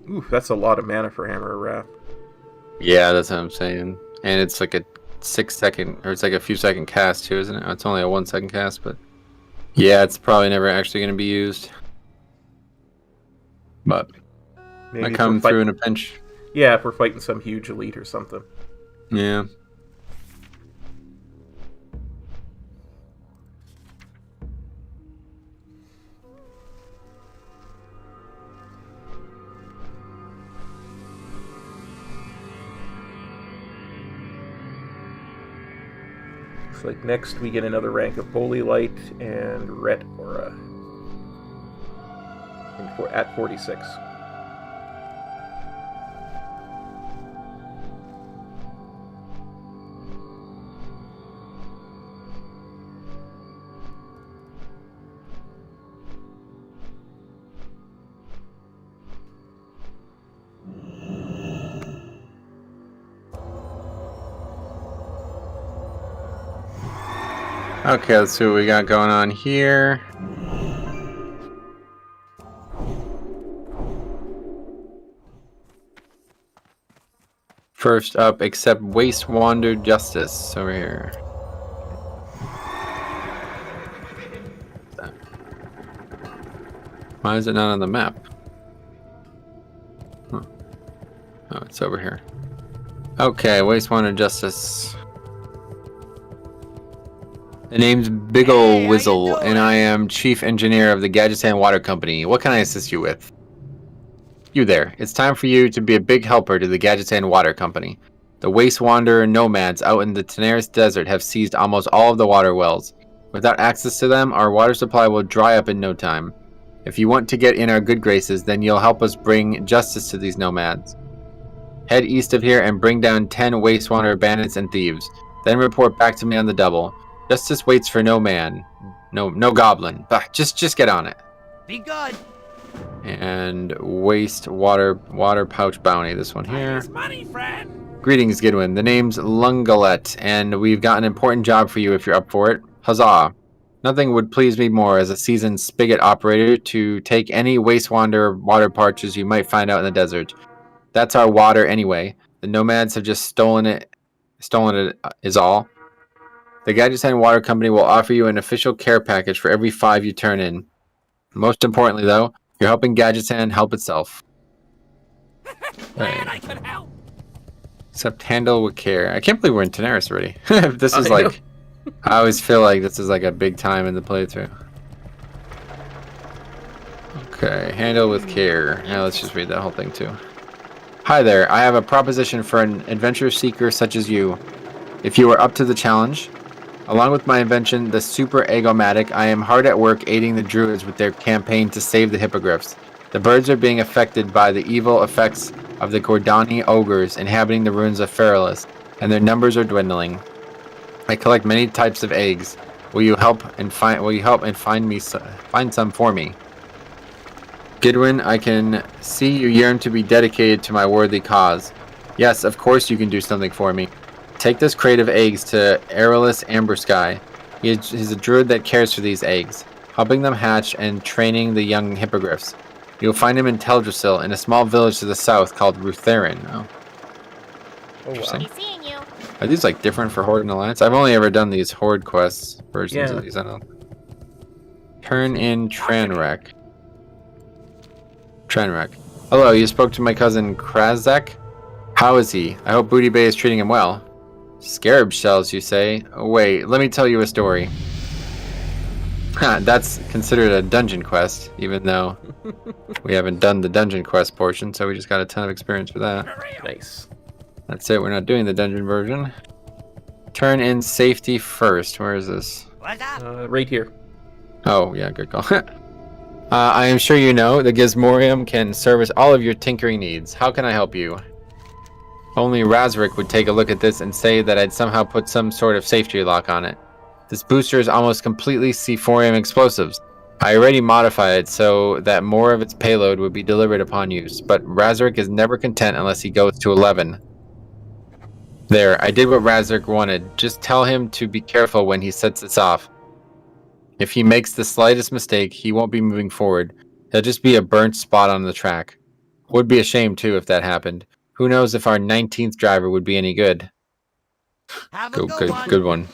Ooh, that's a lot of mana for Hammer of Wrath. Yeah, that's what I'm saying. And it's like a 6 second, or it's like a few second cast too, isn't it? It's only a 1 second cast, but yeah, it's probably never actually going to be used. But Maybe I if come we're fight- through in a pinch. Yeah, if we're fighting some huge elite or something. Yeah. Looks like next we get another rank of Holy Light and Ret Aura. At 46. Okay, let's see what we got going on here. First up, accept Waste Wander Justice over here. Why is it not on the map? Huh. Oh, it's over here. Okay, Waste Wander Justice. The name's Big Ol' Whizzle, and I am Chief Engineer of the Gadgetan Water Company. What can I assist you with? You there. It's time for you to be a big helper to the Gadgetan Water Company. The Waste Wanderer nomads out in the Tenaris Desert have seized almost all of the water wells. Without access to them, our water supply will dry up in no time. If you want to get in our good graces, then you'll help us bring justice to these nomads. Head east of here and bring down 10 Waste Wanderer bandits and thieves. Then report back to me on the double. Justice waits for no man. No goblin. Bah, just get on it. Be good. And waste water pouch bounty. This one here. Nice money, friend. Greetings, Gidwin. The name's Lungalet, and we've got an important job for you if you're up for it. Huzzah! Nothing would please me more as a seasoned spigot operator to take any waste wander water pouches you might find out in the desert. That's our water anyway. The nomads have just stolen it. Stolen it is all. The Gadgetan Water Company will offer you an official care package for every 5 you turn in. Most importantly, though, you're helping Gadgetan help itself. Man, I can help. Except handle with care. I can't believe we're in Tenaris already. This is I know. like... I always feel like this is like a big time in the playthrough. Okay, handle with care. Now let's just read that whole thing too. Hi there, I have a proposition for an adventure seeker such as you. If you are up to the challenge, along with my invention, the Super Egomatic, I am hard at work aiding the Druids with their campaign to save the Hippogriffs. The birds are being affected by the evil effects of the Gordani ogres inhabiting the ruins of Feralis, and their numbers are dwindling. I collect many types of eggs. Will you help and find some for me? Gidwin, I can see you yearn to be dedicated to my worthy cause. Yes, of course you can do something for me. Take this crate of eggs to Aerolis Ambersky. He's a druid that cares for these eggs. helping them hatch and training the young hippogriffs. You'll find him in Teldrassil, in a small village to the south called Rutherin. Oh, Oh, interesting. wow. Be seeing you. Are these like different for Horde and Alliance? I've only ever done these Horde quests versions Yeah. of these. I don't know. Turn in Tranrek. Tranrek. Hello, you spoke to my cousin Krazek? How is he? I hope Booty Bay is treating him well. Scarab shells, you say? Oh, wait, let me tell you a story. That's considered a dungeon quest, even though we haven't done the dungeon quest portion, so we just got a ton of experience for that. Nice. That's it, we're not doing the dungeon version. Turn in safety first. Where is this? What's up? Right here. Oh, yeah, good call. I am sure you know the Gizmorium can service all of your tinkering needs. How can I help you? Only Razric would take a look at this and say that I'd somehow put some sort of safety lock on it. This booster is almost completely C4M explosives. I already modified it so that more of its payload would be delivered upon use, but Razric is never content unless he goes to 11. There, I did what Razric wanted. Just tell him to be careful when he sets this off. If he makes the slightest mistake, he won't be moving forward. He'll just be a burnt spot on the track. Would be a shame, too, if that happened. Who knows if our 19th driver would be any good. Have a good one. Good one.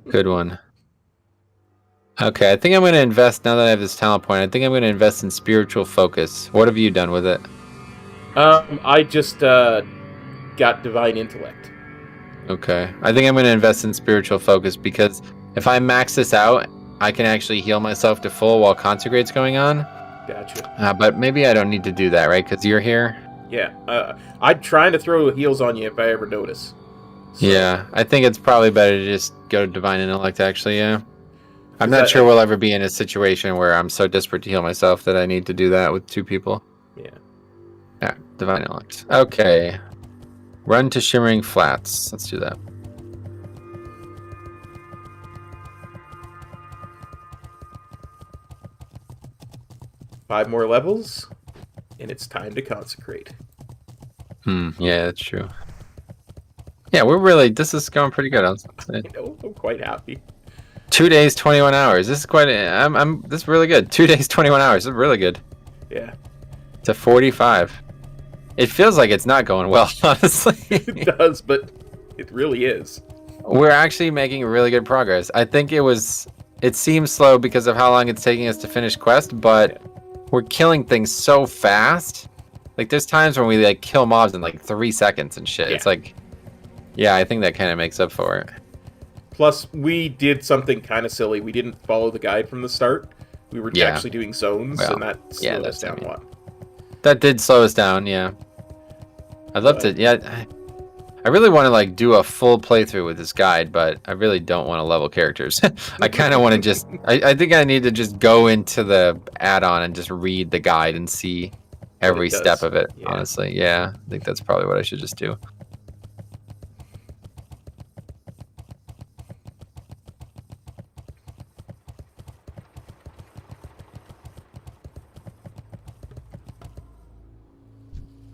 Good one. Okay, I think I'm going to invest, now that I have this talent point, I think I'm going to invest in spiritual focus. What have you done with it? I just got divine intellect. Okay. I think I'm going to invest in spiritual focus because if I max this out, I can actually heal myself to full while Consecrate's going on. Gotcha. But maybe I don't need to do that, right? Because you're here? Yeah. I'm trying to throw heals on you if I ever notice. So, Yeah. I think it's probably better to just go to Divine Intellect, actually, yeah. I'm Is not that- sure we'll ever be in a situation where I'm so desperate to heal myself that I need to do that with two people. Yeah. Yeah, Divine Intellect. Okay. Run to Shimmering Flats. Let's do that. Five more levels, and it's time to consecrate. Yeah, that's true. Yeah, we're really, this is going pretty good. I'll say. I know, I'm quite happy. 2 days, 21 hours. This is quite, this is really good. 2 days, 21 hours. This is really good. Yeah. To 45. It feels like it's not going well, honestly. It does, but it really is. We're actually making really good progress. I think it seems slow because of how long it's taking us to finish quest, but we're killing things so fast. Like, there's times when we, like, kill mobs in, like, 3 seconds and shit. Yeah. It's like, yeah, I think that kind of makes up for it. Plus, we did something kind of silly. We didn't follow the guide from the start. We were Yeah. actually doing zones, Well, and that yeah, slowed us that's down what I a lot. That did slow us down, yeah. I'd love to, yeah. I really want to, like, do a full playthrough with this guide, but I really don't want to level characters. I kind of want to just, I think I need to just go into the add-on and just read the guide and see every does. step of it, Yeah. honestly. Yeah, I think that's probably what I should just do.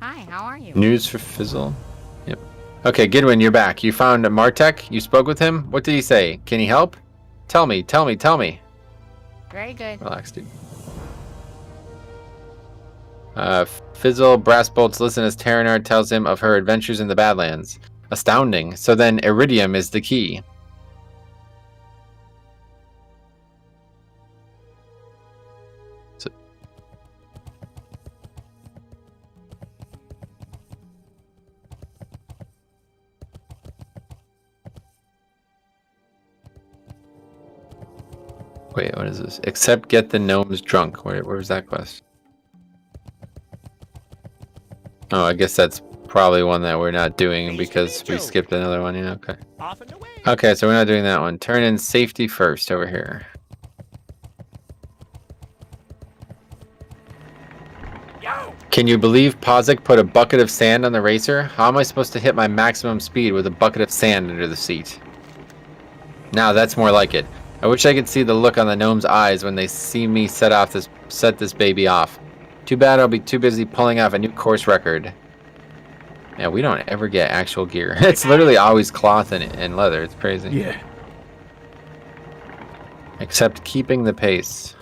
Hi, how are you? News for Fizzle. Yep. Okay, Gidwin, you're back. You found Martek. You spoke with him. What did he say? Can he help? Tell me. Very good. Relax, dude. Fizzle Brassbolts listen as Terranar tells him of her adventures in the Badlands. Astounding. So then Iridium is the key. So... Wait, what is this? Except get the gnomes drunk. Where's that quest? Oh, I guess that's probably one that we're not doing because we skipped another one. Yeah, okay. Off and away. Okay, so we're not doing that one. Turn in safety first over here. Yo! Can you believe Pazik put a bucket of sand on the racer? How am I supposed to hit my maximum speed with a bucket of sand under the seat? Now that's more like it. I wish I could see the look on the gnome's eyes when they see me set this baby off. Too bad I'll be too busy pulling off a new course record. Yeah, we don't ever get actual gear. It's literally always cloth and leather. It's crazy. Yeah. Except keeping the pace.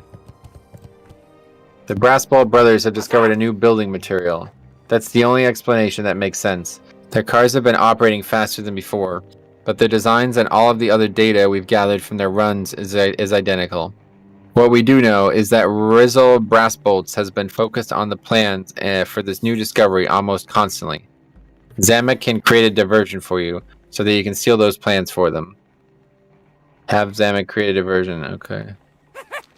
The Brassball brothers have discovered a new building material. That's the only explanation that makes sense. Their cars have been operating faster than before, but their designs and all of the other data we've gathered from their runs is identical. What we do know is that Rizzle Brassbolts has been focused on the plans for this new discovery almost constantly. Zamek can create a diversion for you, so that you can steal those plans for them. Have Zamek create a diversion, okay.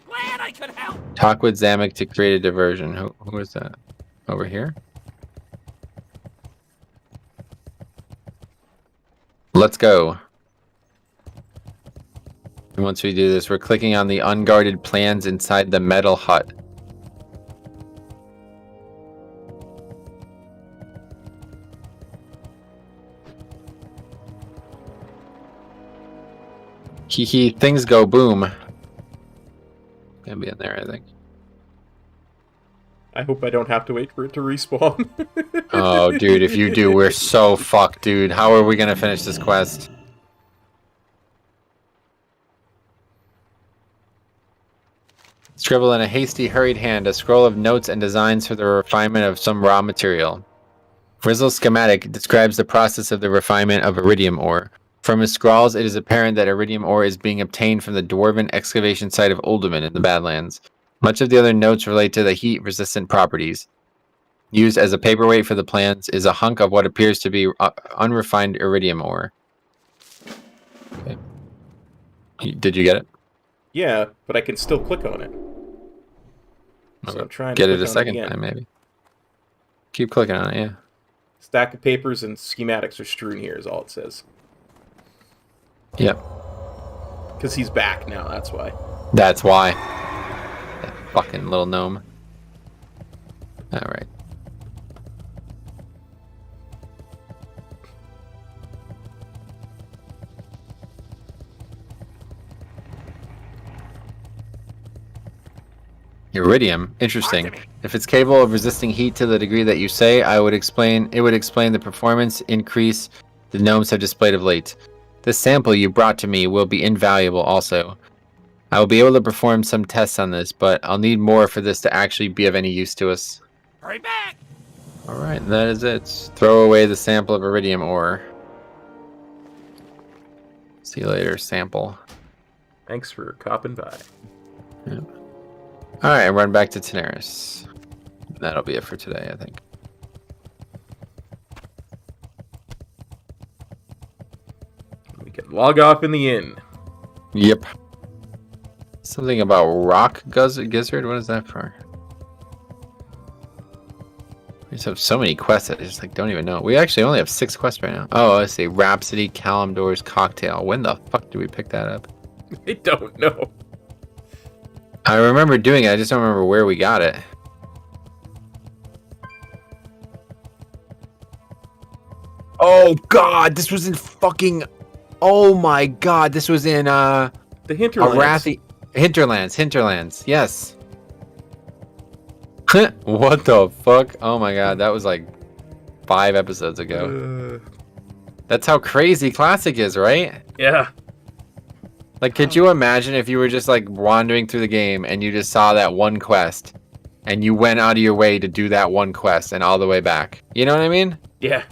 Glad I could help. Talk with Zamek to create a diversion. Who is that? Over here? Let's go. And once we do this, we're clicking on the unguarded plans inside the metal hut. Hee, things go boom. Gonna be in there, I think. I hope I don't have to wait for it to respawn. Oh, dude, if you do, we're so fucked, dude. How are we gonna finish this quest? Scribble in a hasty, hurried hand a scroll of notes and designs for the refinement of some raw material. Frizzle's schematic describes the process of the refinement of iridium ore. From his scrawls, it is apparent that iridium ore is being obtained from the dwarven excavation site of Uldaman in the Badlands. Much of the other notes relate to the heat-resistant properties. Used as a paperweight for the plans is a hunk of what appears to be unrefined iridium ore. Okay. Did you get it? Yeah, but I can still click on it. So I'm trying to get it click a on second again. time, maybe. Keep clicking on it, yeah. Stack of papers and schematics are strewn here, is all it says. Yep. Because he's back now, that's why. That's why. That fucking little gnome. Alright. Iridium? Interesting. If it's capable of resisting heat to the degree that you say, it would explain the performance increase the gnomes have displayed of late. This sample you brought to me will be invaluable also. I will be able to perform some tests on this, but I'll need more for this to actually be of any use to us. Hurry back. Alright, that is it. Throw away the sample of iridium ore. See you later, sample. Thanks for copping by. Yeah. Alright, run back to Tenaris. That'll be it for today, I think. We can log off in the inn. Yep. Something about rock gizzard? What is that for? We just have so many quests that I just don't even know. We actually only have 6 quests right now. Oh, I see. Rhapsody, Kalimdor's Cocktail. When the fuck did we pick that up? I don't know. I remember doing it, I just don't remember where we got it. Oh god, this was in fucking... Oh my god, this was in The Hinterlands. Hinterlands, yes. What the fuck? Oh my god, that was like 5 episodes ago. That's how crazy Classic is, right? Yeah. Like, could you imagine if you were just like wandering through the game and you just saw that one quest and you went out of your way to do that one quest and all the way back? You know what I mean? Yeah.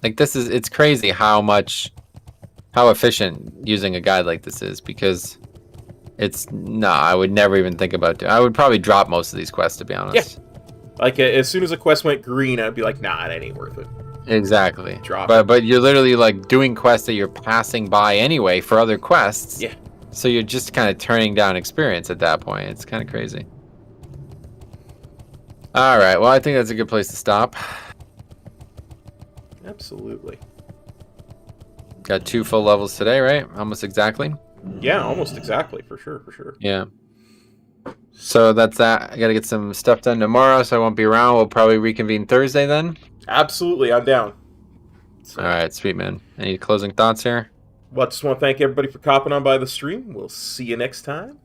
Like, it's crazy how efficient using a guide like this is, because I would never even think about it. I would probably drop most of these quests, to be honest. Yeah. Like, as soon as a quest went green, I'd be like, nah, that ain't worth it. Exactly. Drop it. But you're literally like doing quests that you're passing by anyway for other quests. Yeah. So you're just kind of turning down experience at that point. It's kind of crazy. All right. Well, I think that's a good place to stop. Absolutely. Got 2 full levels today, right? Almost exactly. Yeah, almost exactly, for sure. Yeah. So that's that. I got to get some stuff done tomorrow, so I won't be around. We'll probably reconvene Thursday then. Absolutely, I'm down. So, All right, sweet, man. Any closing thoughts here? well, I just want to thank everybody for copping on by the stream. We'll see you next time.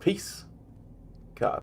Peace. God.